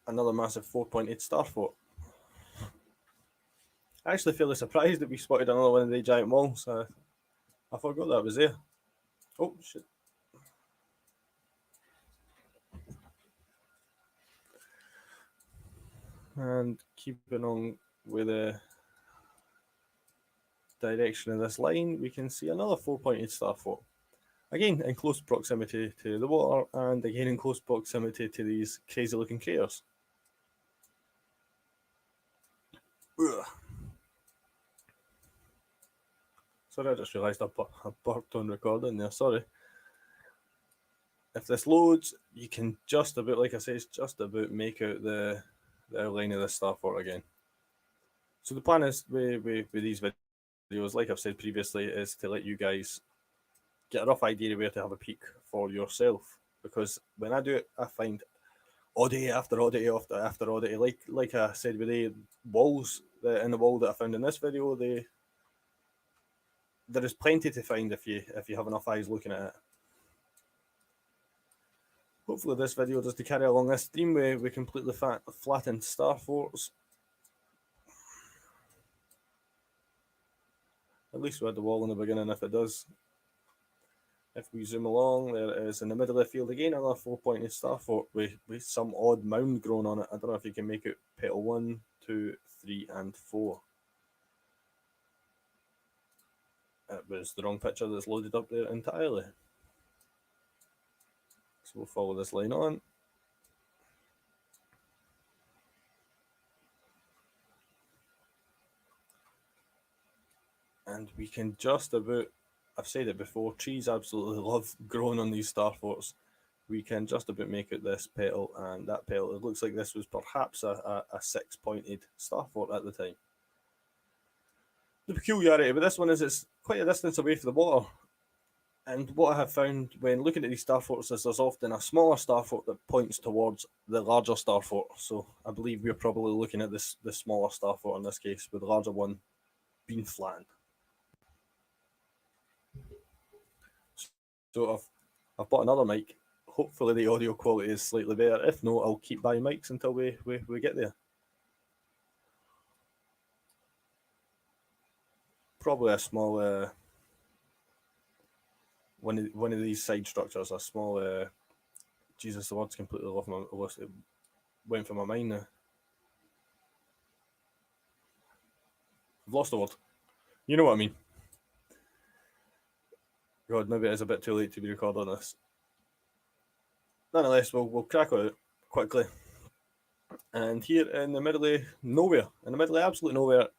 another massive 4-pointed star fort. I actually fairly surprised that we spotted another one of the giant walls. I forgot that was there. Oh shit. And keeping on with the direction of this line, we can see another 4-pointed star fort. Again, in close proximity to the water, and again in close proximity to these crazy looking craters. Ugh. Sorry, I just realised I burped on recording there, sorry. If this loads, you can just about, like I say, it's just about make out the outline of this star fort again. So the plan is with these videos, like I've said previously, is to let you guys get a rough idea of where to have a peek for yourself. Because when I do it, I find oddity after oddity after oddity. Like I said with the walls, in the wall that I found in this video, there is plenty to find if you have enough eyes looking at it. Hopefully this video does to carry along this theme with completely flattened star forts. At least we had the wall in the beginning if it does. If we zoom along, there is in the middle of the field again another 4-pointed star fort with some odd mound growing on it. I don't know if you can make it petal 1, 2, 3 and 4. It was the wrong picture that's loaded up there entirely. So we'll follow this line on. And we can just about, I've said it before, trees absolutely love growing on these star forts. We can just about make out this petal and that petal. It looks like this was perhaps a 6-pointed star fort at the time. The peculiarity with this one is it's quite a distance away from the water. And what I have found when looking at these star forts is there's often a smaller star fort that points towards the larger star fort. So I believe we're probably looking at this smaller star fort in this case, with the larger one being flattened. So I've bought another mic. Hopefully the audio quality is slightly better. If not, I'll keep buying mics until we get there. Probably a small one of these side structures, a small Jesus, the word's completely off my list. It went from my mind now. I've lost the word. You know what I mean. God, maybe it is a bit too late to be recording this. Nonetheless, we'll crack on it quickly. And here in the middle of nowhere, in the middle of absolute nowhere,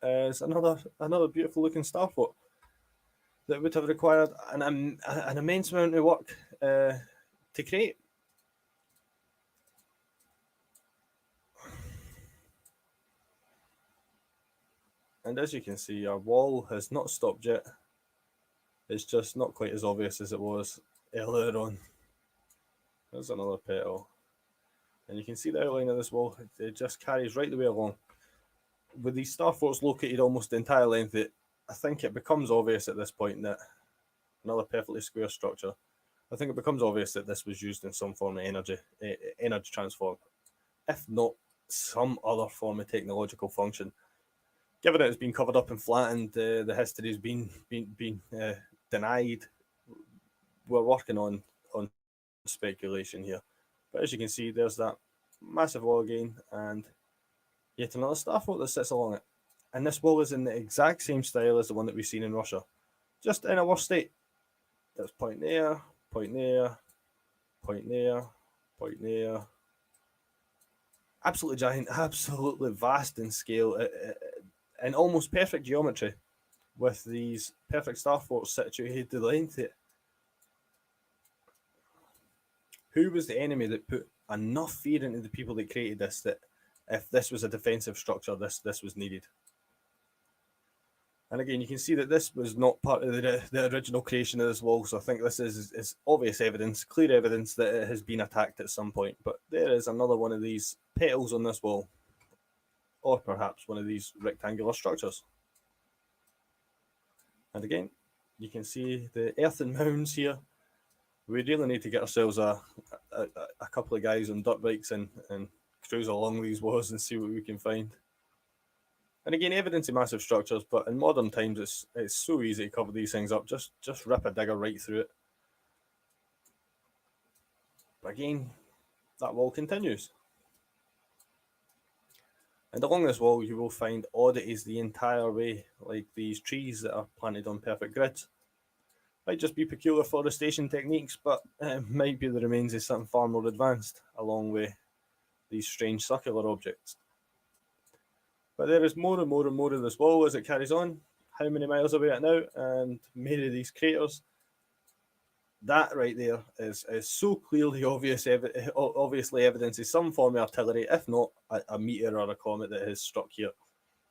is another beautiful looking star fort that would have required an immense amount of work to create. And as you can see, our wall has not stopped yet. It's just not quite as obvious as it was earlier on. There's another petal. And you can see the outline of this wall. It just carries right the way along. With these star forts located almost the entire length, I think it becomes obvious at this point that another perfectly square structure. I think it becomes obvious that this was used in some form of energy transform, if not some other form of technological function. Given it's been covered up and flattened, the history's been denied. We're working on speculation here, but as you can see, there's that massive wall again, and yet another star fort that sits along it. And this wall is in the exact same style as the one that we've seen in Russia, just in a worse state. There's point there, point there, point there, point there. Absolutely giant, absolutely vast in scale, and almost perfect geometry, with these perfect star forts situated to the length of it. Who was the enemy that put enough fear into the people that created this that if this was a defensive structure, this was needed? And again, you can see that this was not part of the original creation of this wall, so I think this is obvious evidence, clear evidence that it has been attacked at some point. But there is another one of these petals on this wall, or perhaps one of these rectangular structures. And again, you can see the earthen mounds here. We really need to get ourselves a couple of guys on dirt bikes and cruise along these walls and see what we can find. And again, evidence of massive structures, but in modern times, it's so easy to cover these things up. Just rip a digger right through it. But again, that wall continues. And along this wall, you will find oddities the entire way, like these trees that are planted on perfect grids. Might just be peculiar forestation techniques, but it might be the remains of something far more advanced, along with these strange circular objects. But there is more and more and more of this wall as it carries on. How many miles away at now? And many of these craters. That right there is so clearly obviously evidence of some form of artillery, if not a meteor or a comet that has struck here.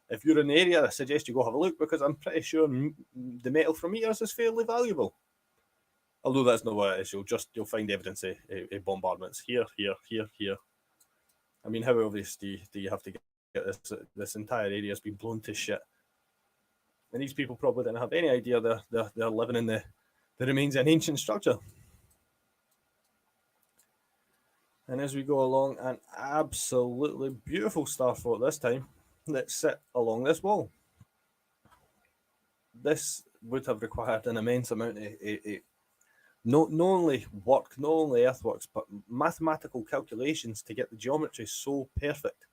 If you're in the area, I suggest you go have a look, because I'm pretty sure the metal from meteors is fairly valuable. Although that's not what it is. You'll find evidence of bombardments here, here, here, here. I mean, how obvious do you have to get this entire area has been blown to shit? And these people probably didn't have any idea they're living in the remains of an ancient structure. And as we go along, an absolutely beautiful star fort this time that sit along this wall. This would have required an immense amount of not only work, not only earthworks, but mathematical calculations to get the geometry so perfect.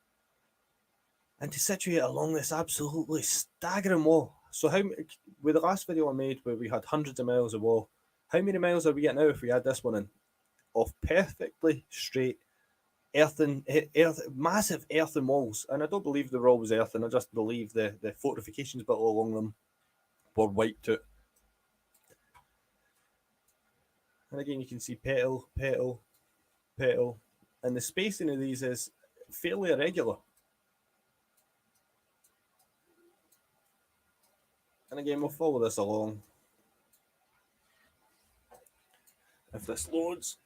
And to situate along this absolutely staggering wall. So with the last video I made where we had hundreds of miles of wall, how many miles are we getting now if we add this one in? Of perfectly straight massive earthen walls. And I don't believe they were always earthen, I just believe the fortifications built along them were wiped out. And again, you can see petal, petal, petal. And the spacing of these is fairly irregular. And again, we'll follow this along. If this loads,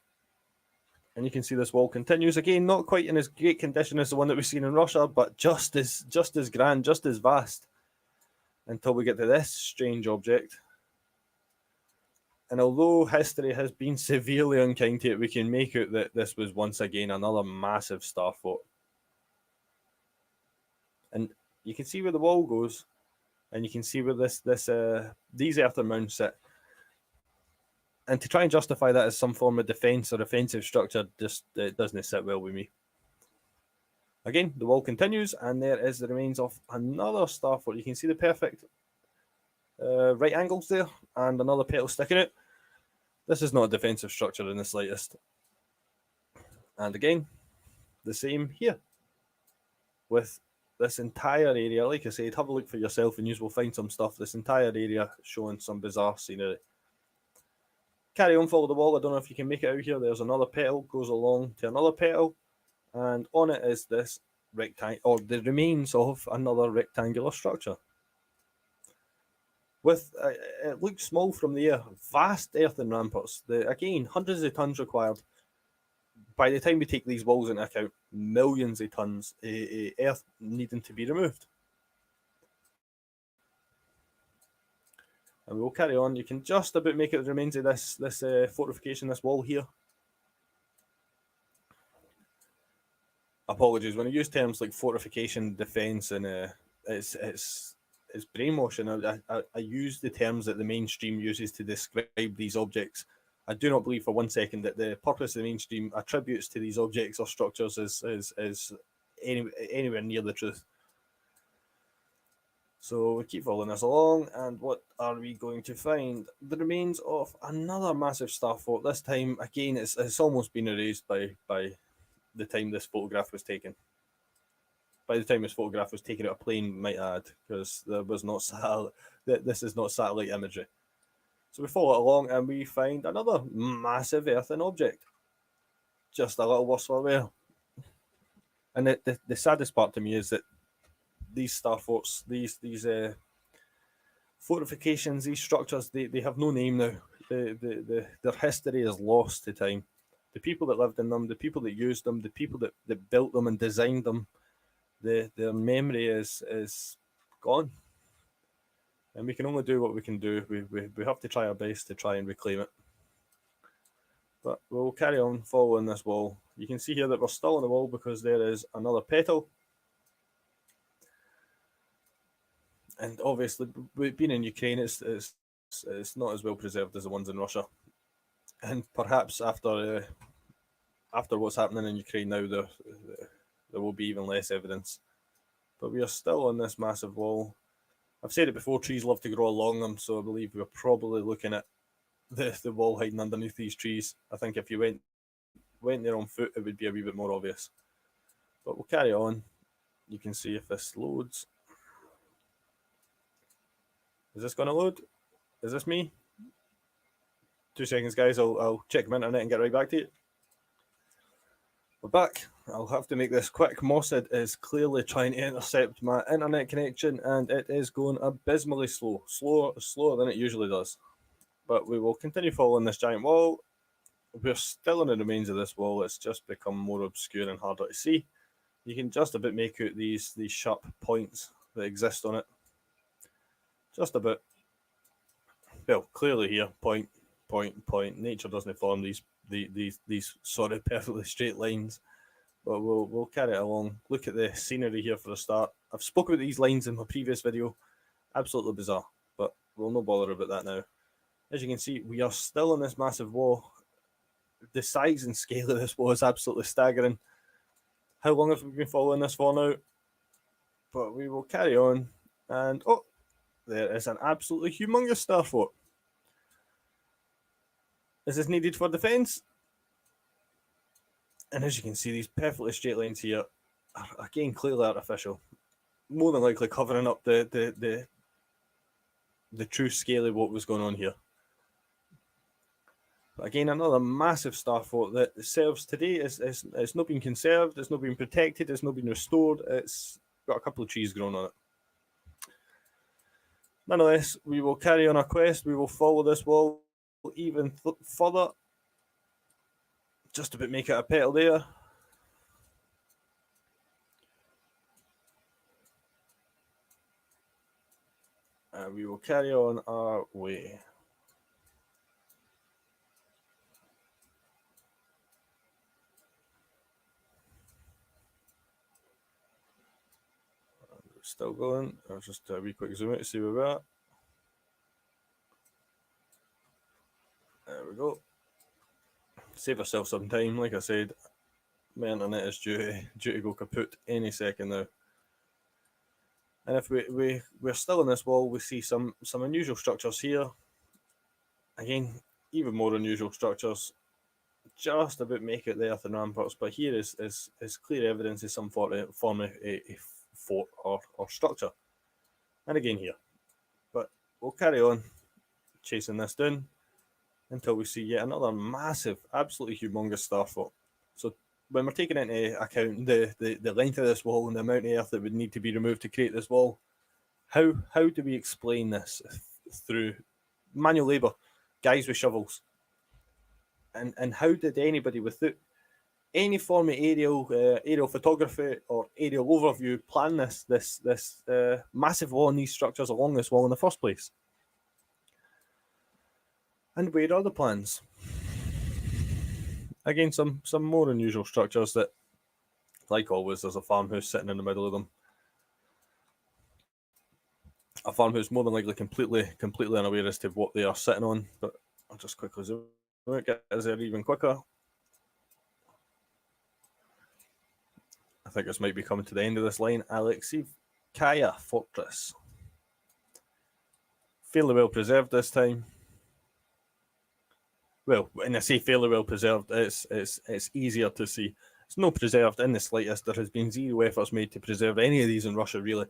and you can see this wall continues. Again, not quite in as great condition as the one that we've seen in Russia, but just as grand, just as vast, until we get to this strange object. And although history has been severely unkind to it, we can make out that this was once again another massive star fort. And you can see where the wall goes, and you can see where these earthen mounds sit. And to try and justify that as some form of defense or offensive structure, just it doesn't sit well with me. Again, the wall continues, and there is the remains of another star fort. You can see the perfect right angles there, and another petal sticking out. This is not a defensive structure in the slightest. And again, the same here. With this entire area, like I said, have a look for yourself and you will find some stuff. This entire area showing some bizarre scenery. Carry on, follow the wall. I don't know if you can make it out here. There's another petal, goes along to another petal, and on it is this rectangle, or the remains of another rectangular structure. With it looks small from the air, vast earthen ramparts. Again, hundreds of tons required. By the time we take these walls into account, millions of tons of earth needing to be removed. And we'll carry on. You can just about make it the remains of this fortification, this wall here. Apologies, when I use terms like fortification, defense, and it's brainwashing. I use the terms that the mainstream uses to describe these objects. I do not believe for one second that the purpose of the mainstream attributes to these objects or structures is anywhere near the truth. So we keep following this along, and what are we going to find? The remains of another massive star fort. This time, again, it's almost been erased by the time this photograph was taken. By the time this photograph was taken out of a plane, might add, because there was not this is not satellite imagery. So we follow it along, and we find another massive earthen object. Just a little worse for wear. And the saddest part to me is that these star forts, these fortifications, these structures, they have no name now. Their history is lost to time. The people that lived in them, the people that used them, the people that built them and designed them, their memory is gone. And we can only do what we can do. We have to try our best to try and reclaim it. But we'll carry on following this wall. You can see here that we're still on the wall because there is another petal. And obviously, being in Ukraine, it's not as well preserved as the ones in Russia. And perhaps after what's happening in Ukraine now, there will be even less evidence. But we are still on this massive wall. I've said it before, trees love to grow along them, so I believe we're probably looking at the wall hiding underneath these trees. I think if you went there on foot, it would be a wee bit more obvious. But we'll carry on. You can see if this loads. Is this going to load? Is this me? 2 seconds, guys. I'll check my internet and get right back to you. We're back. I'll have to make this quick. Mossad is clearly trying to intercept my internet connection, and it is going abysmally slow. Slower than it usually does. But we will continue following this giant wall. We're still in the remains of this wall. It's just become more obscure and harder to see. You can just about make out these sharp points that exist on it. Just about. Well, clearly here, point. Nature doesn't form these sort of perfectly straight lines. But we'll carry it along. Look at the scenery here for a start. I've spoken about these lines in my previous video. Absolutely bizarre, but we'll no bother about that now. As you can see, we are still on this massive wall. The size and scale of this wall is absolutely staggering. How long have we been following this for now? But we will carry on. And oh, there is an absolutely humongous star fort. Is this needed for defense? And as you can see, these perfectly straight lines here are again clearly artificial. More than likely covering up the true scale of what was going on here. But again, another massive star fort that serves today. It's not been conserved, it's not been protected, it's not been restored. It's got a couple of trees growing on it. Nonetheless, we will carry on our quest. We will follow this wall even further. Just about make it a petal there. And we will carry on our way. Still going. I'll just do a wee quick zoom out to see where we're at. There we go. Save ourselves some time. Like I said, my internet is due to go kaput any second now. And if we're still on this wall, we see some unusual structures here. Again, even more unusual structures. Just about make it the earthen ramparts, but here is clear evidence of some form of a fort or structure. And again here. But we'll carry on chasing this down until we see yet another massive, absolutely humongous star fort. So when we're taking into account the length of this wall and the amount of earth that would need to be removed to create this wall, how do we explain this through manual labour, guys with shovels? And how did anybody without any form of aerial photography or aerial overview plan this massive wall and these structures along this wall in the first place? And where are the plans? Again, some more unusual structures that, like always, there's a farmhouse sitting in the middle of them. A farmhouse more than likely completely unaware as to what they are sitting on, but I'll just quickly zoom out, get us there even quicker. I think this might be coming to the end of this line. Alexivkaya Fortress. Fairly well preserved this time. Well, when I say fairly well preserved, it's easier to see. It's not preserved in the slightest. There has been zero efforts made to preserve any of these in Russia, really.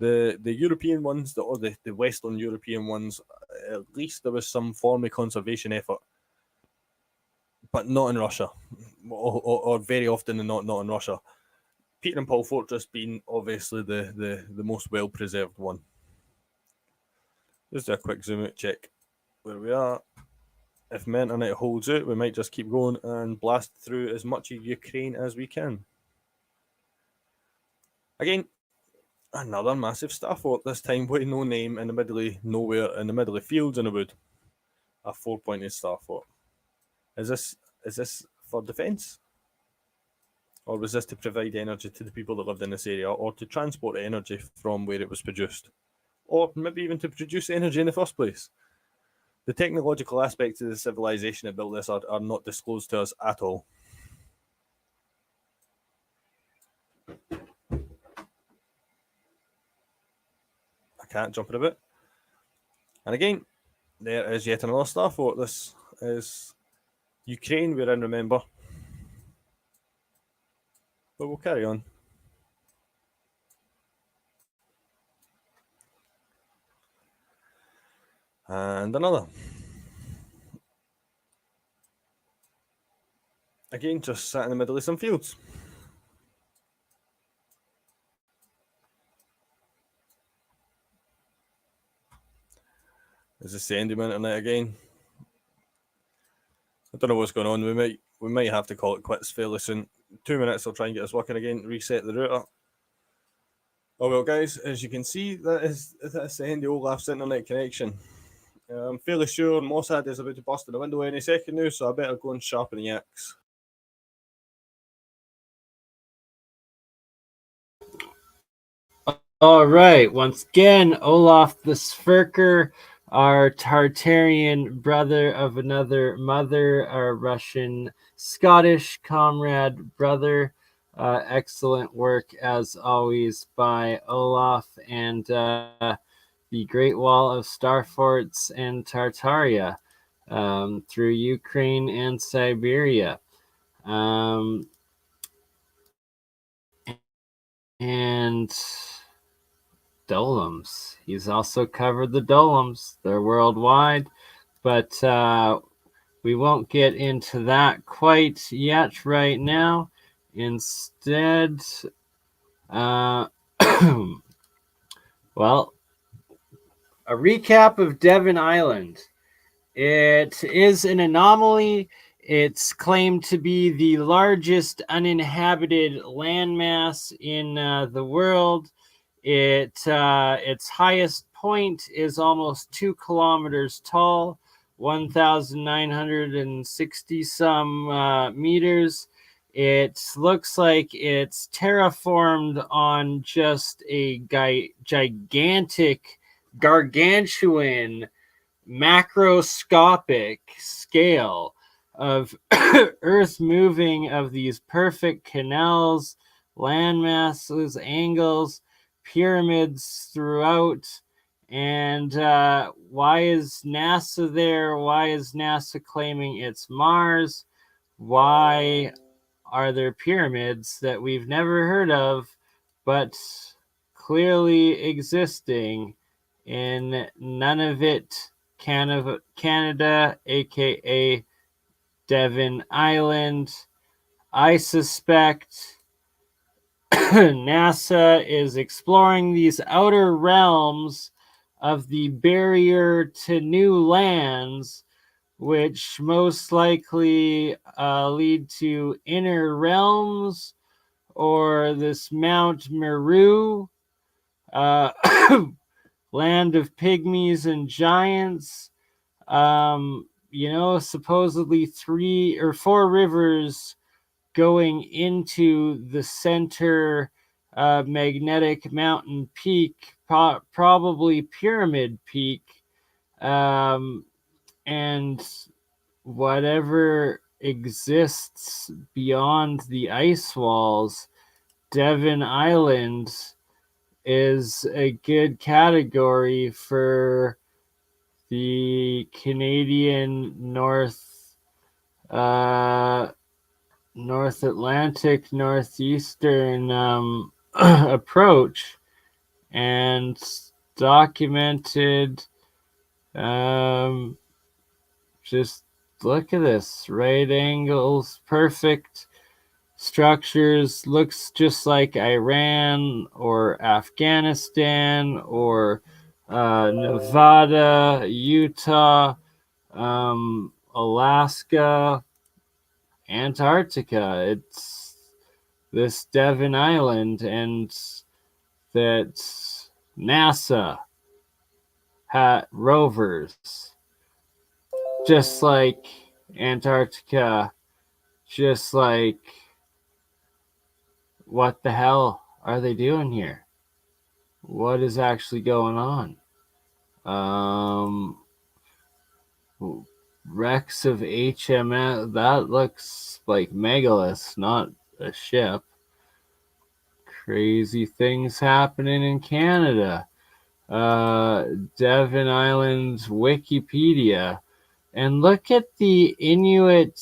The European ones, or the Western European ones, at least there was some form of conservation effort. But not in Russia, or very often not in Russia. Peter and Paul Fortress being obviously the most well-preserved one. Just do a quick zoom out check where we are. If my internet holds out, we might just keep going and blast through as much of Ukraine as we can. Again, another massive star fort, this time with no name in the middle of nowhere, in the middle of fields in a wood. A 4-pointed star fort. Is this for defence? Or was this to provide energy to the people that lived in this area, or to transport energy from where it was produced? Or maybe even to produce energy in the first place? The technological aspects of the civilization that built this are not disclosed to us at all. I can't jump it a bit. And again, there is yet another star fort. This is Ukraine we're in, remember. But we'll carry on. And another. Again, just sat in the middle of some fields. Is this the end of my internet again? I don't know what's going on. We might have to call it quits fairly soon. 2 minutes, I'll try and get us working again, reset the router. Oh well, guys, as you can see, that's the end of Olaf's internet connection. I'm fairly sure Mossad is about to bust in the window any second now, so I better go and sharpen the axe. All right, once again, Olaf the Sverker, our Tartarian brother of another mother, our Russian Scottish comrade brother. Excellent work as always by Olaf and the Great Wall of Star Forts and Tartaria through Ukraine and Siberia. And Doloms. He's also covered the Doloms. They're worldwide, but we won't get into that quite yet right now. Instead, well, a recap of Devon Island. It is an anomaly. It's claimed to be the largest uninhabited landmass in the world. Its highest point is almost 2 kilometers tall, 1,960 some meters. It looks like it's terraformed on just a gigantic, gargantuan, macroscopic scale of earth moving of these perfect canals, land masses, angles, pyramids throughout. And why is NASA there? Why is NASA claiming it's Mars? Why are there pyramids that we've never heard of but clearly existing in Nunavut, Canada, aka Devon Island? I suspect NASA is exploring these outer realms of the barrier to new lands, which most likely lead to inner realms or this Mount Meru, land of pygmies and giants. Supposedly 3 or 4 rivers going into the center magnetic mountain peak, probably Pyramid Peak, and whatever exists beyond the ice walls. Devon Island is a good category for the Canadian North Atlantic, northeastern approach, and documented. Just look at this, right angles, perfect structures, looks just like Iran or Afghanistan or Nevada, Utah, Alaska, Antarctica. It's this Devon Island, and that NASA had rovers, just like Antarctica, just like, what the hell are they doing here? What is actually going on? Wrecks of HMS, that looks like megaliths, not a ship. Crazy things happening in Canada. Devon Island's Wikipedia. And look at the Inuit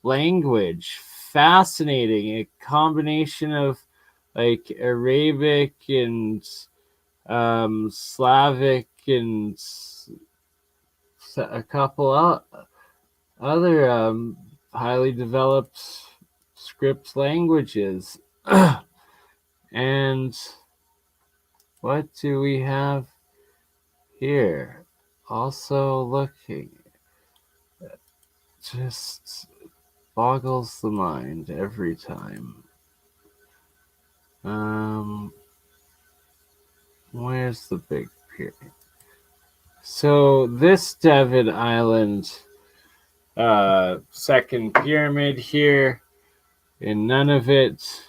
language. Fascinating. A combination of like Arabic and Slavic and a couple other highly developed script languages. And what do we have here? Also looking, just boggles the mind every time. Where's the big pyramid? So this Devon Island, second pyramid here in Nunavut,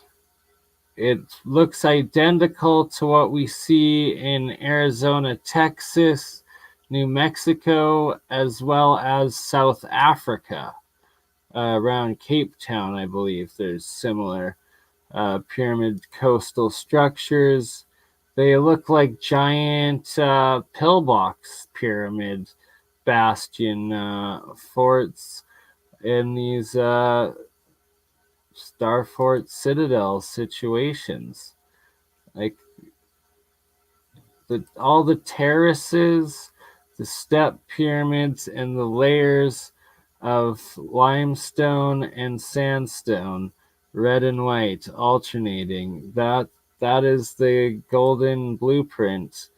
it looks identical to what we see in Arizona, Texas, New Mexico, as well as South Africa. Around Cape Town, I believe there's similar pyramid coastal structures. They look like giant pillbox pyramid bastion forts in these Starfort Citadel situations. Like all the terraces, the step pyramids, and the layers of limestone and sandstone, red and white, alternating. That is the golden blueprint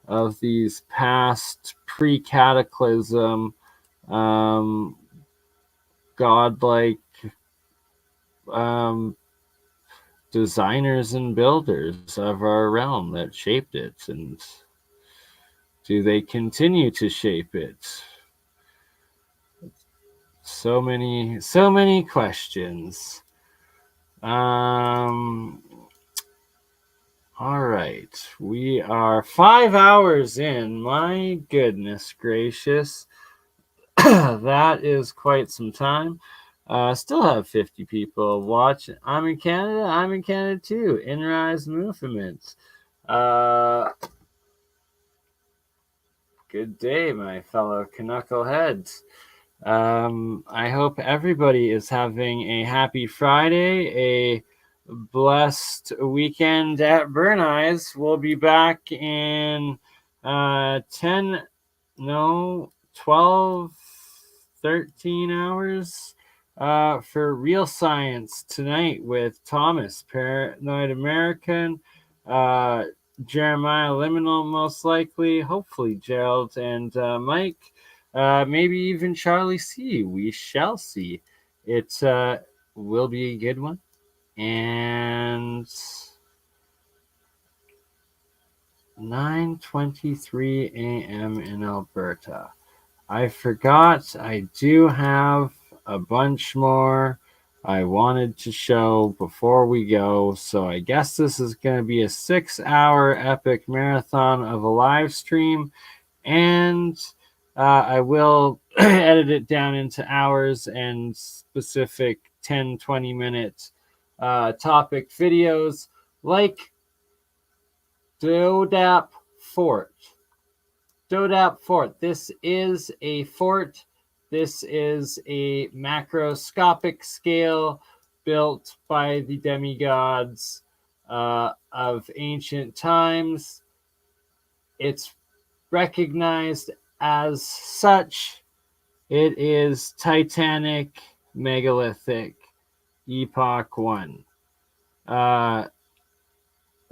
of these past pre-cataclysm godlike designers and builders of our realm that shaped it, and do they continue to shape it? So many questions. All right, we are 5 hours in. My goodness gracious. That is quite some time. Still have 50 people watching. I'm in Canada too. In Rise Movement. Good day, my fellow knuckleheads. I hope everybody is having a happy Friday, a blessed weekend at BurnEye. We'll be back in 12, 13 hours for Real Science tonight with Thomas, Paranoid American, Jeremiah Liminal, most likely, hopefully Gerald and Mike, maybe even Charlie C. We shall see. It will be a good one. And 9:23 a.m. in Alberta. I forgot I do have a bunch more I wanted to show before we go, so I guess this is going to be a 6-hour epic marathon of a live stream, and I will edit it down into hours and specific 10-20 minute topic videos like Dodap Fort. Dodap Fort. This is a fort. This is a macroscopic scale built by the demigods of ancient times. It's recognized as such. It is Titanic megalithic epoch 1.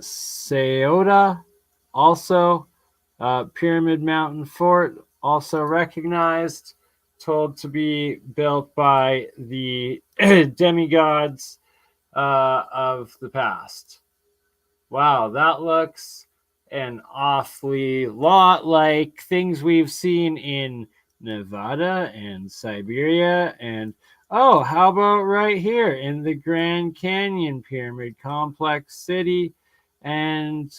Seota, also Pyramid Mountain Fort, also recognized, told to be built by the demigods of the past. Wow, that looks an awfully lot like things we've seen in Nevada and Siberia, and oh, how about right here in the Grand Canyon Pyramid Complex City? And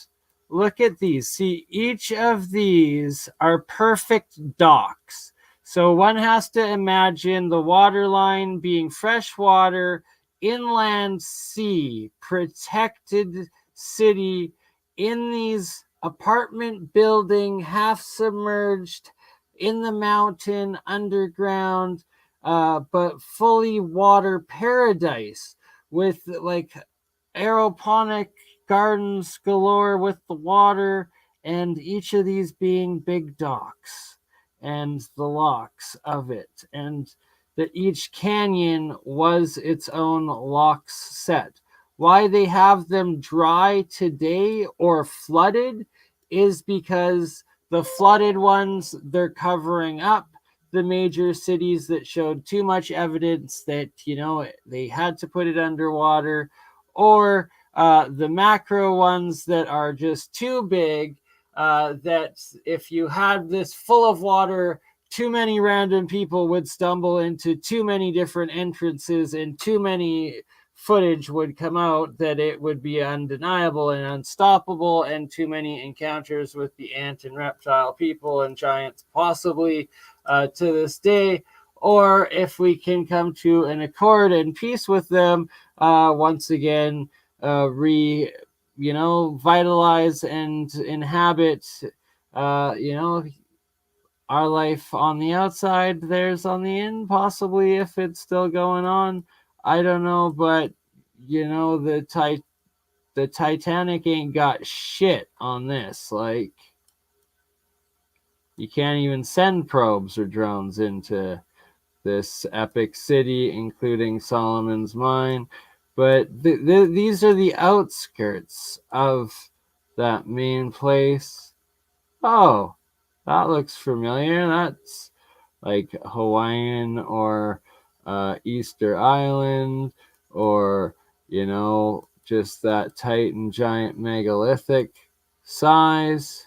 look at these. See, each of these are perfect docks. So one has to imagine the water line being freshwater, inland sea, protected city in these apartment building, half submerged in the mountain underground, but fully water paradise with like aeroponic gardens galore with the water, and each of these being big docks and the locks of it, and that each canyon was its own locks set. Why they have them dry today or flooded is because the flooded ones, they're covering up the major cities that showed too much evidence that, you know, they had to put it underwater, or the macro ones that are just too big, that if you had this full of water, too many random people would stumble into too many different entrances and too many footage would come out that it would be undeniable and unstoppable, and too many encounters with the ant and reptile people and giants possibly to this day. Or if we can come to an accord and peace with them, once again, vitalize and inhabit, our life on the outside, theirs on the in, possibly, if it's still going on. I don't know, but the Titanic ain't got shit on this. Like, you can't even send probes or drones into this epic city, including Solomon's Mine. But these are the outskirts of that main place. Oh, that looks familiar. That's like Hawaiian or Easter Island, or, you know, just that Titan giant megalithic size.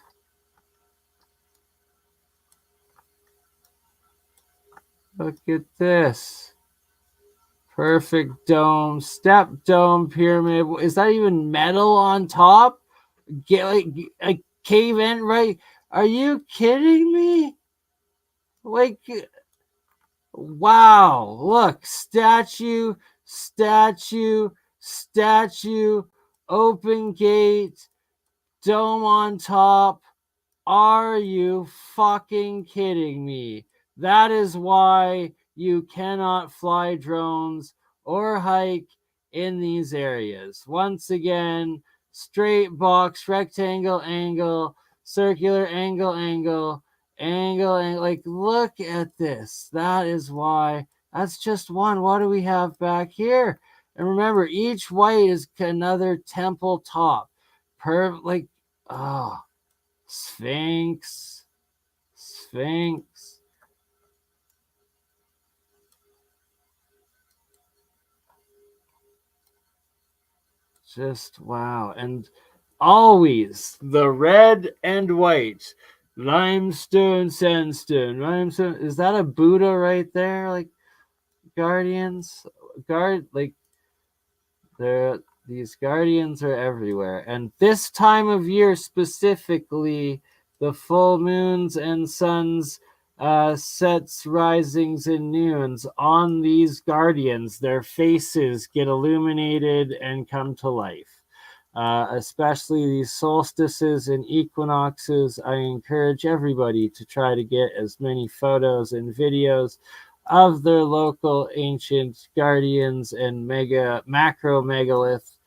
Look at this. Perfect dome, step dome pyramid. Is that even metal on top? Get like a cave in, right? Are you kidding me? Like, wow, look, statue, statue, statue, open gate, dome on top. Are you fucking kidding me? That is why you cannot fly drones or hike in these areas. Once again, straight box, rectangle, angle, circular, angle, angle, angle, and like, look at this. That is why. That's just one. What do we have back here? And remember, each white is another temple top. Like, oh, Sphinx, Sphinx. Just wow. And always the red and white. Limestone, sandstone, limestone. Is that a Buddha right there? Like, guardians? Like, these guardians are everywhere. And this time of year specifically, the full moons and suns, sets, risings, and noons on these guardians, their faces get illuminated and come to life. Especially these solstices and equinoxes. I encourage everybody to try to get as many photos and videos of their local ancient guardians and macro megalith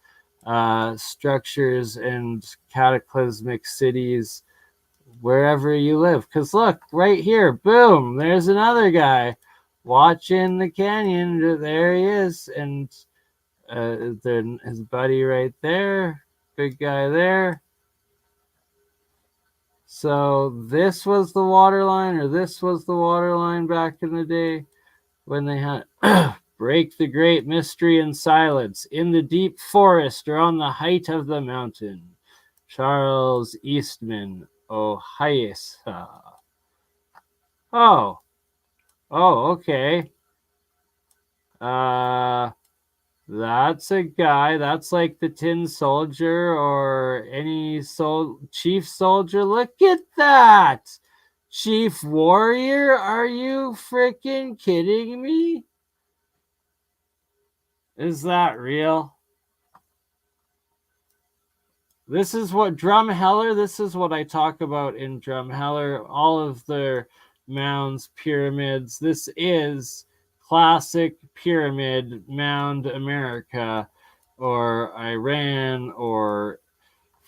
structures and cataclysmic cities wherever you live. Because look, right here, boom, there's another guy watching the canyon. There he is. And his buddy right there, big guy there. So this was the water line, or this was the water line back in the day when they had break the great mystery and silence in the deep forest or on the height of the mountain. Charles Eastman, Ohio. Oh, okay. That's a guy. That's like the Tin Soldier or any chief soldier. Look at that. Chief Warrior? Are you freaking kidding me? Is that real? This is what Drumheller, this is what I talk about in Drumheller. All of their mounds, pyramids. This is classic pyramid mound America, or Iran, or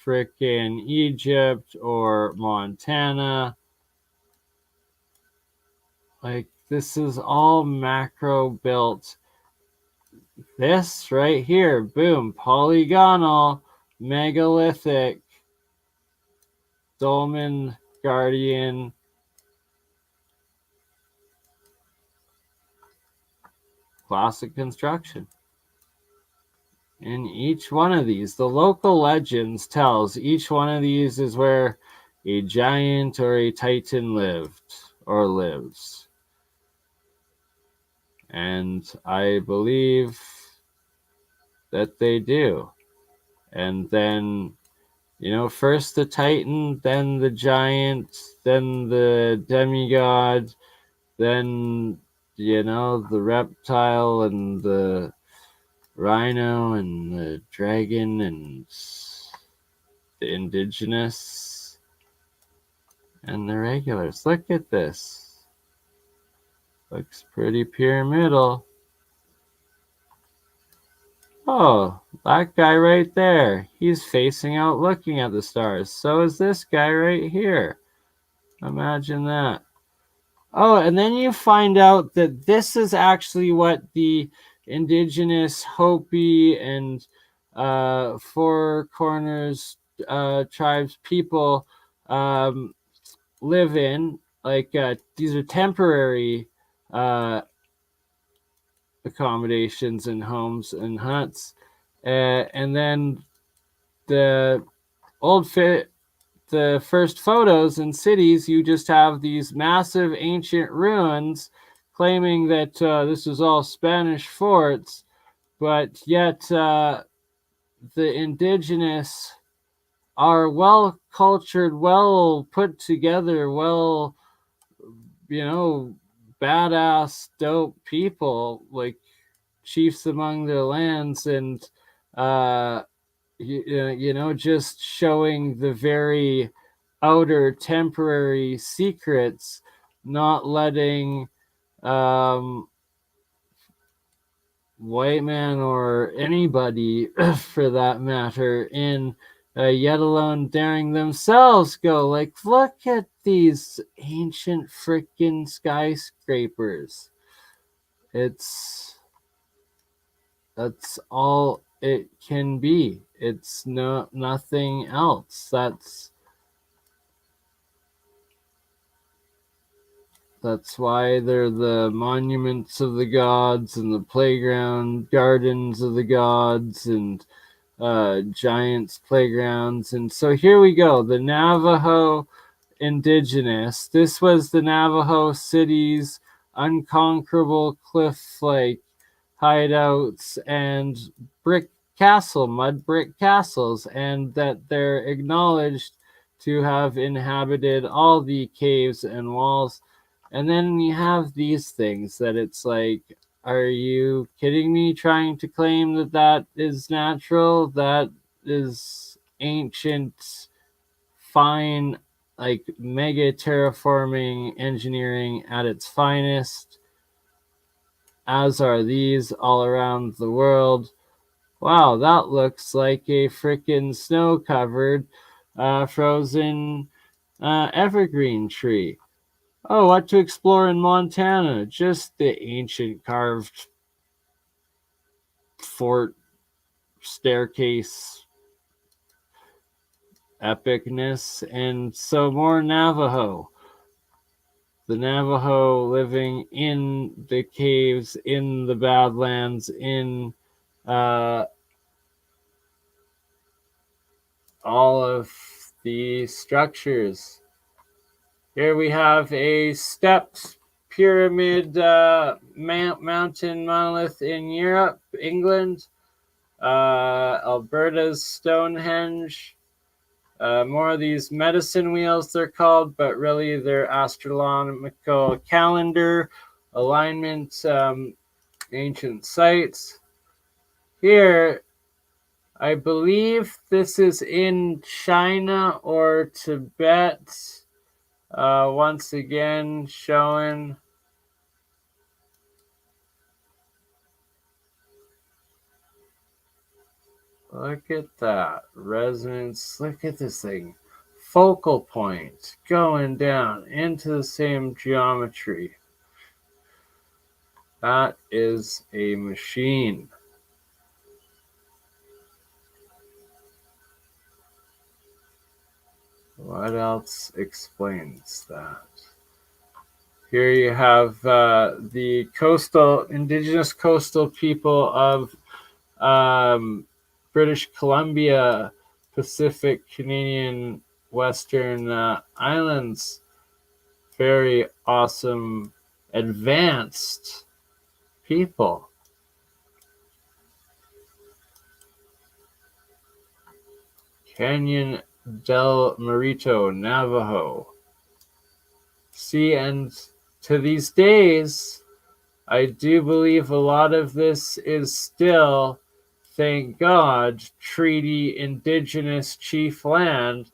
frickin' Egypt, or Montana. Like, this is all macro built. This right here, boom, polygonal, megalithic, dolmen guardian. Classic construction. In each one of these, the local legends tells each one of these is where a giant or a titan lived or lives. And I believe that they do. And then, you know, first the titan, then the giant, then the demigod, then, you know, the reptile and the rhino and the dragon and the indigenous and the regulars. Look at this. Looks pretty pyramidal. Oh, that guy right there. He's facing out looking at the stars. So is this guy right here. Imagine that. Oh, and then you find out that this is actually what the indigenous Hopi and Four Corners tribes people live in. Like these are temporary accommodations and homes and huts, and then the the first photos in cities, you just have these massive ancient ruins claiming that this is all Spanish forts, but yet the indigenous are well cultured, well put together, well, badass, dope people, like chiefs among their lands, and just showing the very outer temporary secrets, not letting white man or anybody for that matter in, yet alone daring themselves go. Like, look at these ancient freaking skyscrapers. That's all it can be. It's nothing else. That's why they're the monuments of the gods and the playground gardens of the gods and giants playgrounds. And so here we go, the Navajo indigenous. This was the Navajo city's unconquerable cliff-like hideouts and mud brick castles, and that they're acknowledged to have inhabited all the caves and walls. And then you have these things that it's like, are you kidding me, trying to claim that that is natural? That is ancient, fine, like mega terraforming engineering at its finest, as are these all around the world. Wow, that looks like a freaking snow-covered, frozen evergreen tree. Oh, what to explore in Montana? Just the ancient carved fort staircase epicness, and so more Navajo. The Navajo living in the caves, in the Badlands, in all of the structures. Here we have a stepped pyramid mountain monolith in Europe, England, Alberta's Stonehenge. More of these medicine wheels, they're called, but really they're astronomical calendar alignment, ancient sites. Here, I believe this is in China or Tibet. Once again, showing look at that resonance. Look at this thing. Focal point going down into the same geometry. That is a machine. What else explains that? Here you have the indigenous coastal people of British Columbia, Pacific, Canadian, Western Islands. Very awesome, advanced people. Canyon del Morito, Navajo. See, and to these days, I do believe a lot of this is still, thank God, treaty indigenous chief land.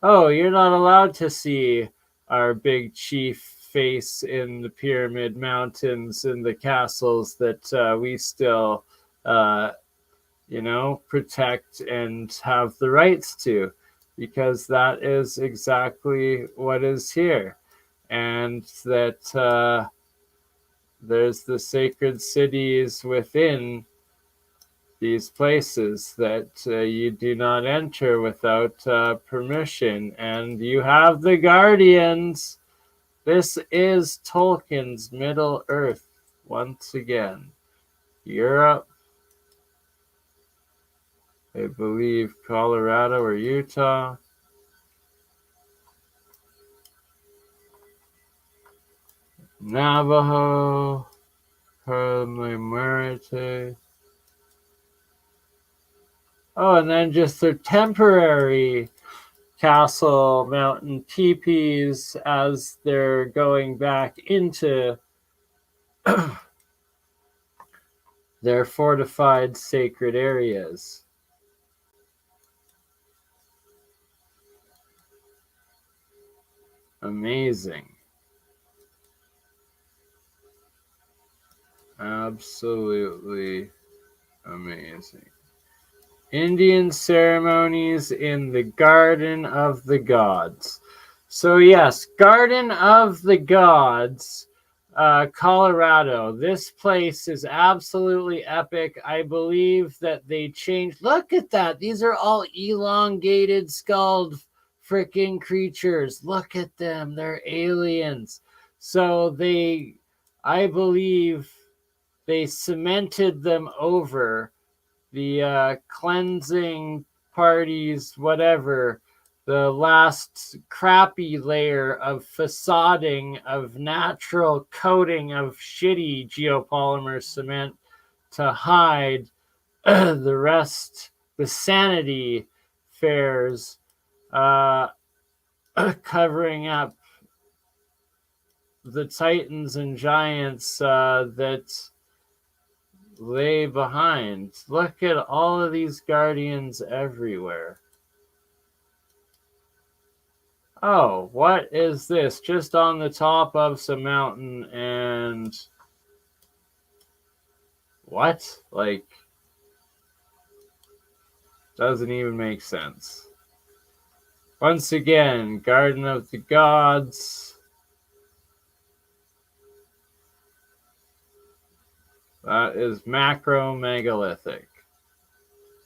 Oh, you're not allowed to see our big chief face in the Pyramid Mountains and the castles that we still, protect and have the rights to, because that is exactly what is here. And that there's the sacred cities within these places that you do not enter without permission. And you have the Guardians. This is Tolkien's Middle Earth once again. Europe, I believe Colorado or Utah. Navajo, UnMonetized. Oh, and then just their temporary castle mountain teepees as they're going back into their fortified sacred areas. Amazing. Absolutely amazing. Indian ceremonies in the Garden of the Gods. So yes, Garden of the Gods, Colorado. This place is absolutely epic. I believe that they changed. Look at that. These are all elongated skulled freaking creatures. Look at them. They're aliens. So I believe they cemented them over the cleansing parties, whatever, the last crappy layer of facading of natural coating of shitty geopolymer cement to hide the rest, the sanity fairs, covering up the titans and giants that lay behind. Look at all of these guardians everywhere. Oh, what is this? Just on the top of some mountain and what? Like, doesn't even make sense. Once again, Garden of the Gods. That is macro megalithic.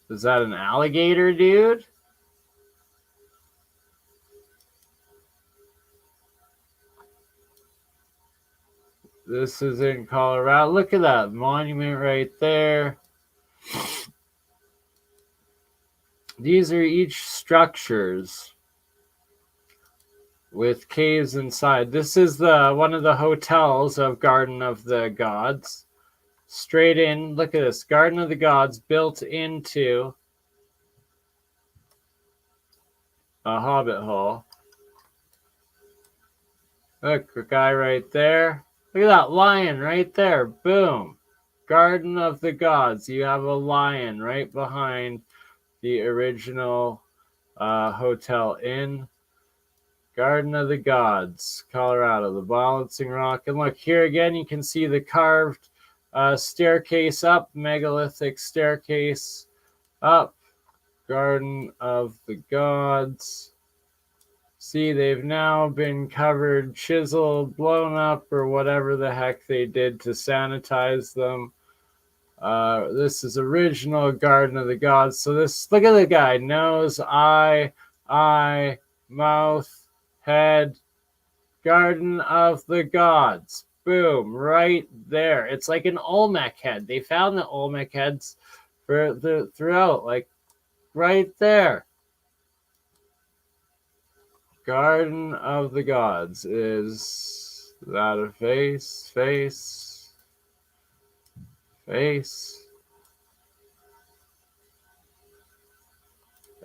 Is that an alligator, dude? This is in Colorado. Look at that monument right there. These are each structures with caves inside. This is one of the hotels of Garden of the Gods. Straight in, look at this. Garden of the Gods built into a hobbit hole. Look, a guy right there. Look at that lion right there. Boom. Garden of the Gods. You have a lion right behind the original Hotel Inn. Garden of the Gods, Colorado, the balancing rock. And look, here again, you can see the carved staircase up, megalithic staircase up. Garden of the Gods. See, they've now been covered, chiseled, blown up, or whatever the heck they did to sanitize them. This is original Garden of the Gods. So this, look at the guy, nose, eye, mouth, head, Garden of the Gods. Boom, right there. It's like an Olmec head. They found the Olmec heads throughout, like right there. Garden of the Gods. Is that a face? Face?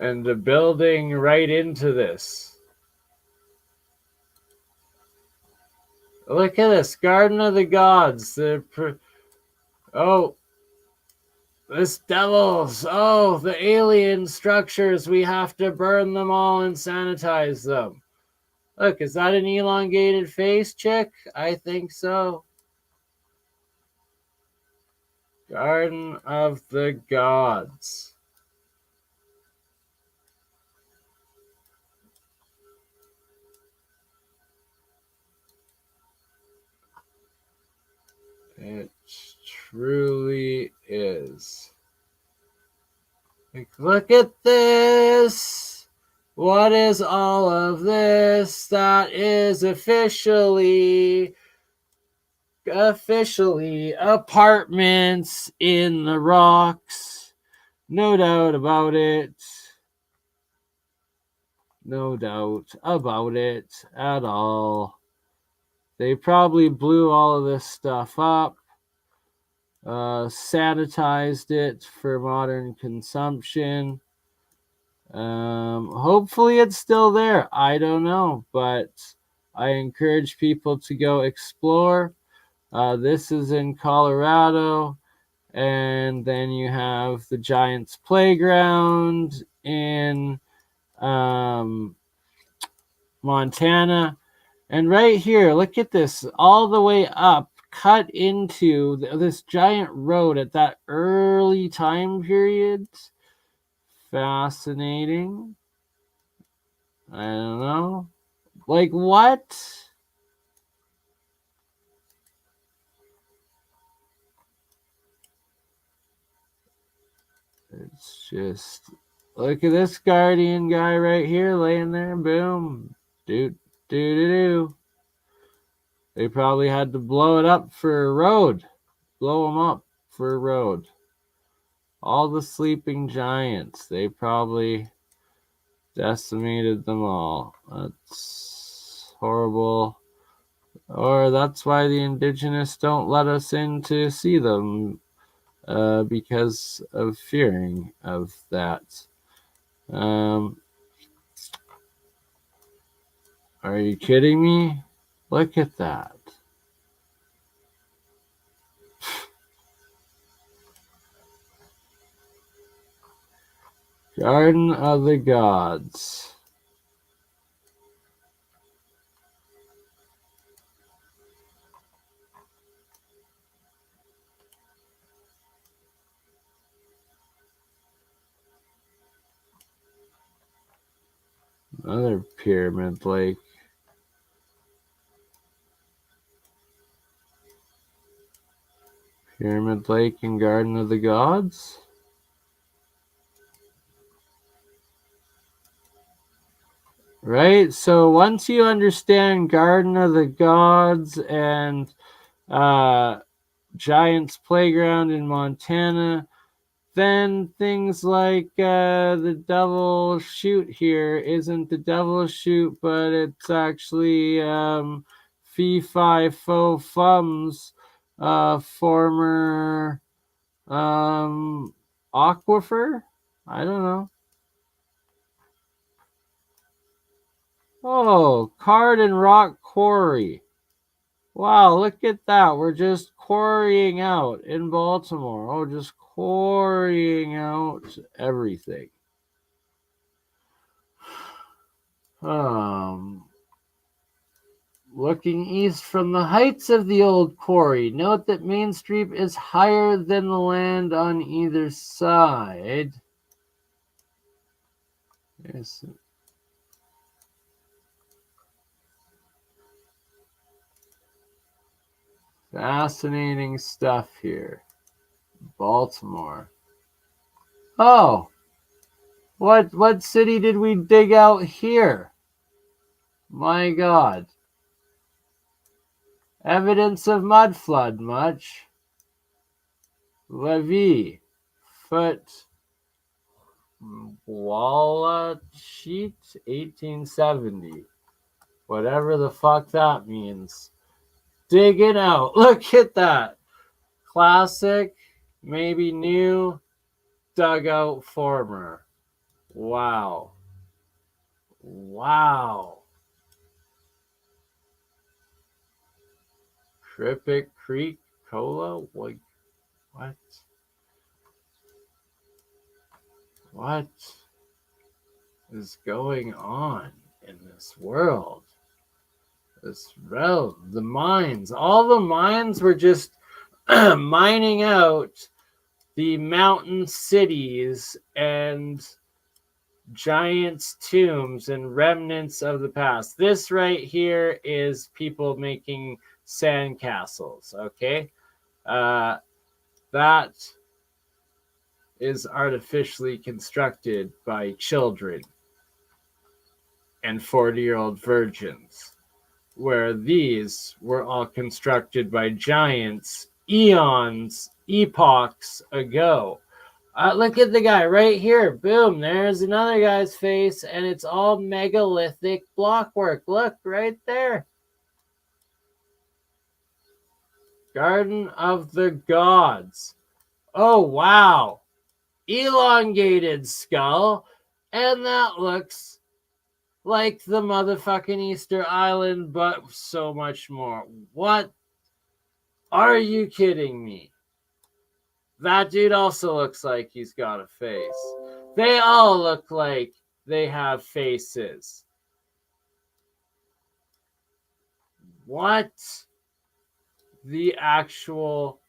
And the building right into this. Look at this. Garden of the Gods. Oh, this devils. Oh, the alien structures. We have to burn them all and sanitize them. Look, is that an elongated face, chick? I think so. Garden of the Gods. It truly is. Like, look at this. What is all of this? That is officially apartments in the rocks. No doubt about it. No doubt about it at all. They probably blew all of this stuff up, sanitized it for modern consumption. Hopefully it's still there. I don't know, but I encourage people to go explore. This is in Colorado, and then you have the Giants Playground in Montana. And right here, look at this, all the way up, cut into this giant road at that early time period. Fascinating. I don't know. Like, what? It's just, look at this guardian guy right here laying there. Boom. Doot, doo, doo, doo. They probably had to blow it up for a road. Blow them up for a road. All the sleeping giants, they probably decimated them all. That's horrible. Or that's why the indigenous don't let us in to see them, because of fearing of that. Are you kidding me? Look at that. Garden of the Gods. Another pyramid lake. Pyramid Lake and Garden of the Gods. Right? So once you understand Garden of the Gods and Giants Playground in Montana, then things like the Devil Chute here isn't the Devil Chute, but it's actually Fee Fi Fo Fum's former aquifer. I don't know. Oh, Card and Rock Quarry. Wow, look at that. We're just quarrying out in Baltimore. Oh, just quarrying out everything. Looking east from the heights of the old quarry, note that Main Street is higher than the land on either side. Yes. Fascinating stuff here. Baltimore. Oh, what city did we dig out here? My God. Evidence of mud flood, much. Levy. Foot. Walla sheet 1870. Whatever the fuck that means. Digging out. Look at that. Classic, maybe new, dugout former. Wow. Wow. Crippet Creek Cola? What? What is going on in this world? This realm, the mines, all the mines were just mining out the mountain cities and giants' tombs and remnants of the past. This right here is people making sandcastles, okay? That is artificially constructed by children and 40-year-old virgins, where these were all constructed by giants epochs ago. Look at the guy right here. Boom, there's another guy's face, and it's all megalithic blockwork. Look, right there. Garden of the Gods. Oh, wow. Elongated skull, and that looks like the motherfucking Easter Island, but so much more. What? Are you kidding me? That dude also looks like he's got a face. They all look like they have faces. What the actual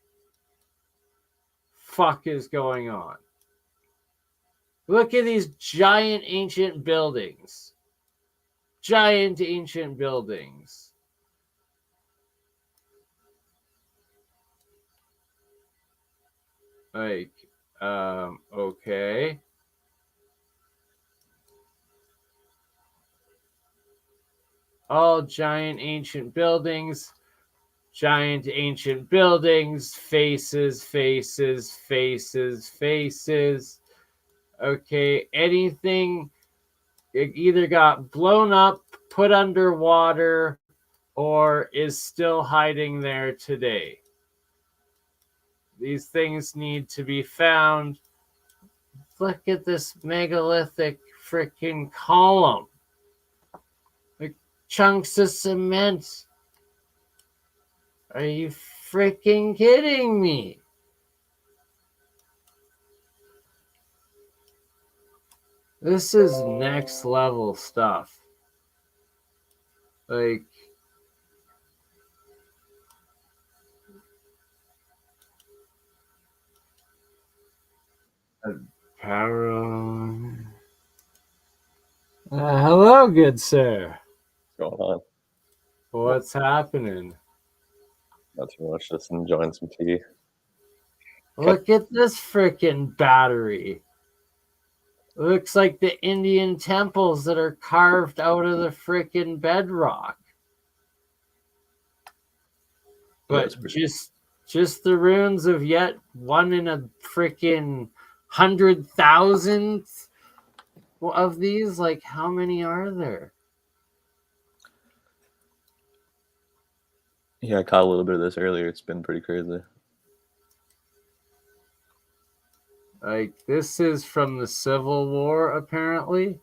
fuck is going on? Look at these giant ancient buildings. Giant ancient buildings. Like, okay. All giant ancient buildings. Giant ancient buildings. Faces, faces, faces, faces. Okay, anything, it either got blown up, put underwater, or is still hiding there today. These things need to be found. Look at this megalithic freaking column. Like chunks of cement. Are you freaking kidding me? This is next level stuff. Like, power. Hello, good sir. What's going on? What's happening? Not too much. Just enjoying some tea. Look at this freaking battery. Looks like the Indian temples that are carved out of the freaking bedrock. But just the ruins of yet one in a freaking 100,000th of these. Like, how many are there? Yeah, I caught a little bit of this earlier. It's been pretty crazy. Like, this is from the Civil War, apparently.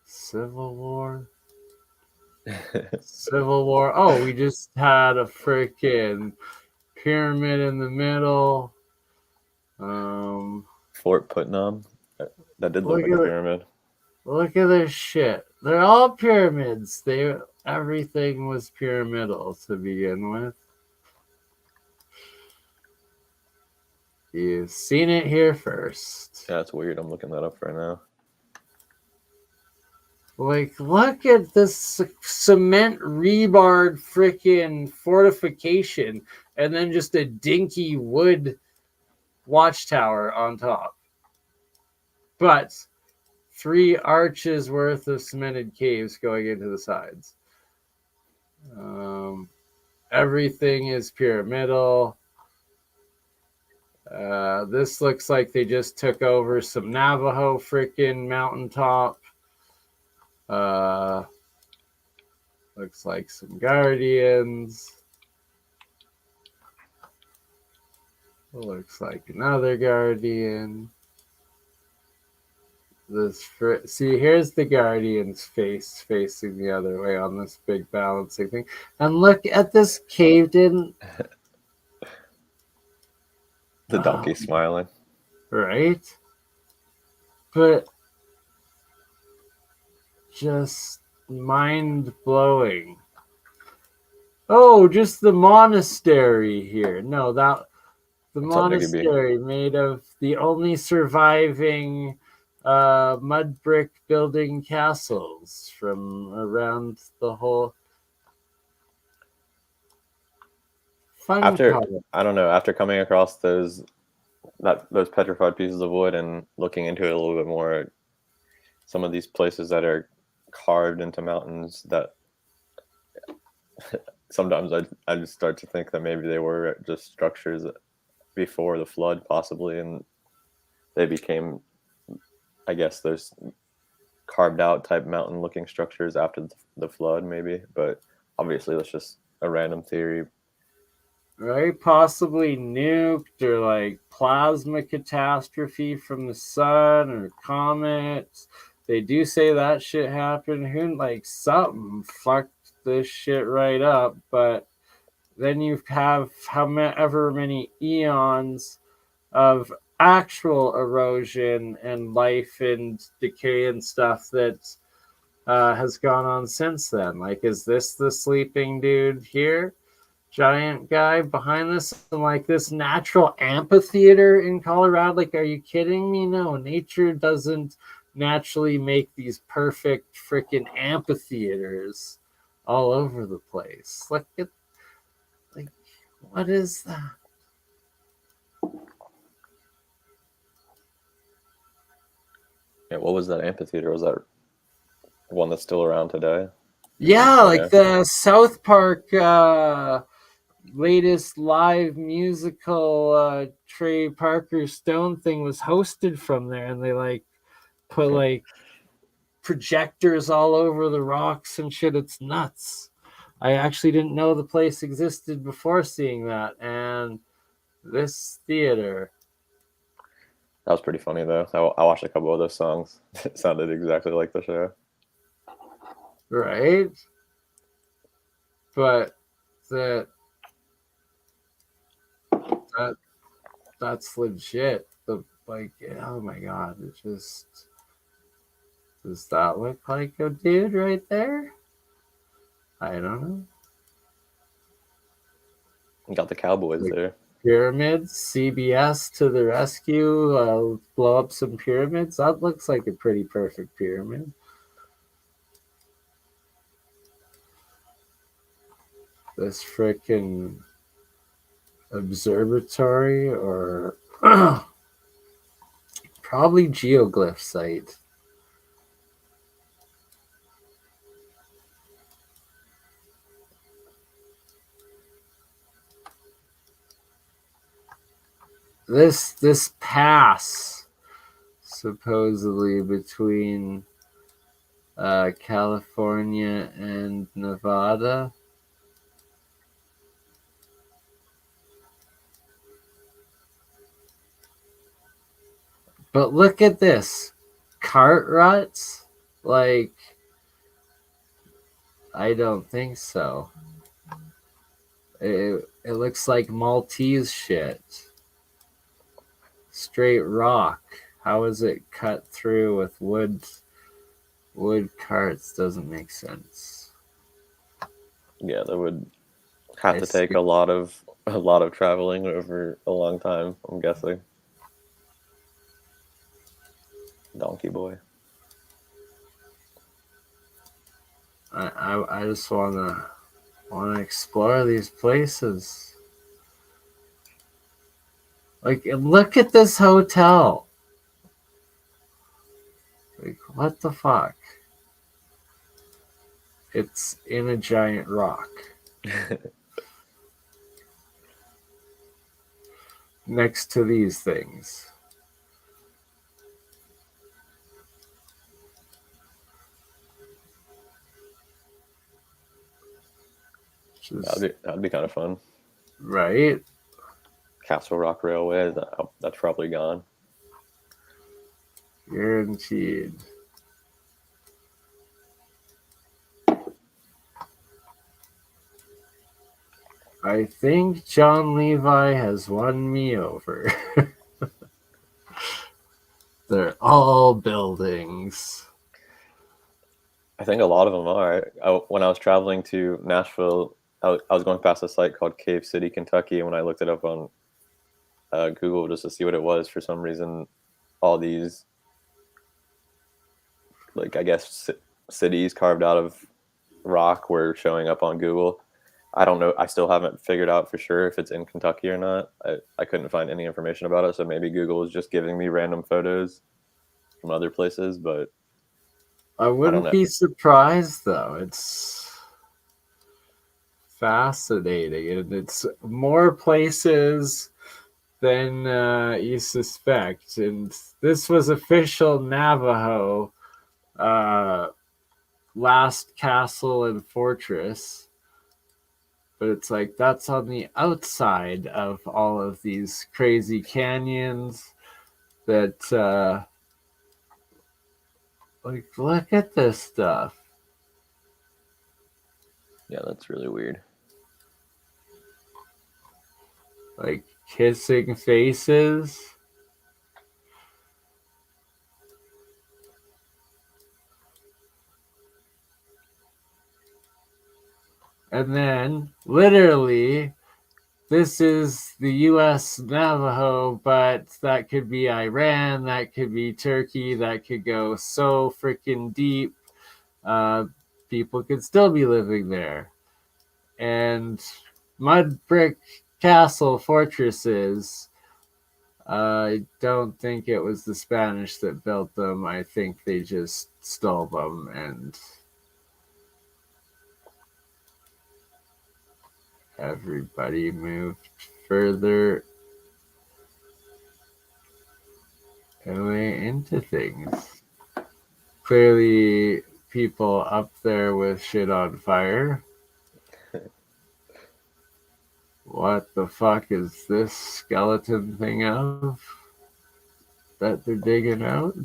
Civil War? Civil War. Oh, we just had a freaking pyramid in the middle. Fort Putnam. That did look like a pyramid. Look at this shit. They're all pyramids. Everything was pyramidal to begin with. You've seen it here first. Yeah, it's weird. I'm looking that up right now. Like, look at this cement rebarred freaking fortification and then just a dinky wood watchtower on top. But 3 arches worth of cemented caves going into the sides. Everything is pyramidal. This looks like they just took over some Navajo freaking mountaintop. Looks like some guardians. Looks like another guardian. See, here's the guardian's face facing the other way on this big balancing thing. And look at this caved in. The donkey smiling. Right? But just mind-blowing. Oh, just the monastery here. No, the monastery made of the only surviving mud brick building castles from around the whole fun After part. I don't know, after coming across those petrified pieces of wood and looking into it a little bit more, some of these places that are carved into mountains, that sometimes I just start to think that maybe they were just structures before the flood, possibly, and they became, I guess, those carved out type mountain looking structures after the flood, maybe. But obviously that's just a random theory. Right? Possibly nuked or like plasma catastrophe from the sun or comets. They do say that shit happened. Who, like, something fucked this shit right up. But then you have however many eons of actual erosion and life and decay and stuff that has gone on since then. Like, is this the sleeping dude here? Giant guy behind this, and like this natural amphitheater in Colorado? Like, are you kidding me? No, nature doesn't naturally make these perfect freaking amphitheaters all over the place. Look at, like, what is that? Yeah, what was that amphitheater? Was that one that's still around today? Yeah, like Okay. the South Park latest live musical Trey Parker Stone thing was hosted from there, and they like put like projectors all over the rocks and shit. It's nuts. I actually didn't know the place existed before seeing that. And this theater, That was pretty funny though. I watched a couple of those songs. It sounded exactly like the show. right? But that's legit. The, like, oh my god, it just, does that look like a dude right there? I don't know. You got the Cowboys Like, there. pyramids, CBS to the rescue, blow up some pyramids. That looks like a pretty perfect pyramid. This freaking observatory, or probably geoglyph site. This pass supposedly between California and Nevada. But look at this. Cart ruts? Like, I don't think so. It looks like Maltese shit. Straight rock. How is it cut through with wood carts? Doesn't make sense. Yeah, that would have to take a lot of traveling over a long time, I'm guessing. Donkey boy. I just wanna explore these places. Like, look at this hotel. Like, what the fuck? It's in a giant rock. Next to these things. That'd be kind of fun. Right? Castle Rock Railway, that's probably gone. Guaranteed. I think John Levi has won me over. They're all buildings. I think a lot of them are. When I was traveling to Nashville, I was going past a site called Cave City, Kentucky, and when I looked it up on Google just to see what it was, for some reason, all these, like, I guess, cities carved out of rock were showing up on Google. I don't know. I still haven't figured out for sure if it's in Kentucky or not. I couldn't find any information about it, so maybe Google is just giving me random photos from other places, but I wouldn't know. be surprised though. It's fascinating, and it's more places than you suspect. And this was official Navajo last castle and fortress, but it's like that's on the outside of all of these crazy canyons that like, look at this stuff. Yeah, that's really weird. Like kissing faces. And then, literally, this is the US Navajo, but that could be Iran, that could be Turkey, that could go so freaking deep. People could still be living there. And mud brick castle fortresses, I don't think it was the Spanish that built them. I think they just stole them and everybody moved further away into things. Clearly, people up there with shit on fire. What the fuck is this skeleton thing of that they're digging out?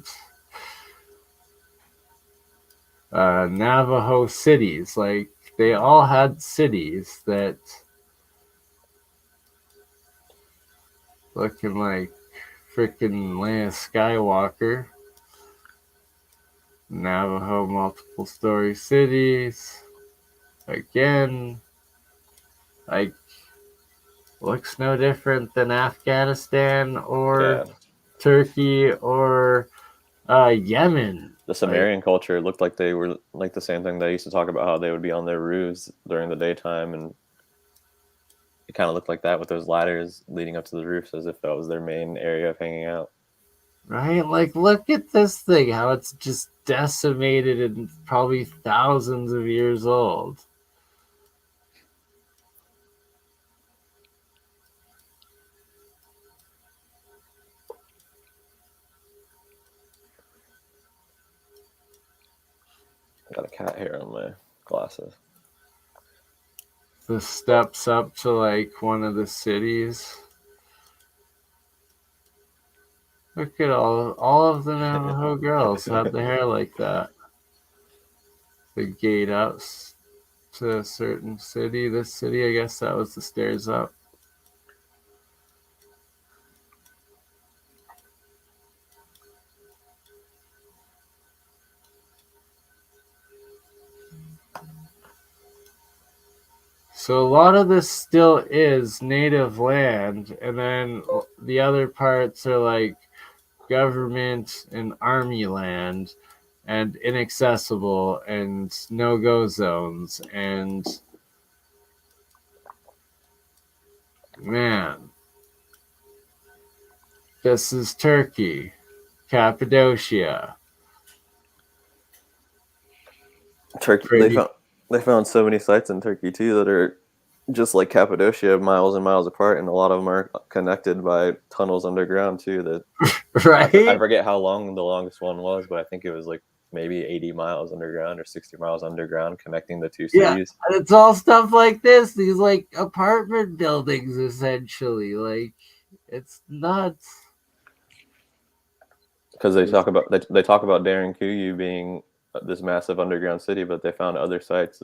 Navajo cities. Like, they all had cities that looking like freaking Leia Skywalker. Navajo multiple story cities. Again, like, looks no different than Afghanistan or Turkey or Yemen. The Sumerian culture looked like they were like the same thing. They used to talk about how they would be on their roofs during the daytime, and it kind of looked like that with those ladders leading up to the roofs as if that was their main area of hanging out. Right? Like, look at this thing, how it's just decimated and probably thousands of years old. I got a cat hair on my glasses. The steps up to like one of the cities. Look at all of the Navajo girls have the hair like that. The gate up to a certain city. This city, I guess that was the stairs up. So a lot of this still is native land, and then the other parts are like government and army land and inaccessible and no-go zones. And man, this is Turkey, Cappadocia. Turkey. They found so many sites in Turkey too that are just like Cappadocia, miles and miles apart, and a lot of them are connected by tunnels underground too. That right? I forget how long the longest one was, but I think it was like maybe 80 miles underground or 60 miles underground, connecting the two cities. Yeah, and it's all stuff like this. These like apartment buildings, essentially. Like, it's nuts. Because they talk about Daringkuyu being this massive underground city, but they found other sites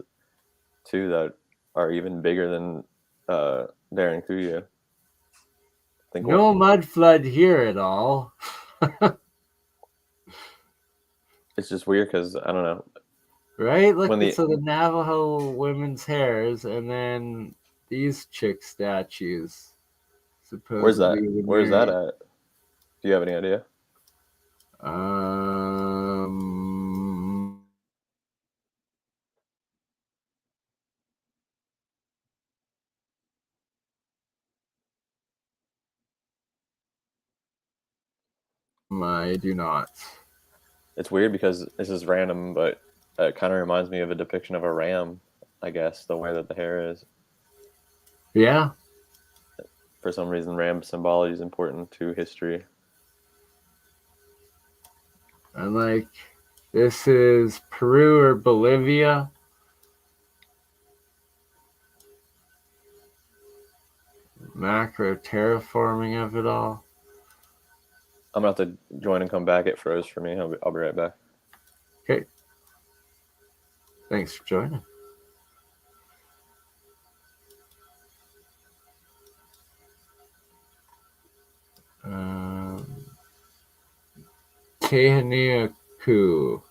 too that are even bigger than Daringkuyu. No mud flood here at all. It's just weird because I don't know. Right? Look, so the Navajo women's hairs, and then these chick statues. Where's that? Where's that at? Do you have any idea? I do not. It's weird because this is random, but it kind of reminds me of a depiction of a ram, I guess, the way that the hair is. Yeah. For some reason, ram symbology is important to history. And like, this is Peru or Bolivia. Macro terraforming of it all. I'm going to have to join and come back. It froze for me. I'll be right back. Okay. Thanks for joining. Tehaneaku.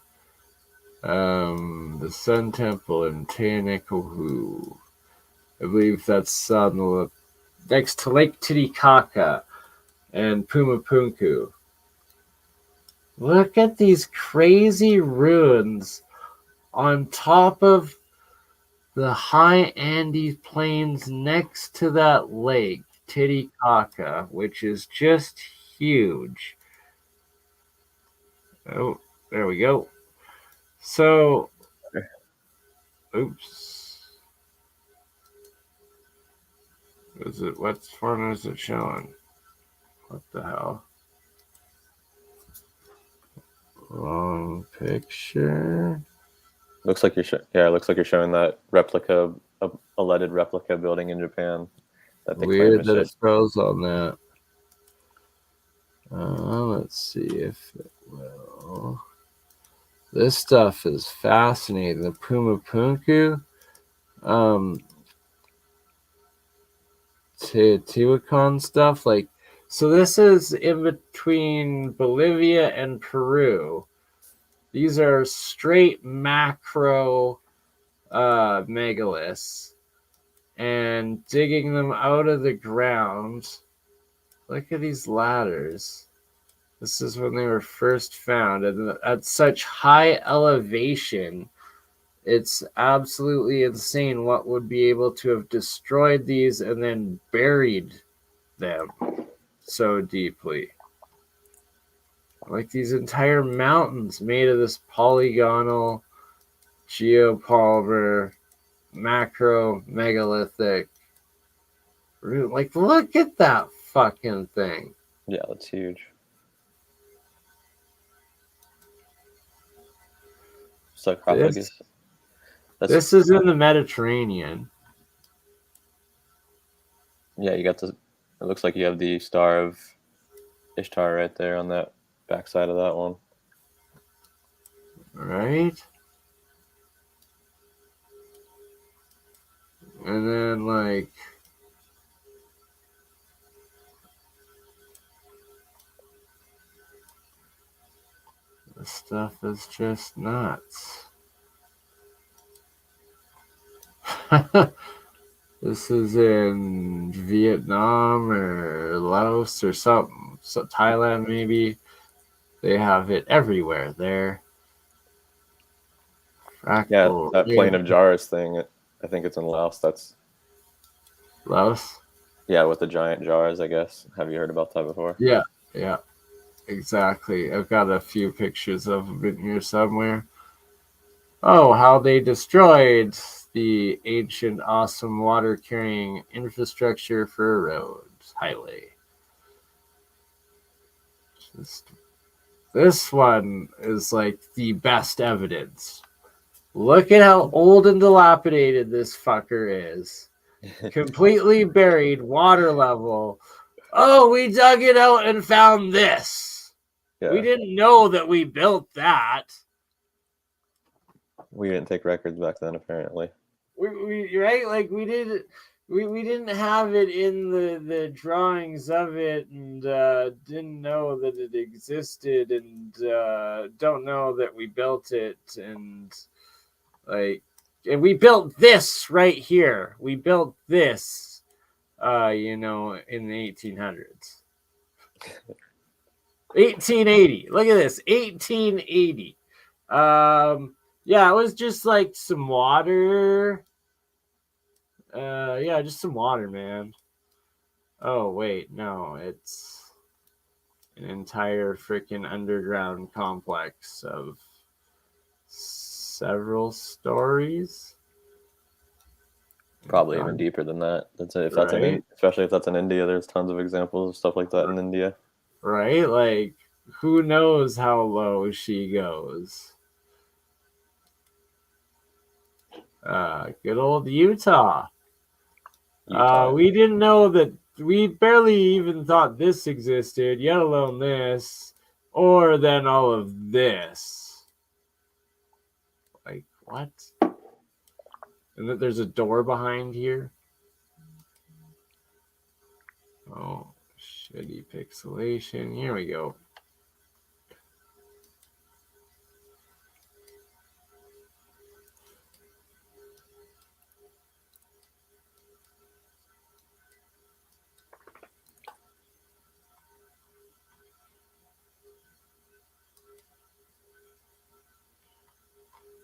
The Sun Temple in Tehaneaku. I believe that's on the next to Lake Titicaca and Pumapunku. Look at these crazy ruins on top of the high Andes plains next to that lake, Titicaca, which is just huge. Oh, there we go. So, oops. What form is it showing? What the hell? Wrong picture. Looks like it looks like you're showing that replica, a leaded replica building in Japan. That they Weird claim that is it froze on that. Let's see if it will. This stuff is fascinating. The Pumapunku, Teotihuacan stuff. Like, so this is in between Bolivia and Peru. These are straight macro megaliths, and digging them out of the ground. Look at these ladders. This is when they were first found, and at such high elevation, it's absolutely insane what would be able to have destroyed these and then buried them so deeply. Like these entire mountains made of this polygonal geopolymer macro megalithic root. Like, look at that fucking thing. Yeah, that's huge. Sarcophagus. This is in the Mediterranean. Yeah, you got the. It looks like you have the Star of Ishtar right there on that backside of that one. Right? And then, like, this stuff is just nuts. This is in Vietnam or Laos or something. So Thailand, maybe. They have it everywhere there. Yeah, that plane of jars thing. I think it's in Laos. That's Laos? Yeah, with the giant jars, I guess. Have you heard about that before? Yeah, exactly. I've got a few pictures of it here somewhere. Oh, how they destroyed the ancient, awesome water-carrying infrastructure for a road highway. This one is like the best evidence. Look at how old and dilapidated this fucker is. Completely buried, water level. Oh, we dug it out and found this. Yeah. We didn't know that we built that. We didn't take records back then, apparently. We right? Like we didn't have it in the drawings of it, and didn't know that it existed, and don't know that we built it, and and we built this right here. We built this, in the 1800s. 1880. Look at this. 1880. Yeah, it was just like some water. Just some water, man. Oh, wait, no, it's an entire freaking underground complex of several stories. Probably even deeper than that. Right? Especially if that's in India, there's tons of examples of stuff like that in India. Right? Like, who knows how low she goes? Good old Utah. We didn't know that. We barely even thought this existed, yet alone this, or then all of this. Like, what? And that there's a door behind here. Oh, shitty pixelation. Here we go.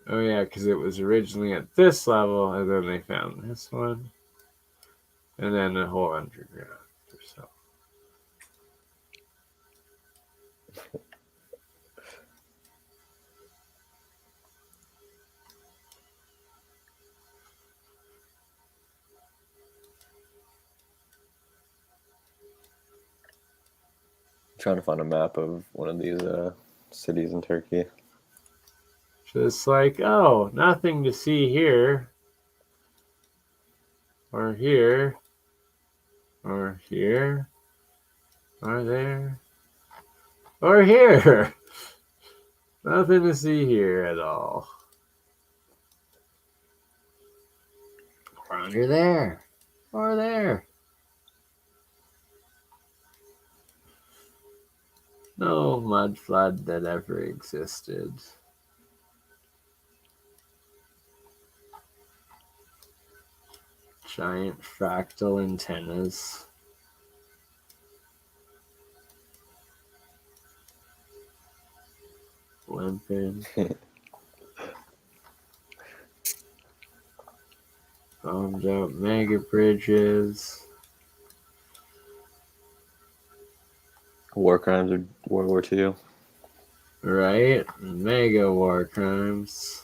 Oh yeah, because it was originally at this level, and then they found this one, and then a whole underground or so. Trying to find a map of one of these cities in Turkey. Just like, oh, nothing to see here, or here, or here, or there, or here. Nothing to see here at all. Or under there, or there. No mud flood that ever existed. Giant fractal antennas. Limping. Bombed out mega bridges. War crimes of World War II. Right? Mega war crimes.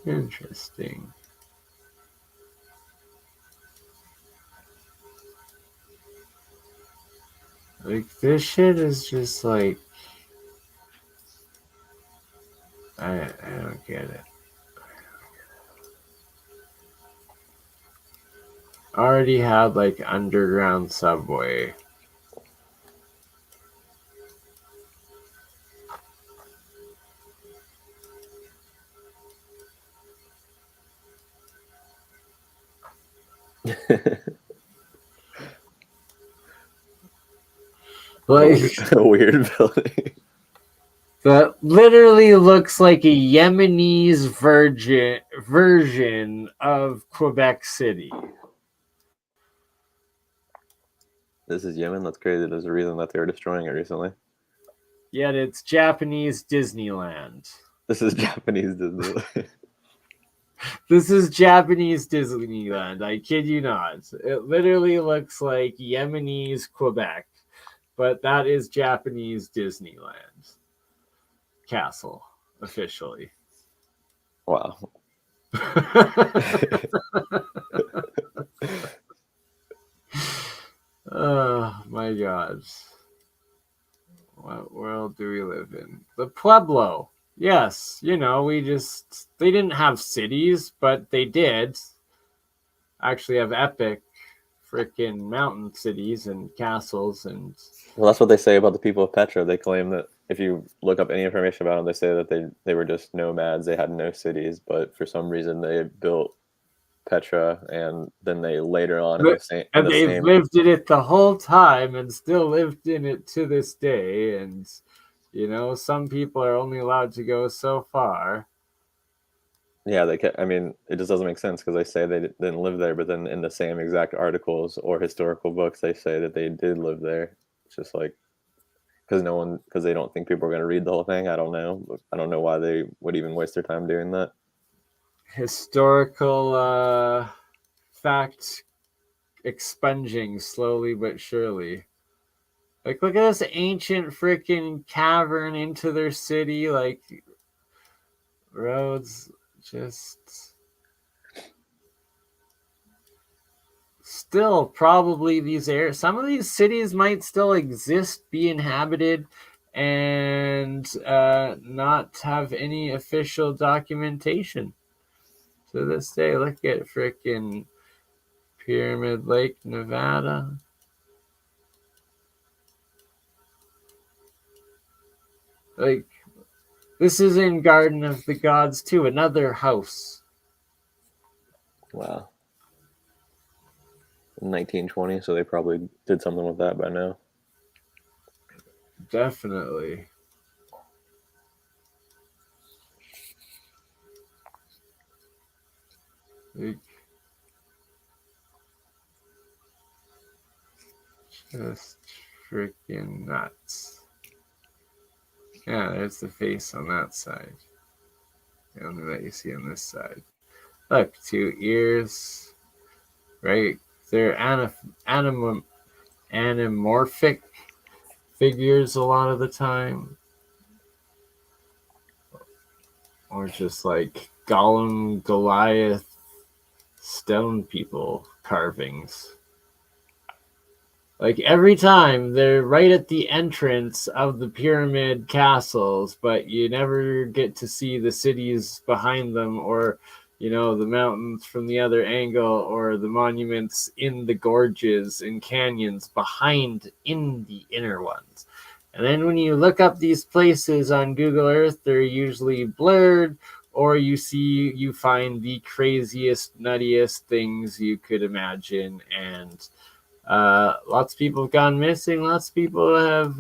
Interesting. Like, this shit is just like, I don't get it. Already had like underground subway. Like a weird building. that literally looks like a Yemenis version of Quebec City. This is Yemen. That's crazy. There's a reason that they were destroying it recently. Yet it's Japanese Disneyland. This is Japanese Disneyland. This is Japanese Disneyland. I kid you not. It literally looks like Yemenis Quebec, but that is Japanese Disneyland castle officially. Wow. Oh my God. What world do we live in? The Pueblo. Yes, you know, they didn't have cities, but they did actually have epic freaking mountain cities and castles. And well, that's what they say about the people of Petra. They claim that if you look up any information about them, they say that they were just nomads. They had no cities, but for some reason they built Petra, and then they later on they've lived in it the whole time and still lived in it to this day. And you know, some people are only allowed to go so far. Yeah, I mean, it just doesn't make sense because they say they didn't live there, but then in the same exact articles or historical books, they say that they did live there. It's just like, because they don't think people are going to read the whole thing. I don't know. I don't know why they would even waste their time doing that. Historical fact expunging slowly but surely. Like, look at this ancient freaking cavern into their city. Like, roads just still probably these areas. Some of these cities might still exist, be inhabited, and not have any official documentation to this day. Look at freaking Pyramid Lake, Nevada. Like, this is in Garden of the Gods too, another house. Wow. 1920, so they probably did something with that by now. Definitely. Like, just freaking nuts. Yeah, there's the face on that side. The only that you see on this side. Look, 2 ears. Right? They're anamorphic figures a lot of the time. Or just like Gollum, Goliath, stone people carvings. Like every time they're right at the entrance of the pyramid castles, but you never get to see the cities behind them, or the mountains from the other angle, or the monuments in the gorges and canyons behind in the inner ones. And then when you look up these places on Google Earth, they're usually blurred, or you find the craziest, nuttiest things you could imagine. And lots of people have gone missing. Lots of people have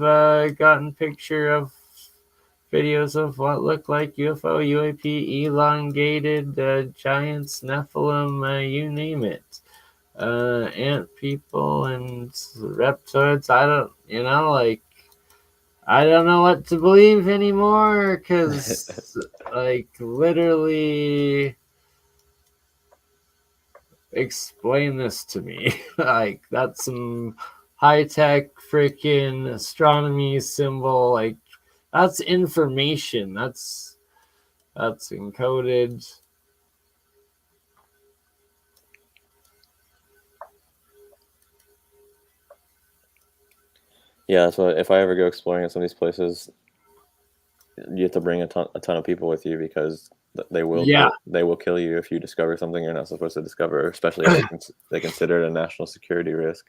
gotten picture of videos of what looked like UFO, UAP, elongated giants, Nephilim, you name it. Ant people and reptoids. I don't know what to believe anymore, because literally explain this to me. Like, that's some high-tech freaking astronomy symbol. Like, that's information. That's encoded. Yeah, so if I ever go exploring at some of these places, you have to bring a ton of people with you, because they will kill you if you discover something you're not supposed to discover, especially if they consider it a national security risk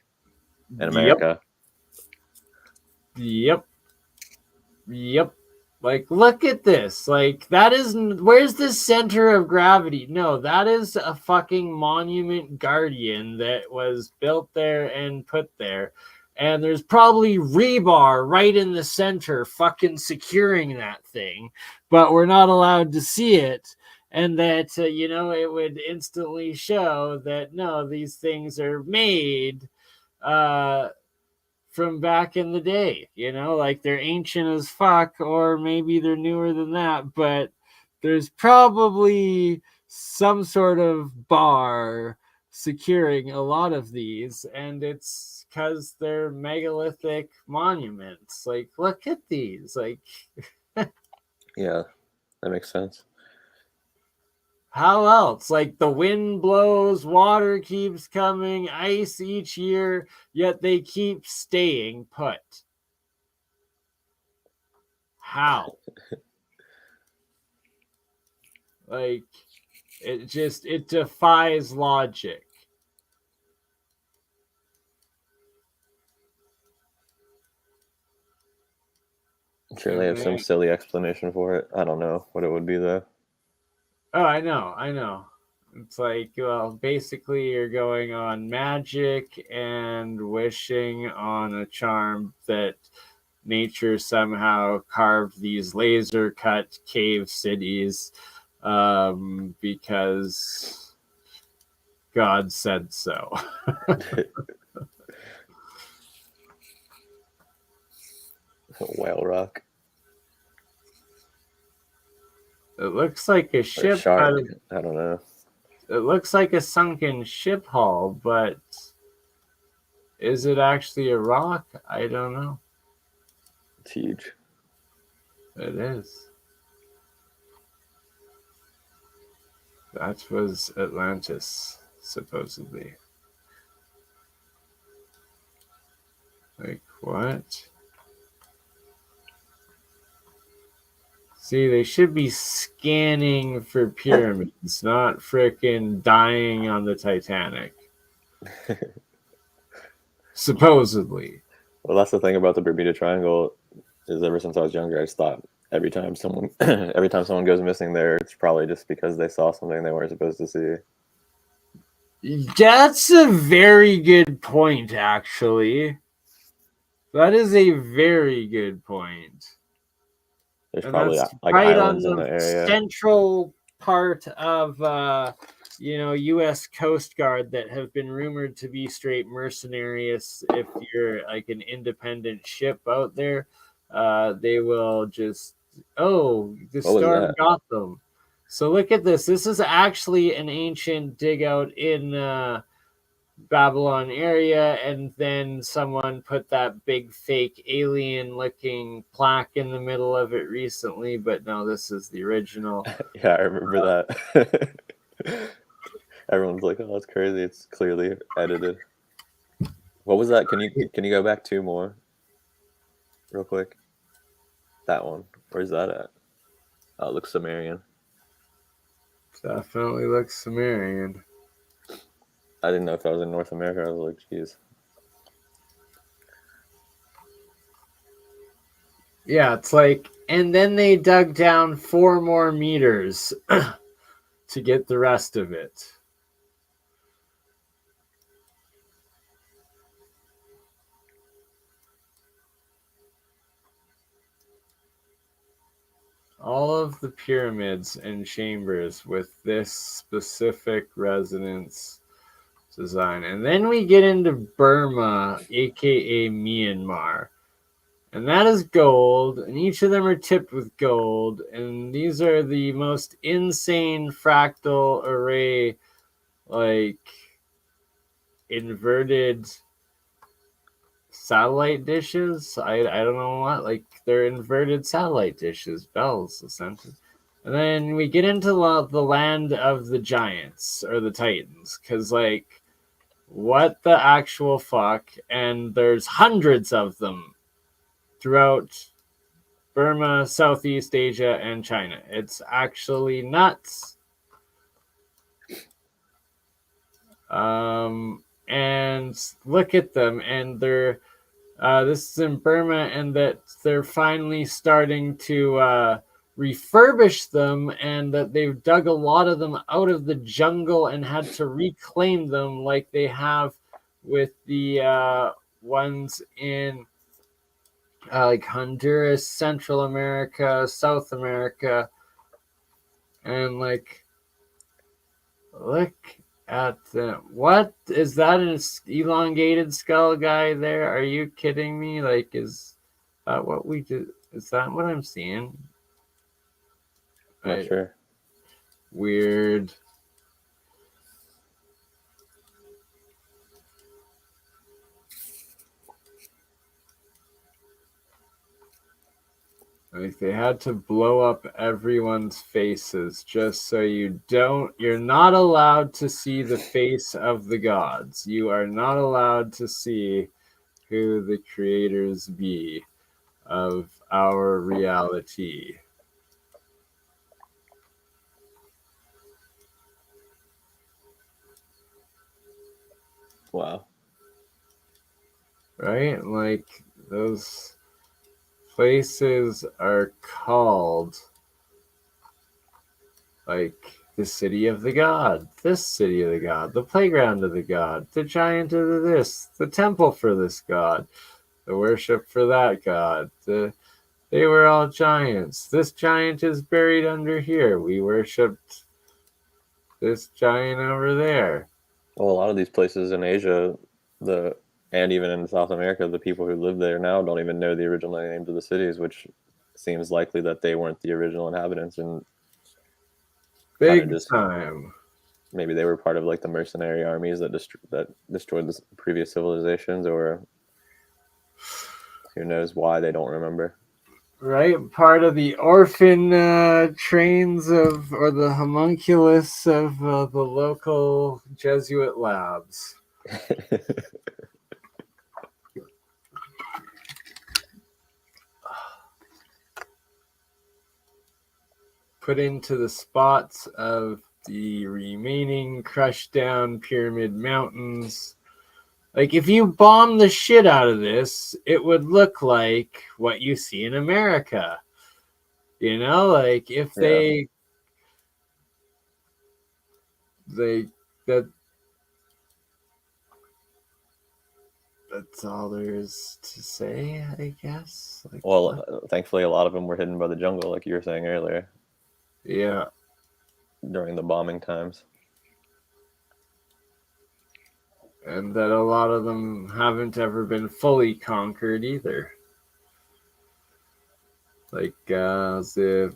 in America. Yep. Like, look at this. Like, where's the center of gravity? No, that is a fucking monument guardian that was built there and put there. And there's probably rebar right in the center fucking securing that thing. But we're not allowed to see it. And that, it would instantly show that, no, these things are made from back in the day, like they're ancient as fuck, or maybe they're newer than that, but there's probably some sort of bar securing a lot of these, and it's because they're megalithic monuments. Like, look at these. Like, yeah, that makes sense. How else? Like, the wind blows, water keeps coming, ice each year, yet they keep staying put. How? Like, it defies logic. I'm sure they have some silly explanation for it. I don't know what it would be, though. Oh, I know. It's like, well, basically you're going on magic and wishing on a charm that nature somehow carved these laser cut cave cities because God said so. Whale rock It looks like a or ship. shark. I don't know. It looks like a sunken ship hull, but is it actually a rock? I don't know. It's huge. It is. That was Atlantis, supposedly. Like, what? See, they should be scanning for pyramids, not frickin' dying on the Titanic. Supposedly. Well, that's the thing about the Bermuda Triangle is ever since I was younger, I just thought every time someone goes missing there, it's probably just because they saw something they weren't supposed to see. That's a very good point, actually. That is a very good point. There's And probably that's like right on islands in the area. central part of U.S. Coast Guard that have been rumored to be straight mercenaries. If you're like an independent ship out there, they will just the What was storm that? got them. So look at this. This is actually an ancient dig out in Babylon area, and then someone put that big fake alien looking plaque in the middle of it recently, but no, this is the original. Yeah, I remember that. Everyone's like, "Oh, that's crazy." It's clearly edited. What was that? Can you go back 2 more real quick? That one. Where's that at? Oh, it looks Sumerian. Definitely looks Sumerian. I didn't know if that was in North America. I was like, geez. Yeah, it's like, and then they dug down 4 more meters to get the rest of it. All of the pyramids and chambers with this specific resonance design. And then we get into Burma, aka Myanmar. And that is gold, and each of them are tipped with gold. And these are the most insane fractal array, like inverted satellite dishes. I don't know what, like they're inverted satellite dishes, bells, essentially. And then we get into the land of the giants or the titans, because like, what the actual fuck? And there's hundreds of them throughout Burma, Southeast Asia, and China. It's actually nuts. And look at them, and they're this is in Burma, and that they're finally starting to refurbish them, and that they've dug a lot of them out of the jungle and had to reclaim them, like they have with the ones in like Honduras, Central America, South America, and like, look at them. What is that? An elongated skull guy there? Are you kidding me? Like, is that what we do? Is that what I'm seeing? Not sure. Weird. Like, they had to blow up everyone's faces just so you're not allowed to see the face of the gods. You are not allowed to see who the creators be of our reality. Wow. Right? Like, those places are called like the city of the god, this city of the god, the playground of the god, the giant of this, the temple for this god, the worship for that god. They were all giants. This giant is buried under here. We worshipped this giant over there. Well, a lot of these places in Asia, the And even in South America, the people who live there now don't even know the original names of the cities, which seems likely that they weren't the original inhabitants, and Big just time. maybe they were part of like the mercenary armies that destroyed the previous civilizations, or who knows why they don't remember. Right, part of the orphan trains of, or the homunculus of the local Jesuit labs. Put into the spots of the remaining crushed down pyramid mountains. Like, if you bomb the shit out of this, it would look like what you see in America. You know, like if that's all there is to say, I guess. Like, well, thankfully, a lot of them were hidden by the jungle, like you were saying earlier. Yeah. During the bombing times. And that a lot of them haven't ever been fully conquered either. Like the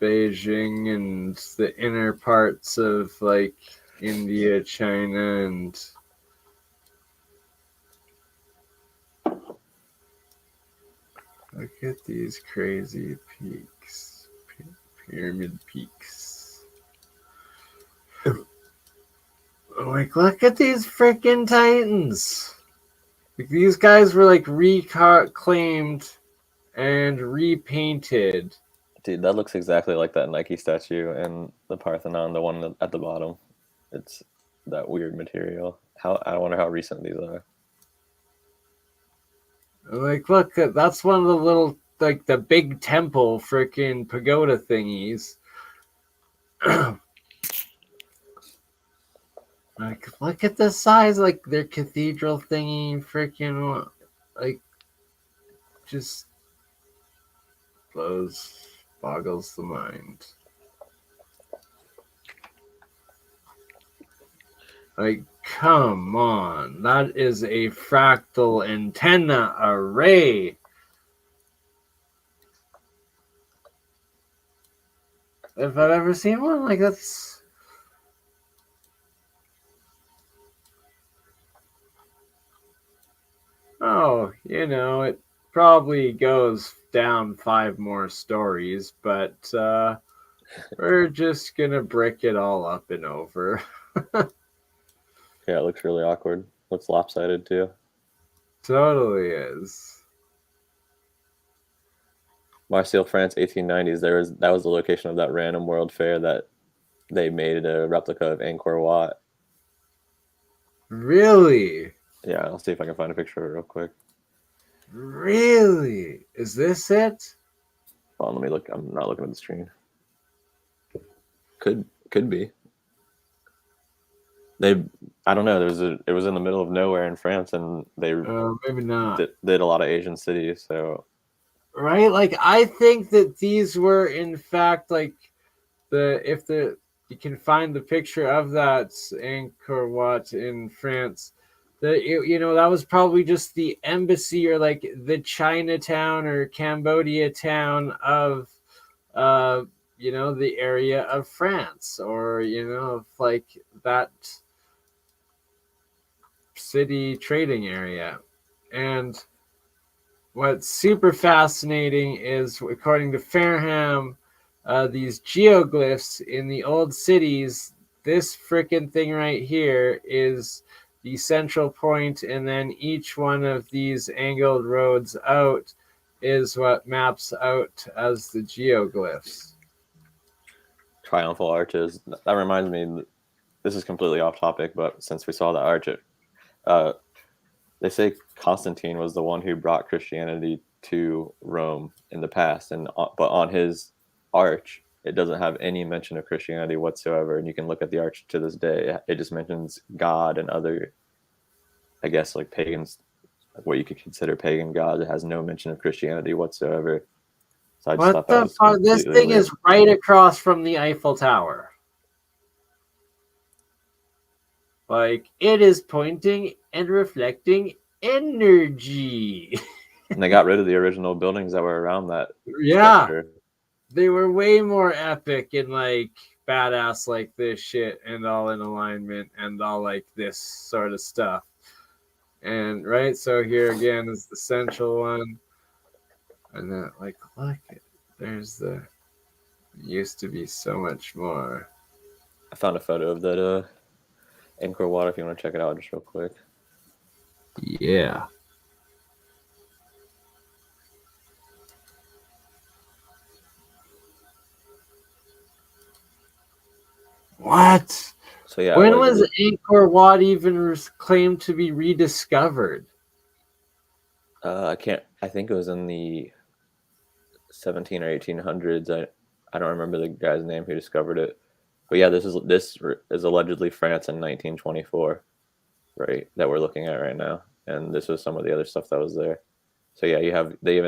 Beijing and the inner parts of like India, China, and look at these crazy peaks, pyramid peaks. Like, look at these freaking Titans. Like, these guys were like reclaimed and repainted. Dude, that looks exactly like that Nike statue and the Parthenon, the one at the bottom. It's that weird material. I wonder how recent these are. Like, look, that's one of the little, like, the big temple freaking pagoda thingies. Like, look at the size, like, their cathedral thingy, freaking, like, just boggles the mind. Like, come on, that is a fractal antenna array. If I've ever seen one, like, that's... Oh, you know, it probably goes down 5 more stories, but we're just gonna brick it all up and over. Yeah, it looks really awkward. Looks lopsided too. Totally is. Marseille, France, 1890s. That was the location of that random world fair that they made a replica of Angkor Wat. Really? Yeah, I'll see if I can find a picture of it real quick. Really? Is this it? Hold on, let me look. I'm not looking at the screen. Could be. I don't know. It was in the middle of nowhere in France, and they maybe not. Did a lot of Asian cities. So, right, like I think that these were in fact like you can find the picture of that Angkor Wat in France. That was probably just the embassy or like the Chinatown or Cambodia town of the area of France, or of like that city trading area. And what's super fascinating is, according to Fairham, these geoglyphs in the old cities, this freaking thing right here is the central point, and then each one of these angled roads out is what maps out as the geoglyphs. Triumphal arches. That reminds me, this is completely off topic, but since we saw the arch, they say Constantine was the one who brought Christianity to Rome in the past, but on his arch, it doesn't have any mention of Christianity whatsoever. And you can look at the arch to this day. It just mentions God and other, I guess, like pagans, what you could consider pagan gods. It has no mention of Christianity whatsoever. So I just thought that was fuck? This thing weird. is right across from the Eiffel Tower. Like it is pointing and reflecting energy. And they got rid of the original buildings that were around that Yeah, structure. they were way more epic and like badass like this shit and all in alignment and all like this sort of stuff. And right, so here again is the central one. And then like look, there's the used to be so much more. I found a photo of that Angkor Wat if you want to check it out just real quick. Yeah. What? So yeah, When what was is it? Angkor Wat even claimed to be rediscovered? I can't. I think it was in the 17 or 1800s. I don't remember the guy's name who discovered it. But yeah, this is allegedly France in 1924, right? That we're looking at right now, and this was some of the other stuff that was there. So yeah, they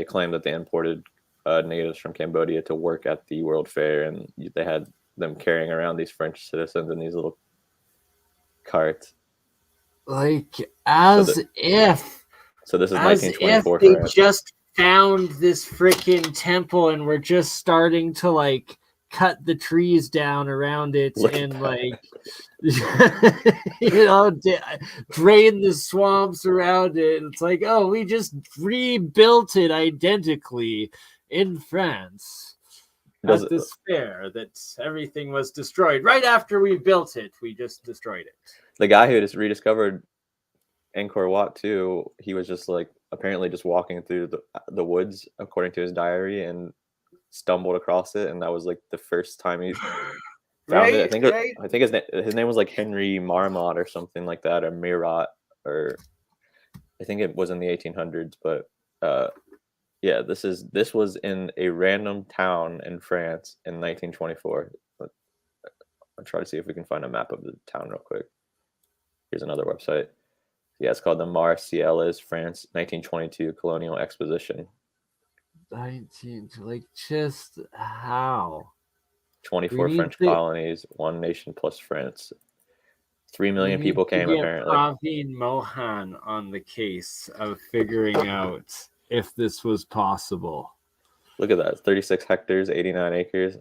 claimed that they imported natives from Cambodia to work at the World Fair, and they had them carrying around these French citizens in these little carts. Like as if So this is as 1924 if they France. just found this freaking temple and were just starting to like cut the trees down around it Look at and that. like drain the swamps around it. It's like, oh, we just rebuilt it identically in France at this fair that everything was destroyed. Right after we built it, we just destroyed it. The guy who just rediscovered Angkor Wat too, he was just like apparently just walking through the woods according to his diary and stumbled across it, and that was like the first time he found it. I think his name was like Henry Marmot or something like that, or Mirat, or I think it was in the 1800s. But yeah, this was in a random town in France in 1924. I'll try to see if we can find a map of the town real quick. Here's another website. Yeah, it's called the Marseillais France 1922 Colonial Exposition. 19, like just how? 24 French colonies, one nation plus France. 3 million people came apparently. Praveen Mohan on the case of figuring out if this was possible. Look at that, 36 hectares, 89 acres.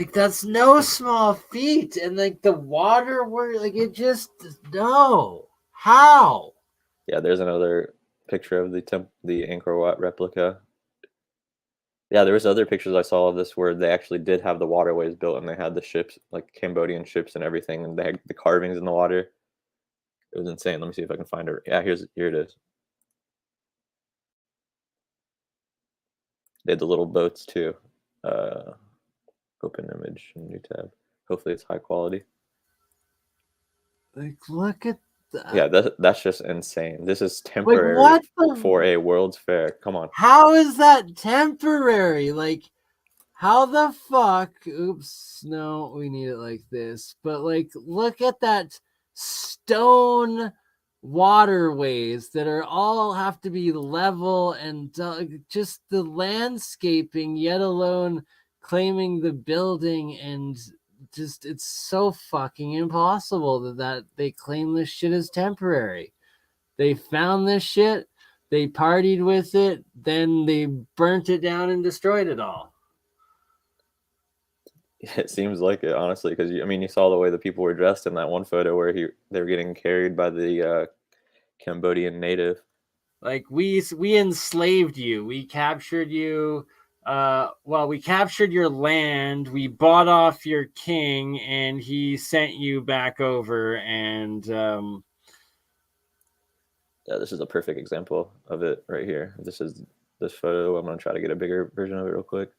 Like that's no small feat, and like the water were like it just no. How? Yeah, there's another picture of the Angkor Wat replica. Yeah, there was other pictures I saw of this where they actually did have the waterways built, and they had the ships, like Cambodian ships and everything, and they had the carvings in the water. It was insane. Let me see if I can find it. Yeah, here it is. They had the little boats too. Open image, new tab. Hopefully it's high quality. Like look at that. Yeah, that's just insane. This is temporary for a World's Fair. Come on. How is that temporary? Like how the fuck? Oops, no, we need it like this. But like look at that stone waterways that are all have to be level and just the landscaping, yet alone claiming the building, and just it's so fucking impossible that they claim this shit is temporary. They found this shit, they partied with it, then they burnt it down and destroyed it all. It seems like it, honestly, because you saw the way the people were dressed in that one photo where they were getting carried by the Cambodian native. Like we enslaved you, we captured you. We captured your land, we bought off your king, and he sent you back over, and yeah, this is a perfect example of it right here. This photo. I'm gonna try to get a bigger version of it real quick.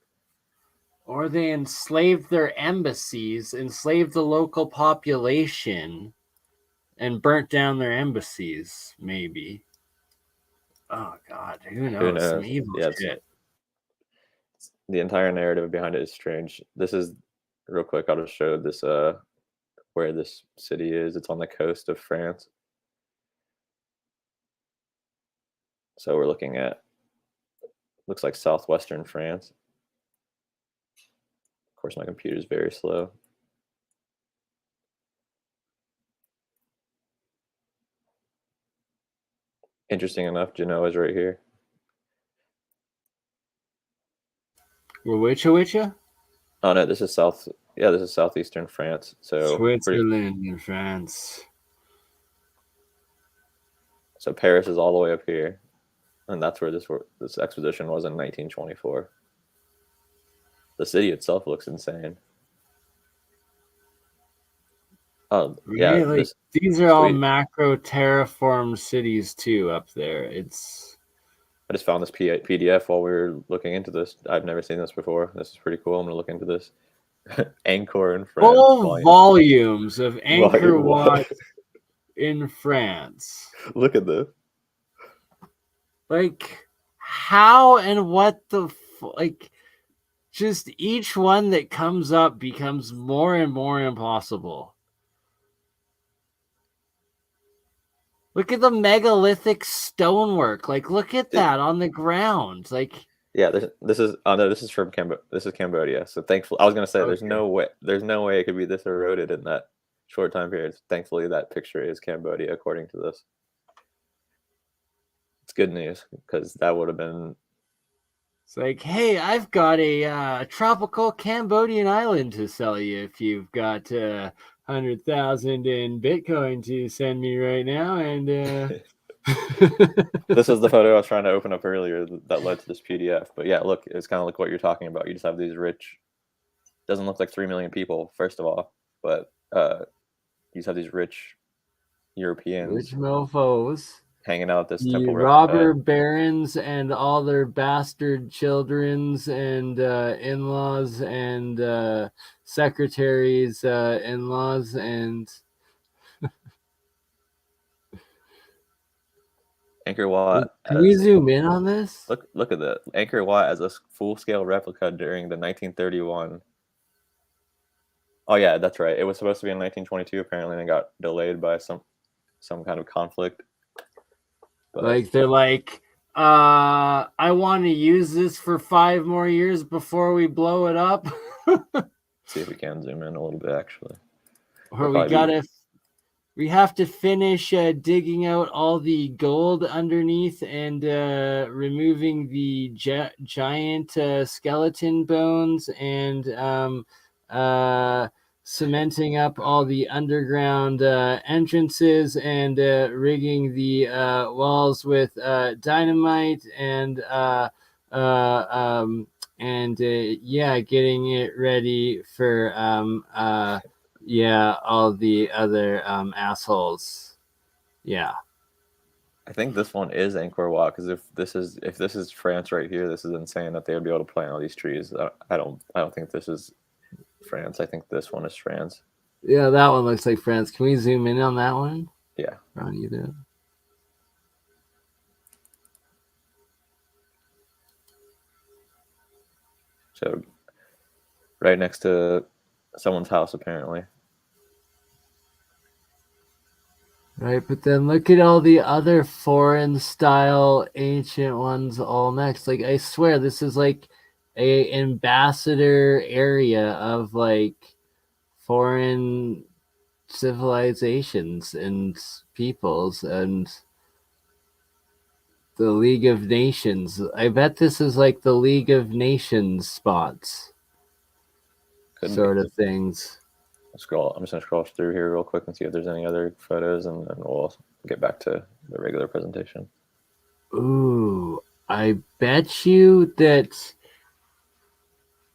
Or they enslaved their embassies, enslaved the local population, and burnt down their embassies, maybe. Oh God, who knows? Some evil shit. The entire narrative behind it is strange. This is real quick. I'll just show this where this city is. It's on the coast of France. So we're looking at looks like southwestern France. course, my computer is very slow. Interesting enough, Genoa's right here. Witcha? Oh no, this is south. Yeah, this is southeastern France. So Switzerland and France. So Paris is all the way up here, and that's where this exposition was in 1924. The city itself looks insane. Oh yeah, really? These are all macro terraform cities too up there. I just found this PDF while we were looking into this. I've never seen this before. This is pretty cool. I'm gonna look into this. Angkor in France. Full volumes of Angkor Wat in France. Look at this. Like, how and what the like? Just each one that comes up becomes more and more impossible. Look at the megalithic stonework. Like, look at that on the ground. Like, yeah, this is. Oh no, this is from Cambodia. This is Cambodia. So thankfully, I was gonna say there's no way it could be this eroded in that short time period. Thankfully, that picture is Cambodia according to this. It's good news because that would have been. It's like, hey, I've got a tropical Cambodian island to sell you if you've got 100,000 in Bitcoin to send me right now. And this is the photo I was trying to open up earlier that led to this PDF. But yeah, look, it's kind of like what you're talking about. You just have these rich. Doesn't look like 3 million people, first of all, but you just have these rich Europeans, rich mofos. Hanging out at this temple. Robber barons and all their bastard childrens and in-laws and secretaries, in-laws and Angkor Wat. Can you zoom in on this? Look at that. Angkor Wat as a full-scale replica during the 1931. Oh yeah, that's right. It was supposed to be in 1922 apparently, and it got delayed by some kind of conflict. But like they're like, I want to use this for 5 more years before we blow it up. See if we can zoom in a little bit, actually. Or we have to finish digging out all the gold underneath and removing the giant skeleton bones and cementing up all the underground entrances and rigging the walls with dynamite and getting it ready for all the other assholes. Yeah. I think this one is Angkor Wat because if this is France right here, this is insane that they would be able to plant all these trees. I don't think this is France. I think this one is France. Yeah, that one looks like France. Can we zoom in on that one? Yeah. Ron, you do. So, right next to someone's house, apparently. Right, but then look at all the other foreign style ancient ones all next. Like, I swear this is like a ambassador area of like foreign civilizations and peoples and the League of Nations. I bet this is like the League of Nations spots. Sort of things. I'm just gonna scroll through here real quick and see if there's any other photos, and then we'll get back to the regular presentation. Ooh, I bet you that.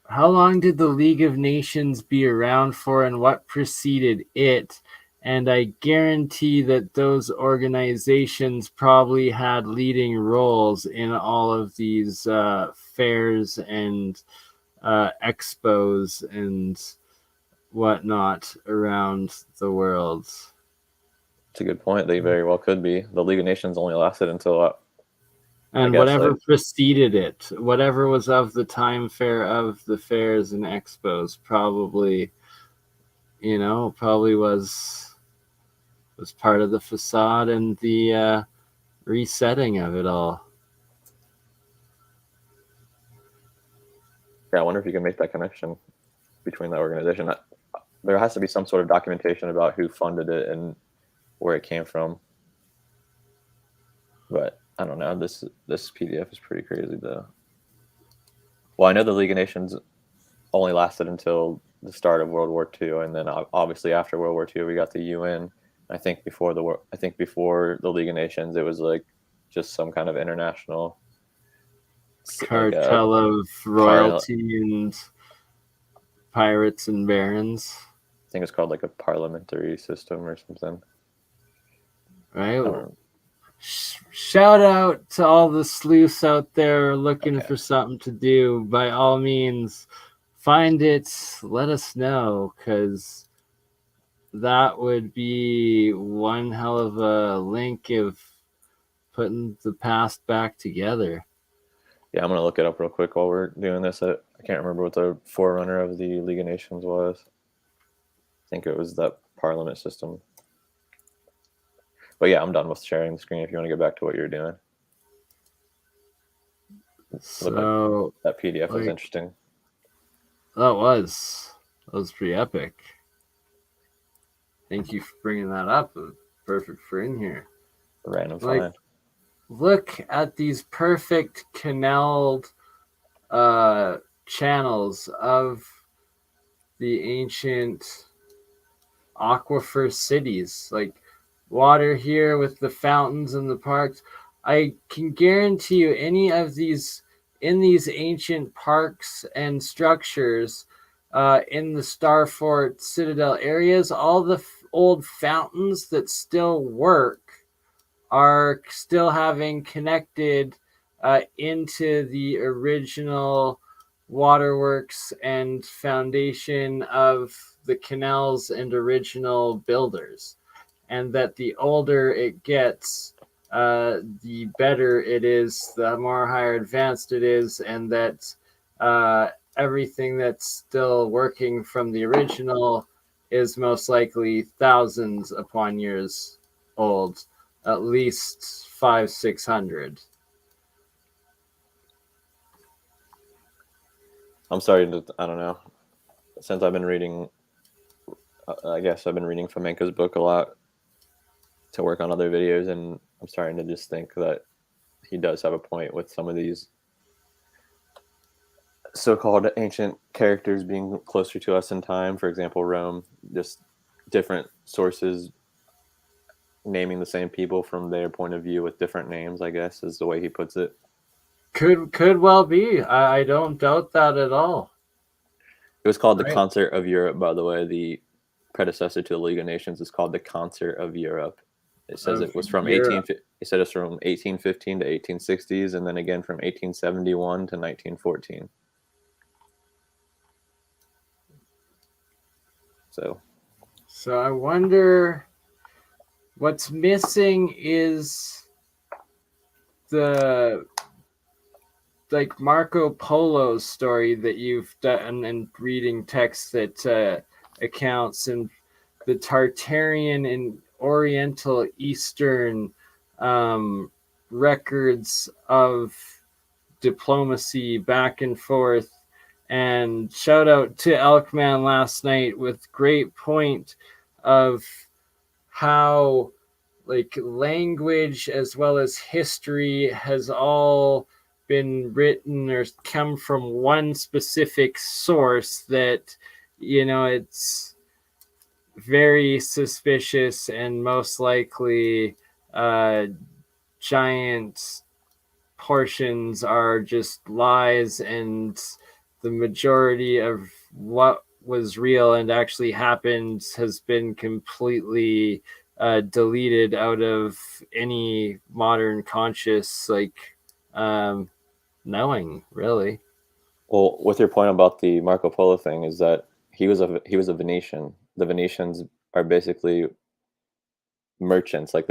How long did the League of Nations be around for, and what preceded it? And I guarantee that those organizations probably had leading roles in all of these fairs and expos and whatnot around the world. It's a good point. They very well could be. The League of Nations only lasted until and whatever preceded it, whatever was of the time fair of the fairs and expos, probably was part of the facade and the resetting of it all. Yeah, I wonder if you can make that connection. between that organization. There has to be some sort of documentation about who funded it and where it came from. But I don't know. This PDF is pretty crazy, though. Well, I know the League of Nations only lasted until the start of World War II, and then obviously after World War II, we got the UN. I think before the League of Nations, it was like just some kind of international cartel of royalty and pirates and barons. I think it's called like a parliamentary system or something. Right. Shout out to all the sleuths out there looking for something to do. By all means, find it. Let us know, because that would be one hell of a link of putting the past back together. Yeah, I'm going to look it up real quick while we're doing this. I can't remember what the forerunner of the League of Nations was. I think it was that parliament system. But yeah, I'm done with sharing the screen if you want to get back to what you're doing. So that PDF was interesting. That was pretty epic. Thank you for bringing that up. Perfect for in here. Random find. Look at these perfect canaled channels of the ancient aquifer cities. Like water here with the fountains and the parks. I can guarantee you any of these in these ancient parks and structures in the Starfort Citadel areas, all the old fountains that still work are still having connected into the original waterworks and foundation of the canals and original builders. And that the older it gets, the better it is, the more higher advanced it is, and that everything that's still working from the original is most likely thousands upon years old, at least 500-600. I'm sorry to, I don't know. Since I've been reading, I guess I've been reading Fomenko's book a lot to work on other videos, and I'm starting to just think that he does have a point with some of these so-called ancient characters being closer to us in time. For example, Rome, just different sources naming the same people from their point of view with different names, I guess, is the way he puts it. Could well be. I don't doubt that at all. It was called the Concert of Europe, by the way. The predecessor to the League of Nations is called the Concert of Europe. It says it was from 1815 to 1860s, and then again from 1871 to 1914. So I wonder what's missing is the Marco Polo's story that you've done and reading text that accounts and the Tartarian and Oriental Eastern records of diplomacy back and forth. And shout out to Elkman last night with great point of how language as well as history has all been written or come from one specific source that, it's very suspicious and most likely giant portions are just lies, and the majority of what was real and actually happened has been completely deleted out of any modern conscious knowing, really. Well, with your point about the Marco Polo thing, is that he was a Venetian. The Venetians are basically merchants. I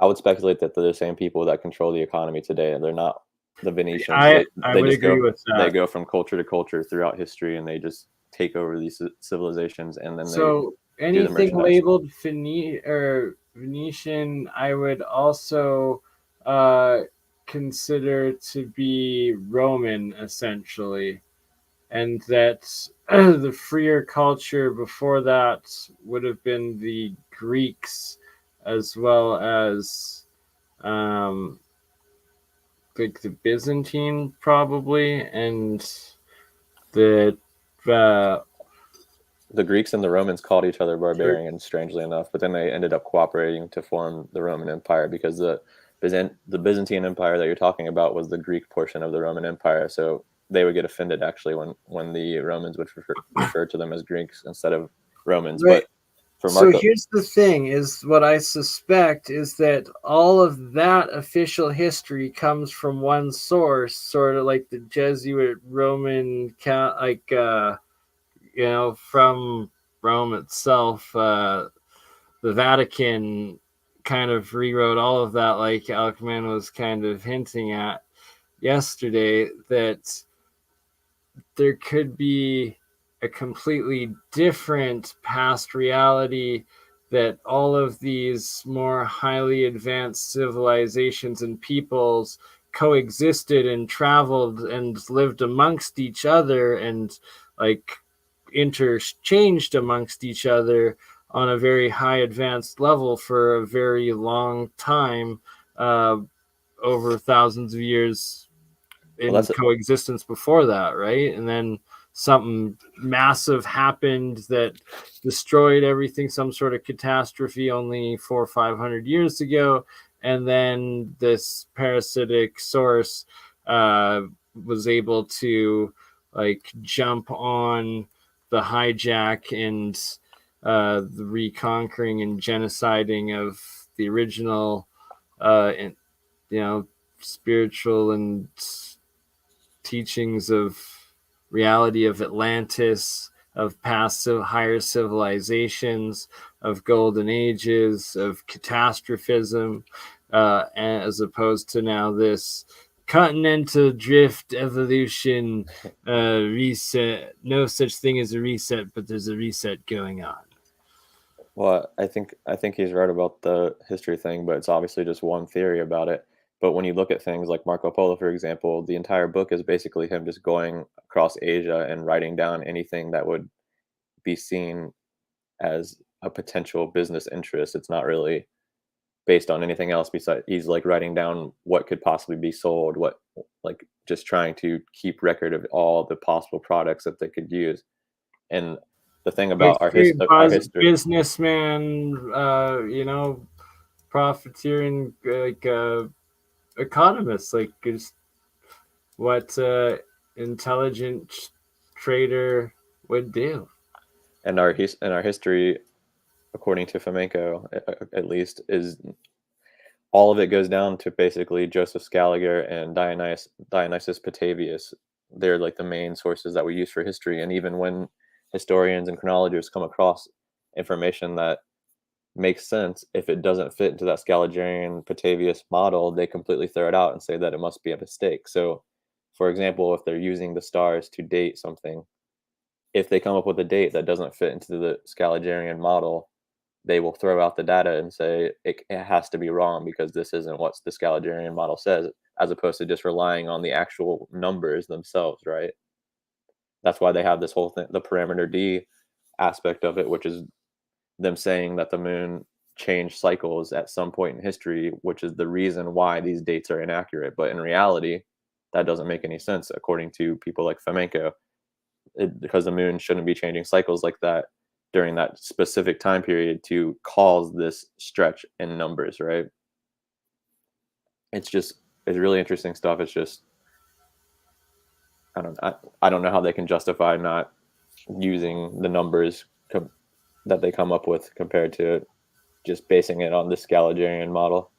would speculate that they're the same people that control the economy today, and they're not the Venetians. I would agree with that. They go from culture to culture throughout history, and they just take over these civilizations, and then anything labeled Venetian, I would also consider to be Roman, essentially. and that the freer culture before that would have been the Greeks, as well as like the Byzantine probably, and the The Greeks and the Romans called each other barbarians, strangely enough, but then they ended up cooperating to form the Roman Empire, because the Byzantine Empire that you're talking about was the Greek portion of the Roman Empire. So they would get offended actually when the Romans would refer to them as Greeks instead of Romans. Right. But for So Marco, here's the thing: is what I suspect is that all of that official history comes from one source, sort of like the Jesuit Roman, from Rome itself. The Vatican kind of rewrote all of that, like Alchemist was kind of hinting at yesterday, that there could be a completely different past reality, that all of these more highly advanced civilizations and peoples coexisted and traveled and lived amongst each other and like interchanged amongst each other on a very high advanced level for a very long time, over thousands of years in coexistence before that, right? And then something massive happened that destroyed everything, some sort of catastrophe only 400 or 500 years ago, and then this parasitic source was able to like jump on the hijack and the reconquering and genociding of the original spiritual and teachings of reality of Atlantis, of past higher civilizations, of golden ages, of catastrophism, as opposed to now this continental drift evolution reset. No such thing as a reset, but there's a reset going on. well, I think he's right about the history thing, but it's obviously just one theory about it. But when you look at things like Marco Polo, for example, the entire book is basically him just going across Asia and writing down anything that would be seen as a potential business interest. It's not really based on anything else besides he's like writing down what could possibly be sold, what like just trying to keep record of all the possible products that they could use. And the thing about our history, businessman, profiteering, economists, like just what intelligent trader would do. and our history, according to Fomenko, at least, is all of it goes down to basically Joseph Scaliger and Dionysius Petavius. They're like the main sources that we use for history. And even when historians and chronologists come across information that makes sense, if it doesn't fit into that Scaligerian Petavius model, they completely throw it out and say that it must be a mistake. So, for example, if they're using the stars to date something, if they come up with a date that doesn't fit into the Scaligerian model, they will throw out the data and say it has to be wrong because this isn't what the Scaligerian model says, as opposed to just relying on the actual numbers themselves, right? That's why they have this whole thing, the parameter D aspect of it, which is them saying that the moon changed cycles at some point in history, which is the reason why these dates are inaccurate. But in reality, that doesn't make any sense according to people like Fomenko, because the moon shouldn't be changing cycles like that during that specific time period to cause this stretch in numbers, right? It's really interesting stuff. It's just I don't know how they can justify not using the numbers that they come up with compared to just basing it on the Scaligerian model.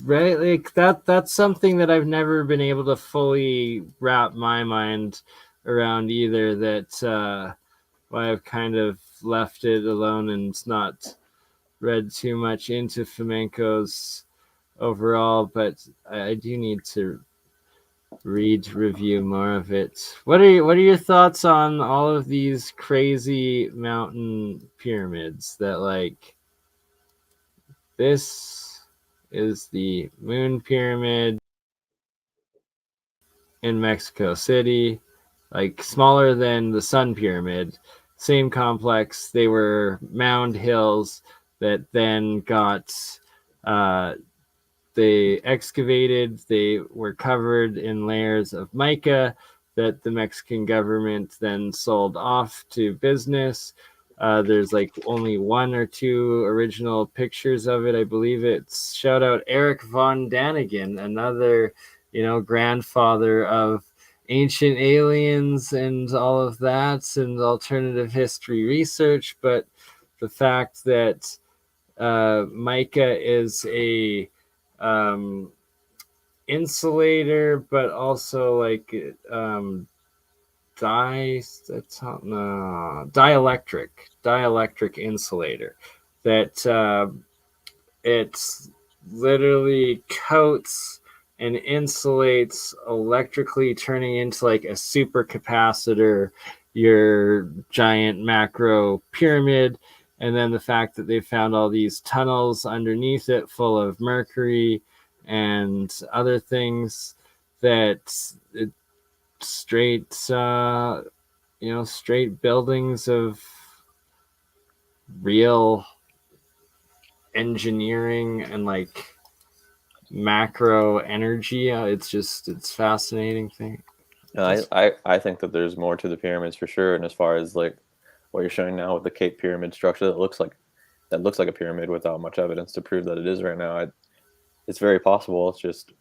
Right, like that's something that I've never been able to fully wrap my mind around either. That why I've kind of left it alone and not read too much into Fomenko's overall, but I do need to review more of it. What are your thoughts on all of these crazy mountain pyramids that like this is the moon pyramid, in Mexico City, like smaller than the Sun Pyramid. Same complex. They were mound hills that then got they excavated. They were covered in layers of mica that the Mexican government then sold off to business. There's like only one or two original pictures of it. I believe it's shout out Eric von Daniken, another, grandfather of ancient aliens and all of that and alternative history research. But the fact that mica is a insulator, but also like dielectric insulator that it's literally coats and insulates electrically, turning into like a supercapacitor, your giant macro pyramid. And then the fact that they found all these tunnels underneath it full of mercury and other things that straight buildings of real engineering and like macro energy. It's fascinating thing. I think that there's more to the pyramids for sure. And as far as like what you're showing now with the Cape Pyramid structure that looks like a pyramid without much evidence to prove that it is right now, it's very possible. It's just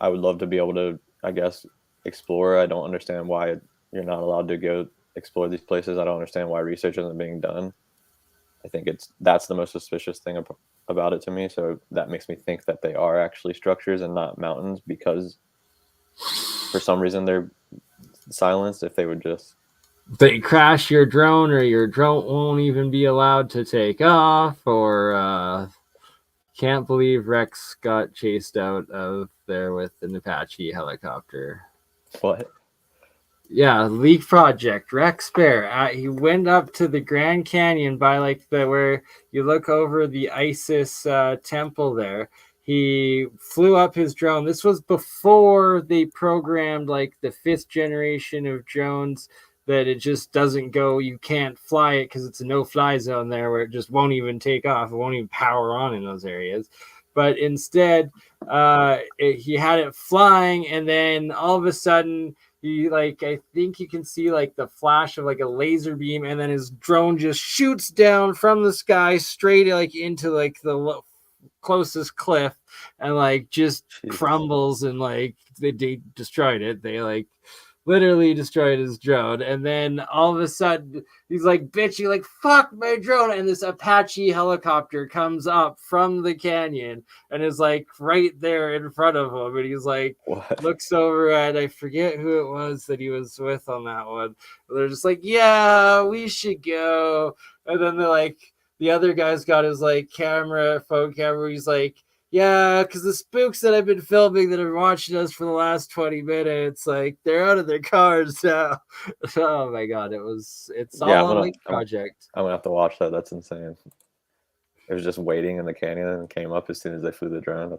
I would love to be able to, I guess, explore. I don't understand why you're not allowed to go explore these places. I don't understand why research isn't being done. I think that's the most suspicious thing about it to me. So that makes me think that they are actually structures and not mountains, because for some reason they're silenced. If they would just crash your drone, or your drone won't even be allowed to take off, or can't believe Rex got chased out of there with an Apache helicopter. What? Yeah, Leak Project, Rex Bear. He went up to the Grand Canyon by like where you look over the Isis temple there. He flew up his drone. This was before they programmed like the 5th generation of drones that it just doesn't go. You can't fly it because it's a no-fly zone there where it just won't even take off. It won't even power on in those areas. But instead, he had it flying, and then all of a sudden, I think you can see like the flash of like a laser beam, and then his drone just shoots down from the sky straight like into like the closest cliff, and like just crumbles, and like they destroyed it. They like literally destroyed his drone, and then all of a sudden he's like bitchy, like fuck my drone, and this Apache helicopter comes up from the canyon and is like right there in front of him, and he's like looks over at, I forget who it was that he was with on that one. They're just like, yeah, we should go. And then they're like, the other guy's got his like phone camera. He's like, yeah, because the spooks that I've been filming that have been watching us for the last 20 minutes, like they're out of their cars now. Oh my god, it's all on Leak Project. I'm gonna have to watch that. That's insane. It was just waiting in the canyon and came up as soon as they flew the drone.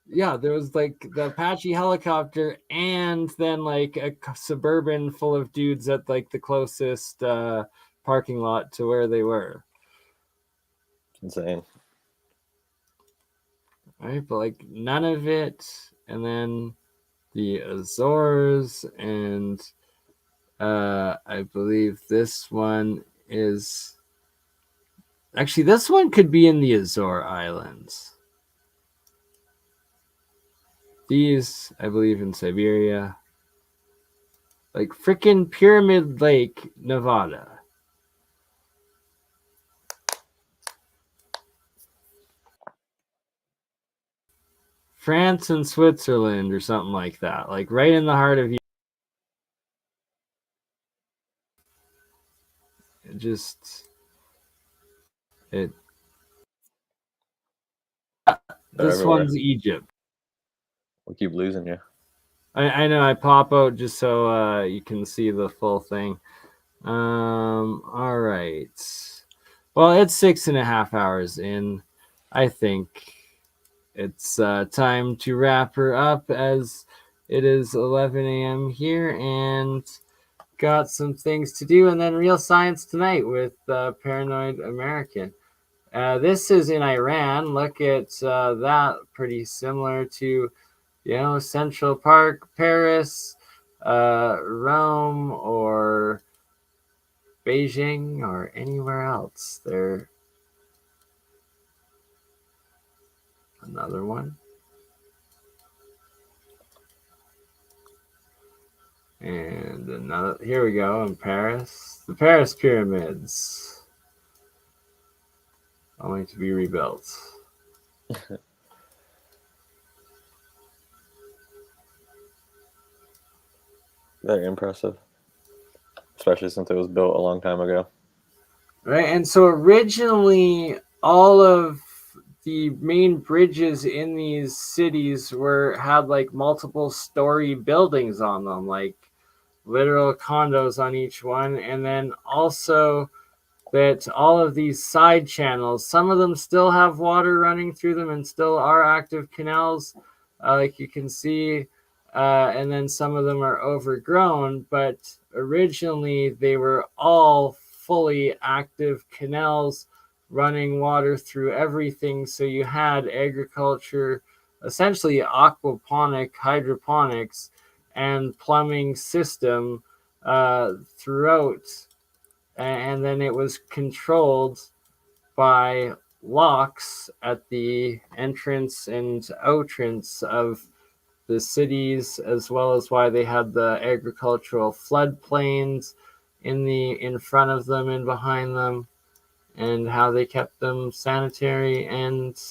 Yeah, there was like the Apache helicopter, and then like a Suburban full of dudes at like the closest parking lot to where they were. It's insane. Right, but like none of it. And then the Azores, and I believe this one is actually, this one could be in the Azore Islands. These, I believe, in Siberia. Like freaking Pyramid Lake, Nevada. France and Switzerland or something like that. Like right in the heart of you. This one's Egypt. We keep losing you. I know, I pop out just so you can see the full thing. All right. Well, it's 6.5 hours in. I think it's time to wrap her up, as It is 11 a.m. here, and got some things to do, and then Real Science Tonight with Paranoid American. This is in Iran. Look at that. Pretty similar to, Central Park, Paris, Rome, or Beijing, or anywhere else. There. Another one. And another. Here we go in Paris. The Paris pyramids. Only to be rebuilt. Very impressive, especially since it was built a long time ago. Right, and so originally all of the main bridges in these cities had like multiple story buildings on them, like literal condos on each one, and then also that all of these side channels, some of them still have water running through them and still are active canals, like you can see, and then some of them are overgrown, but originally they were all fully active canals running water through everything. So you had agriculture, essentially aquaponic, hydroponics, and plumbing system throughout. And then it was controlled by locks at the entrance and outrance of the cities, as well as why they had the agricultural floodplains in front of them and behind them, and how they kept them sanitary, and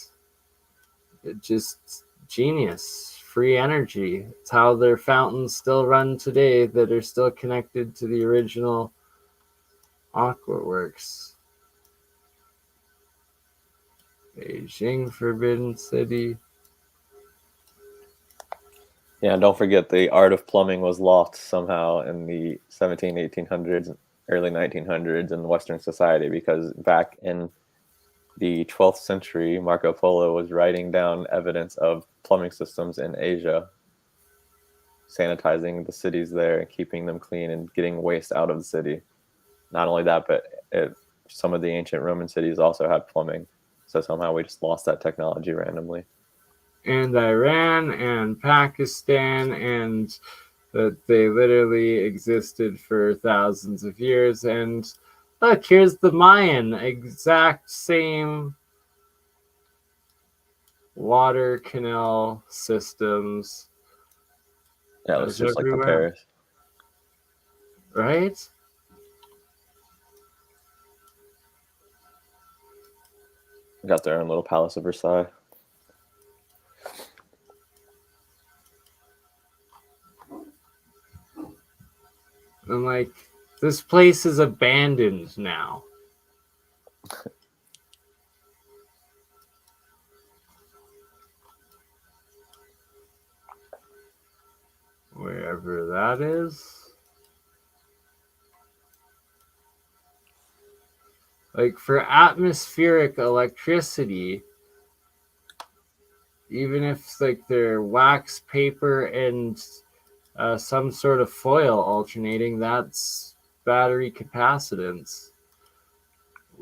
just genius. Free energy. It's how their fountains still run today, that are still connected to the original Aqua Works. Beijing Forbidden City. Yeah, don't forget the art of plumbing was lost somehow in the 1800s, early 1900s in Western society, because back in the 12th century, Marco Polo was writing down evidence of plumbing systems in Asia, sanitizing the cities there and keeping them clean and getting waste out of the city. Not only that, but some of the ancient Roman cities also had plumbing. So somehow we just lost that technology randomly. And Iran and Pakistan, and that they literally existed for thousands of years. And look, here's the Mayan, exact same water canal systems. Yeah, it was just like the Paris. Right? Got their own little Palace of Versailles. And like, this place is abandoned now. Wherever that is. Like, for atmospheric electricity, even if like they're wax, paper, and some sort of foil alternating, that's battery capacitance.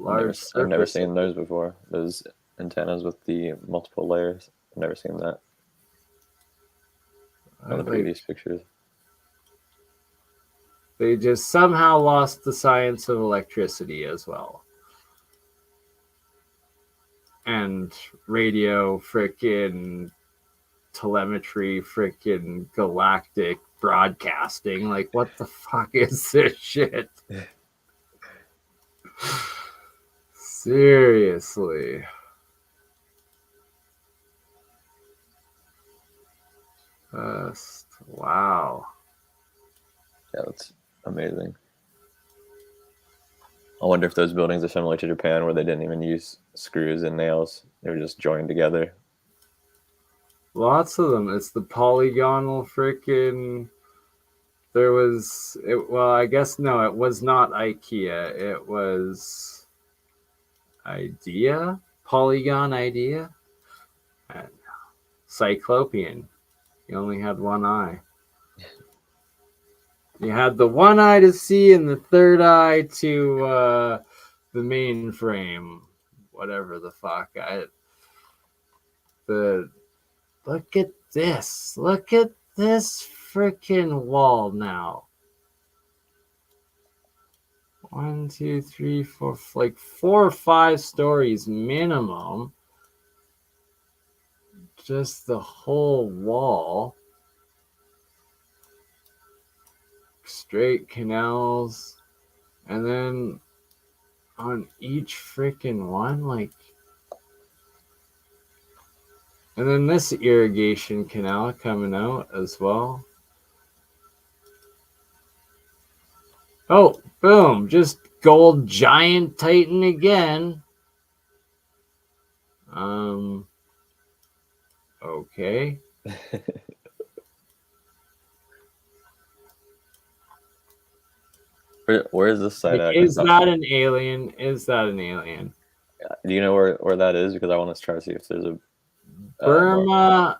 I've never seen those before. Those antennas with the multiple layers. I've never seen that on the previous pictures. They just somehow lost the science of electricity as well. And radio, frickin' telemetry, frickin' galactic broadcasting. Like, what the fuck is this shit? Seriously. Just, wow. Yeah, that's amazing. I wonder if those buildings are similar to Japan, where they didn't even use screws and nails. They were just joined together. Lots of them. It's the polygonal frickin'. There was, well, I guess, no, it was not IKEA. It was Idea? Polygon Idea? And Cyclopean. He only had one eye. You had the one eye to see and the third eye to the mainframe, whatever the fuck. Look at this. Look at this freaking wall now. 1, 2, 3, 4, like 4 or 5 stories minimum. Just the whole wall. Straight canals. And then on each freaking one, like. And then this irrigation canal coming out as well. Oh, boom. Just gold giant titan again. Okay. Where is this site at? Is that an alien? Is that an alien? Do you know where that is? Because I want to try to see if there's a Burma,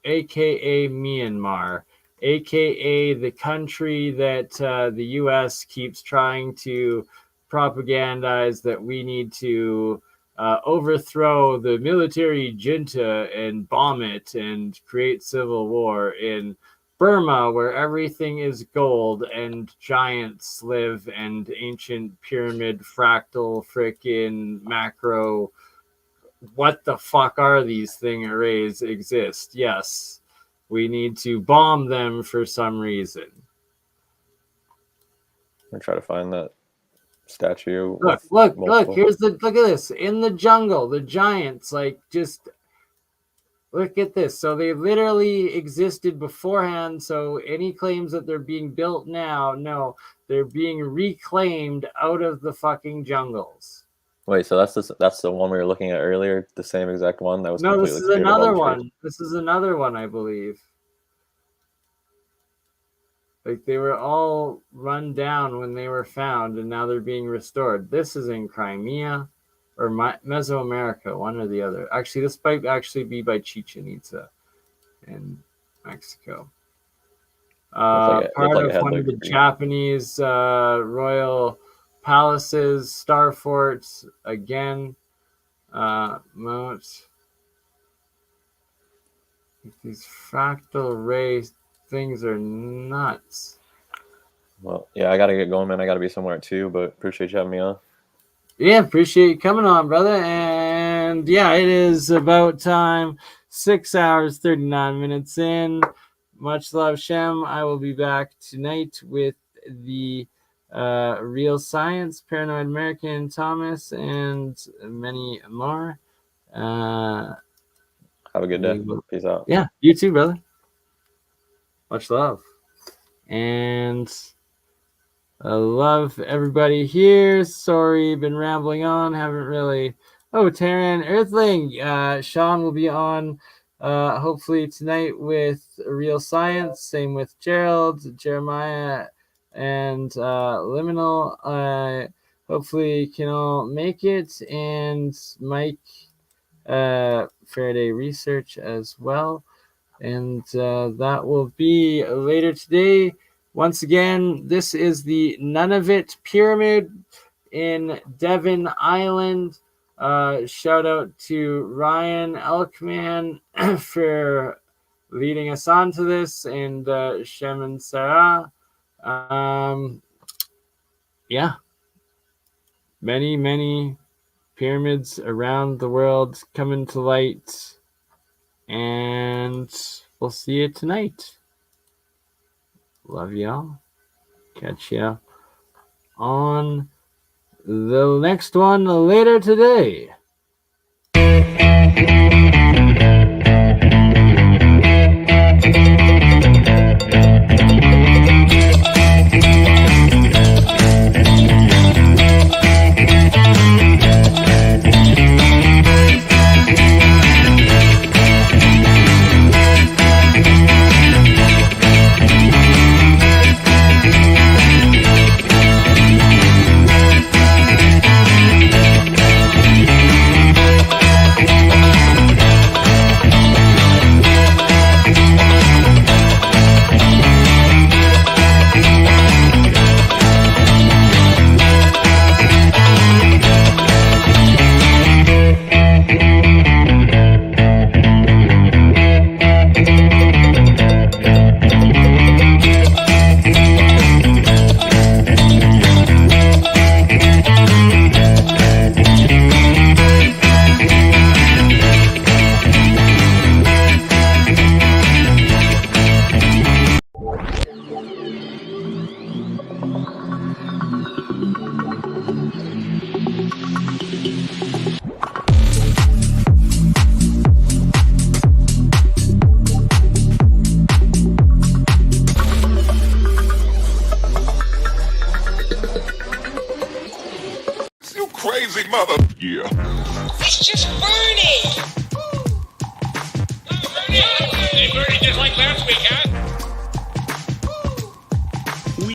aka Myanmar, aka the country that the U.S. keeps trying to propagandize that we need to overthrow the military junta and bomb it and create civil war in Burma, where everything is gold and giants live and ancient pyramid fractal frickin' macro. What the fuck are these thing arrays exist? Yes, we need to bomb them for some reason. I'm trying to find that statue. Look! Here's look at this in the jungle. The giants, like, just look at this. So they literally existed beforehand. So any claims that they're being built now, no, they're being reclaimed out of the fucking jungles. Wait, so that's the one we were looking at earlier, the same exact one that was. No, this is created another on one. This is another one, I believe. Like, they were all run down when they were found, and now they're being restored. This is in Crimea or Mesoamerica, one or the other. Actually, this might actually be by Chichen Itza in Mexico. Part of one of the Japanese royal palaces, star forts, again. Moat. These fractal ray things are nuts. Well, yeah, I gotta get going, man. I gotta be somewhere at 2, but appreciate you having me on. Yeah, appreciate you coming on, brother. And yeah, it is about time. 6 hours, 39 minutes in. Much love, Shem. I will be back tonight with the Real Science, Paranoid American, Thomas, and many more. Have a good day. Peace out. Yeah, you too, brother. Much love. And I love everybody here. Sorry, been rambling on. Haven't really. Oh, Terran Earthling. Sean will be on hopefully tonight with Real Science. Same with Gerald, Jeremiah, and Liminal. Hopefully can all make it. And Mike Faraday Research as well. And that will be later today. Once again, this is the Nunavut Pyramid in Devon Island. Shout out to Ryan Elkman for leading us on to this, and Shem and Sarah. Yeah. Many pyramids around the world coming to light. And we'll see you tonight. Love y'all. Catch ya on the next one later today. Yeah. It's just Bernie! Hey, Bernie, just like last week, huh?